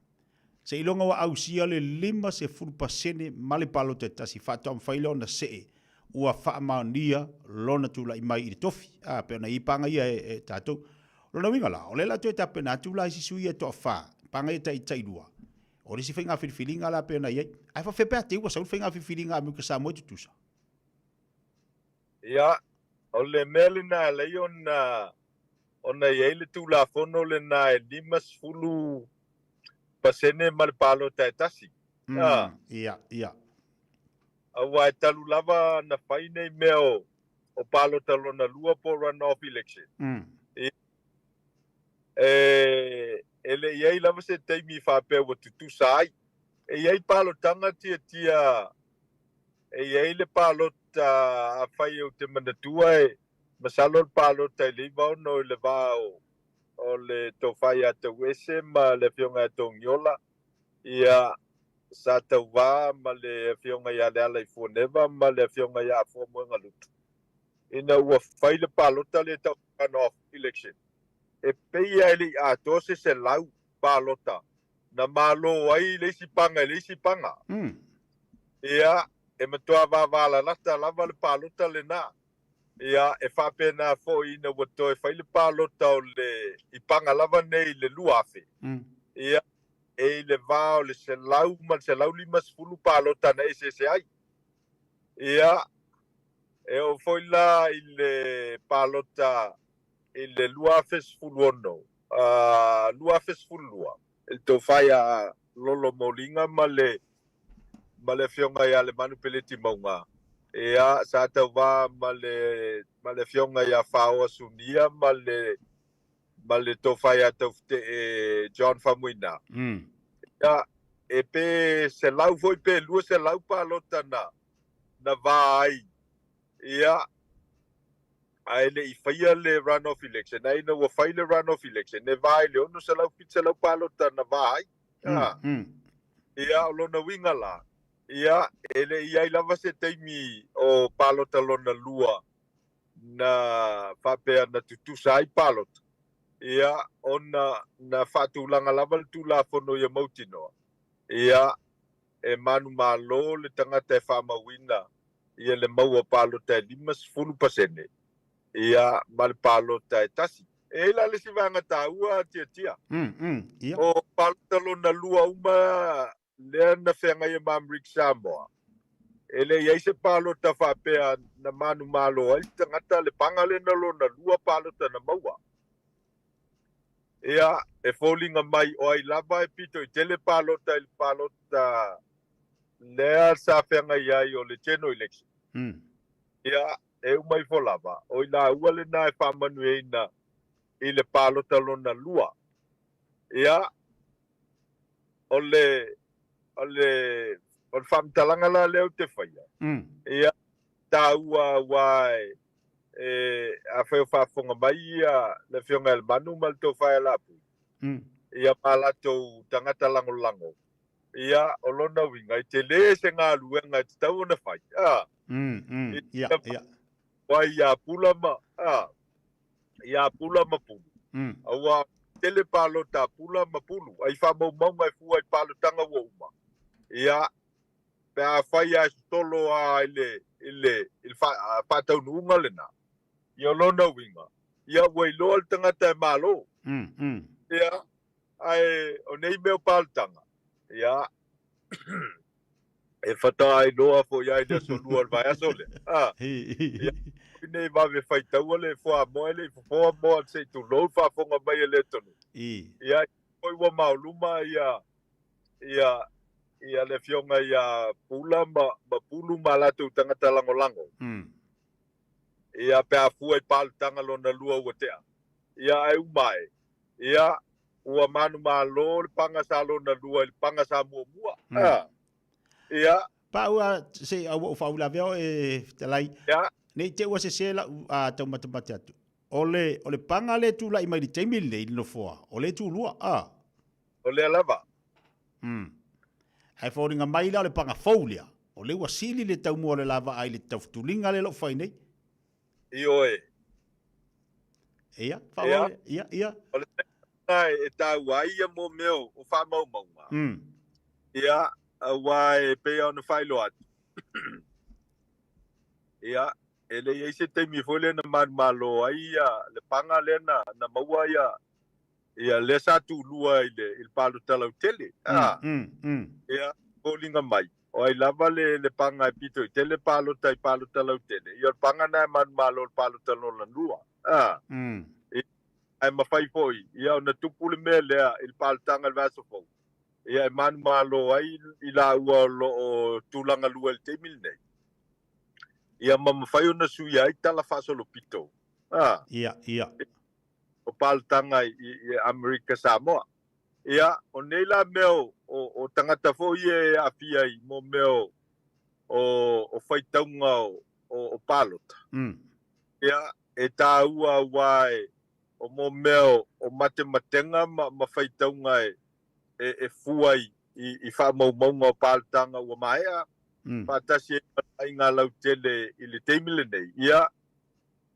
Se ilonga wa ausia le 5% ma le palota tasi whatau mwhailo na see. Ua whaamaunia lona tula i mai i tofi. Pe ona i panga ia e tātou. Lona winga la, o le la tue tape nā tula i sisui e toa wha. Panga i tairua. O le si whainga whirwhiringa la pe ona iei. Ai wha whepea te ua saul whainga whirwhiringa Amerika Samoa tutusa. Ia, o le mele na lei ona iei le tula fono le na e 5% ma le palota e tasi. Ia. Awa e talu lava na whai nei mea o palota lona lua po runoff election. E le iei lava se teimi whapea wa tutusa ai. E iei palotanga tia e iei le palota a whai o te manatua e masalo le palota i leiva ono i le vao o le tau whai a tau ese ma le whionga a tau ngiola. Ia sa tau wā ma le whionga ia le ala i fuaneva ma le whionga ia a fuamuenga lutu. Ina ua whai le palota le tau runoff election. E pei ai li a tose se lau palota na malo ai leisi panga. Ia e matua wawala lata lava le palota le na. Ia e whapena fo ina wato e whai le palota o le i panga lava nei le luafe. Ia e le vao le se lau ma se lau 5 palota na se ai. Ia e o foi la i le palota il luafes fuluono luafes fulua il to faia lolo molinga male fionga ya le manu peleti maunga ia sa ta va male fionga ya fao sunia male to faia to John Famuina ia e pe se lau foi pe lu se lau palota na vai ia aile i whaia le runoff election. Aina ua whai le runoff election. Ne vai le ono se lau pizza lau palota na vai. Ia o lona winga la. Ia ele ia i lava se teimi o palota lona lua na whapea na tutusa ai palota. Ia ona na whatulanga lava le tula fono ia mautinoa. Ia e manu malo le tangata e whamawina. Ia le maua palota e 5%. Ia mal palota e tasi. E la le si vanga taua tia. O palota lona lua uma le na whenga i Amerika Samoa. Ele iei se palota whapea na manu malo ai tangata le pangale na lona lua palota na maua. Ia e fōlinga mai o ai lava e pito i tele palota il palota lea sa whenga iai o le general election. Ia, e umai fo lava. O ina ua le na e whamanu e ina i le pālota lona lua. Ia, o le whamtalanga la leo te whaia. Ia, tā ua wai a wheo whafonga mai ia le whionga el manu mal tō whaia lapu. Ia malatou tangata lango. Ia, o lona winga, i te le se ngā luenga i te tau na whai. Ia. Wai ia pula ma, ia pula ma pulu. Aua, tele palo ta pula ma pulu. Ai whamau maunga i fua i palo tanga wa uma. Ia, pe a whai a stolo a ile whatau nuunga lena. Ia lona winga. Ia wai loa tangata e malo. Ia, ai, o nei meo palo tanga. Ia, e whatai loa fo iai le solua vai asole. Ia, nei wawe whaitau le fua moele, fua moa se tu lou whafonga mai le tonu. Ia, koi wa mauluma ia le fionga ia pula ma pulu ma latu tangata lango. Ia pe a fua i palu tanga lona lua ua tea. Ia ai umai. Ia, ua manu malo le panga sa lona lua, le panga sa mua. Ia. Pa ua se au faula veo e talai. Ia. Nei te ua se la a tau matamate atu. Ole panga le tu la i mai di teimi le no foa. Ole tu lua Ole lava. Ai fōringa mai la le panga faulia. Ole ua sili le tau mua le lava ai le tau futulinga le lo fai nei. Ioe. Ia, faua, ia. Ole e tau ai ia mo meo o wha maunga. Ia, wai pea ona whai lo atu. Ia, ele ia se teimi fole na malo ai ia le panga lena na maua ia le satu lua il palo talau tele. Ia, kolinga mai. O ai lava le panga e pito i tele palo talau tele. Ia panga na malo il palo talau la lua. Ai mawhai foi. Ia ona tupu le mea lea il palo tanga il vaso fo. Ia malo ai i la ua lo o tulanga lua il teimil nei. Ia mawhai ona sui ai tala faso lo pito. Ia. O palo tanga i Amerika Samoa. Ia, o nei la meo o tangata fo ie a fia i mo meo o whaitaunga o palota. Ia, e tā ua wai o mo meo o matematenga ma whaitaunga e fuai i whamaumaunga o palotanga ua maea. Patasi e ngā lau tele i le teimile nei. Ia,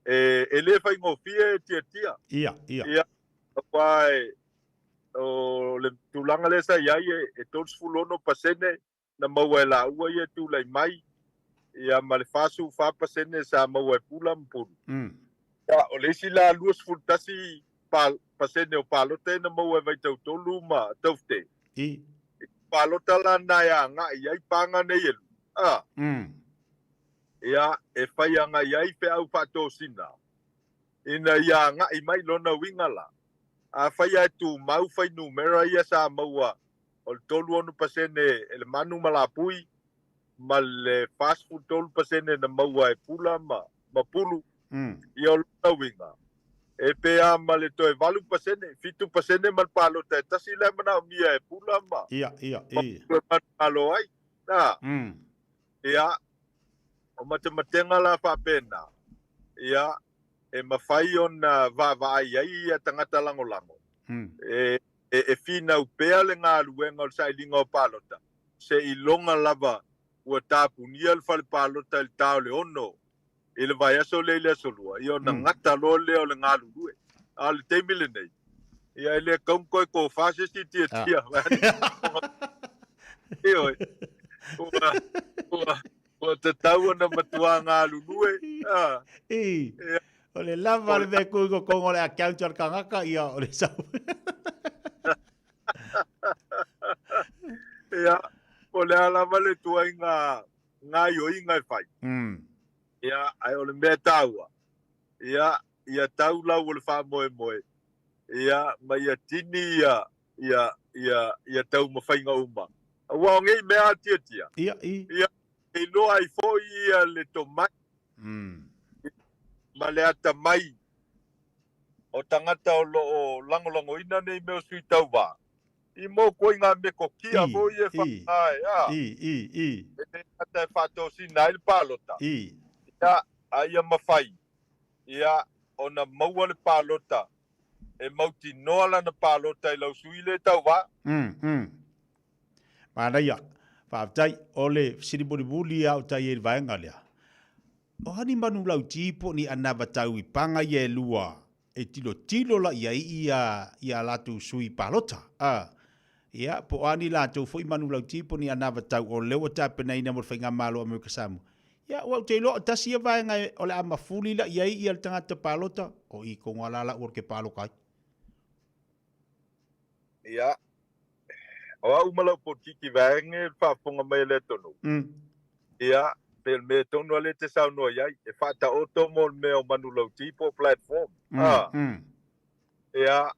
e le whaingo fia e tia. Ia, wai o le tulanga le sa iai e tons fulono pasene na maua e la ua ia tu lai mai ia ma le fasu fa pasene sa maua e pula mpuru. Ia o le si la luas fultasi pasene o palote na maua e vai tau tolu ma taufte. Palota la na ia nga iai panga nei elu. Ia e whai anga iai fe au pato sina. Ina ia nga i mai lona wingala. A whai ai tu mau whai numera ia sa maua o le tolu onu pasene e le manu malapui ma le fast food tolu pasene na maua e pula ma pulu ia o luna winga. E pea ma le toe valu pasene, fitu pasene mal palo te tasi le mana mia e pula ma. Ia. Ma palo ai. Ia, o matematenga la whapena. Ia, e mawhai o na vavai ai ia tangata lango. E fina upea le ngā luenga o sa ilinga o palota. Se ilonga lava ua tāpu nia le whale palota il tau le ono. I le vai aso le solua. Ia o na ngata lo leo le ngā lulue. A le teimile nei. Ia le kaumkoi ko whase si tia. Ioi. Ua te tau na matua ngā lulue. O le lava le me kui ko kongo le a kiautar kangaka ia o le sau. Ia, o le alama le tua i ngā ioi ngai whai. Ia, ai o le mea taua. Ia tau lau o le wha moe. Ia, ma ia tini ia tau mawhainga uma. Ua o ngei mea tia. Ia, e loa i fo ia le tomai. Ma le ata mai o tangata o lo lango ina nei meo sui tau wā. I mō koi ngā me ko kia mo i e whakai. E ata e whato si nai le pālota. Ia aia mawhai. Ia ona maua le pālota. E mauti noa lana pālota i lau sui le tau wā. Mana ia, whaatai, o le siriburi au tai e vaenga lea. O hani manu lau tipo ni anawa tau I panga i e lua. E tilo la ia latu sui pālota. Ia, po ani latu fo I manu lau tipo ni anawa tau o lewa tāpena ina mo whainga malo a mwika samu. Ia, wau te loa tasi e vaenga o le ama fuli la ia le tangata pālota. O I ko ngalala ur ke pālokai. Ia. O au malau po kiki vaenga whaafonga mai le tonu. Ia, pel me tonu ale te sau noa iai. E whata oto mo me o manu lau tipo platform. Ia,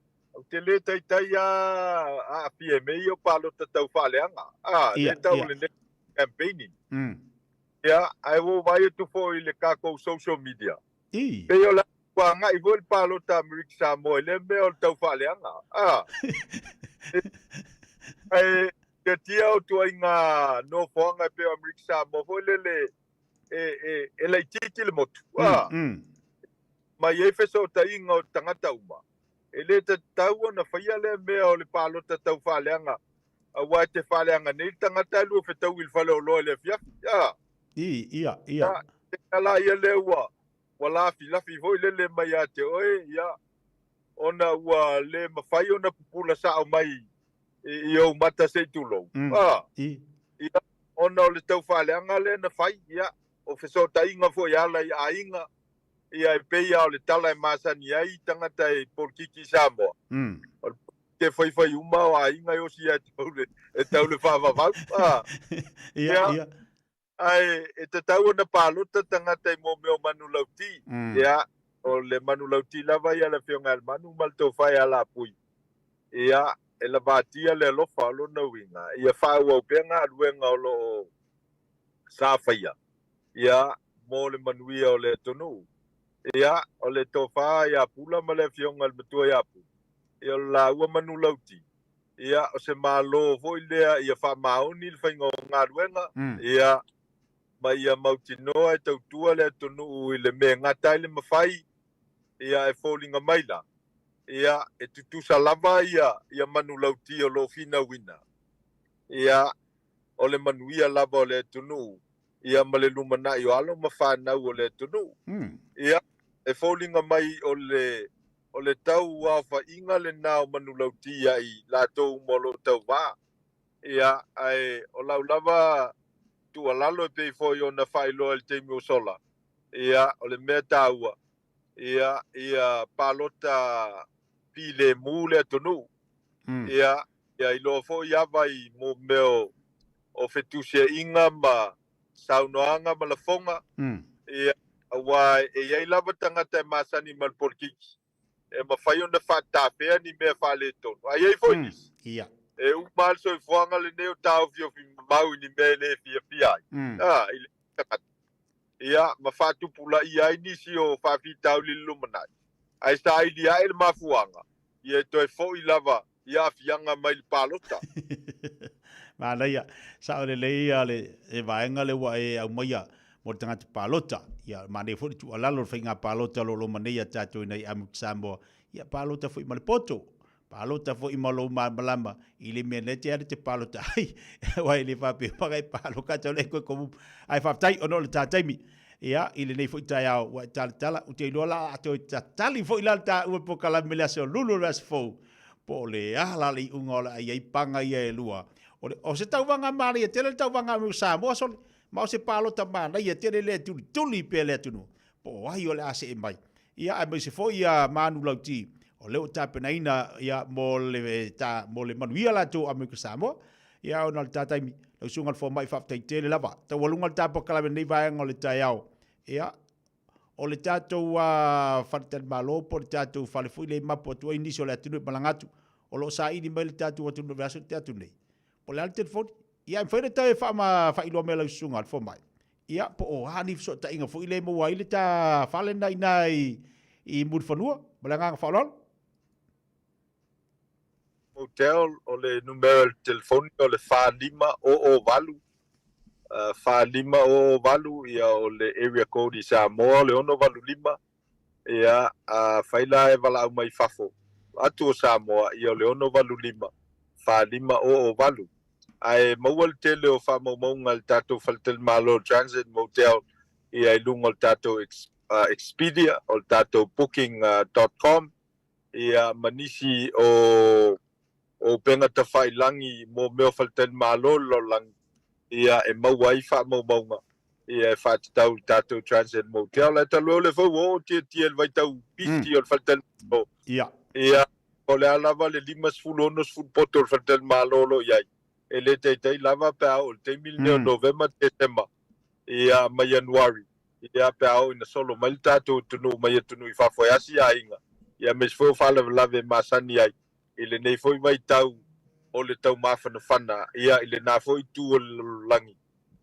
te le taitai a PMA o pālota tau whaleanga. Le tau le ne campaigning. Ia, ai wo vai tu fo I le kako social media. Peo la wanga I vol pālota Amerika Samoa le me o tau whaleanga. Ai te tia o tua inga no whanga peo Amerika Samoa fo le e lai tiki le motu. Mai e feso ta inga o tangata uma. E le te tau na whaia le mea o le pālota tau whaleanga. A wai te whaleanga nei tangata lua whetau il whale o loa le fiafi. Ia. Te kala ia le ua. Wa lafi hoi le mai a te oe. Ia. Ona ua le mawhai ona pupula sa o mai. I au mata se tulo. Ia. Ona o le tau whaleanga le na whai. Ia. O wheso ta inga fo ia lai a inga. Ia e peia o le tala e masani ai tangata e porkiki Samoa. Te whai uma o a inga o si e tau le whawawau. Ia. Ai, e te tau na pālota tangata I mō meo manu lauti. Ia, o le manu lauti lava ia le whionga al manu malto whai ala pui. Ia, e la vātia le alofa o lo na winga. Ia whau au penga aluenga o lo sa whaia. Ia, mō le manuia o le tonu. Ia, o le tofa ia pula ma le whionga al matua ia pu. Ia la ua manu lauti. Ia, o se malo foi lea, ia wha maoni le whainga o ngā ruenga. Ia, mai ia mauti noa e tautua le tonu I le mea ngatai le mawhai. Ia e fōlinga maila. Ia e tutusa lava ia manu lauti o lo fina wina. Ia o le manuia lava o le tonu. Ia ma le lumana I o alo mawhanau o le tonu. Ia e fōlinga mai o le tau wafa inga le nao manu lauti ia I lato molo tau wā. Ia ai o lau lava tua lalo e pei foi ona whailo el teimi o sola. Ia o le mea tāua. Ia pālota pile mūle tonu. Ia I loa foi awai mo meo o whetusia inga ma saunoanga ma la fonga. Ia awai e iei lava tangata e masani mal porkiki. E ma whai ona whatapea ni mea whale tonu. Ai ei foi nis. Ia. E umal so I whanga le neo tau fio mau ni me le fia ai. Ia, ma whatupula I ai nisi o whawhi tau li lumanai. Ai sa I li ai le mafuanga. Ia toi fo I lava, ia fianga mai li pālota. Mana ia, sa o le leia le e vaenga le wa e au maia mo le tangata pālota. Ia, mane fo tu alalo le whainga pālota lo maneia tātou nei Amerika Samoa. Ia, pālota fo I malepoto. Pālota fo I malo malama I le mea nete ane te pālota ai. Wai le whape pakai pālo kata le koe komu. Ai whaptai ono le tātaimi. Ia, I le nei fo I tai au wa tala. U te ilola ato I tatali fo I lal tā ua po kalamele ase o lulu ras fo. Po le ala li unga o le ai ai panga ia e lua. O se tauwanga maari e tele tauwanga mu Samoa soli. Ma o se pālota maana ia tele le tuli pe le tunu. Po ai o le ase e mai. Ia ai mai se fo ia manu lauti. O leo tāpena ina ia mo le manuia la tō Amerika Samoa. Ia o nal tātaimi. Lau sungal fo mai whaptai tele lava. Ta walungal tāpa kalame nei vāenga o le tai au. Ia o le tātou wharitan malopo, le tātou whalefui le mapo atua inisi o le atunu e malangatu. O lo sa ini mai le tātou atunu veaso te atu nei. Po le alte foni. Ia im whaire tau e whaama whailoa me lau sungal fo mai. ia po o hani so ta inga fo ile mo wa ile ta fale nai I mud fanua malanga falol hotel o le numero telefónico o le whanima o valu. Whanima o valu ia o le area code I Samoa le ono valu lima ia whaila e wala au mai fafo. Atu o Samoa ia o le ono valu lima. Whanima o valu. Ai maual tele o whamaunga le tato Faltel Malo Transit Motel ia I lunga le tato Expedia o le tato booking.com ia manisi o penga ta whailangi mo meo Faltel Malo lo lang ia e mauai whamaunga ia e whatatau tato Transit Motel e talo le fau o tia vai tau pisti o le Faltel Malo ia o le alava le 5 poto o le Faltel Malo lo iai e le teitei lava pe au le teimili neo November December ia mai Januari ia pe au ina solo mai le tatou tunu mai tunu I whafoeasi a inga ia mes fo lave masani ai I le nei foi mai tau o le tau mawhanawhana ia I le nā foi tu o langi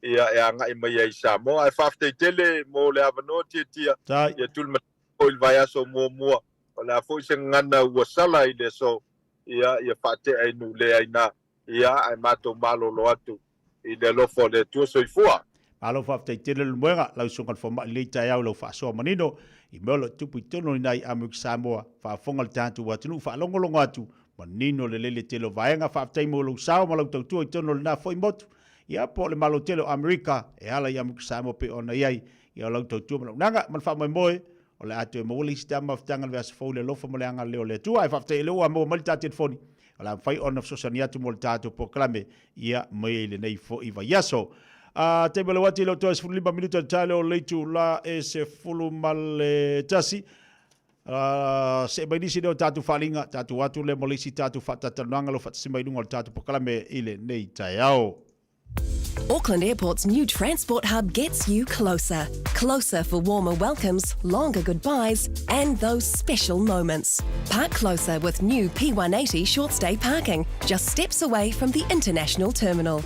ia e anga I mai ai Samoa e whaftei tele mo le avanoa tia ia tulma o il vai aso mua o le a foi se ngana ua sala I le so ia whate ai nu le ai nā ia ai mato malolo atu I le lofo le tua soifua alo whaftei tele le muenga lau sungal whama le tai au lau whaasoa manino I meolo tupu I tono nai Amuk Samoa whaafonga le tātu watunu whaalongolongo atu manino le lele telo vaenga whaftei mo lau sao ma lau tautua I tono le nā foi motu ia po le malo telo Amerika e ala I Amuk Samoa pe ona iai ia lau tautua ma lau nanga man wha moe o le atu e mawali stama whtanga le vasa fau le lofa mo le anga leo le tua e whaftei leo a mo mali tātia foni ala fai ona fsosani atu mo le tātu po klame ia mai le nei fo I vaiaso te bele wati lo toa 5 minuta tale o leitu la e se fulu male tasi se bainisi leo tatu falinga tatu watu le molisi tatu fatatananga lo fatsima ilunga lo tatu pokalame ile nei taiao Auckland Airport's new transport hub gets you closer. Closer for warmer welcomes, longer goodbyes, and those special moments. Park closer with new P180 short stay parking, just steps away from the international terminal.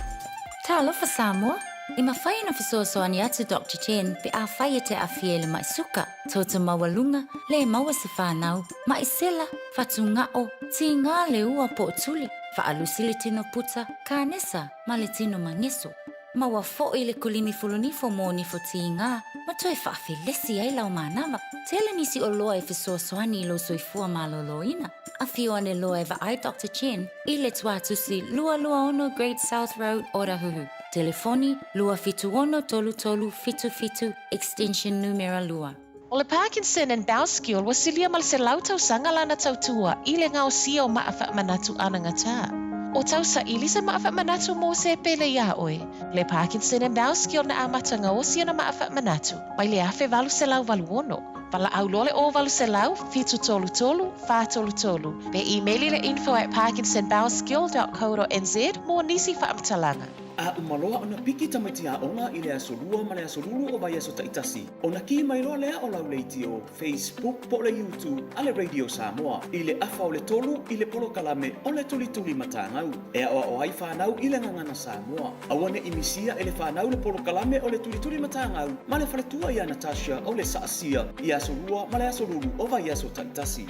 Talofa Samoa, I mawhaina fisoasoani atu Dr. Chen pe a whaia te awhiele mai suka. Tauta mawalunga, le maua se whanau, mai sela, fatunga o, ti ngā le ua po tuli, whaalusi le tino puta, ka nesa, ma le tino mangeso. Maua fo'i le kulini fulunifo mo ni fo ti ngā, ma toi whaafilesi ai lau manawa. Tele nisi o loa e fisoasoani lo soifua maloloina. A whio ane loa e wa ai Dr. Chen, I le tuatusi lua ono Great South Road, Orahuhu. Telefoni lua fitu ono tolu fitu extension numero lua. O le Parkinson and Bowskill wasilia mal se lautau sangalana tautua I le ngau sio maafa manatu anangata. O tau sa ili se maafa manatu mo se pele ia oe. Le Parkinson and Bowskill na amatanga o sio na maafa manatu. Mai le afe valu se lau valu ono. Vala au lole o valu se lau fitu tolu, fa tolu. Be emaili le info@parkinsonbowskill.co.nz mo nisi whaamtalanga. A umaloa ona piki tamatia onga I le asolua ma le asolulu o vai aso taitasi. Ona ki mai loa lea o lau leiti o Facebook po le YouTube a le Radio Samoa. I le afa o le tolu I le polo kalame o le tuli matangau. E a o ai whanau I le ngangana Samoa. Awane imisia e le whanau le polo kalame o le tuli matangau. Ma le whaletua I a Natasha o le saasia I asolua ma le asolulu o vai aso taitasi.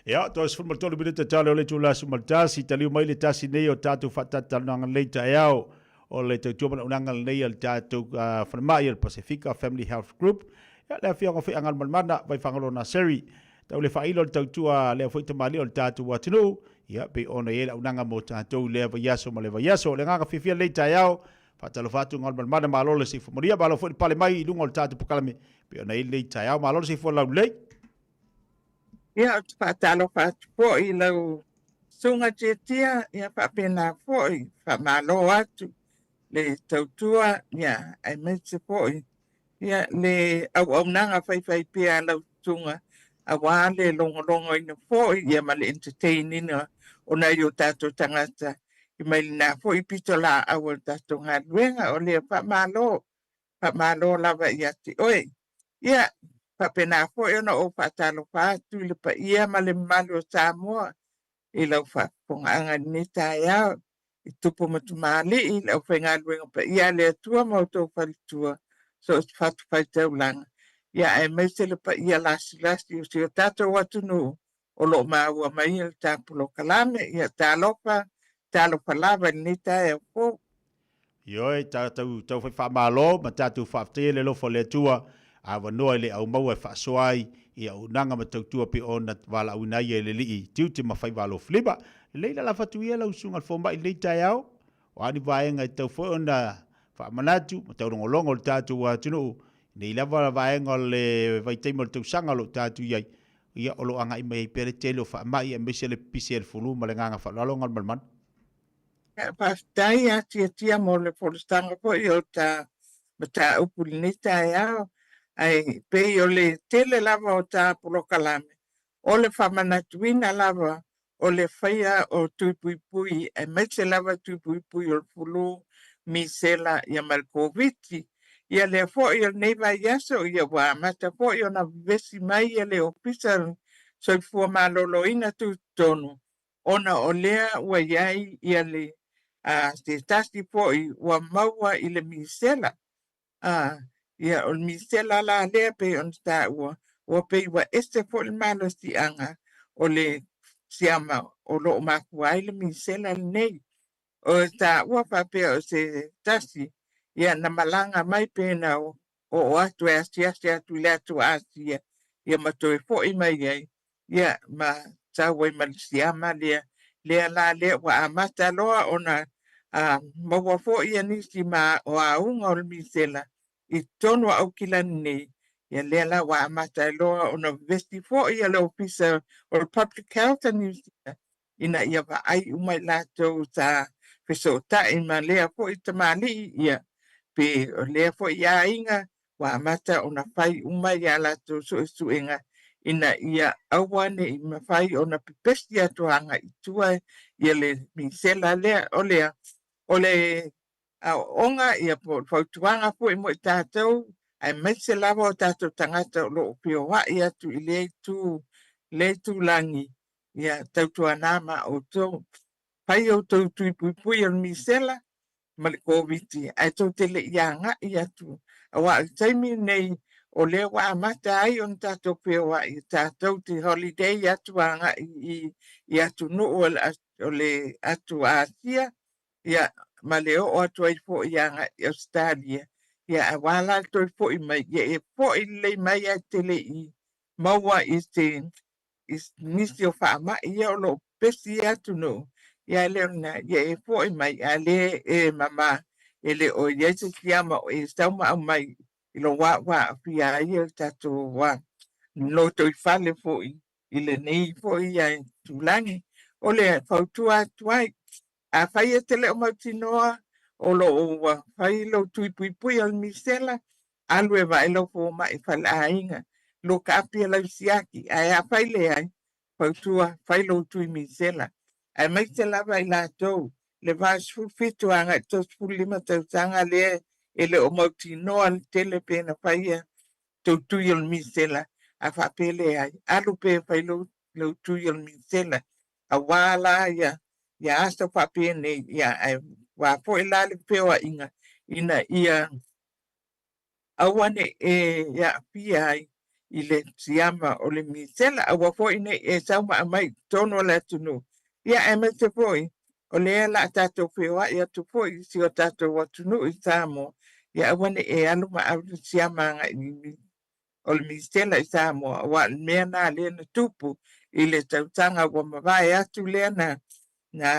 Ia, toa se fulma tolu minuta tale o le tula sumaltasi, taliu mai le tasi nei o tātou whatatananga leita e au, o le tautua mana unanga nei al tātou whanamai al Pacifica Family Health Group. Ia, lea whianga whi angal manmana, vai whangalo na seri, tau le whailo le tautua lea whi tamali o le tātou watinu, ia, pe ona e la unanga mo tātou lea vaiaso ma le vaiaso, le nganga whiwhia leita e au, whatalo whatu ngal manmana ma alole si fumaria, ma alo whi pale mai I lunga o le tātou pokalame, pe ona e leita e au, ma alole si fualau lei. Ia whaatalo whaatupo I lau sunga tia ia whapena fōi whamalo atu le tautua ia ai mese fōi ia le au nanga whai pia lau sunga a wale longo ina fōi ia ma le entertaining o na yo tātou tangata I mai nā fōi pito la au tātou ngā ruenga o le whamalo lava ia te oe ia Whapena fo e ona o whatalo whātu le pa ia ma le malu o Samoa i lau whaponga ni tai au i tupu matumali i lau whenga luenga pa ia le atua ma o tau whalitua so it's whatu whai tau langa. Ia e meise le pa ia lasi o si o tato watu nu o lo maua mai le tāpulo kalame ia tālopa lava ni tai au fo. Ioi, tau whai whamalo, ma tātou whaftea le lofo le tua, a wanoa le au maua e whaasoai, i au nanga ma tautua pe ona wala au nai e le lii, tiu te mawhai walo fliba, leila la whatu ia lau sunga alfomba i leita au, o ani vaenga i tau whai ona whaamanatu, ma tau rongolongo le tātou a tunu, nei lava vaenga le vaiteimo le tau sanga lo tātou iai, ia olo anga i mai pere tele o whaamai e mese le pisi e le fulu, ma le nganga whaalalonga malman. Pastai tia mo le polistanga po i o ta mata upulinita ia ai pe o le tele lava o ta pulokalame o le whamanatuina lava o le whaia o tuipuipui e mese lava tuipuipui o le fulu misela ia malkoviti ia le fo i o neiva iaso ia wa mata fo i o na vesi mai ia le ofisa so i fua maloloina tu tonu ona o lea ua iai ia le se tasi foi wa maua i le misela ia o misela la lea pe on sta ua pe wa este fo le malo si anga o le siama o lo makua i le misela nei o sta ua pa pe o se tasi ia na malanga mai pe na o atu e asia tu le atu asia ia matoi fo i mai ia ma tawe malisiama lea la lea wa amata loa ona maua fo ia nisi ma o aunga o le misela i tonu au kilani nei ia lea la wa amata loa ona vesti fo ia le ofisa o le public health and New Zealand ina ia wa ai umai lato sa peso ta ima lea fo i tamali ia pe o lea fo ia inga wa amata ona fai umai ia lato so inga ina ia awane i mawhai ona pipesti atu hanga i tua ia le misela lea o le onga ia po fautuanga po i mo i tātou ai mese lava o tātou tangata o loo pio wa ia tu i le tu langi ia tautua nama o tō pai o tau tui pui o misela ma le COVID ai tau tele ia nga ia tu awa i taimi nei o le wa amata ai on tātou pio wa i tātou te holiday atu anga i atu no o le atu Asia ia ma leo o atu ai fo ia nga i Australia ia awala to fo i mai ia e fo i le mai a tele i maua i te nisi o whaama ia o lo pesi atu no ia leo na ia e fo i mai a le e mama e le o ia se siama o e sauma au mai i lo wa fia ia tatu wa lo to i fale fo i le nei fo i a tulangi o le fautua tuai a fai e tele o mautinoa o lo o fai lo tui pui al misela alue vai lo fo mai fala ainga lo kapia la siaki a fai le ai fautua fai lo tui misela ai mai te lava i la tau le vas fitu anga tos pulima tau tanga le ele o mautinoa le tele pena fai to tui al misela a fa pele ai alu pe fai lo tui al misela a wala ia asta papene ia wa po ilale pewa inga ina ia awane ia pia ile siama o le misela awa po ina e sauma mai tono la tunu ia emete poi o le la tato pewa ia tu poi si o tato wa tunu i samo ia awane e alu ma au siama nga o le misela i samo wa mena le na tupu ile tautanga wa mawai atu le na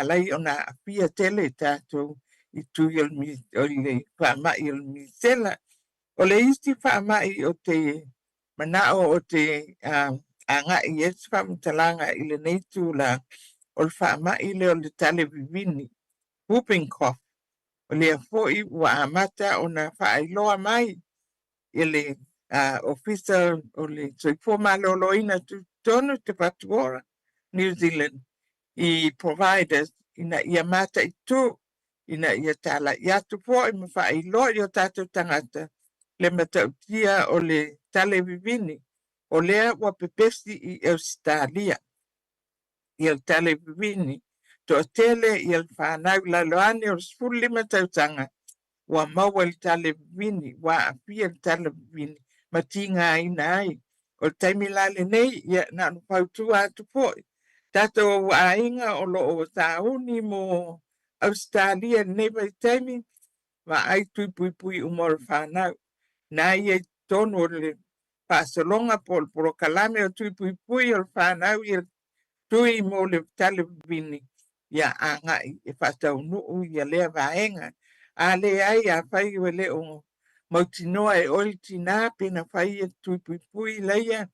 lai ona pia tele tato i tu o le whaamai o le misela o le isti whaamai o te manao o te anga i esu whamutalanga i le neitu la o le whaamai le o le tale vivini whooping cough o le afoi wa amata o na whaailoa mai i le officer o le soifo maloloina tu tonu te patuora New Zealand i providers ina ia mata i tu ina ia tala ia tu po i mawha i lo i o tātou tangata le matautia o le tale vivini O lea ua pepesi I Australia. I le televini. To tele I le whanau laloane o le 15 tautanga. Ua maua le televini. Ua apia le televini. Ma tinga ina ai. O le taimi lale nei, ia na no pautua atu poi. Tato ainga o lo o tauni mo Australia nei vai taimi. Ma ai tui pui pui umor whanau. Na ia tonu o le pasolonga por kalame o tui pui pui o le whanau i tui mo le televini. Ia anga I whatau nuu ia lea vaenga. A le ai a whai o le o mautinoa e oi tina pena whai e tui pui pui leia.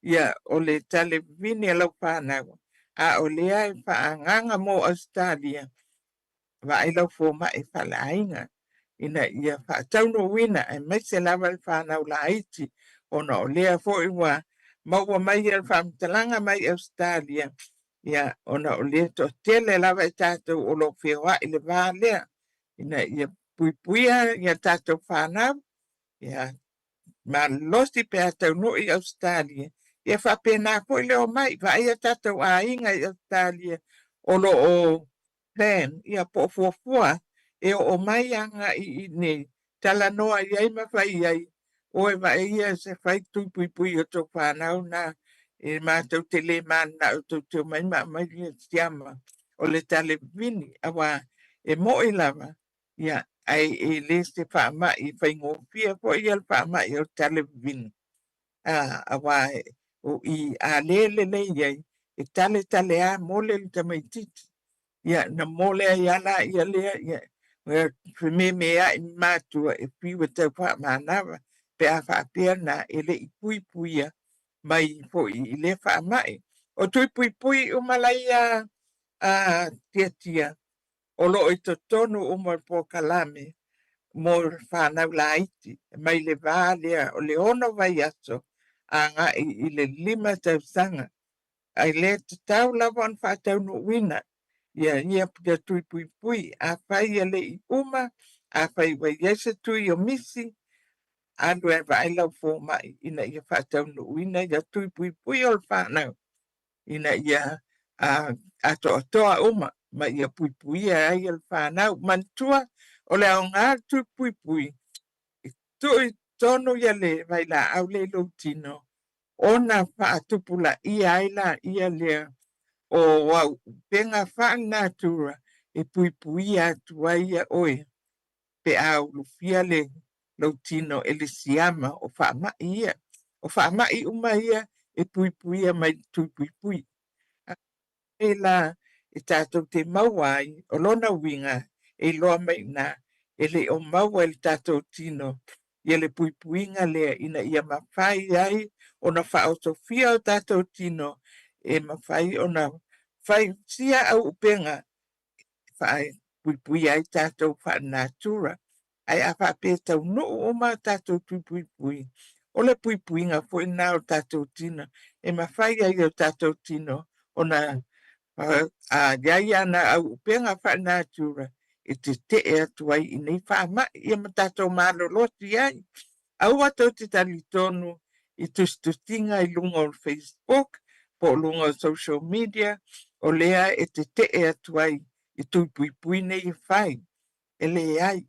Ia o le televini lau whanau. A o le ai whaanganga mo Australia. Wa ai lau fō mai whalainga. Ina ia whaatau no wina e mai se lava le whanau la aiti. Ona o lea fō iwa maua mai al whamtalanga mai Australia. Ia ona o lea to tele lava I tātou o lo whiwa I le wā lea. Ina ia puipuia ia tātou whanau. Ia ma losi pe atau no I Australia. Ia whapena po I leo mai. Va ia tātou a inga I Australia. O lo o plan. Ia po fuafua. E o mai anga I ne. Tala noa iai ma whai iai. O e va ia se whai tui pui pui o tō whanau na. E mātou tele mana o tō mai mai siama. O le televini. Awa e mo I lava. Ia ai e le se whaamai whai ngōpia po I al whaamai o televini. Awa o I a lele iai. E tale a mole le tamaititi. Ia na mole ai ala ia lea ia. Me mea I mātua e piwa tau whaamanawa. Pe a whaapea na ele I pui puia. Mai po I le whaamai. O tui pui pui umalaia tia. O lo I totonu umar po kalame. Mo whanau la iti. Mai le vālea o le ono vai aso. Anga I le 5 tau sanga. Ai le tau lawan whatau no wina. Ia pia tui pui pui. A whai le I uma. A whai wai yese tui o misi. Anu e vai lau fō mai. Ina ia whatau no wina. Ia tui pui pui o le whanau. Ina ia toa uma. Ma ia pui pui ai le whanau. Mantua o le au ngā tui pui pui. Tui tono ia le vai la au le lo tino. Ona whaatupula ia ai la ia lea. O wau penga whaanatura e pui pui atu ai ia oe. Pe au lufia le lo tino e le siama o whaamai ia. O whaamai uma ia e pui pui mai tui pui pui. E la e tātou te mauai o lona winga e loa mai na e le o maua e le tātou tino. Ia le pui puinga lea ina ia mawhai ai o na whaotofia o tātou tino. E mawhai o na whai sia au upenga. Whai pui pui ai tātou whaanatura. Ai a whapetau no o ma tātou tui pui pui. O le pui puinga fo ina o tātou tino. E mawhai ai o tātou tino. O na iai ana au upenga whaanatura. E te atu ai I nei whaama. Ia ma tātou maloloti ai. Au ato te tali tonu I tustutinga I lunga o Facebook. Po lunga o social media. O lea e te atu ai. I tui pui pui nei whai. E le ai.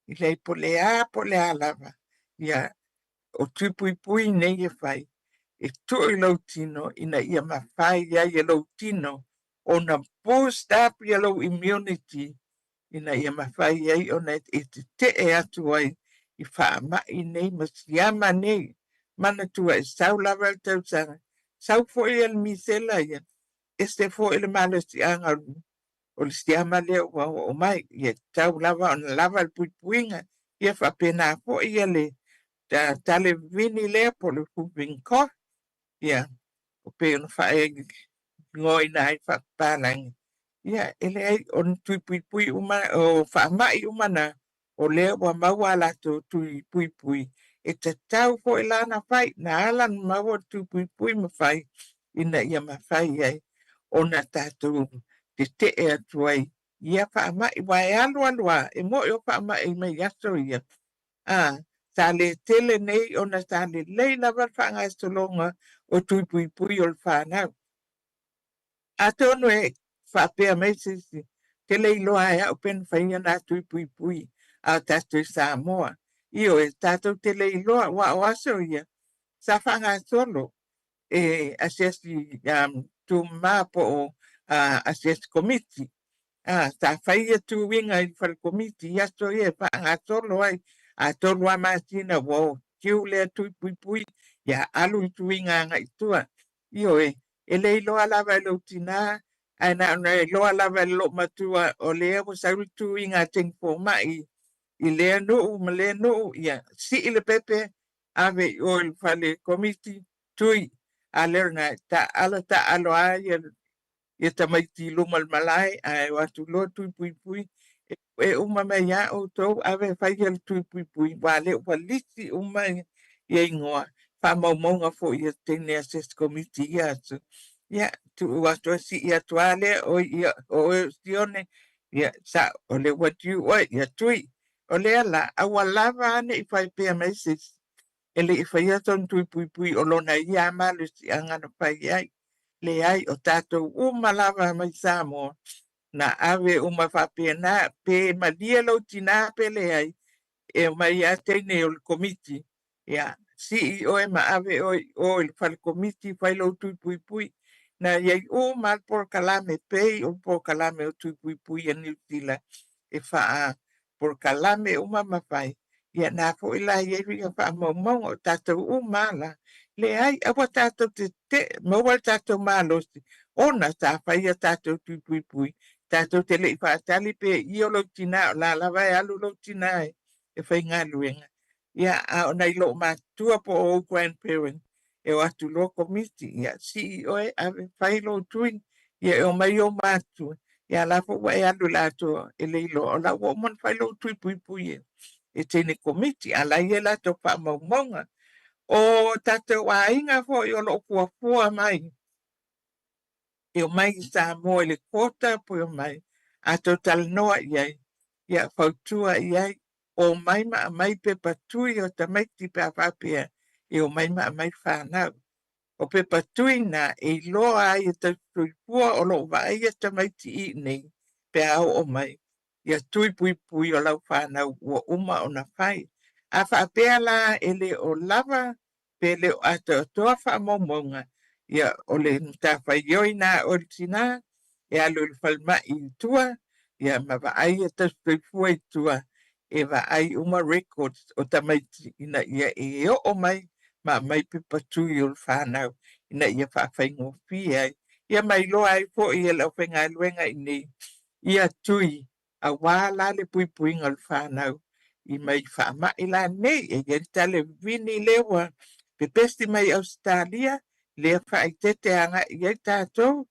I lei po lea lava. Ia o tui pui pui nei whai. E tui lau tino ina ia mawhai ia ia lau tino. O na boost up ia lau immunity. Ina ia mawhai ai o na e te atu ai. I whaamai nei masiama nei. Mana tua e sau lava al tau sanga. Sau fo e al misela ia. Este fo e le malo si angaru. O le siama leo o mai. Ia tau lava o na lava al pui puinga. Ia whapena fo ia le. Tale vini lea po le kuping ko. Ia. O pe on whae ngoi nai whakpalangi. Ia ele ai on tui pui pui umana. O whaamai umana. O leo wa maua lato tui pui pui. E te tau fo e lana whai. Na alan maua tui pui pui ma whai. Ina ia ma whai ai. O na tātou te atu ai. Ia whaamai. Wa e alu alua. E mo e o whaamai mai aso ia. sa le tele nei ona sa le lei lava whaangasolonga o tui pui pui o le whanau. A tono e whapea meisisi, te lei loa e au pen whainga nā tui pui pui a tātou Samoa. Io e tātou te lei loa wa o aso ia, sa whaangasolo e asiasi tu mapo o asiasi komiti. Sa whaia tu winga i whare komiti, iaso e whaangasolo ai, a tolu a mātina wo kiu lea tui pui pui, ia alu i tu winga ngai tua. Io e lei loa lava lo tina, ana loa lava lo matua o lea wo saul tu winga ting po mai, i lea no ma lea no, ia si ile pepe, ave o il fale komiti, tui, a lea na ta alo a ia tamaiti lumal malai, a watu lo tui pui pui, e uma me ia o tau ave whai al tui pui pui wale ua lisi uma ia ingoa wha maumaunga fo ia tene assess committee ia atu ia tu watu si ia tuale o ia o sione ia sa o le watu o ia tui o le ala awa lava ane i whai pia mesis ele i whai aton tui pui pui o lona ia malu si angana whai ai le ai o tātou uma lava mai Samoa na ave uma whapena pe malia lo tina pele ai e mai a teine o komiti ia CEO e ma ave o il fal komiti fai lo tui pui pui na iai o mal por kalame pei o por kalame o tui pui pui a New Zealand e wha por kalame uma mawhai ia na fo ila iai ringa wha maumau o tātou uma la le ai awa tātou te mawal tātou malosi ona tā whai a tātou tui pui pui tātou te lei whaatali pe i o lo tina o la lawai alu lo tina e whai ngā luenga. Ia a o nei lo mātua po o grandparent e o atu lo komiti. Ia CEO e ave whai lo tuin ia e o mai o mātua. Ia la fo wai alu lato e lei lo o la o man whai lo tui pui pui e tene komiti. A la ia lato wha maumonga. O tātou a inga fo i o lo kua mai. E o mai sa mo le kota po o mai a total noa iai ia fautua iai o mai ma mai pe patui o ta mai ti pe apapia e o mai ma mai whanau o pe patui na e loa ai ta tui pua o lo vai e ta mai ti i nei pe au o mai ia tui pui pui o lau whanau o uma o na whai a whapea la ele o lava pe le o ata toa whamomonga ia o le ta whaioi na o tina e alu il falma i tua ia ma va ai e ta tui pui tua e va ai uma records o tamaiti ina ia e o mai ma mai pe patui o whanau ina ia whawhaingo fia ia mai lo ai po ia lau whenga luenga ini ia tui a wala le pui pui ngal whanau i mai whaama ila nei e ia tale vini lewa pe pesti mai Australia le whaitete anga ia tātou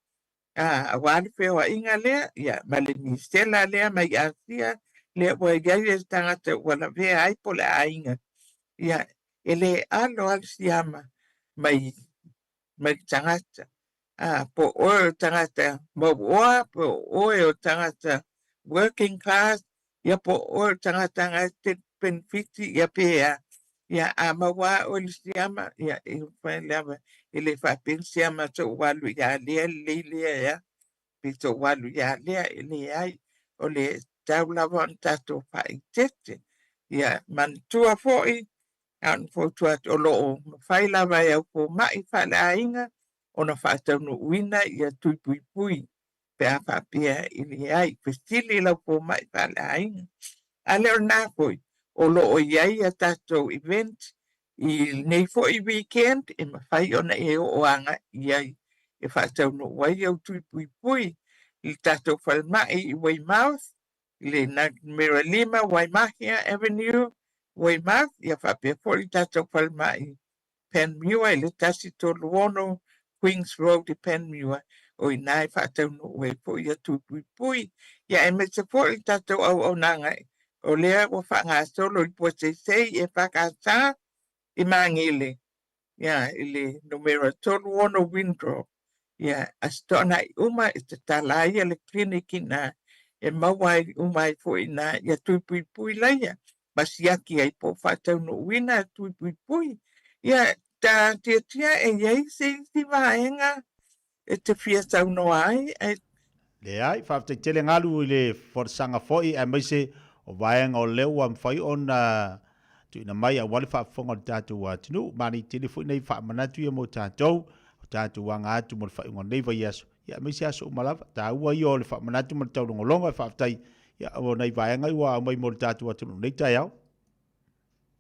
a wale whewa inga lea ia malini stela lea mai Asia le wa gaya tangata wala ve ai po la ainga ya ele alo al siama mai tangata po o tangata mo o po o tangata working class ya po o tangata ngate benefiti ya pe ya amawa o siama ya fa lava ele fa pensiama to walu ya le ya pito walu ya le ele ai o le taula von tato pai tete ia mantua foi an fotua o lo fai lava e o mai fa la inga ona fa tonu wina ia tui pui pui pe a fa pia ili ai festili la po mai fa la inga ale na foi o lo o ia tato event i nei foi weekend e ma fai ona e o anga ia e fa tonu wai o tui pui pui il tato fa mai i Weymouth le na mera lima Waimahia Avenue Weymouth ia whapea fori tātou palmai Penmua le tasi to Luono Queens Road i Penmua o i nai whatau no ue po ia tui pui ia e me te fori tātou au nangai o lea o whanga solo i po se e whakasa i mangile ia ile numero to Luono Windrow ia astona i uma i te talaia le kliniki na e mawai umai fo ina ia tui pui pui laia masiaki ai po whātau no wina tui pui pui. Ia, ta tia e iei se vaenga e te fia tau no ai. Le ai, whaatai tele ngalu i le forsanga foi e maise o vaenga o leo am whai ona tu ina mai a wale whaafonga o tātou atinu. Mani tele foi nei whaamanatu ia mo tātou. Tātou wanga atu mo le whai ngon nei vai aso. Ia maise aso umalawa. Tā ua i o le whaamanatu mo le tau longolonga e whaatai. Ia o nei vaenga i wa mai mo le tātou atinu. Nei tai au.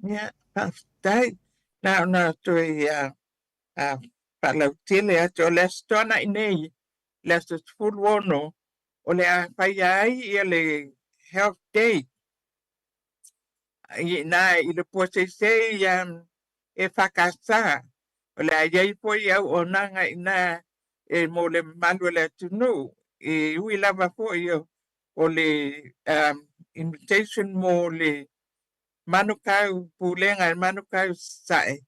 Ia, whaatai. Na tui whalau tele atu o le stona i nei. Le sto full wono. O le a whai ai ia le Health Day. Na i le pose se e whakasa. O le a iei po i au o nanga i na e mo le malu le tunu. E ui lava po i o le invitation mo le manukau pulenga e manukau sae.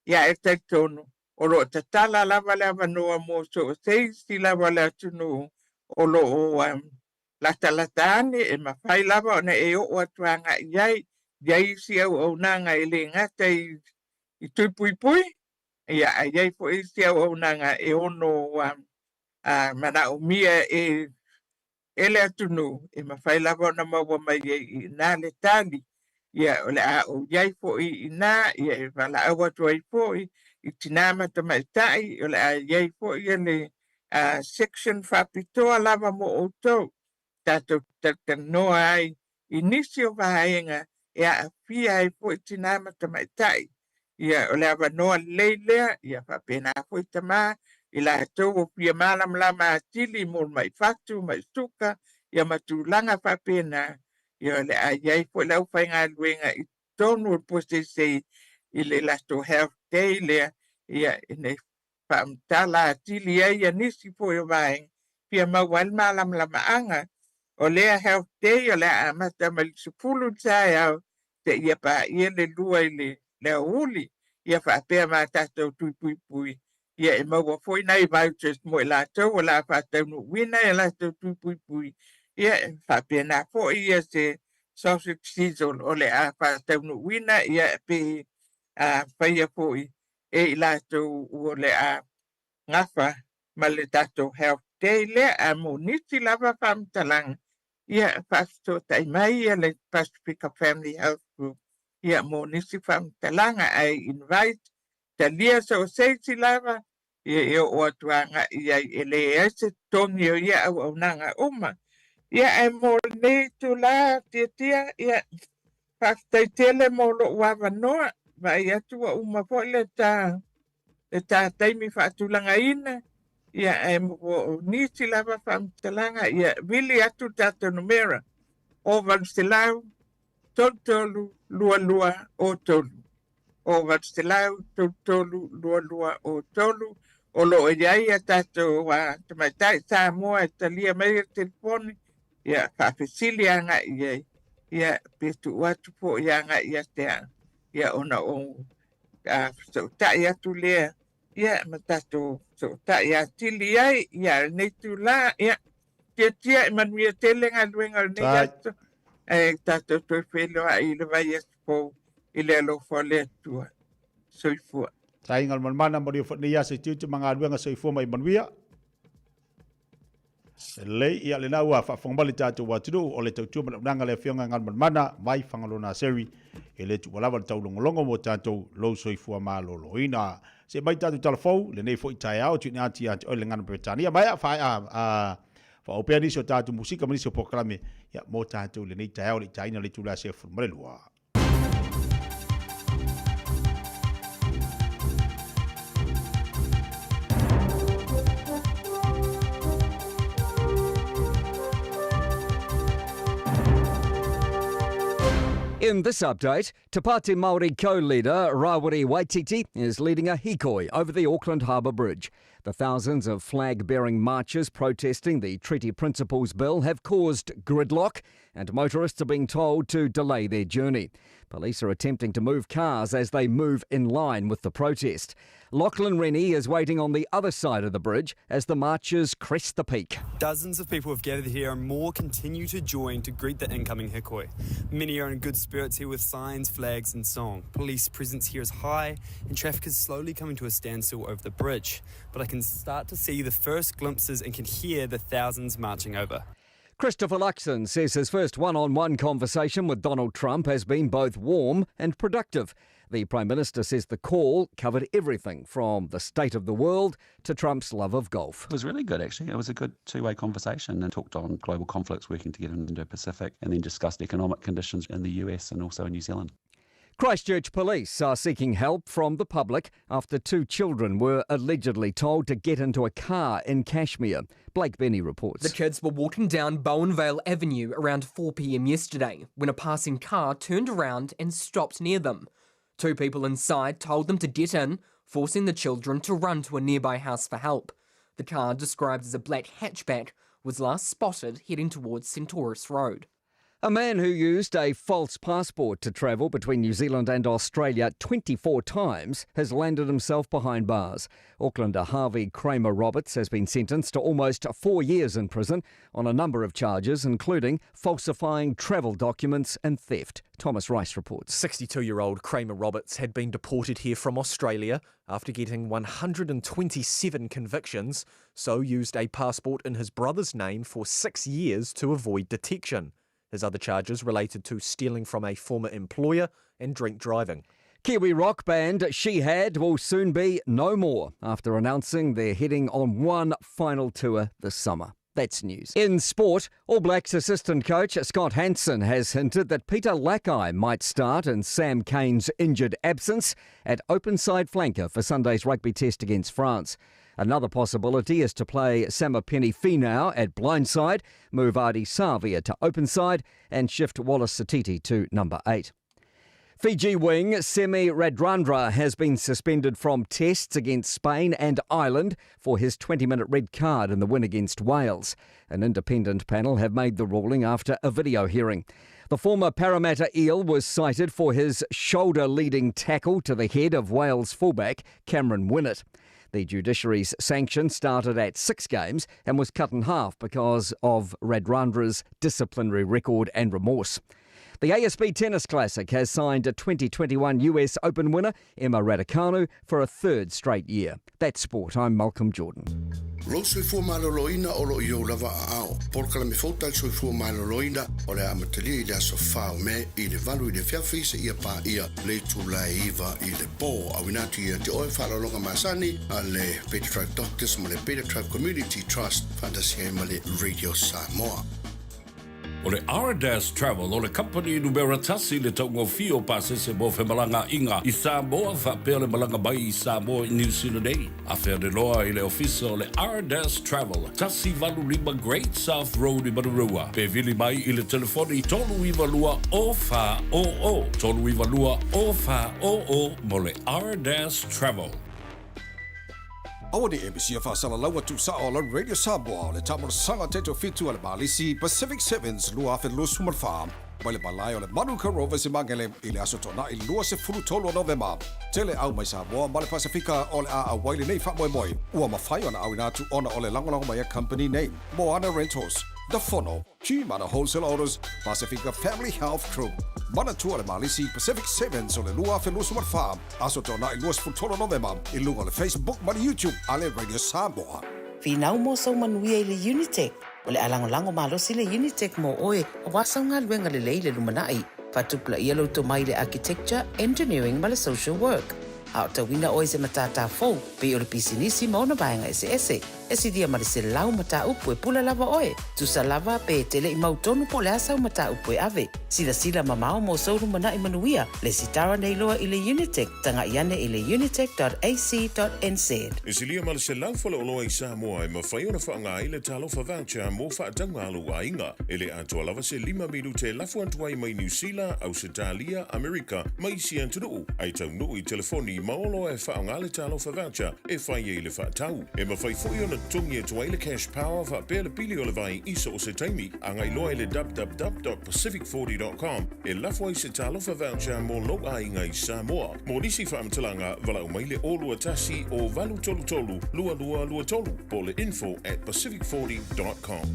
Ia e te tono. O lo te tala lava lava noa mo so se si lava le tunu. O lo o lata e mawhai lava o ne e o atuanga iai. Iai si au au nanga e le ngata i tui pui. Ia iai po i si au au nanga e ono mana o mia e le atunu. E mawhai lava o na maua mai i nā le tali. Ia o le a o iai po i nā. Ia e wala au atu ai po i tinama ta mai tai. O le a iai po i le section whapitoa lava mo o tau. Tātou noa ai i nisi o vahaenga e a pia ai po i tinama ta mai tai. Ia o le awa noa leilea, ia whapena po i tama, i la tau o pia malam lama atili mo mai fatu, mai suka, ia matulanga whapena. Ia o le a iai po i lau whainga luenga i tonu o po se i le lato Health Day lea, ia i nei whaamtala atili ia nisi po i o vaenga. Pia mawal malam lama anga, o lea Health Day, o lea amata malisupulu tai au, te ia pa ia le lua i le uli, ia whaapea mā tātou tui pui. Ia e maua foi nei vouchers mo i lātou, o la whātau no wina e lātou tui pui. Ia e whaapea nā po ia se sausage sizzle o le a whātau no wina, ia pe whaia foi e i lātou o le a ngafa ma le tātou Health Day le a mo niti lava whamtalanga. Ia whaasto tai mai ia le Pacifica Family Health Group. Ia mo nisi whamtalanga ai invite ta lia so seiti lava. Ia o atuanga ia ele ese tongi o ia au nanga uma. Ia e mo nei tu la tia ia whaatai tele mo lo wawa noa. Vai atua uma po le ta taimi whaatulanga ina. Ia e mo nisi lava whamtalanga. Ia vili atu tato numera. O vanstilau, tolu, lua o tolu. O vanstilau, tolu, lua o tolu. O lo e ia tato wa tamaitai sa moa e talia mai telefoni. Ia whawhisili anga ia. Ia petu watu po anga ia tea. Ia ona o so tai atu lea. Ia matato so tai atili ai. Ia neitu la. Ia tia manuia telenga luenga nei atu. E tato toi whelo a i le vai espo i le alofa le atua. Soifua. Tai ngal mana mo dio ni ya se tiu manga luenga soifua mai manuia. Le ia le naua fa fongbali tatu wa tudu o le tautu nanga le fionga ngal mana mai fangalona seri ele tu wala tau longo mo tatu lo soifua malolo ina se mai tatu telefon le nei fo itai au tu nati o le ngana Britania mai fa fa openi so tatu musika mani so proclame ya mo tatu le nei tai au le taina le tu la se fu lua. In this update, Te Pāti Māori co-leader Rawiri Waititi is leading a hikoi over the Auckland Harbour Bridge. The thousands of flag-bearing marchers protesting the Treaty Principles Bill have caused gridlock, and motorists are being told to delay their journey. Police are attempting to move cars as they move in line with the protest. Lachlan Rennie is waiting on the other side of the bridge as the marchers crest the peak. Dozens of people have gathered here and more continue to join to greet the incoming hikoi. Many are in good spirits here with signs, flags and song. Police presence here is high and traffic is slowly coming to a standstill over the bridge. But I can start to see the first glimpses and can hear the thousands marching over. Christopher Luxon says his first one-on-one conversation with Donald Trump has been both warm and productive. The Prime Minister says the call covered everything from the state of the world to Trump's love of golf. It was really good, actually. It was a good two-way conversation and talked on global conflicts working together in the Indo-Pacific and then discussed economic conditions in the US and also in New Zealand. Christchurch police are seeking help from the public after 2 children were allegedly told to get into a car in Kashmir. Blake Benny reports. The kids were walking down Bowenvale Avenue around 4 p.m. yesterday when a passing car turned around and stopped near them. 2 people inside told them to get in, forcing the children to run to a nearby house for help. The car, described as a black hatchback, was last spotted heading towards Centaurus Road. A man who used a false passport to travel between New Zealand and Australia 24 times has landed himself behind bars. Aucklander Harvey Kramer Roberts has been sentenced to almost 4 years in prison on a number of charges, including falsifying travel documents and theft. Thomas Rice reports. 62-year-old Kramer Roberts had been deported here from Australia after getting 127 convictions, so used a passport in his brother's name for 6 years to avoid detection. His other charges related to stealing from a former employer and drink driving. Kiwi rock band Shihad will soon be no more after announcing they're heading on one final tour this summer. That's news. In sport, All Blacks assistant coach Scott Hansen has hinted that Peter Lakai might start in Sam Cane's injured absence at open side flanker for Sunday's rugby test against France. Another possibility is to play Samapeni Finau at blindside, move Adi Savia to open side and shift Wallace Satiti to number 8. Fiji wing Semi Radradra has been suspended from tests against Spain and Ireland for his 20-minute red card in the win against Wales. An independent panel have made the ruling after a video hearing. The former Parramatta Eel was cited for his shoulder-leading tackle to the head of Wales fullback Cameron Winnett. The judiciary's sanction started at 6 games and was cut in half because of Radradra's disciplinary record and remorse. The ASB Tennis Classic has signed a 2021 US Open winner, Emma Raducanu, for a 3rd straight year. That's sport. I'm Malcolm Jordan. Lo soifua maloloina o lo iau lava ao. Porkala me fauta soifua maloloina o le amatalia I le asofao me I le valu I le fiafi se ia pa ia le tula iwa I le po awinatu ia te oe whalolonga masani a le Better Tribe Doctors ma le Better Tribe Community Trust fantasia ma le Radio Samoa. O le R-Dash Travel, o le company numera tasi le taungo fio pasese mo fe malanga inga I Samoa whapea le malanga mai I Samoa I New Zealand ei. A whea de loa I le ofisa o le R-Dash Travel, tasi valu lima Great South Road I Marurua. Pe vili mai I le telefoni tolu iwa lua o wha o o. Tolu iwa lua o wha o o mo le R-Dash Travel. Awa ni MBC whaasala laua tu sa o la Radio Samoa le tamara sanga teto fitu ale Malisi Pacific Sevens lua afe lua sumarwha mai le balai o le Manuka Rovers I Mangele I le aso tona I lua se furu tolo November. Tele au mai Samoa ma le Pasifika o le a waile nei wha moi moi. Ua mawhai ona au inatu ona o le langolango mai a company name. Moana Rentals, The Fono, Chimana Wholesale Orders, Pasifika Family Health Crew. Mana tua le Malisi Pacific Sevens o le lua afe lua sumarwha. Aso tona I lua se furu tolo November. I lunga le Facebook ma le YouTube ale Radio Samoa. Finau mo sa manuia I le Unitec. O le alango-lango malosi le Unitec mo oe a wasa ngā luenga le leile lumanai. Fatupla ia lau mai le architecture, engineering ma le social work. A o tawina oe se matata fau, pe o le pisinisi ma ona vaenga ese. Esi dia ma le se lau mata upu e pula lava oe. Tusa lava pe tele I mautonu po le asau mata upu e ave. Sila mamao mo sauru manai manuia. Le sitara nei loa I le Unitec. Tanga iane I le unitec.ac.nz. E silia ma le se lau fala oloa I Samoa e mawhai ona whaanga I le talofa voucher mo whaatanga alu a inga. E le atua lava se 5 minute lafu antuai mai New Zealand, Australia, Amerika, mai si antunu. Ai tau nui telefoni maolo e whaanga le talofa voucher e whai e le whaatau. E mawhai fui ona tungi e tuaile cash power wha pēle pili o le vai iso o se taimi. Angai loa le www.pacific40.com 5040.com e lafua i se talofa voucher mo lo ainga i Samoa. Mo nisi whaamtalanga wala umaile o lua tasi o valu tolu tolu lua lua lua tolu po le info@pacific40.com.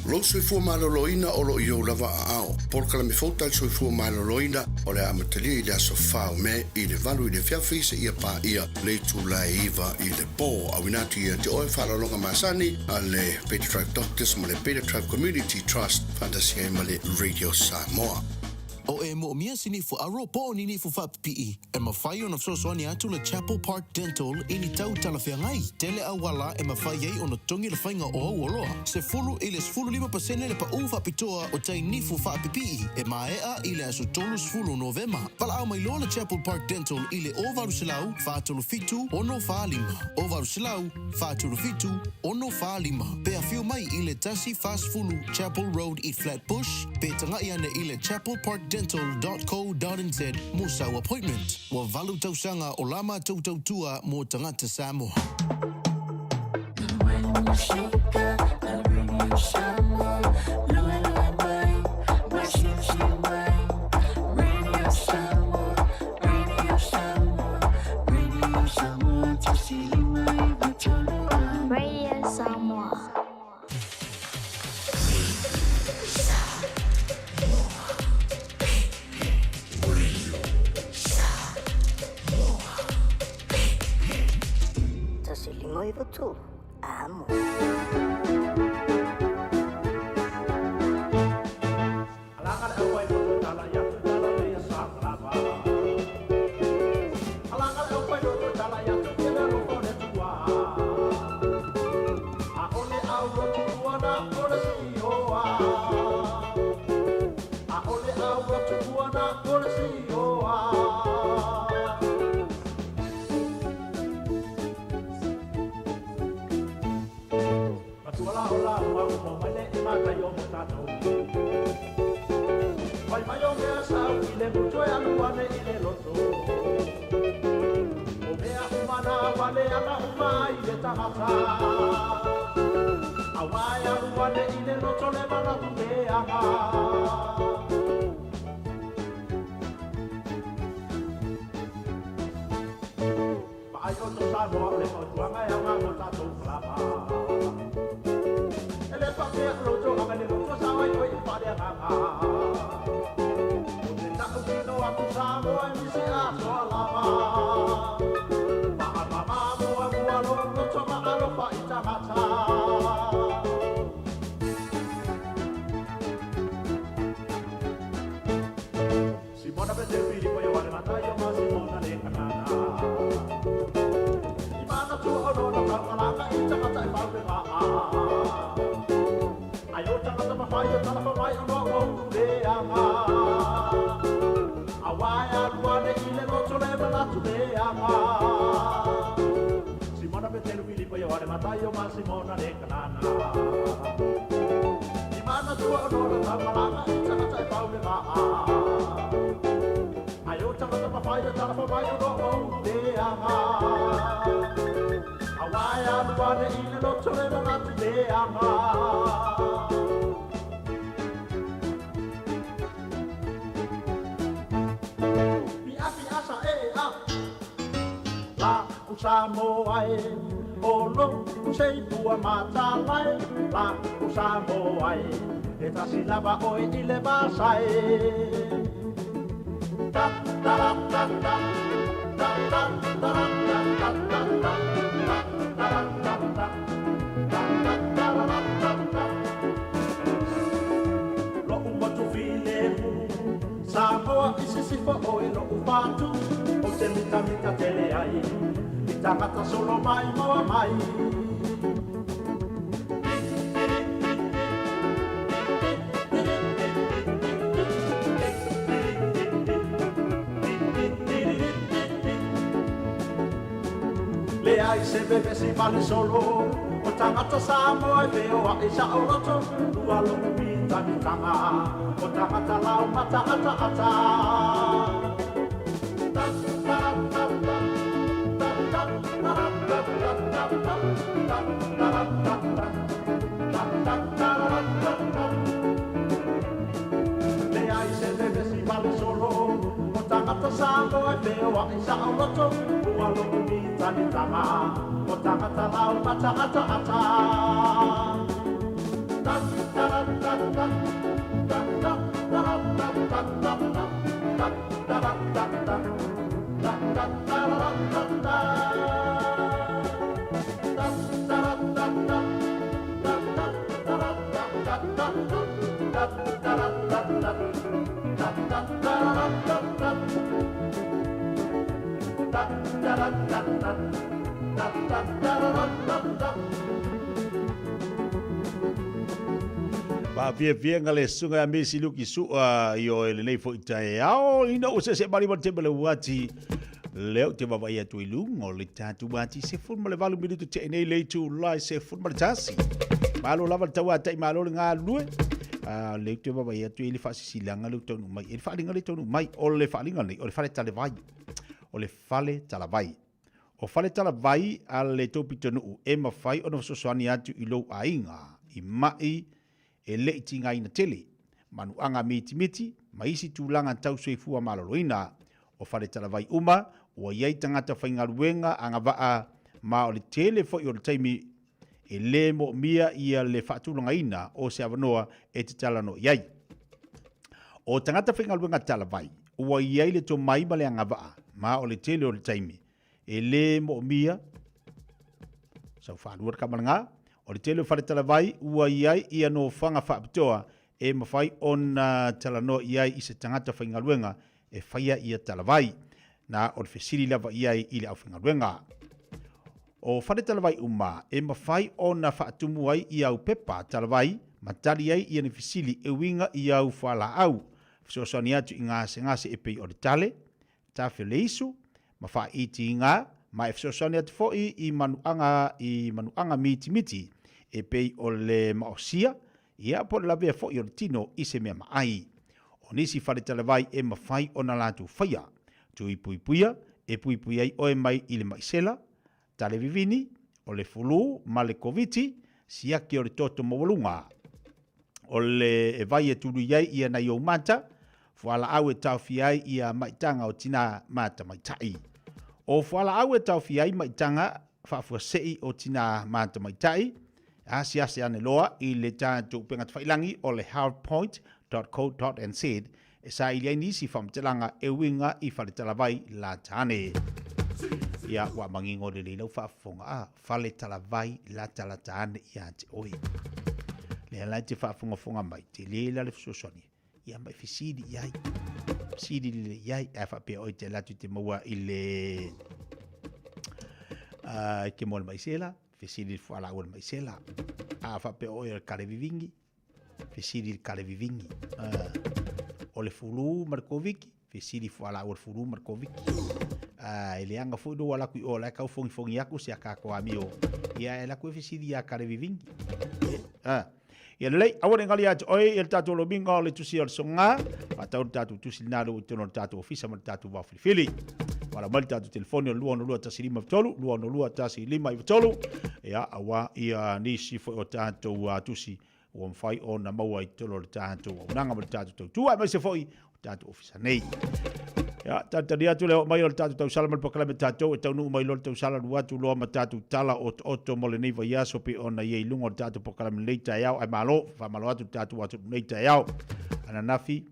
Lo soifua maloloina o lo iou lava ao. Porkala me fautal soifua maloloina o le amatalia i le aso fao me i le valu i le fiafi se ia pa ia le tulai iwa i le po awinati ia te oe whalalonga masani a le Beta Tribe Doctors ma le Beta Tribe Community Trust fantasia i ma le Radio Samoa. O e mo mia sini fu aro po nini fu PE. E ma fai ona sosoani atu le Chapel Park Dental ini tau talafia ngai. Tele awala e ma fai ei ona tongi le whainga o auoloa. Se fulu i le sfulu 5% le pa ufa pitoa o tai nifu PE. E ma ea i le asu tolu sfulu Novema. Pala au mai loa le Chapel Park Dental i le ovaru silau whaatulu fitu ono whaalima. Ovaru silau whaatulu fitu ono whaalima. Pea fiu mai i le tasi fast fulu Chapel Road i Flatbush. Pe tanga iane i le Chapel Park dental.co.nz Musau appointment. Wa valu tausanga o lama tautua mo tangata Samoa. Radio Samoa. Limoi betul, amo. Alangan awai dulu tala yang tala ya saklaba. Alangan awai dulu tala yang tala lupa de tua. Aole aulo tua na ole sioa. Aole aulo tua na ole sioa. Vai mayo me asau ile mucho ya luane ile loto. O mea umana wale ana umai ile tamata. Awaya luane ile loto le mana tumeanga. Ayo to Samoa le motuanga ya ngamo tato klapa. Ele pape lojo amale lojo sawa yo i pare nganga. Ode ta ukino aku Samoa mi se a solava. Mama mo aku alo lojo ma alo pa itamata. Simona bete fili ko yo wale mata yo ma Simona le kanana. Ayo jangan terpakai tanah pemain orang leanga. Awaya luane ile lochole belatu leanga. Simona betelu pili ko yo wale matayo ma Simona le kanana. Di mana tua ono tamalanga jangan cai pau le maa. Ayo jangan terpakai tanah pemain orang leanga. Awaya luane ile lochole belatu leanga. Samoa e olo sei tua matalai la Samoa e tasi lava oi ile basai ta ta ta ta ta ta ta ta ta lo umatu file Samoa isi fo oi lo upatu o te mita tele ai tangata solo mai moa mai le ai se bebe si vale solo o tangata Samoa e veo a isa o roto tua lo pita mi tanga o tangata lau mata ata ata le ai se wa isa o loto ua lo umi tani tama o tangata lau mata ata ata tan tan tan tan tan tan tan tan tan tan tan tan tan tan Pa via ngale sunga me siluki su yo ele nei fo itai ao ina o se mari mo tembele wati leo te baba ia tu ilungo le tatu wati se fun mo le valu minutu te nei le tu lai se fun mo tasi malo lava tawa tai malo nga lue le te baba ia tu ili fa silanga le tonu mai il fa linga le tonu mai o le fa linga nei o le fa le tale vai o le fale tala vai o fale tala vai ale topi tonu e mafai ono so soani atu ilo ainga i mai e le itinga ina tele manu anga miti maisi tūlanga tau soifua maloloina o fale talavai uma o iai tangata whaingaruenga anga waa ma o le tele fo i o le taimi e le mo mia ia le whaatulanga ina o se avanoa e te talano iai. O tangata whaingaruenga talavai ua iai le to mai ma le anga waa ma o le tele o le taimi e le mo mia sau whaanuar kamaranga o le tele whare talavai ua iai ia no whanga whaapitoa e mawhai ona talanoa iai i se tangata whaingaruenga e whaia ia talavai na o le whesiri lava iai i le au whaingaruenga. O whare talavai uma e mawhai ona whaatumu ai i au pepa talavai matari ai ia ni whesili e winga i au whala au whesosani atu i ngase e pei o le tale ta whileisu ma wha iti ngā ma e whesosani atu foi i manuanga miti e pei o le maosia ia po le lavea fo i o le tino i se mea maai. O nisi whare talavai e mawhai o na lātu whaia. Tu i puipuia, e puipuia i oe mai i le maisela, tale vivini, o le fulu, ma le koviti, siaki o le toto mawalunga. O le e vai e tulu iai ia na iau mata, fuala au e tau fiai ia maitanga o tina mata maitai. O fuala au e tau fiai maitanga, whaafua sei o tina mata maitai, asiasi ane loa i le tātou pengat whailangi o le hardpoint.co.nz e sa ili nisi whamtelanga e winga i whale talavai la tāne. Ia wa mangingo le lau whaafonga whale talavai la tala tāne ia te oi. Le alai te whaafonga mai te leila le fsosoni. Ia mai fisidi iai. Fisidi le iai e whapea oi te latu te maua i le ke moa mai sela. Fesiri fuala ua mai sela. A whape o e kare vivingi. Fesiri kare vivingi. O le fulu Markoviki. Fesiri fuala ua fulu Markoviki. E le anga fui do ala kui o la kau fongi aku se akako amio. Ia e la kui fesiri a kare vivingi. Ia lei, awane ngali atu oi, il tatu lo bingo le tusi al songa. Patau tatu tusi nalo utono tatu ofisa ma tatu wa filifili. Wala mali tatu telefoni lua no lua tasi lima vitolu, lua no lua tasi lima vitolu. Ia awa ia nisi fo o tatu tusi o mfai o na maua i tolo le tatu. Unanga ma le tatu tau tua mai se foi o tatu ofisa nei. Ya, tata tu leo mai o tatu tau sala mal pakala me tatu e tau nu mai lo tau sala ruatu loa ma tatu tala o mole nei vai aso pe ona ye lungo tatu pakala me leita yao ai malo fa malo atu tatu watu leita yao ana nafi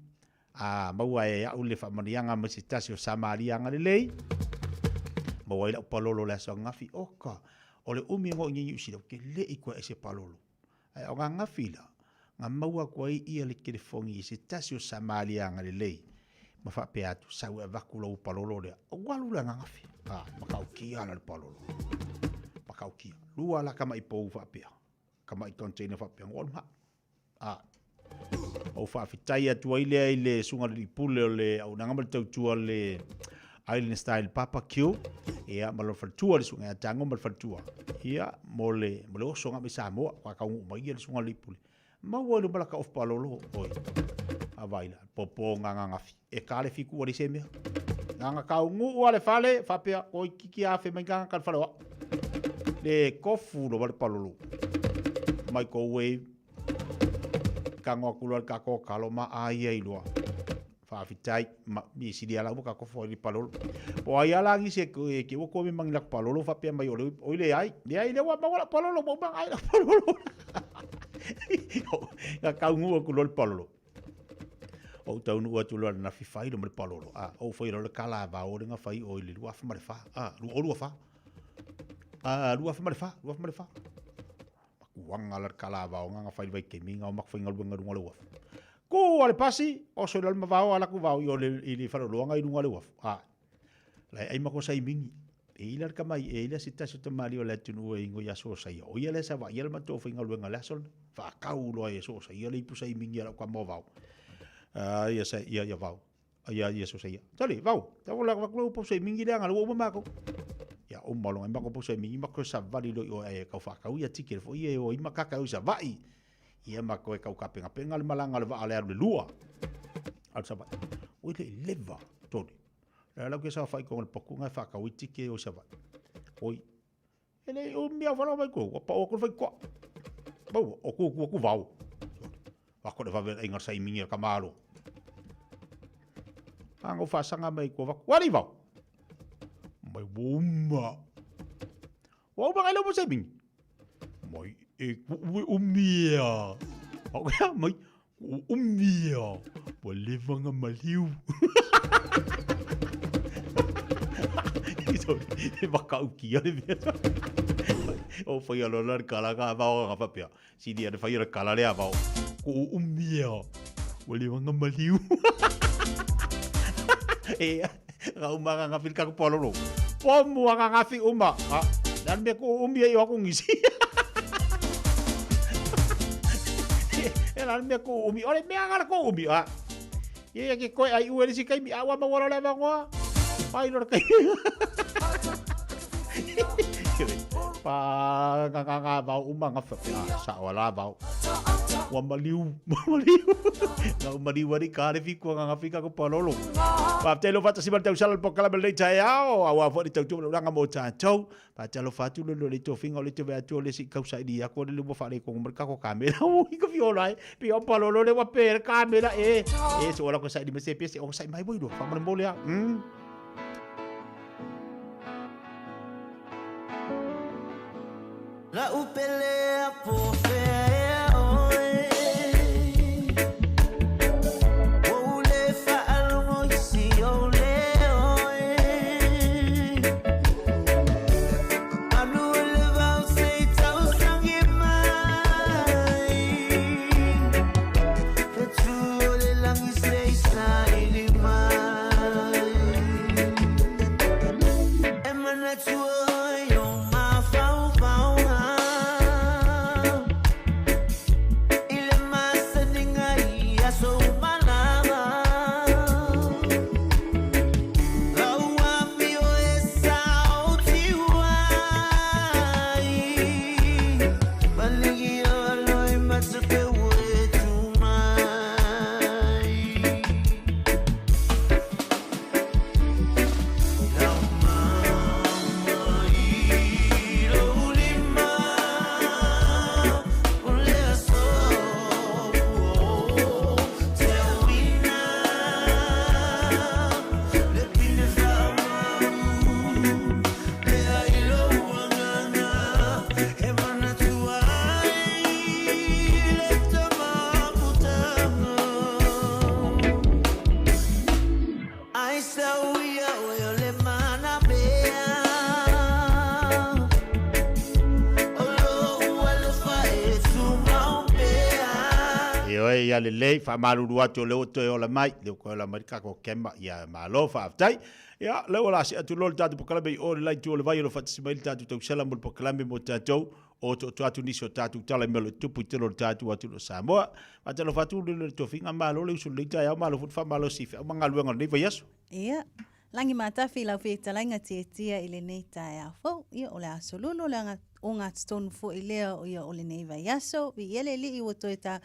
a maua e au le fa manianga ma sitasi o samaria nga le lei maua ila palolo la so ngafi oka o le umi ngo nyi usilo ke le ikwa ese palolo ai o nga ngafi la nga maua kwa i le telefongi sitasi o samaria nga le lei ma fa pe atu sa u vakulo u palolo le walu la ngafi makaukia na le palolo makaukia lua la kama ipo fa pe kama i container fa pe ngol ma o fa fitai atu ile sunga li pule le au nanga mal tau le island style papa kill ia malo fa tua le sunga tango mal fa tua ia mole o songa me sa mo ka ka mo ia le sunga li pule ma wo le bala ka of palolo oi availa popo nganga ngafi e kale fiku ori semia nganga ka ngu wale fale fa pe oi kiki a fe manga ka falo le kofu lo bal palolo microwave ka ngokulu ka ko kaloma ai ai lo whaafitai, mi sidi ala muka ko fo li palolo. O ai ala ngi se ke o ko mi mang lak palolo fa pe mai o le ai. Le ai le wa ma wala palolo mo bang ai la palolo. Ka kaungu ko lol palolo. O tau nu atu lo na fifai lo mo palolo. O foi lo kala va o nga fai o le lua fa mare fa. Lua fa. Lua fa mare fa, lua fa mare fa. Wanga la kala va o nga fai vai ke minga o mak fai ngal bunga lo. Ko ale pasi o so le mavao ala ku vao yo le ili faro longa i lunga le waf. Lai ai mako sai mingi. E ila ka mai e ila sita so tamali o le tunu e ingo ya so sai. O ia le sa va ia le mato fa ngal wenga le sol. Fa kau lo e so sai ia le pu sai mingi ala ka mo vao. Ia sai ia vao. Ia so sai. Tali vao. Ta vola va ku pu sai mingi le ngal wo mako. Ya o malo ai mako pu sai mingi mako sa vali lo o e ka fa kau ia tike fo ia o ima ka ka usa vai. Ia mako e kau kapenga penga le malanga le va ale le lua. Al sabat. O le leva toni. La ke sa fai con el poku nga fa ka witi ke o sabat. Oi. Ele o mia fala vai ko, pa o ko fai ko. Bo o ku vau. Va ko va ver inga sai minha kamalo. Ango fa sanga mai ko va. Wali vau. Mai bomba. Wa ba lo mo sai minha. Mai e umia. Okay, mai umia. Boleh vanga maliu. Itu baka uki ale dia. O foi a lolar kala ka ba o fa pia. Si dia de foi a kala le ba. Ko umia. Boleh vanga maliu. Ra uma nga fil ka ko polo. Pomo nga fi uma. Dan be ko umia yo ko ngisi. Ela me ko umi, ole me anga ko umi a. Ye ke ko ai u si kai mi awa ma wala le ngwa. Ai lo kai. Pa nga ba uma nga fa sa wala ba. Wa maliu. Nga maliu ri ka le fi ko nga fika ko palolo. Pa telo fata si batau sala po kala bel tai ao awa fo di tau tu nga mo ta chau. Pa telo fatu lo le to finga le te va tu le si kausa dia ko le mo fa le ko merka ko kamera. O ko viola pi o palolo le wa per kamera so ora ko sa di mese pese o sa mai boy do fa mo le ya. La upele po fe ia le lei fa malulu atu le oto e ola mai le ko la marika ko kema ia malo fa aftai ia le ola si atu lol tatu pokalame o le lai tu le vai lo fatsi mai tatu tau sala mo pokalame mo tatu o to atu ni so tatu tala melo tupu telo tatu atu lo Samoa ma telo fatu le to finga malo le usu le tai malo fut fa malo si fa manga luenga le vai yaso ia langi mata fi la fi talanga tia ile nei tai afo ia ola asolulu langa o ngā stone fo ilea o ia o le nei vai yaso vi ele li i o toita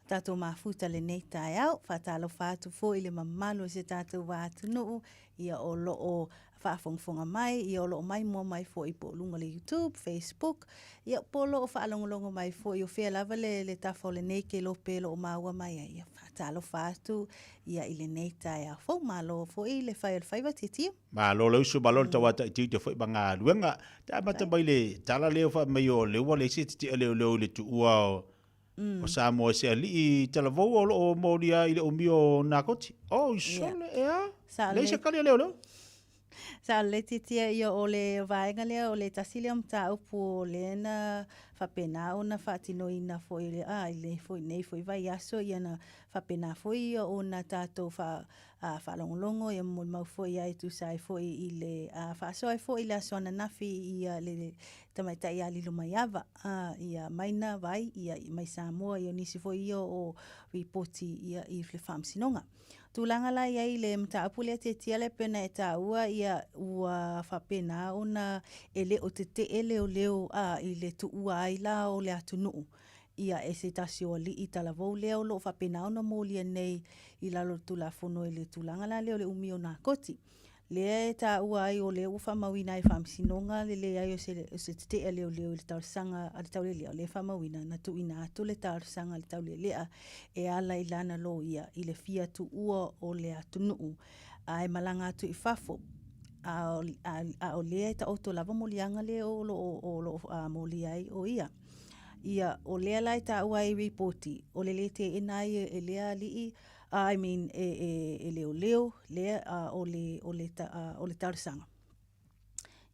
tato mafuta le nei tai au, whatalo whātu fo i le mamalo se tato wātu nuu, ia o loo whaafonga mai, ia o loo mai mua mai fo i po lunga le YouTube, Facebook, ia po loo whaalongolongo mai fo i o whea lava le tafo le nei ke lo pe lo maua mai ia whaatalo whaatu ia i le nei tai a fo malo fo i le whaiva titia. Ma lo lo su balol tawata i te foi banga luenga ta mata bai le tala leo fa mai o le wale si te le tu ua o sa mo se ali i tala vo o moria i le o mio nakoti o sole ea le se kali leo sa le titia ia o le vaenga lea o le tasilium ta upu le na whapena o na whaatino ina foi le i le foi nei foi vai aso ia na whapena foi o na tātou whalongolongo ia mo mau foi ai tu sai foi i le whaasoa foi le aso na nafi ia le tamaita ia lilo mai ava ia maina vai ia mai Samoa ia nisi foi o reporti ia i le whamsinonga. Tūlanga la ia i le mtaapu lea te tia le pena e tā ua ia ua whapena o na ele o te ele o leo i le tu ua ai la o le atunuu. Ia e se tasi o li i talavou leo lo whapena o na mōlia nei i lalo tulafono i le tūlanga la leo le umi o nā koti. Lea e tā ua ai o leo whamawina i whamsinonga le ai o se te leo leo i le tausanga a le taule leo le whamawina na tu ina atu le tausanga le taule lea e ala i lana lo ia i le fia tu ua o le atunuu a e malanga atu i whafo a o lea e ta oto lava molianga leo o lo moli ai o ia. Ia o lea lai tā ua i reporti o le te enai e lea li I mean e leo lea o le tarsanga.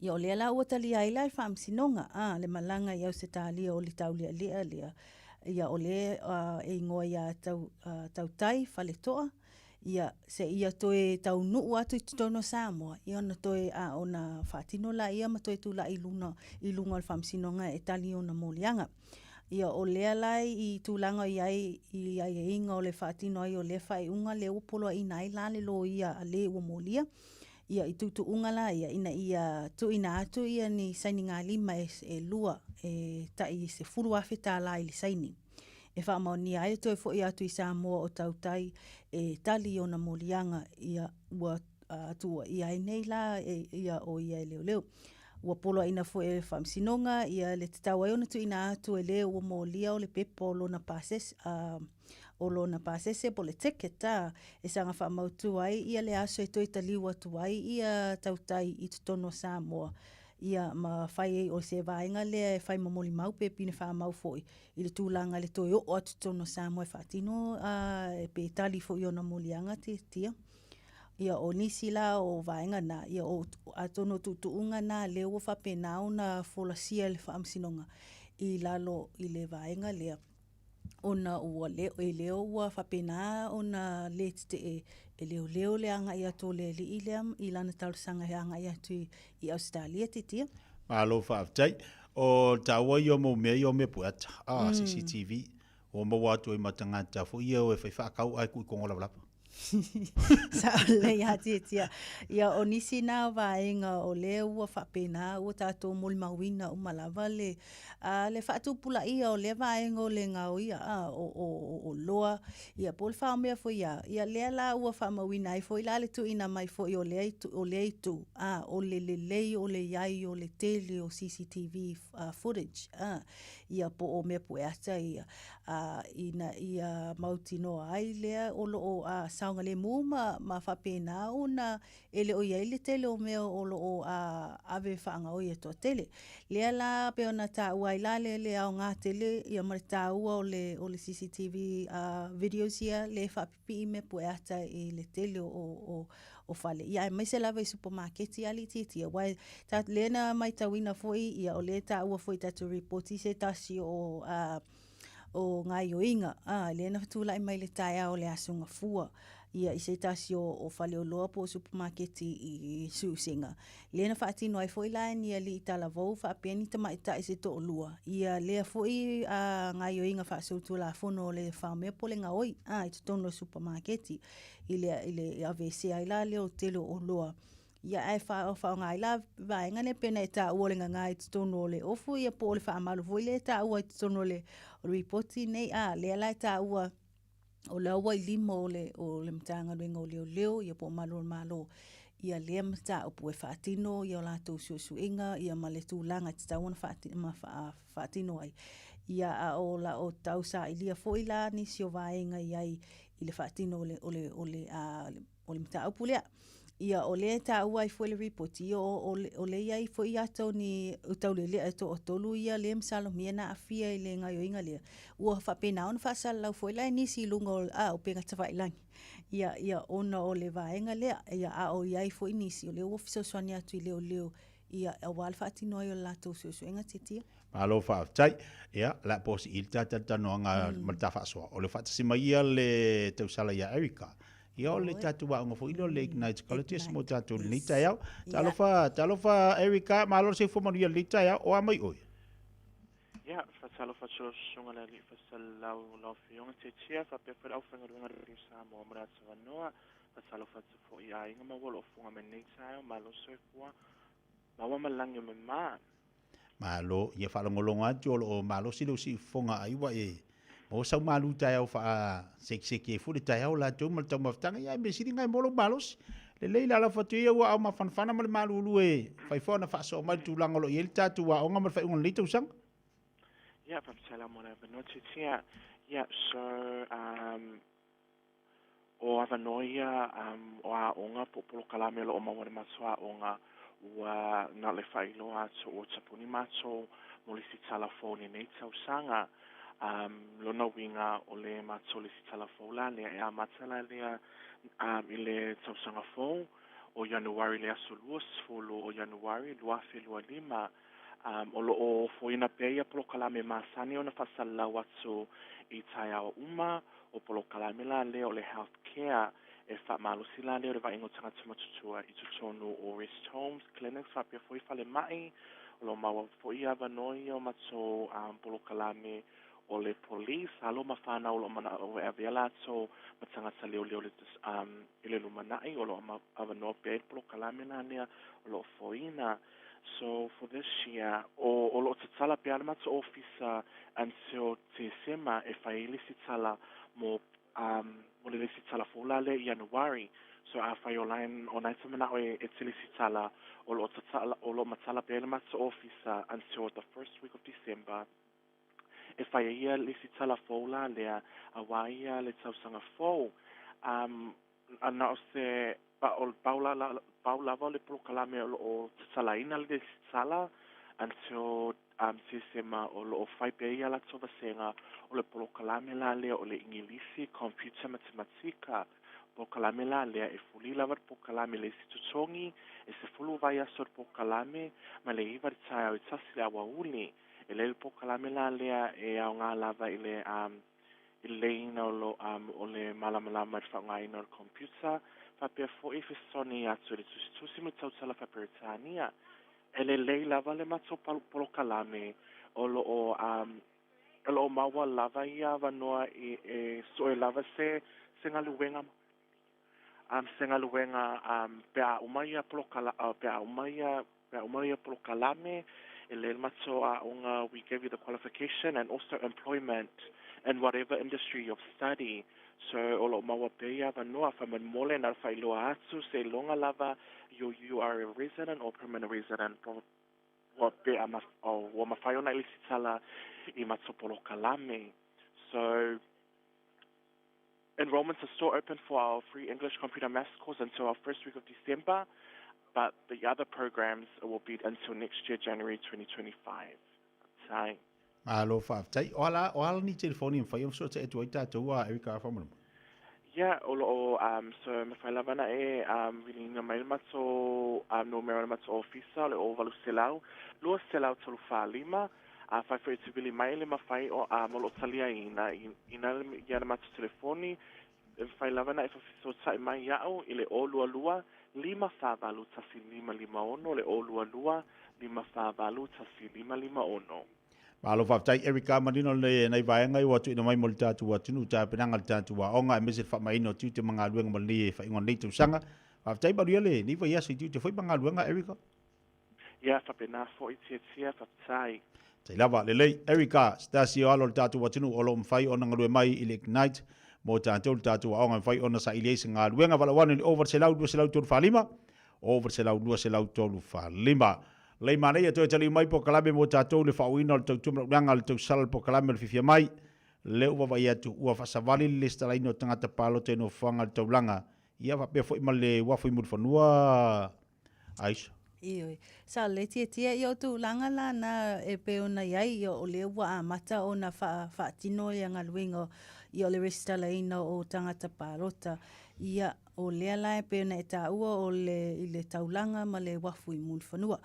Ia o lea la ua tali ai lai whamsinonga le malanga iau se tālia o le taulia lea. Ia o lea e ingoa ia tau tai whale toa. Ia se ia toe tau nuu atu i tutono Samoa. Ia ona toe ona whaatino la ia ma toe tula i lunga le whamsinonga e tali o na molianga. Ia o lea lai i tūlanga i ai e inga o le whaatino ai o le whai unga le upolo i nai la le lo ia a le ua molia. Ia i tutu unga la ia ina ia tu ina atu ia ni saini ngā lima e lua e ta i se furu afe tā la i le saini. E wha mau ni ai toi fo i atu i Samoa o tautai e tali o na molianga ia ua atua i ai nei la ia o ia e leo leo. Ua polo ina fo e whamsinonga ia le te tau ai ona tu ina atu e le ua molia o le pepo o lona pases o lona pasese po le teketa e sanga whamautu ai ia le aso e toi taliwa tu ai ia tautai i tutono Samoa ia ma whai o se vaenga le e whai mamoli mau pe pine whamau foi i le tūlanga le toi o tutono Samoa e whaatino e pe tali fo i ona molianga te tia. Ia o nisi la o vaenga na, ia o atono tutuunga na leo o whapena o na folasia le whaamsinonga i lalo i le vaenga lea. Ona ua leo e leo ua whapena o na le te e leo le anga i ato le li i leam i lana talusanga he anga i atu i Australia titia. Malo whaaftai. O taua i o mo mea i o me puata. CCTV. O mo watu i matangata fo i o e whaakau ai kui kongola walapa. Sa le ia tia ia o nisi na vaenga o le ua whapena ua tātou moli mawina o malawa le whaatu pula ia o le vaenga o le ngau ia o loa ia pol whaamea fo ia lea la ua whamawina ai fo ila le tu ina mai fo i o le itu o le lei o le iai o le tele o CCTV footage ia po o mea pueata ia ia mautino ai lea o lo saunga le mu ma whapena o na ele o ia ele tele o mea o lo ave whaanga o ia to tele. Lea la pe ona tā ua i la le au ngā tele ia mare tā ua o le CCTV videos ia le whapipi i me pueata i le tele o whale. Ia mai se lava i supermarket ia li titia. Wai tā lena mai tawina foi ia o le tā ua foi tatu reporti se tasi o ngā ioinga. Lena tūla i mai le taia o le asunga fua. Ia i se tasi o whale o loa po supermarket i Susinga. Lena whaatino ai foi lai ni ali i tala vau whaapeni tama i ta i se to o lua. Ia lea foi ngā ioinga whaasautu la fono o le whaamea po le ngā oi. I tutono supermarket i le AVC ai la leo telo o loa. Ia ai wha ngā i la vaenga ne pena e tā ua le ngā i tutono le ofu ia po le whaamalu foi le tā ua i tutono le reporti nei lea lai tā ua o le awa i lima o le mtanga luenga o leo ia po malo malo ia lea mata o pue whaatino, ia o lātou suinga, ia ma le tūlanga te tauana whaatino ai. Ia a o la o tau sa ilia fo ila nisi o vaenga iai i le whaatino o le mata au pulea. Ia o le ta uai fo le report ia o le iai fo ia tau ni utau le lea to o tolu ia le msalo miena afia i le ngai o inga lea. Ua whapena on whaasala lau fo ila nisi lunga o pega tawailangi. Ia ona o le vaenga lea ia a o iai fo inisi o le ofisa swani atu i leo ia a wale whaatino ai o lato suenga titia. Malo whaatai, ia, la posi il tata noanga malta whaasua. O le whaatasima ia le tausala ia Erika. Ia o le tatu wa ngofo ilo le Ignite Colleges mo tatu le nita iau. Talofa Erika, malo se fo manu ia lita iau o amai oi. Ia, talofa sunga le li lau fionga te tia, pe au whangarunga risa mo amrata wanoa, talofa fo ia inga mawolo funga me nita iau, malo se fua, mawa malangi me maa. Malo, ia whalongolonga atu o malo silo si fonga aiwa e. O sau malu tai au wha sek e furi tai au la tau mal tau maftanga ia me siri ngai molo malos. Le leila la fatu ia ua au mawhanwhana mal malu ulu e. Whai whana whaaso mai tu langolo i el tatu wa o ngamal whai ungan lita usang. Ia, pamsala mona benote tia. Ia, so, o avanoia o a onga popolo kalamelo o mawane masoa onga ua na le whailo ato o tapuni mato molisi talafoni nei tausanga. Lona winga o le matole si talafola le e amatala lea i le tausanga fō o Januari le asolua sfolo o Januari luafe lua lima o lo o foina peia polo kalame masani o na whasalau atu i tai awa uma o polo kalame la le o le healthcare e wha malusi la le o le vaingo tangata matutua i tutonu o rest homes, clinics, whapia foi fale mai o lo maua foi avanoi o mato polo kalame o le police, alo mawhana o lo mana o e avela so matangata leo le i le lumanai o lo avanoa pe polo kalamena nea o lo foina. So for this year, o lo tatala pe alamato officer until te sema e whaili si tala mo le si tala fulale i Januari. So a whai o line o naitamana o e tili si tala o lo matala pe alamato officer until the first week of December. E whaia ia le si tala fōla lea a waia le tausanga fō. Ana o se paulava le prokalame o tatalaina le si tala until sisema o lo whaipea ia la tova senga o le prokalame la lea o le ingilisi computer matematika. Prokalame la lea e fuli lava prokalame le si tutongi e se fulu vai asor prokalame ma le iwa ritaya o itasi le awa uli. E le po kalame la lea e au ngā lava i le ina o le malamalama i whaunga ina o le computer. Whapea fo i whisoni atu le tusi mo tautala whaperitania. E le lava le mato polo kalame o lo maua lava ia wanoa e soe lava se ngaluenga. Se ngaluenga pea umaia polo kalame. We gave you the qualification and also employment in whatever industry of study. So, olo maua peia vanoa whaman mole na whailoa atu se longa lava you are a resident or permanent resident. Wa mawhaiona ilisitala I matopolo kalame. So, enrollments are still open for our free English computer maths course until our first week of December. But the other programs will be until next year, January 2025. Tai. Alo whaatai. O ala ni telefoni mwhai o so te etu ai tātou a Erika whamanu. Yeah, so mawhailavana really nga mai mato no mera mato ofisa le o valu selau. Lua selau tolu whalima. Whai whai te vili mai le mawhai o molo talia ina ia mato telefoni. Mawhailavana e whafiso tai mai iau I le o lua. 5 tasi 5 le o lua 5 tasi 5 Malo whaftai Erika Marino le nei vaenga I watu ina mai mo le tātua atunu tā penanga le tātua onga e mese whamaino tiu te mga luenga mo le whaingon nei tau sanga. Whaftai baruia le ni vai asa tiu te whai mga luenga Erika? Ia whapena fo I tia whaftai. Te lava le lei Erika stasi o alo le tātua atunu o lo mwhai o nangalue mai I le Ignite. Mo tātou tātua onga mwhai ona sa iliese ngā luenga wala wana ni over se lau tōru whalima. over se lau lua se lau tolu fa lima. Lei mana ia toi tali mai po kalame mo tātou le whauina o le tau tumranga le tau sala po kalame le fifia mai. Le uwa vai atu ua whasawali le stalaino tangata palo te no whanga le tau langa. Ia whapea fo ima le wafu imu whanua. Aisha. Ioi. Sa le tia i o tu langa la na e pe ona iai i o le ua a mata o na wha tino i anga luingo i o le restalaino o tangata palota. Ia o lea la e pe ona e ta ua o le taulanga ma le wafu imu whanua.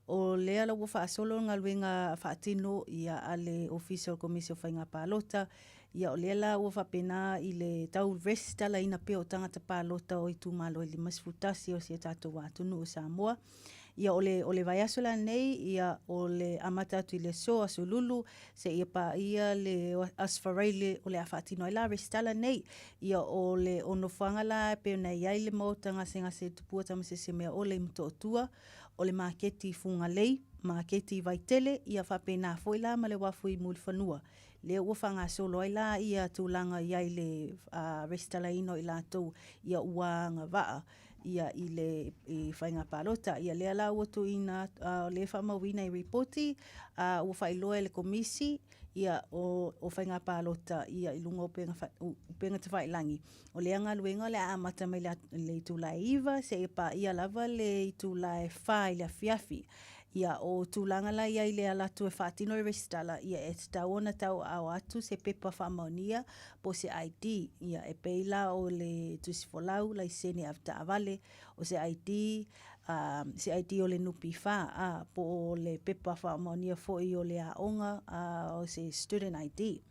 O lea la ua wha solo ngā luinga wha tino ia a le official commission whainga palota. Ia o lea la ua wha pena i le tau restalaina pe o tangata palota o i tu malo i le masfutasi o si tatou atunu o Samoa. Ia o le vai aso la nei, ia o le amata atu i le so aso lulu, se ia pa ia le asfareile o le awhaatino i la restala nei, ia o le ono whanga la pe ona iai le mautanga se tupua tamase se mea o le mto tua, o le maketi funga lei, maketi vai tele, ia whapena foi la ma le wafu i mul whanua. Le ua whanga solo ai la ia tūlanga iai le restala ino i la tau ia ua ngā waa. Ia i le whainga palota. Ia lea la ua tu ina le whamawina i reporti, ua whailoa le komisi, ia o whainga palota, ia i lunga o penga te whailangi. O lea ngā luenga le amata mai le tūlai iwa, se ipa ia lava le tūlai whai le fiafi. Ia o tūlanga la ia i le alatu e whaatino i restala, ia e taona tau au atu se pepa whamaunia po se ID, ia e peila o le tusifolau la i sene avta avale, o se ID, se ID o le nupi wha, po o le pepa whamaunia fo i o le aonga, o se student ID.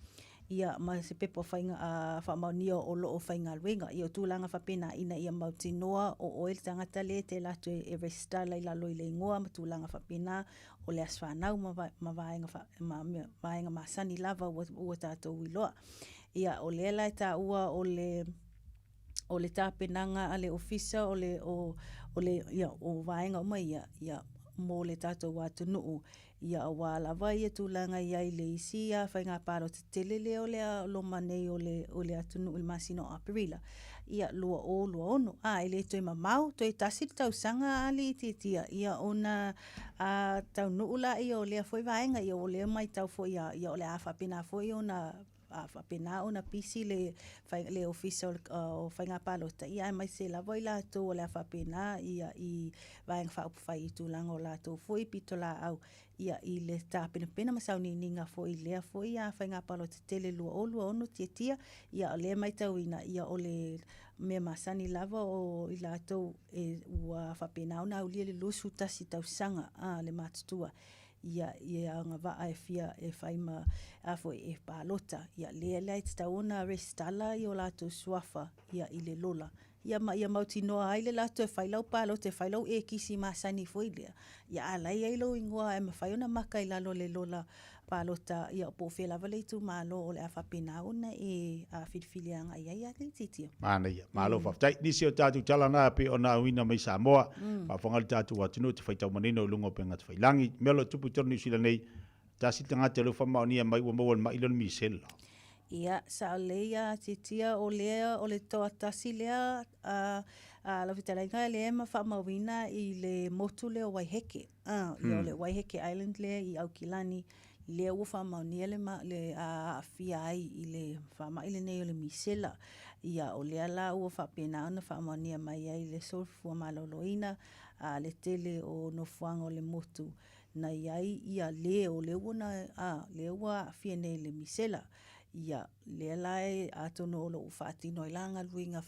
Ia ma se pepa whamaunia o loo whainga luenga. Ia o tūlanga whapena ina ia mautinoa o oel tangata le te latu e restala i lalo i le ingoa ma tūlanga whapena o le aswhanau ma vaenga masani lava ua tātou iloa. Ia o le lai tā ua o le tāpenanga a le ofisa o vaenga o mai ia mo le tātou atunuu. Ia wa lava ia tūlanga ia i le isi a whainga paro te tele leo lea loma nei o le atunu il masino apirila. Ia lua ono. I le toi mamau, toi tasir tau sanga ali titia. Ia ona tau nuula ia o lea foi vaenga ia o lea mai tau foi ia o lea awhapena foi ona whapena ona pisi le ofisa o whainga palota. Ia mai se lava i la tō o lea whapena ia i vaenga whaupwhai i tūlanga o la tō foi pito la au. Ia i le tāpena masau ni ninga fo i lea fo i a whainga palo te tele lua ono tia ia o lea mai tau ina ia o le mea masani lava o i la tau e ua whapena ona au lia le lusu tasi tau sanga le matutua ia ngā waa e fia e whaima a fo e palota ia lea lea te tau ona restala i o la tau suafa ia i le lola. Ia mauti noa ai le lato e whailau palo te whailau e kisi masani foilea. Ia alai ai lo ingoa e mawhaiona maka i lalo le lola palota ia po fe lava le tu malo o le awhapena ona e a whirwhilianga ia le titia. Mana ia, malo whaftai. Nisi o tātou talana pe o nā uina mai Samoa. Whafangali tātou atino te whaitau manino lungo pe ngata whailangi. Melo tupu tonu New Zealand nei. Tāsi tanga te leo whamaunia mai ua maua mai ilon misela. Ia, sa leia titia o lea o le toa tasi lea la vitalainga lea ma whamawina i le motu leo Waiheke. Ia o le Waiheke Island lea i Aukilani lea ua whamaunia le awhia ai i le whamaile nei o le misela. Ia o lea la ua whapena ana whamaunia mai ai le solfua maloloina le tele o nofuanga o le motu. Na iai ia leo ua awhia nei le misela. Ia lea lai atono o lo whaatino i langa luinga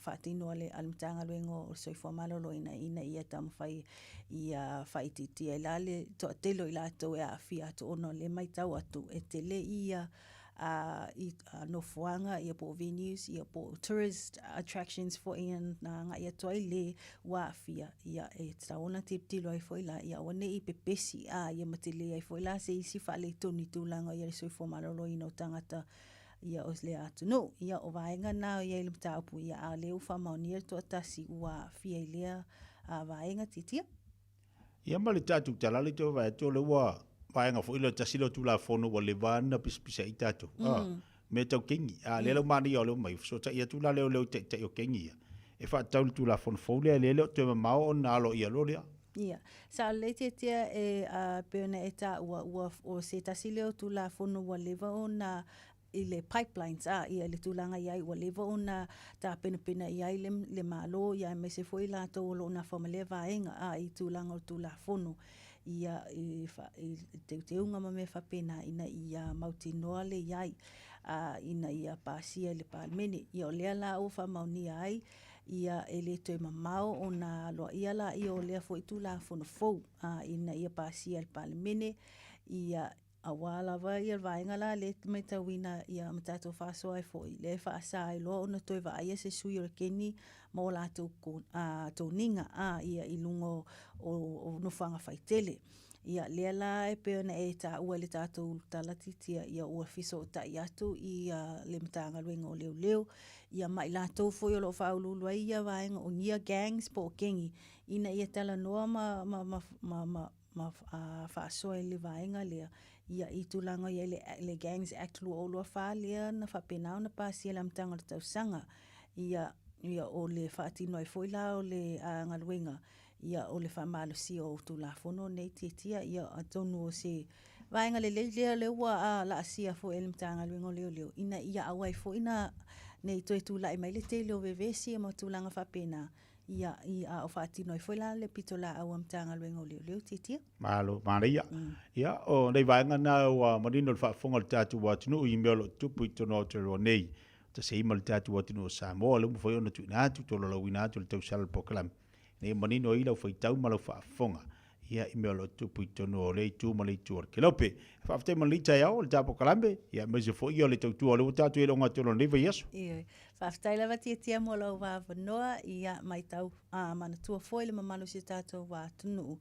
whaatino ale alimtanga luinga o soifua malolo ina ia tamawhai ia whaititia i lale to telo i lato e a whia to ono le mai tau atu e tele ia i nofuanga ia po venues ia po tourist attractions for ian nga ia toi le wa whia ia e taona tilo ai foi la ia one i pepesi ia matele ai foi la se isi whale toni tūlanga ia soifua malolo ina o tangata ia os le atu no ia o vaenga na ia ilim taupu ia a leu whamaunia to atasi ua whia i lea vaenga titia. Ia mali tātou talale to vai to le ua vaenga fo ilo tasilo tu la fono wa le vana pisa i tātou. Me tau kengi. Le lau mani o leu mai so ta ia tu la leu te o kengi ia. e whaatau le tū la whanafou lea leo te mamao o nā alo ia loria. Ia, sa le te e peona e tā ua o se tasi leo tu la whono ua lewa o na i le pipelines ia le tūlanga iai ua lewa o na tā pena iai le malo ia me se foi la tō lo na whamalea vaenga i tūlanga o tu la whono ia i te unga ma me whapena ina ia mautinoa le iai ina ia pasia le palmene ia o lea la o whamauni ai ia e le toi mamao o na loa ia la ia o lea fo i tu la fono fou ina ia pasia le palemene ia awala va ia vaenga la le me tawina ia matato faso ai fo i le fa sa ai lo ona toi va ia se sui o keni mo la to to ninga ia i lungo o no fanga faitele ia le la e pe na e ta ua le tato talati tia ia o fiso ta iatu ia le mtanga luenga o leo ia mai la to fo yo lo fa ulu ia vaenga o ia gangs po kengi ina ia tala noa ma fa so le vaenga le ia i tulanga ia le gangs act lu o lo fa le na fa pena na pa si la mtanga tau sanga ia o le fa tino e foi la o le ngaluenga ia o le famalo si o tu la fono nei titia ia atonu o se vaenga le wa la sia fo el mtanga luengo leo ina ia awai fo ina nei toi tu la mai le te leo vevesi mo tu langa fa pena ia o fatino e foi la le pitola au mtanga luengo leo titia malo maria ia o nei vaenga na wa marino fa fonga tatu wa tunu i melo tupu itono te ro nei te se imal tatu wa tunu sa mo le mo foi ona tu na tu to lo wina tu te sal poklam nei manino ila foi tau malo fa fonga ia i melo tupu itono le tu mali tu ke lope fa fte mali ta ya o le tapo kalambe ia me se foi ia le tu o le tatu e longa tolo nei yesu ia fa fte la vati mo lo va noa ia mai tau mana tu foi le mamalo se tatu wa tunu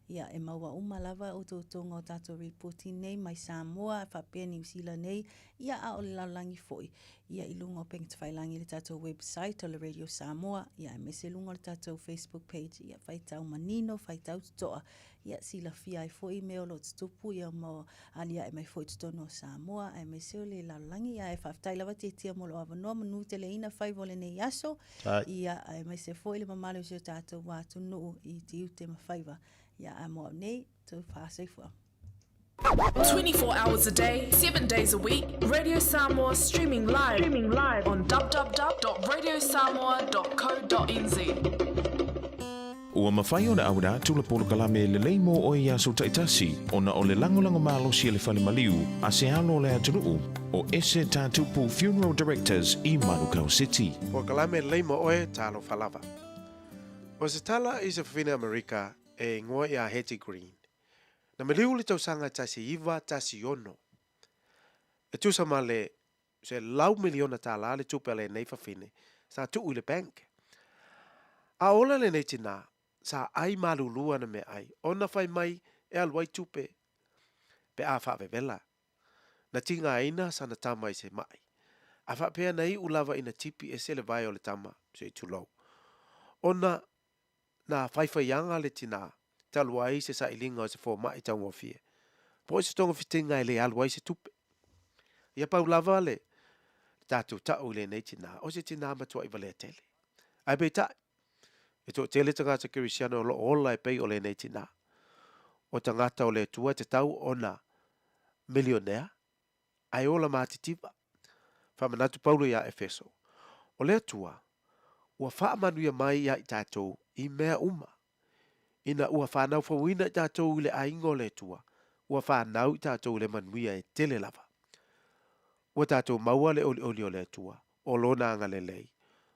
ia e maua lava o tō tonga o tātou reporting nei mai Samoa, whapea New Zealand nei, ia a o le laulangi foi. Ia i lunga o pengi te whailangi le tātou website o le Radio Samoa, ia e mese lunga le tātou Facebook page, ia whaitau manino, whaitau tutoa, ia sila fia e foi meo lo tutupu, ia mo alia e mai foi tutono o Samoa, e mese o le laulangi, ia e whaftai lava te tia mo lo avanoa, manu te le ina whai vole nei aso, ia e mese foi le mamalo si o tātou wātu nuu i te ute mawhaiva. Yeah, I'm on Nate to pass it for 24 hours a day, 7 days a week. Radio Samoa streaming live on www.radiosamoa.co.nz. Ua mawhai ona aura tula polo kalame le leimo o ia so taitasi ona o le langolango malo si le fale maliu a se alo le aturuu o ese tatupu Funeral Directors i Manukau City. Po kalame le leimo oe talo falava. O se tala i se whawhine Amerika e ngoa ia Hetty Green. Na meliu le tausanga tasi iwa tasi ono. E tusa ma le se lau miliona tala le tupele nei whawhine sa tuu le bank. A ola le nei tina sa ai malulua na me ai. Ona whai mai e aluai tupe. Pe a whawe vela. Na tinga aina sa na tama i se mai. A whapea nei ulawa ina tipi e se le vai o le tama se tulou. Ona na whaiwhaianga le tina taluai se sa ilinga o se fō mai taungo fie. Po se tonga fitinga ele aluai se tupe. Ia pau lava le tātou tau le nei tina o se tina matua i wale tele. Ai pei tai. E tō tele tangata kirisiano lo ola e pei o le nei tina. O tangata o le tua te tau ona milionea. Ai ola mātitiwa. Whamanatu Paulo ia Efeso. O le tua, ua whaamanuia mai ia i tātou i mea uma. Ina ua whanau whawina i tātou le aingo le tua. Ua whanau i tātou le manuia e tele lava. Ua tātou maua le oli o le tua. O lona anga le lei.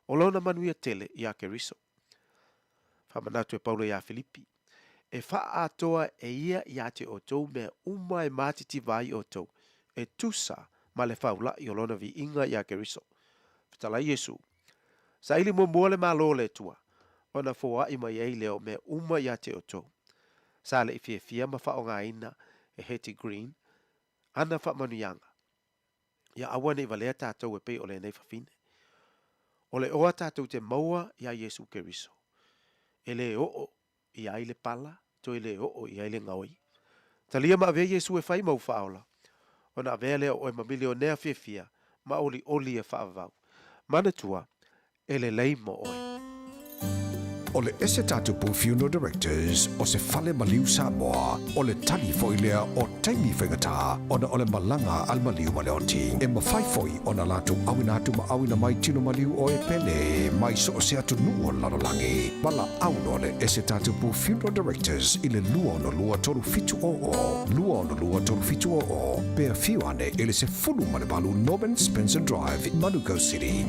O lona manuia tele i a keriso. Whamanatu e Paulo i a Filipi. E wha atoa e ia i ate o tou mea uma e matiti vai o tou. E tusa ma le whaula i o lona vi inga i a keriso. Fitala Yesu. Sa ili mua le malo le tua. Ona fōa i mai ei leo me uma ia te o tō. Sa le i fia ma wha o ngā ina e Hetty Green. Ana wha manuyanga. Ia awane i walea tātou e pei o le nei whawhine. O le oa tātou te maua ia Yesu Keriso. E le o i aile pala, to i le o i aile ngaoi. Talia ma ave Yesu e whai mau whaola. Ona ave leo o e ma milionea fia ma oli e whaavau. Mana tua, ele leimo oe. o le ese tatupu funeral directors o se fale maliu Samoa o le tali foilea o taimi whaingata ona o le malanga al maliu maleoti. E mawhai foi ona latu awina atu ma awina mai tino maliu o e pele mai so o se atu nuo lalolangi. Mala auno le ese tatupu funeral directors i le lua ono lua toru fitu o. Lua ono lua toru fitu o. Pea fiu ane ele se fulu malebalu Norman Spencer Drive in Manuka City.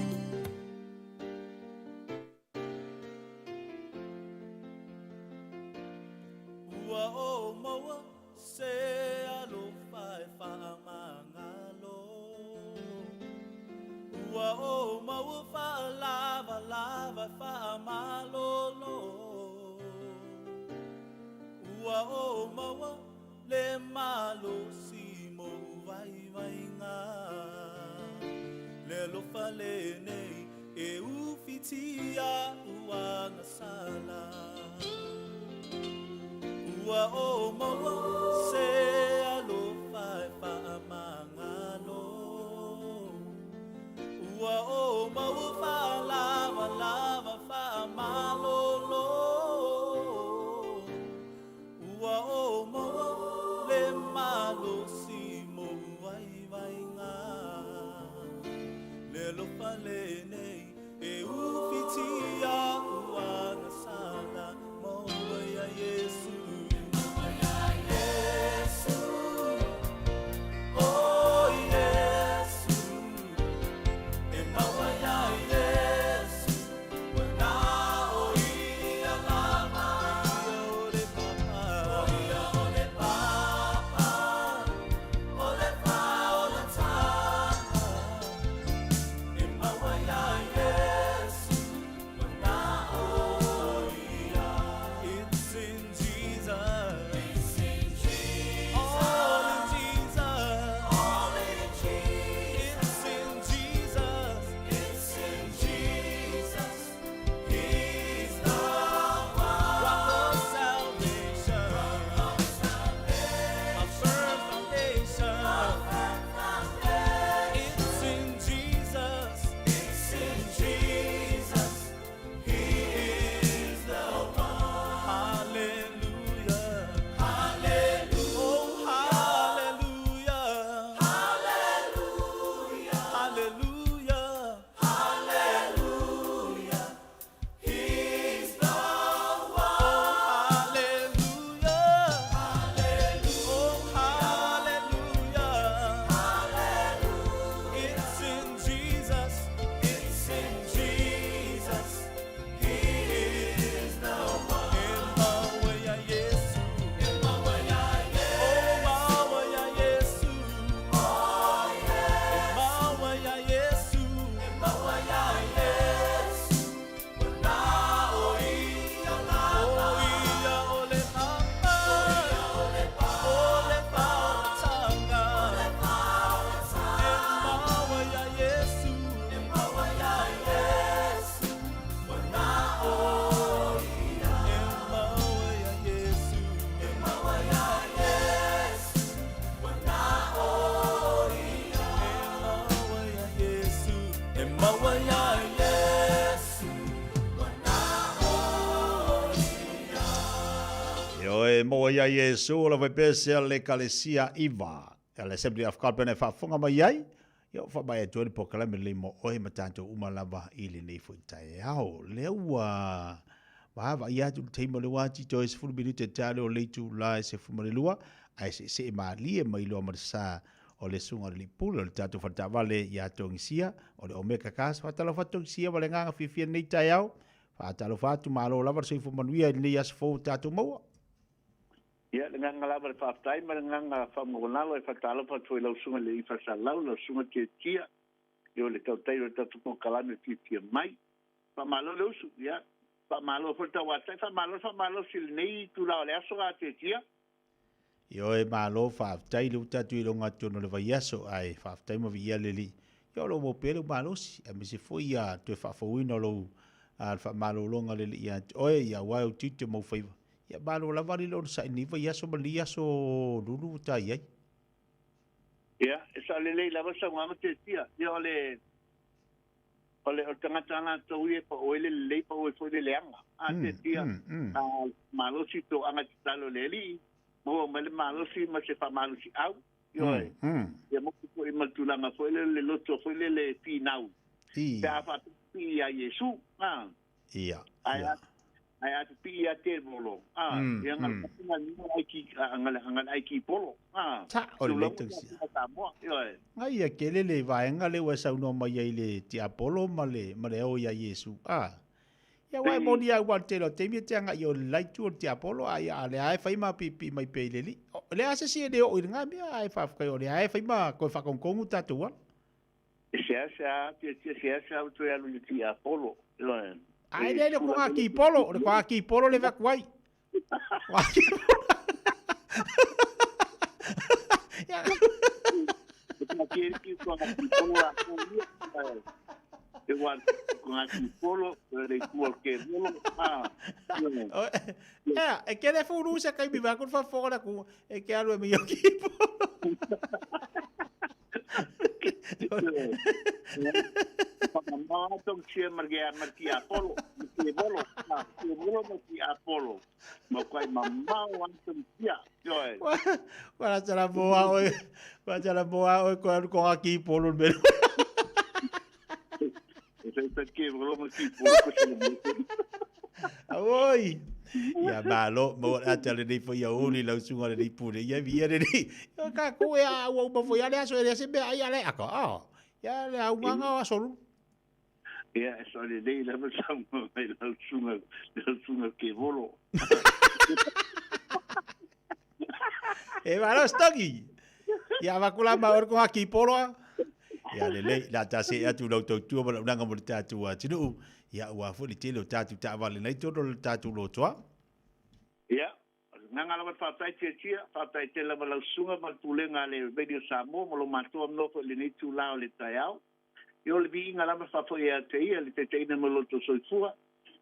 Mo ia Yesu la pese le kalesia iva. Ale Assembly of God bene fa fonga mai ai. Yo fa mai to po kala me le mo o he matanto uma lava ili nei fu tai ao. Le wa va ia tu te mo le wa ti to is fu minute talo le tu la se fu mo le lua. Ai se ma li mai lo marsa o le sunga le pula le tatu fa vale ia tongsia o le omeka kas fa talo fa tongsia vale nga fi nei tai ao. Fa talo fa tu malo lava se fu manuia ni as fo tatu mo. Ia nga lava le whaftai, ma nga whamonalo e whatalo pa tui lau sunga le i whasalau, lau sunga tia tia, i o le kauteiro tatu mo kalame tia mai. Whamalo le usu, ia. Whamalo whata watai, whamalo sili nei tu lau le aso a tia tia. Io e malo whaftai lu tatu i longa tono le vaiaso ai, whaftai ma via le li. Io lo mo pele malo si, a mi se foi ia tu e whafawina lo, al whamalo longa le li ia, oe ia wau tite mo whaiva. Ya balu la vari lo sa ni va yaso balia so lulu ta ye. Ya, esa le la va sa ngama te tia. Yo le Ole o tangata ana tau e pa oile le pa o foi le leanga. A te tia malosi to anga talo leli. Mo mele malosi ma se fa malosi au. Yo e. Ya mo ko i matulanga foi le loto foi le pinau. Te afa pi a Yesu. Ia. Ai atu pi a te bolo. Ya ngal ngal ai ki polo. Ta o le tasi. Ai ke le vai ngale wa sa no mai le ti Apollo male o ya Yesu. Ya wai mo dia wa te lo te mi te nga yo lai tu ti Apollo ai ale ai fai ma pi mai pe le li. Le asa si de o nga mi ai fa fa o le ai fai ma ko fa kon kongu tatu wa. Sia tu ya lu ti Apollo. Ai le ko aki polo, ko aki polo le va kwai. E que le fu usa kai mi va con fa fora ku e que algo mi equipo. Mamma tong sia margia Apollo, ke bolo Apollo. Ma kai mamma wan tong sia. Joy. Para cara boa o ko aki polo me. Ese que bolo ki polo. Oi. Ya malo mo atale ni fo ya uni la sunga ni pule ya via ni. Ka ko ya wo bo fo ya le aso le se be ai ale ako. Ya le au nga solo. Ya so le dei la sama la sunga ke bolo. E varo stogi. Ya va kula ma or ko aki polo. Ya le la tasi atu lo to tu ba nga mo tatu a tinu. Ya wa fo le telo tatu ta vale nei to lo tatu lo toa. Ya. Nga la fa tai te la la sunga ma tulenga le radio Samoa mo lo mato no ko le ni tu la le taiao. Yo le vi nga la fa fo ya te le te na mo lo to so fua.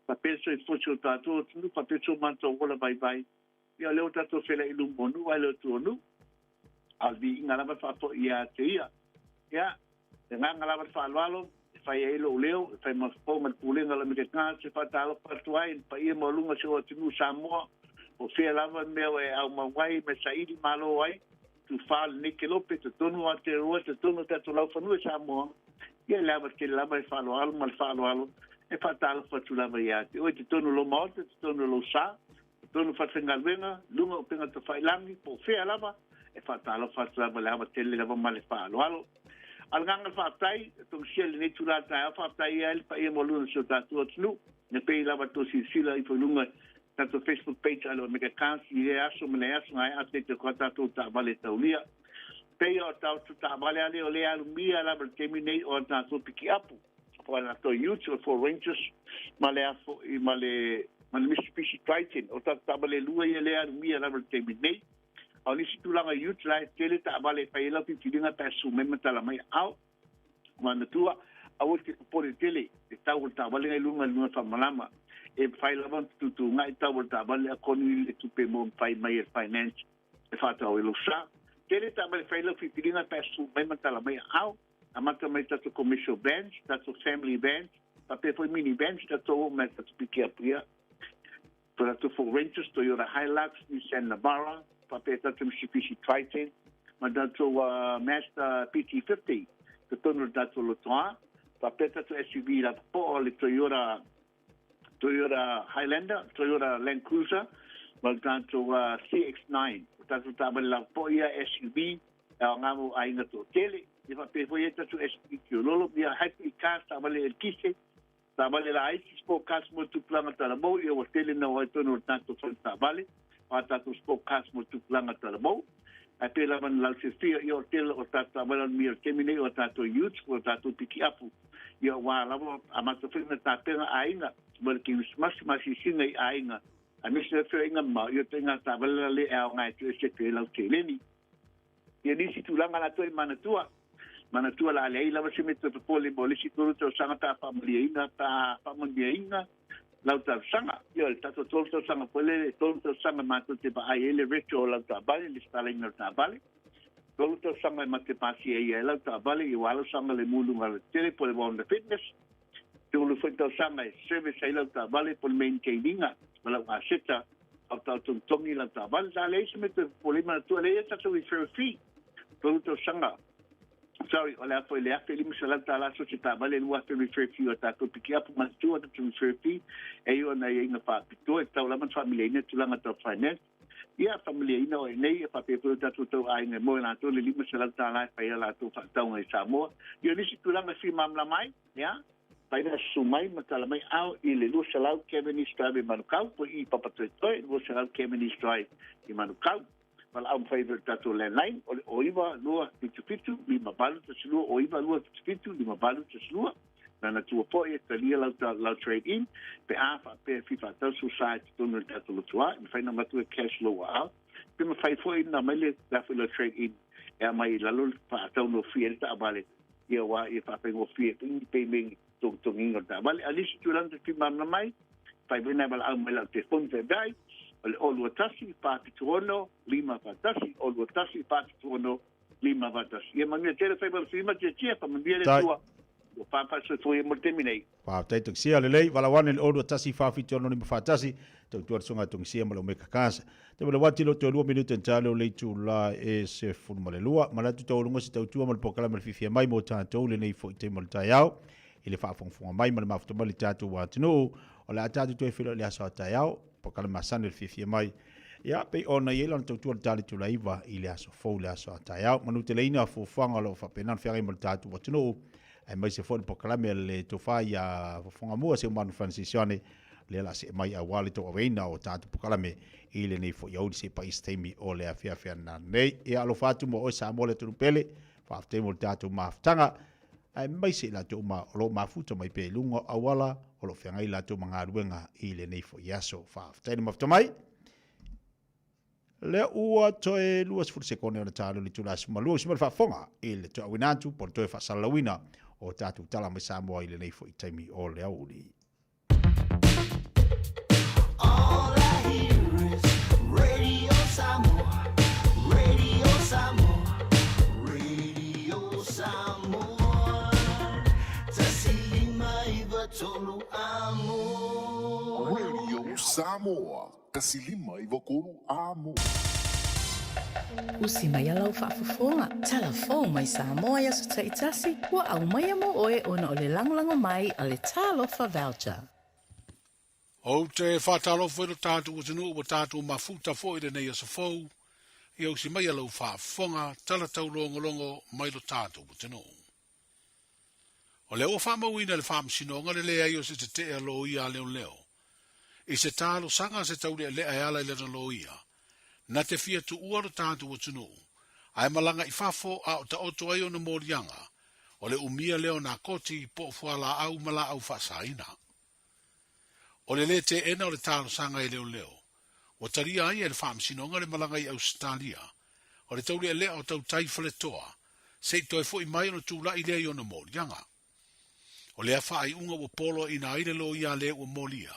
Pa penso e fo so tatu tu pa penso manto wala bye. Yo le o tatu fela ilum bonu ai le tu nu. Al vi nga la fa fo ya te ya. Nga la fa lalo fai e lo leo fai ma po ma pulenga la me ka se fa talo pa tuai pa ia mo lunga se o tinu Samoa o fia lava meo e au mawai me saidi malo ai tu fal nikelope te tonu a te rua te tonu te tu lau whanua Samoa ia lava ke lava e falo alo e fa talo pa tu lava ia te oi te tonu lo maote te tonu lo sa te tonu fa tengalwenga lunga o penga te fai langi po fia lava e fa talo fa tu lava tele lava male falo alo Alganga fatai tong siel ni tula ta fatai el pa e molun so ta tu tlu ne pe lava to sila I folunga ta to Facebook page alo me ka kan si aso me aso ngai ate te kota to ta vale taulia pe o ta tu ta vale ale ole alu mia la terminate o ta to piki apu for na to YouTube for rangers male afo I male Mississippi Triton o ta vale lua ele alu mia la terminate au nisi tulanga youth lai tele ta vale pa ila pitinga ta sume mata mai au mana tua au te pore tele te tau ta vale ngai lunga fa malama e fai lava tu ngai tau ta vale akoni le tu pe mo fai mai finance e fa ta o sa tele ta vale fai la pitinga ta sume mata mai au amata mai ta to commercial bands ta to family bands pa pe foi mini bands ta to meta to pick up ya para to for renters to your Hilux Nissan Navara papeta to Mississippi Triton, mandato Mazda PT50, to tono dato lo toa, papeta to SUV la po le Toyota Highlander, Toyota Land Cruiser, mandato CX-9, tato tabel la po ia SUV, ngamo ainga to tele, e papeta to SUV lolo dia happy car tabale el kise, tabale la ice po casmo tu planga talamo, e o tele na o tono dato tabale. Ata tu spok kas mo tu planga talabo a pela man la se fia yo tel o tata wala mi termine o tata youth o tata piki apu yo wa la amata fina tata ainga bal ki mas singa ainga a mi se fe inga ma yo tenga ta wala le a ngai tu se pe la teleni ye ni si tu langa la to manatua la le la se mette to pole boli si tu to sanga ta familia ta familia lau ta sanga yo ta to sanga pole to sanga mato te ba ai ele recho lau ta bale le staling ta bale to sanga mate pasi ai lau ta bale I wala sanga le mulu ngal tele pole bon de fitness Tulu foi tau sanga e service ai lau ta vale por maintaininga. Walau ngā seta au tau tongi lau ta vale. Sa leise me te polima tu le ta tu refer fee. Tulu tau sanga. Sorry, ole a foi le afe lima sa lau ta la so ta vale lua te refer fee o ta ko piki apu ma tu o ta refer fee. E yo na ye inga pa pito e tau laman familia ina tulanga tau finance. Ia familia ina o nei e pa pepo ta tu tau ai ngai mo na tu le lima sa lau ta la pa ia la tu fa tau ngai Samoa. Yo nisi tulanga fi mamla mai, ya. Paina sumai matala mai au I le lua salau Kevin Drive I Manukau po I papatoetoe lua salau Kevin Drive I Manukau wala au favorite tatu landline o iwa lua fitu lima balu tasilua o iwa lua fitu lima balu tasilua na tua po e talia lau trade in pe afa pe fifa tau society tonu tatu lutua I faina matu e cash loa au pe ma fai foi na mele lafu lau trade in e mai lalo pa tau no fie ta abale ia wa I fa pe ngo fie pe me tongingo ta vale alisi tulante ki mamna mai pai bena bal au mela te fonte dai o lo tasi pa pituono lima fatasi o lo tasi pa pituono lima fatasi e mami tele fai bal fima te tia pa mbi le tua o pa so foi mo terminei pa tai tok sia le lei wala wan o lo tasi fa pituono lima fatasi to tu songa tung sia mo me kakasa te wala wati lo to 2 minuto talo le tu la e se fun mo le lua mala tu to ngo si tu mo le pokala mo fifia mai mo ta to le nei fo te mo ta yao ile fa fonfonga mai ma mafuta mali tatu wa tino o la tatu to filo le aso ta yao po kala masana le fifia mai ya pe ona yela to tu tali tu laiva ile aso fo le aso ta yao manu te leina fo fanga lo fa penan fere mo tatu wa tino ai mai se fo po kala me le to fa ya fonga mo se manu francisione le la se mai a wali to reina o tatu po kala me ile nei fo yo se pa istemi o le afia afia na nei e alo fatu mo o sa mo le tu pele fa temo tatu maftanga ai mai se la to ma lo mafuta mai pe lunga awala o lo fenga ila to manga ruenga ile nei fo yaso fa tene mafta mai le ua toe luas fu sekone ona talo li tulas malu sima fa fonga ile to winantu por to fa salawina o tatu tala mai Samoa ile nei fo itami o le auli All I hear is Radio Samoa, Radio Samoa, Radio Samoa. Tolu amo Radio Samoa Kasilima Ivokuru amo Usi mai alau whaafafonga. Telefon mai Samoa ya sa itasi. Wa au mai amo oe ona o le langolango mai a le talofa voucher. O te whatalofa ilo tātu o tenu o tātu mafuta fo i nei asa fau. I au si mai alau whaafonga talatau longo mai lo tātu o tenu. O leo whamauina le whaamsinonga le lea i o se te alo ia leo. I se tālo sanga se tau le lea ala i lena lo ia. Na te fia tu ua lo tātu o tunu. Ai malanga I whafo a o ta oto ai o na morianga. O le umia leo na koti po fuala au mala au whasaina. O le te ena o le tālo sanga I leo. O taria ai e le whaamsinonga le malanga I Australia. O le tau le lea o tau taifale toa. Se toi fo I mai no tūla I lea I o na morianga. O lea wha ai unga o polo ina aile lo ia lea o molia.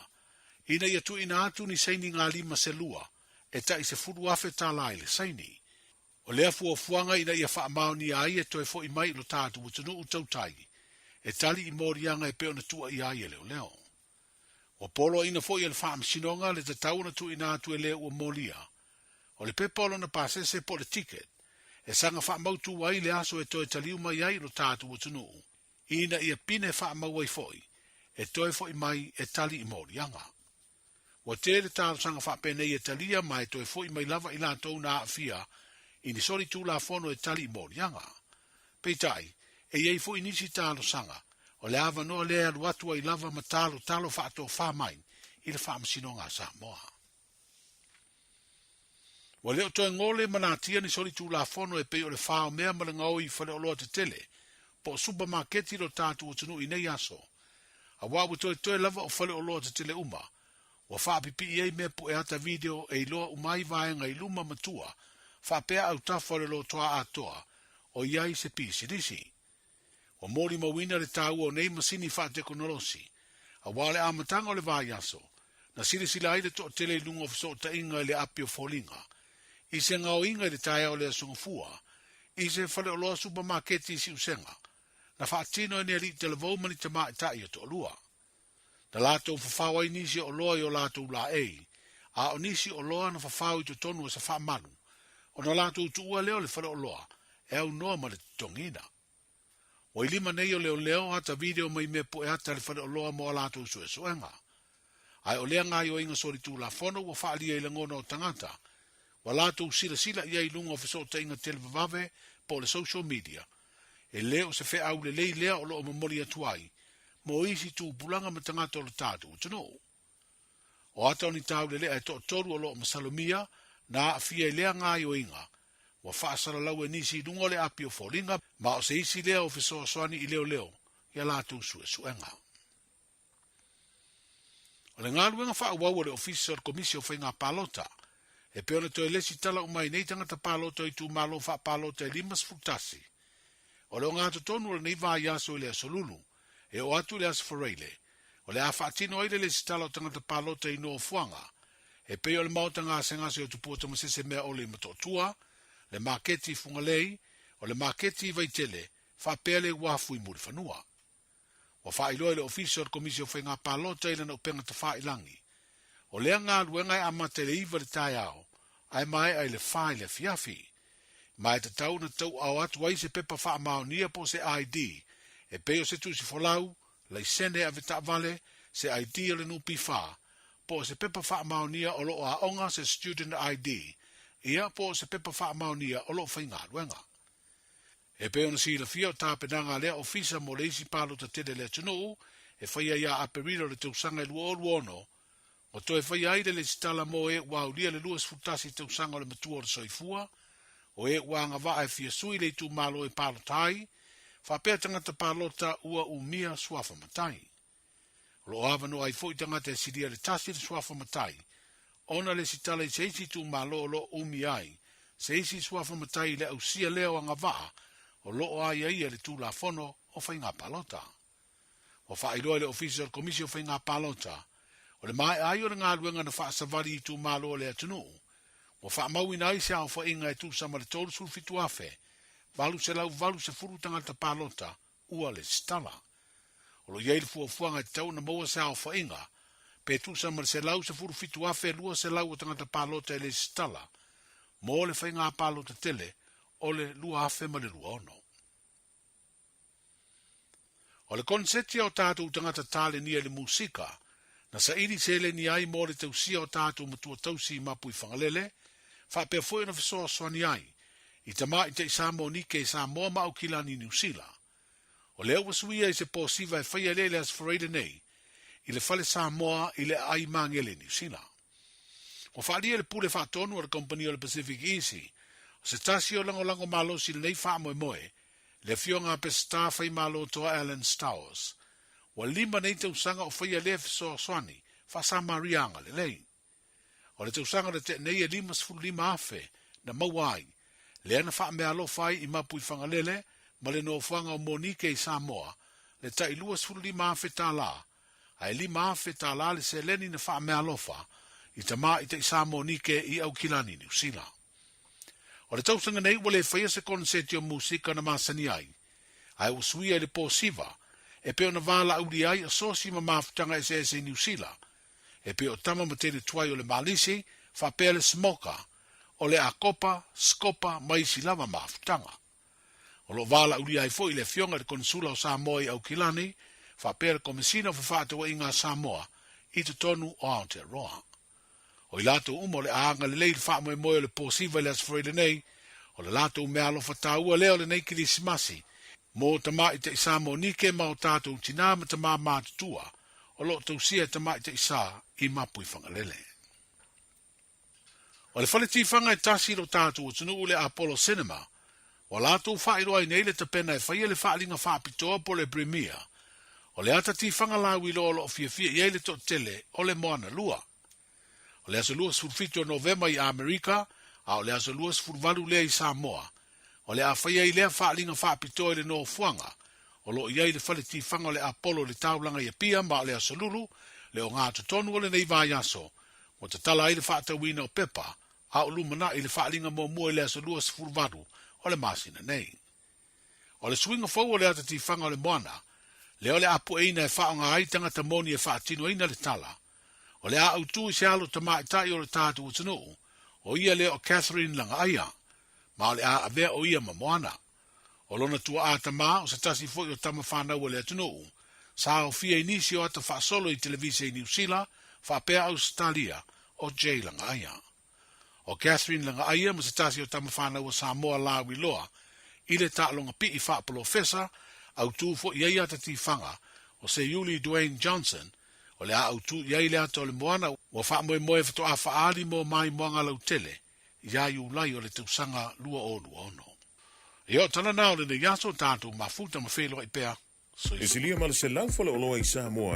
Ina ia tu ina atu ni saini ngā lima se lua, e ta I se furu afe tā laile saini. O lea fua fuanga ina ia wha amao ni ai e toi fo I mai lo tātu o tunu utau tai, e tali I morianga e peo na tua I ai e leo leo. O polo ina fo I le wha amsinonga le te tau na tu ina atu e lea o molia. O le pe polo na pasese po le ticket, e sanga wha amautu ai le aso e toi taliu mai ai lo tātu o tunu. Ina ia pine wha mawai foi, e toi foi mai e tali I morianga. Wa tere tālo sanga wha pene e talia mai toi foi mai lava I lātou na awhia, ini sori tū la fono e tali I morianga. Peitai, e iei foi nisi tālo sanga, o le awa noa lea luatua I lava ma talo wha ato wha mai, I le wha amsinonga Samoa. Wa leo toi ngole manatia ni sori tū la fono e pei o le wha o mea malanga oi whale o loa te tele, po supermarketi lo tātu o tunu I nei aso. A wawu toi lava o whale o loa te tele uma. Wa whaapipi I ei mea po e ata video e loa umai vaenga I luma matua. Whapea au tawhare lo toa atoa. O iai se pisi risi. Wa mori mawina le tau o nei masini whaatekonolosi. A wale amatanga o le vai aso. Na sirisila aile to tele lunga fiso ta inga le apio folinga. I se ngao inga le taia o le asungafua. I se whale o loa supermarketi si usenga. Na whaatino e ne ali televou mani te maa I tai o to lua. Na lātou whawhau nisi o loa i o lātou la ei. A o nisi o loa na whawhau i to tonu o sa whamanu. O na lātou tuua leo le whare o loa. E au noa ma le tongina. O i lima nei o leo hata video mai me po e hata le whare o loa mo a lātou sue suenga. Ai o lea ngai o inga sori tū la whono wa whaalia i le ngona o tangata. Wa lātou sila ia i lunga o fiso te inga televavave po le social media. E leo se whea au le lei lea o loo mamori atuai. Mo isi tū pulanga ma tangata o le tātou. Tino. O ata o ni tau le lea e to toru o loo masalomia na a fia i lea ngai o inga. Wa whaasara lau e nisi dungo le api o folinga ma o se isi lea o fiso soani i leo. Ia lātou sue suenga. O le ngā luenga wha awau le ofisa o komisio whai ngā pālota. E peona toi lesi tala umai nei tangata pālota i tū malo wha pālota i limas futasi. O le o ngā tonu o le nei vā yaso i le asolulu. E o atu le asfareile. O le a whaatino ai le lesi tala o tangata pālota i noa fuanga. E peo le mauta ngā sengase o tupuata masese mea o le matotua. Le maketi fungalei. O le maketi vaitele. Wha pele wafu i muri whanua. Wa whailoi le official komisio whai ngā pālota i lana upenga ta whailangi. O lea ngā luengai a mate le iwa le tai au, ai mai ai le whai le fiafi. Mai te tau na tau au atu ai se pepa wha maonia po se ID, e peo se tu si folau, le sene a vita vale, se ID o le nupi wha, po se pepa wha maonia o lo a onga se student ID, ia po se pepa wha maonia o lo whai ngā luenga. E peo na si la fia o tāpenanga lea ofisa mo le isi palo ta tede le tunu, e whaia ia aperira le tausanga i lua luono, o toe whaia aire le sitala mo e wau lia le luas futasi tausanga o le matua o le soifua, o e wanga waa e fia sui le tu malo e palo tai, whapea tangata palota ua umia suafa matai. Lo avano ai fo i tangata e siria le tasi le suafa matai, ona le sitala i seisi tu malo o lo umi ai, seisi suafa matai le ausia leo anga waa, o loo ai ai le tū la fono o whai ngā palota. O whailoa le official komisio whai ngā palota, o le mai ai o le ngā luenga na whaasavari i tū mālo le atunu, o whaamau ina ai se au whainga e tū sama le tōru sulfitu afe, valu se lau valu se furu tangata palota, ua le stala. O lo iei le fuafuanga i tau na maua se au whainga, pe tū sama le se lau se furu fitu afe, lua se lau o tangata palota e le stala, mo le whai ngā palota tele, o le lua afe ma le lua ono. O le konseti o tātou tangata tāle nia le musika, na sa iri sele ni ai mo le tausia o tātou matua tausi mapu i whangalele, wha pia fwoi na fisoa soani ai, i tama i te Samoa Nike i Samoa Maukila ni New Zealand. O le awa suia i se pōsiva e whaia lele as whareida nei, i le whale Samoa i le ai mangele New Zealand. O whaalia le pule whaatonu o le kompani o le Pacific Easy, o se tasi o lango malo si le nei wha moe moe, le fionga pe staffai malo toa Alan Stowers. Wa lima nei tausanga o whaia le fisoa soani, wha sa marianga le lei. O le tausanga le te nei e lima sfuru lima afe, na mawai, le ana wha mea lo whai i mapu i whangalele, ma le no whanga o Monique i Samoa, le ta i lua sfuru lima afe tā la, ai lima afe tā la le se leni na wha mea lo wha, i tama i te i Samoa Nike i Aukilani New Zealand. O le tausanga nei wale whaia se konseti o musika na masani ai. Ai usuia le pōsiva, e peo na wala auri ai a sosi ma mafutanga e se New Zealand. E peo tama ma tene tuai o le malisi, wha pea le smoka, o le akopa, skopa, maisi lava mafutanga. O lo wala auri ai fo i le fionga le konsula o Samoa i Aukilani, wha pea le komisina o whawhata inga Samoa, i te tonu o Aotearoa. O i lato umo le aanga le leil wha moe moe le pōsiva le asfreda nei, o le lato mea lo whataua leo le nei kirisimasi, mo tama i te isa mo nike ma o tātou tina ma tama mātutua, o lo tausia tama i te isa i mapu i whangalele. O le whale tifanga e tasi lo tātou o tunu le Apollo Cinema, o lato whairoa i nei le tapena e whaia le whaalinga whaapitoa po le Premier, o le ata tifanga lawi lo o fia fia i eile to tele o le moana lua. O le aso luas furfito Novemba i Amerika, a o le aso luas furvalu lea i Samoa, o le a whaia i lea whaalinga whaapitoa i le no fuanga, o lo iai le whale tifanga o le Apollo le taulanga i apia ma o le aso lulu, le o ngā tutonu o le nei vai aso, o te tala i le whaatawina o pepa, a o lumana i le whaalinga mo mua i le aso luas furvalu o le masina nei. O le swinga fau o le ata tifanga o le moana, Leo le apu eina e whaonga ai tangata moni e whaatino eina le tala. O le a autu i se alo ta maitai o le tātu o tanu. O ia leo Catherine langa aia. Ma o le a avea o ia mamoana. O lona tua a tama o se tasi fo i o tama whanau o le atunu. Sa o fia inisi o ata whaasolo i televise i New Zealand, whaapea Australia o Jay langa aia. O Catherine langa aia ma se tasi o tama whanau o Samoa la wiloa. I le tālonga pi i whaapolo fesa, au tū fo i eia tati whanga o se Yuli Dwayne Johnson, o le a au tū i eile ato le moana o wha moe moe fato a whaali mo mai moanga lau tele, i ai ulai o le tausanga lua onu ono. E o tana nao le ne yaso tātou mafuta ma whelo i pea. E silia mala se lau fale o loa i Samoa